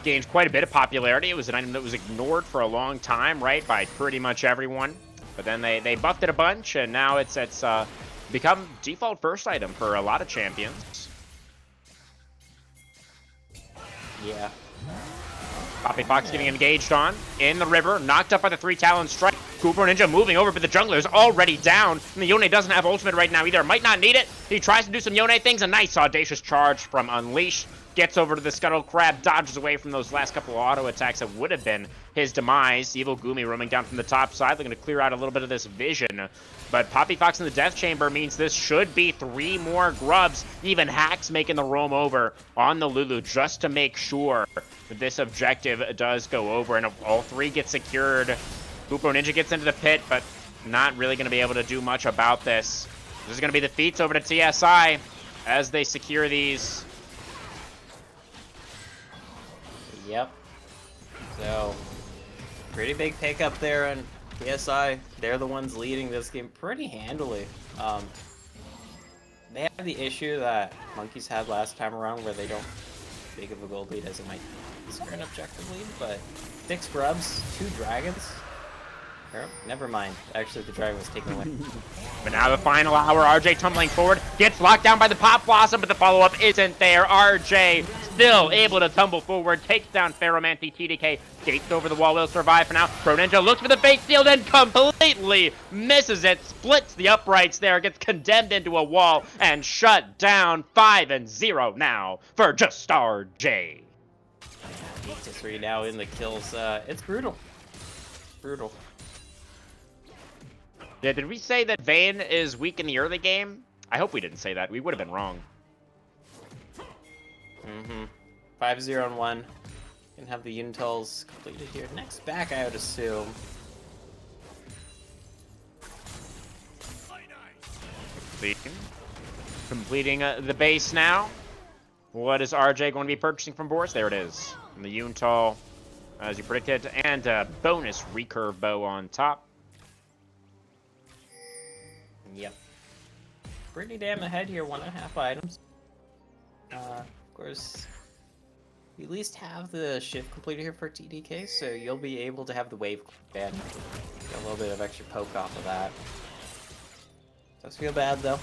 gained quite a bit of popularity. It was an item that was ignored for a long time, right, by pretty much everyone. But then they buffed it a bunch, and now it's become default first item for a lot of champions. Yeah. Poppy Fox getting engaged on in the river, knocked up by the 3 Talon strike. Cooper Ninja moving over, but the jungler is already down. And the Yone doesn't have ultimate right now either. Might not need it. He tries to do some Yone things. A nice audacious charge from Unleashed. Gets over to the Scuttle Crab, dodges away from those last couple of auto attacks that would have been his demise. Evil Gumi roaming down from the top side, looking to clear out a little bit of this vision. But Poppy Fox in the Death Chamber means this should be 3 more grubs. Even Hacks making the roam over on the Lulu just to make sure that this objective does go over. And all 3 get secured. Boopo Ninja gets into the pit, but not really going to be able to do much about this. This is going to be the feats over to TSI as they secure these. Yep. So, pretty big pickup there on TSI. They're the ones leading this game pretty handily. They have the issue that Monkeys had last time around where they don't big of a gold lead as it might be for an objective lead, but 6 grubs, 2 dragons. Or, never mind. Actually, the dragon was taken away. But now the final hour, RJ tumbling forward, gets locked down by the Pop Blossom, but the follow-up isn't there. RJ still able to tumble forward, takes down Ferromancy. TDK skates over the wall, will survive for now. Pro Ninja looks for the fake steal, then completely misses it, splits the uprights there, gets condemned into a wall, and shut down. 5-0 now for just RJ. 8-3 now in the kills. It's brutal. Brutal. Yeah, did we say that Vayne is weak in the early game? I hope we didn't say that. We would have been wrong. 5-0 and 1. Can have the Unitals completed here. Next back, I would assume. completing the base now. What is RJ going to be purchasing from Boris? There it is. And the Yuntal, as you predicted, and a bonus recurve bow on top. Yep. Pretty damn ahead here, 1.5 items. Of course, you at least have the shift completed here for TDK, so you'll be able to have the wave and get a little bit of extra poke off of that. Does feel bad though.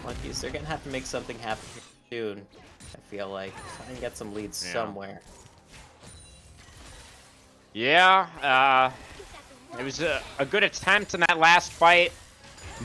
Monkeys, they're gonna have to make something happen soon. I feel like try and get some leads somewhere. Yeah, it was a good attempt in that last fight,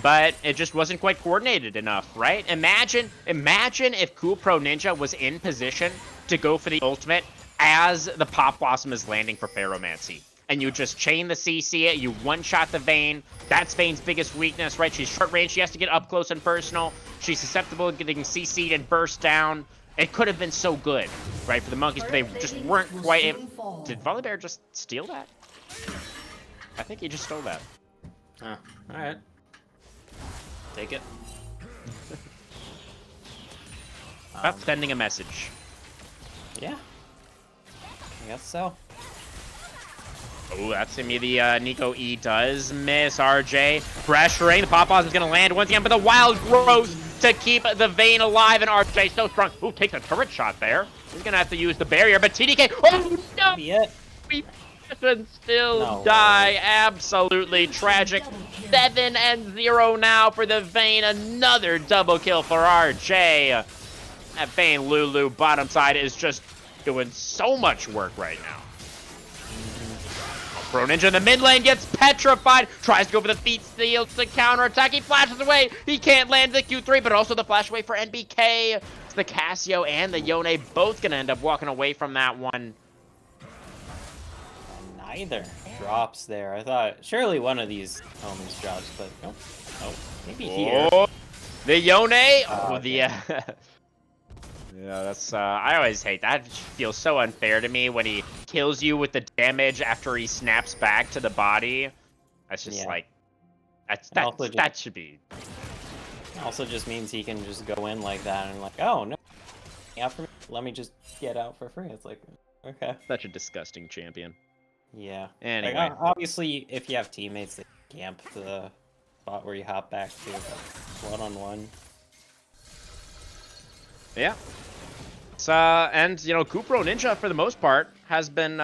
but it just wasn't quite coordinated enough, right? Imagine if Cool Pro Ninja was in position to go for the ultimate as the Pop Blossom is landing for Ferromancy. And you just chain the CC it, you one-shot the Vayne. That's Vayne's biggest weakness, right? She's short range, she has to get up close and personal. She's susceptible to getting CC'd and burst down. It could have been so good, right, for the Monkeys, but they just weren't quite able. Did Volibear just steal that? I think he just stole that. Oh, alright. Take it. About sending a message. Yeah. I guess so. Oh, that's gonna be the Nico E does miss RJ. Pressuring, the Pop Blossom is gonna land once again, but the Wild Growth to keep the Vayne alive, and RJ so strong. Ooh, takes a turret shot there. He's gonna have to use the barrier, but TDK, oh no! We still die. Absolutely tragic. 7-0 now for the Vayne. Another double kill for RJ. That Vayne Lulu bottom side is just doing so much work right now. Pro Ninja in the mid lane gets petrified. Tries to go for the feet steal to counter attack. He flashes away. He can't land the Q3, but also the flash away for NBK. It's the Casio and the Yone both gonna end up walking away from that one. Neither drops there. I thought surely one of these homies drops, but nope. Oh, maybe here. Oh, the Yone. Oh, okay. the yeah, that's I always hate that. It feels so unfair to me when he kills you with the damage after he snaps back to the body. That's just like that should be. Also just means he can just go in like that and like, oh no, after me, let me just get out for free. It's like, okay. Such a disgusting champion. Yeah. Anyway, like, obviously, if you have teammates that camp the spot where you hop back to, one-on-one. Yeah. And you know, Kupro Ninja for the most part has been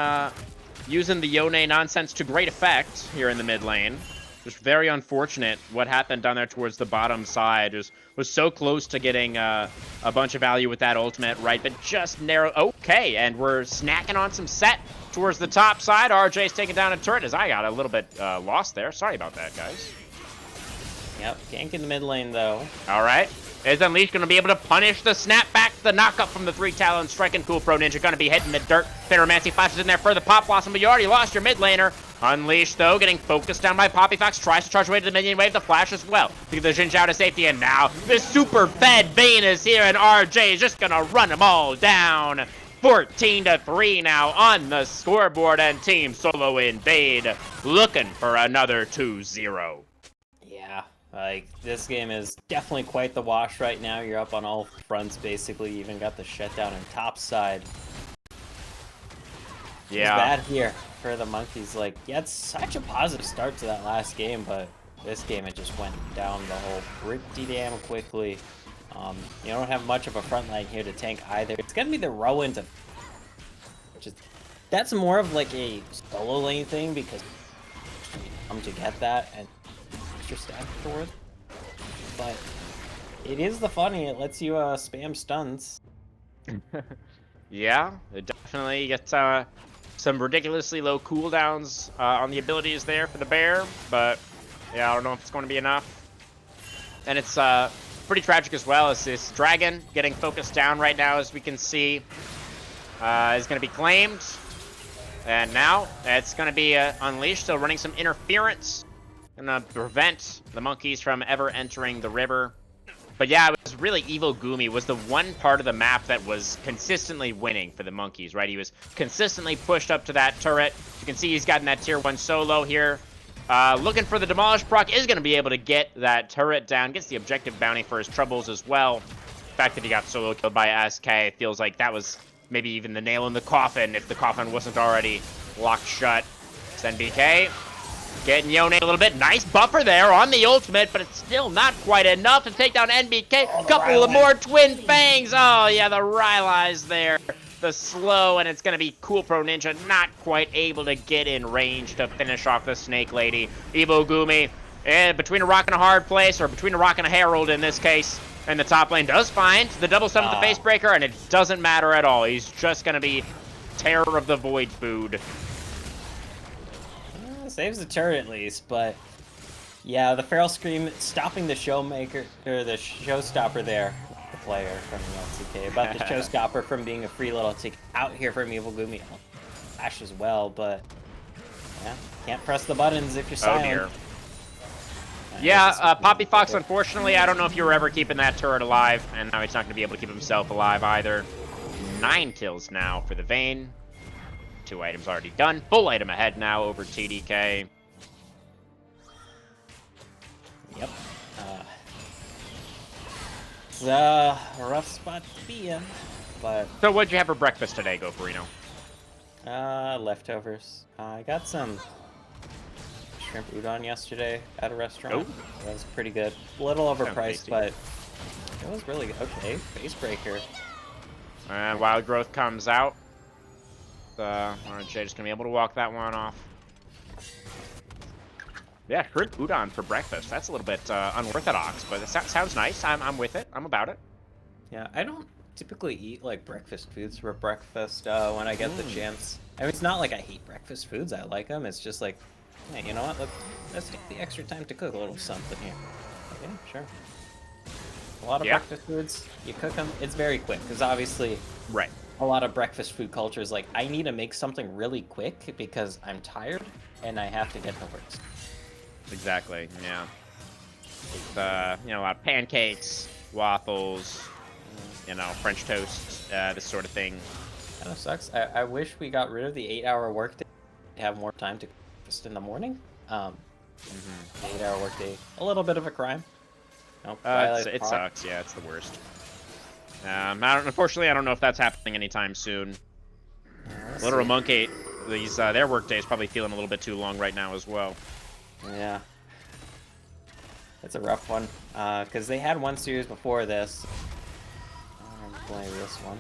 using the Yone nonsense to great effect here in the mid lane. Just very unfortunate what happened down there towards the bottom side. Was so close to getting a bunch of value with that ultimate, right? But just narrow. Okay, and we're snacking on some set towards the top side. RJ's taking down a turret as I got a little bit lost there. Sorry about that, guys. Yep, gank in the mid lane though. All right. Is Unleashed going to be able to punish the snapback? The knockup from the 3 Talons striking Cool Pro Ninja. Going to be hitting the dirt. Pyromancy flashes in there for the Pop Blossom, but you already lost your mid laner. Unleashed, though, getting focused down by Poppy Fox. Tries to charge away to the minion wave. The flash as well to get the Xin Zhao to safety. And now the super fed Vayne is here, and RJ is just going to run them all down. 14-3 now on the scoreboard, and Team Solo Invade looking for another 2-0. Yeah. Like, this game is definitely quite the wash right now. You're up on all fronts, basically. You even got the shutdown on top side. Yeah. It's bad here for the Monkeys. Like, yeah, it's such a positive start to that last game, but this game, it just went down the hole pretty damn quickly. You don't have much of a front line here to tank either. It's going to be the Rowan to... That's more of like a solo lane thing, because you come to get that, and extra stack afterwards. But it is the funny, it lets you spam stuns. Yeah, it definitely gets some ridiculously low cooldowns on the abilities there for the bear, but yeah, I don't know if it's going to be enough. And it's pretty tragic as well, as this dragon getting focused down right now, as we can see, is going to be claimed. And now it's going to be Unleashed, still running some interference. Gonna prevent the Monkeys from ever entering the river. But yeah, it was really Evil Gumi was the one part of the map that was consistently winning for the Monkeys, right? He was consistently pushed up to that turret. You can see he's gotten that tier 1 solo here. Looking for the Demolish proc, is going to be able to get that turret down. Gets the objective bounty for his troubles as well. The fact that he got solo killed by SK feels like that was maybe even the nail in the coffin if the coffin wasn't already locked shut. It's NBK getting Yone a little bit. Nice buffer there on the ultimate, but it's still not quite enough to take down NBK. Couple of more Twin Fangs. Oh, yeah, the Rylai's there. The slow, and it's going to be Cool Pro Ninja not quite able to get in range to finish off the Snake Lady. Evo Gumi, between a rock and a hard place, or between a rock and a Herald in this case, and the top lane does find the double stun with the face breaker, and it doesn't matter at all. He's just going to be Terror of the Void food. Saves the turret at least, but yeah, the Feral Scream stopping the Showmaker, or the Showstopper there, the player from the LCK, about the Showstopper from being a free little tick out here from Evil Gumi. Flash as well, but yeah, can't press the buttons if you're silent. Oh dear. Yeah, Poppy Fox, unfortunately, I don't know if you were ever keeping that turret alive, and now he's not going to be able to keep himself alive either. 9 kills now for the Vayne. 2 items already done. Full item ahead now over TDK. Yep. It's a rough spot to be in, but... So what'd you have for breakfast today, Goferino? Leftovers. I got some shrimp udon yesterday at a restaurant. Oh. That was pretty good. A little overpriced, tasty. but it was really good. Okay, face breaker. Wild Growth comes out. RJ just gonna be able to walk that one off. Yeah, shrimp udon for breakfast. That's a little bit unorthodox, but it sounds nice. I'm with it. I'm about it. Yeah, I don't typically eat like breakfast foods for breakfast when I get the chance. I mean, it's not like I hate breakfast foods. I like them. It's just like, hey, you know what? Let's take the extra time to cook a little something here. Okay, sure. A lot of breakfast foods, you cook them. It's very quick because obviously, Right. a lot of breakfast food culture is like, I need to make something really quick because I'm tired and I have to get to work. Exactly. Yeah. It's, you know, a lot of pancakes, waffles, you know, French toast, this sort of thing. Kind of sucks. I wish we got rid of the 8-hour workday to have more time to just in the morning. The 8-hour workday, a little bit of a crime. Nope, It sucks. Yeah, it's the worst. Unfortunately, I don't know if that's happening anytime soon. Literal Monkey, these their workday is probably feeling a little bit too long right now as well. Yeah. It's a rough one, because they had one series before this. I'm playing this one.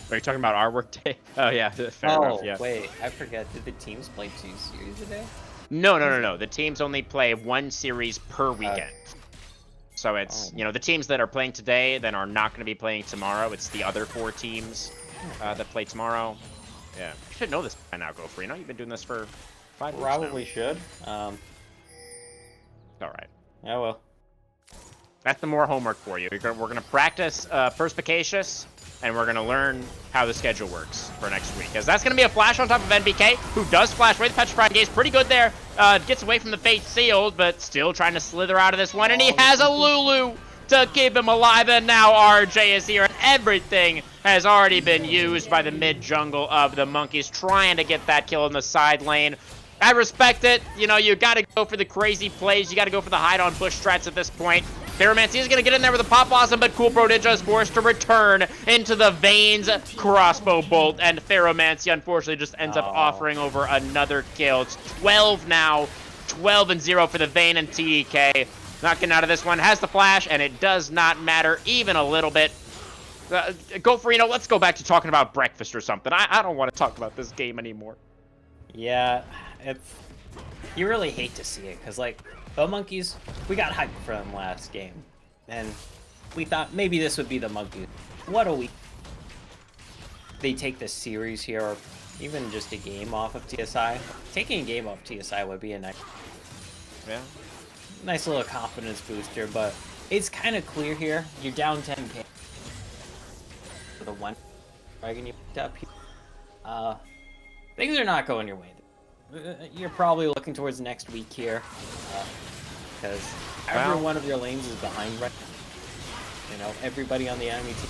Are you talking about our workday? Oh, yeah, fair enough, yeah. Wait, I forget. Did the teams play 2 series a day? No. The teams only play 1 series per weekend. So it's, you know, the teams that are playing today then are not going to be playing tomorrow. It's the other 4 teams that play tomorrow. Yeah, you should know this by now, Gopher. You know, you've been doing this for 5 weeks Probably now. should. All right. Yeah, well. That's the more homework for you. We're going to practice Perspicacious, and we're going to learn how the schedule works for next week. Because that's going to be a flash on top of NBK, who does flash away the Petrified Gaze. Pretty good there. Gets away from the Fate Sealed, but still trying to slither out of this one. And he has a Lulu to keep him alive. And now RJ is here, and everything has already been used by the mid-jungle of the Monkeys, trying to get that kill in the side lane. I respect it. You know, you got to go for the crazy plays. You got to go for the hide on bush strats at this point. Pyromancy is going to get in there with a Pop Blossom, but Cool Pro Ninja is forced to return into the Vayne's crossbow bolt, and Pyromancy unfortunately just ends up offering over another kill. It's 12 now, 12-0 for the Vayne and TDK. Not getting out of this one, has the flash, and it does not matter even a little bit. Goferino, let's go back to talking about breakfast or something. I don't want to talk about this game anymore. Yeah, it's... You really hate to see it, because, like, the Monkeys, we got hyped for them last game, and we thought maybe this would be the Monkeys. What a week. They take this series here, or even just a game off of TSI. Taking a game off TSI would be a nice little confidence booster, but it's kind of clear here. You're down 10k. The one dragon you picked up here. Things are not going your way. You're probably looking towards next week here, because every one of your lanes is behind right now. You know, everybody on the enemy team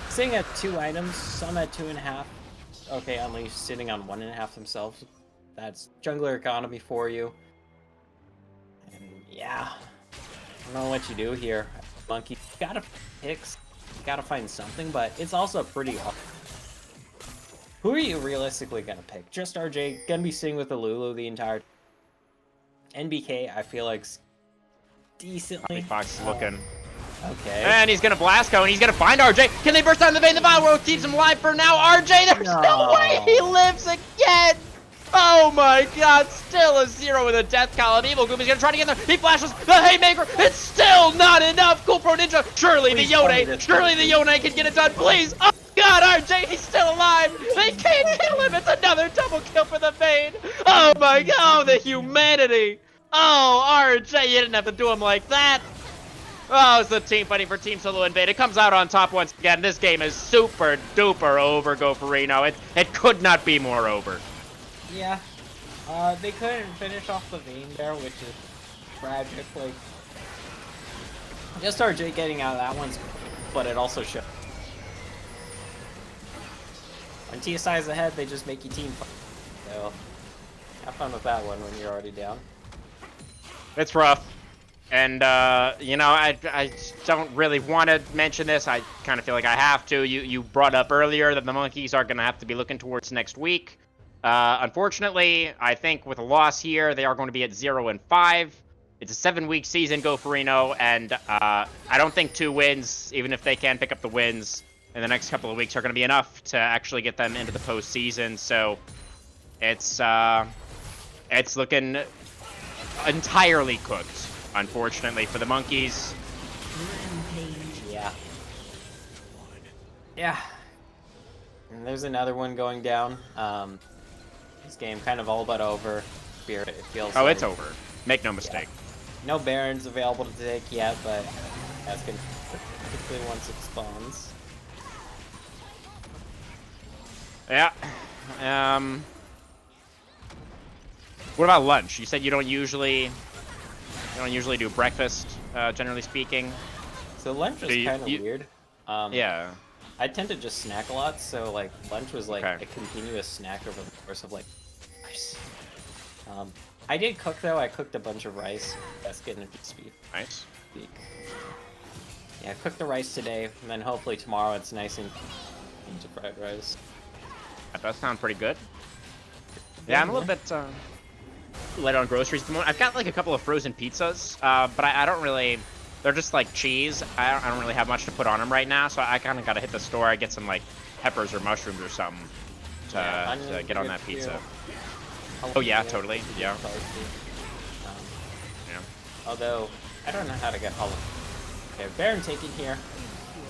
sitting at 2 items, some at 2.5. Okay, Unleashed sitting on 1.5 themselves. That's jungler economy for you. Yeah. I don't know what you do here. Monkey, you gotta picks, you gotta find something, but it's also pretty hard. Who are you realistically gonna pick? Just RJ, gonna be sitting with the Lulu the entire NBK, I feel like decently. Fox is looking. Okay. And he's gonna blast go, and he's gonna find RJ. Can they burst down the vein? The Bioware keeps him alive for now. RJ, there's no way he lives again. Oh my god, still a 0 with a death column. Evil Goop is gonna try to get there. He flashes the Haymaker. It's still not enough. Cool Pro Ninja. Surely the Yone can get it done. Please. Oh god, RJ, he's still alive. They can't kill him. It's another double kill for the Vayne. Oh my god, oh, the humanity. Oh, RJ, you didn't have to do him like that. Oh, it's the team fighting for Team Solo Invade. It comes out on top once again. This game is super duper over, Gopherino. It could not be more over. Yeah. They couldn't finish off the Vayne there, which is tragic. Like, just RJ getting out of that one's, but it also should. When TSI is ahead, they just make you team fight. So, have fun with that one when you're already down. It's rough. And, you know, I don't really want to mention this. I kind of feel like I have to. You brought up earlier that the Monkeys are going to have to be looking towards next week. Unfortunately, I think with a loss here, they are going to be at 0-5. It's a 7-week season, Gopherino, and I don't think 2 wins, even if they can pick up the wins in the next couple of weeks, are going to be enough to actually get them into the postseason. So it's looking entirely cooked, unfortunately, for the Monkeys. Yeah. Yeah. And there's another one going down. This game kind of all but over. Spirit, it feels Oh, like. it's over. Make no mistake. Yeah. No Barons available to take yet, but that's gonna quickly once it spawns. Yeah. What about lunch? You said you don't usually do breakfast, generally speaking. So lunch was kind of weird. Yeah. I tend to just snack a lot, so like lunch was like Okay. a continuous snack over the course of like rice. I did cook though. I cooked a bunch of rice. That's getting a speed. Nice. Yeah, cook the rice today, and then hopefully tomorrow it's nice and into fried rice. That does sound pretty good. Yeah, I'm a little bit light on groceries at the moment. I've got like a couple of frozen pizzas, but I don't really. They're just like cheese. I don't really have much to put on them right now, so I kind of got to hit the store. I get some like peppers or mushrooms or something to get on that pizza. Oh yeah, totally. Yeah. Yeah. Although I don't know how to get Hollow. Okay, Baron taken here.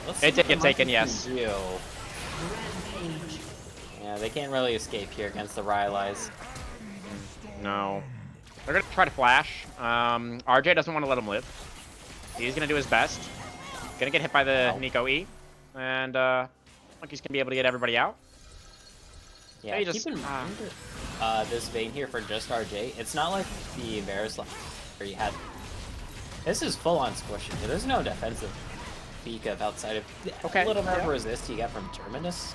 Let's It see did what the get taken, Monkeys yes. can do. Yeah, they can't really escape here against the Rylai's. No. They're gonna try to flash. RJ doesn't want to let him live. He's gonna do his best. Gonna get hit by the Nico E, and Monkey's gonna be able to get everybody out. Yeah, keep in mind this Vayne here for just RJ. It's not like the Varus where you had. This is full on squishy. There's no defensive speak of outside of a little bit of resist you get from Terminus.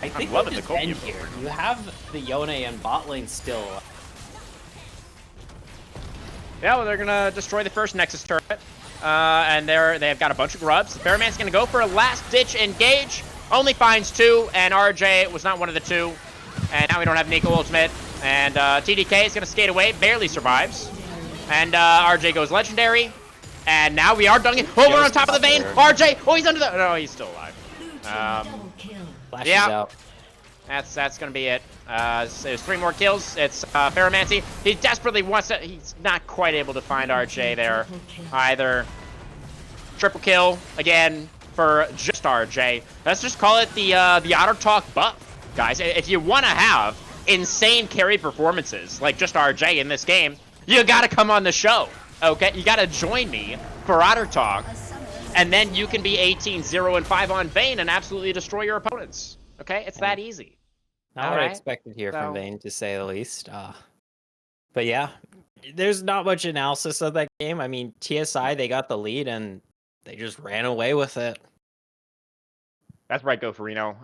I think I'm loving with the this end Kobe here, you have the Yone and bot lane still. Yeah, well, they're gonna destroy the first Nexus turret, and they've got a bunch of grubs. Bearman's gonna go for a last-ditch engage. Only finds 2, and RJ was not one of the 2. And now we don't have Nico ultimate, and TDK is gonna skate away, barely survives, and RJ goes legendary, and now we are dunking. Oh, we're on top of the Vayne. RJ, oh, he's under the. No, he's still alive. Flashes out. That's gonna be it. There's 3 more kills. It's Ferromancy. He desperately wants to. He's not quite able to find RJ there either. Triple kill again for just RJ. Let's just call it the Otter Talk buff, guys. If you want to have insane carry performances like just RJ in this game, you gotta come on the show. Okay, you gotta join me for Otter Talk, and then you can be 18-0-5 on Vayne and absolutely destroy your opponents. Okay, it's that easy. Not what I expected here from Vayne, to say the least. But yeah, there's not much analysis of that game. I mean, TSI, they got the lead, and they just ran away with it. That's right, Gopherino.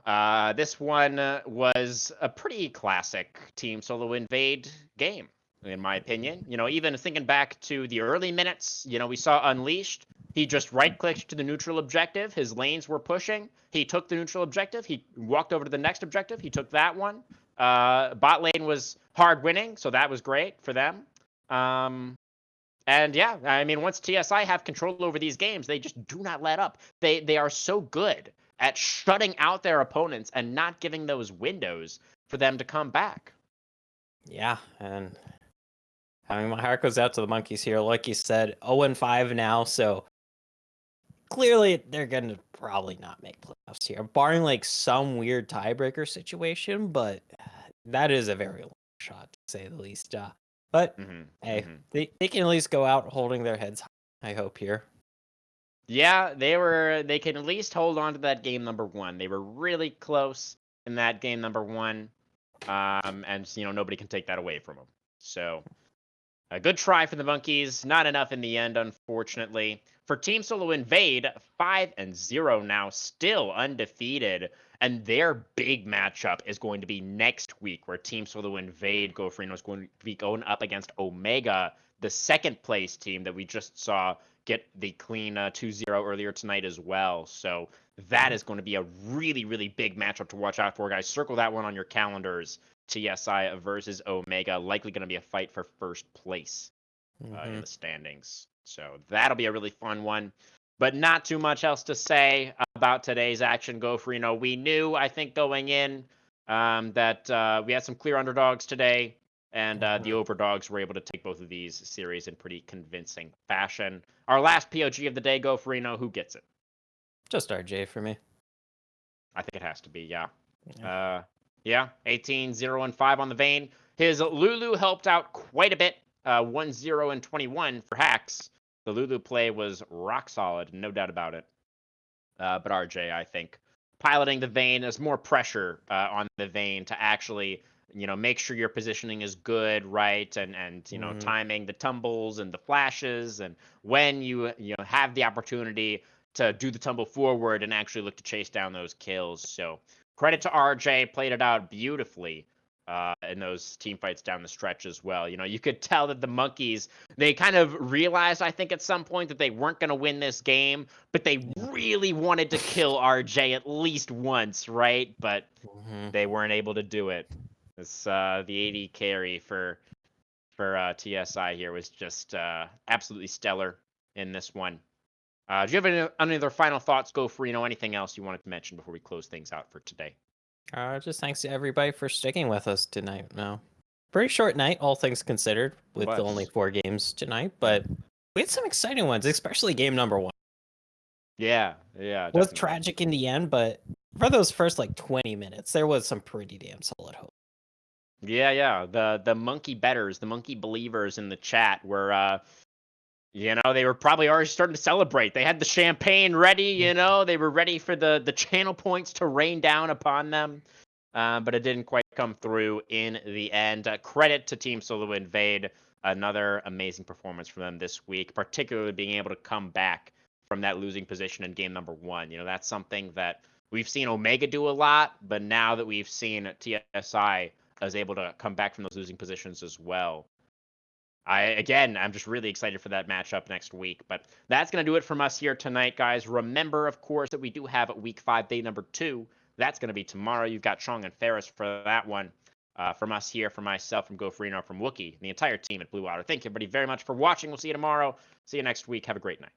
This one was a pretty classic Team Solo Invade game. in my opinion. Even thinking back to the early minutes, we saw Unleashed. He just right-clicked to the neutral objective. His lanes were pushing. He took the neutral objective. He walked over to the next objective. He took that one. Bot lane was hard winning, so that was great for them. And yeah, I mean, once TSI have control over these games, they just do not let up. They are so good at shutting out their opponents and not giving those windows for them to come back. Yeah, and I mean, my heart goes out to the monkeys here. Like you said, 0-5 now, so clearly they're going to probably not make playoffs here, barring like some weird tiebreaker situation, but that is a very long shot, to say the least. But hey, they can at least go out holding their heads high, I hope, here. Yeah, they can at least hold on to that game number 1. They were really close in that game number 1. And nobody can take that away from them. So a good try for the Monkeys, not enough in the end, unfortunately. For Team Solo Invade, 5-0 now, still undefeated. And their big matchup is going to be next week, where Team Solo Invade GoFrino is going to be going up against Omega, the second place team that we just saw get the clean 2-0 earlier tonight as well. So that is going to be a really, really big matchup to watch out for, guys. Circle that one on your calendars. TSI versus Omega, likely going to be a fight for first place in the standings. So that'll be a really fun one. But not too much else to say about today's action, GoFrino. We knew, I think, going in that we had some clear underdogs today, and the overdogs were able to take both of these series in pretty convincing fashion. Our last POG of the day, GoFrino, who gets it? Just RJ for me. I think it has to be, yeah. Yeah, 18, 0, and 5 on the Vayne. His Lulu helped out quite a bit. 1, 0, and 21 for Hacks. The Lulu play was rock solid, no doubt about it. But RJ, I think, piloting the Vayne, there's more pressure on the Vayne to actually, make sure your positioning is good, right? And timing the tumbles and the flashes, and when you have the opportunity to do the tumble forward and actually look to chase down those kills. So credit to RJ, played it out beautifully in those team fights down the stretch as well. You could tell that the Monkeys, they kind of realized, I think, at some point that they weren't going to win this game, but they really wanted to kill RJ at least once, right? But they weren't able to do it. This the AD carry for TSI here was just absolutely stellar in this one. Do you have any other final thoughts, GoFrino? Anything else you wanted to mention before we close things out for today? Just thanks to everybody for sticking with us tonight. No, pretty short night, all things considered, with only 4 games tonight, but we had some exciting ones, especially game number 1. Yeah, It was tragic in the end, but for those first 20 minutes, there was some pretty damn solid hope. Yeah. The monkey betters, the monkey believers in the chat were they were probably already starting to celebrate. They had the champagne ready, they were ready for the channel points to rain down upon them. But it didn't quite come through in the end. Credit to Team Solo Invade. Another amazing performance from them this week, particularly being able to come back from that losing position in game number 1. That's something that we've seen Omega do a lot, but now that we've seen TSI is able to come back from those losing positions as well. I'm just really excited for that matchup next week. But that's going to do it from us here tonight, guys. Remember, of course, that we do have week 5, day number 2. That's going to be tomorrow. You've got Chong and Ferris for that one. From us here, from myself, from GoFrino, from Wookie, and the entire team at Blue Water. Thank you, everybody, very much for watching. We'll see you tomorrow. See you next week. Have a great night.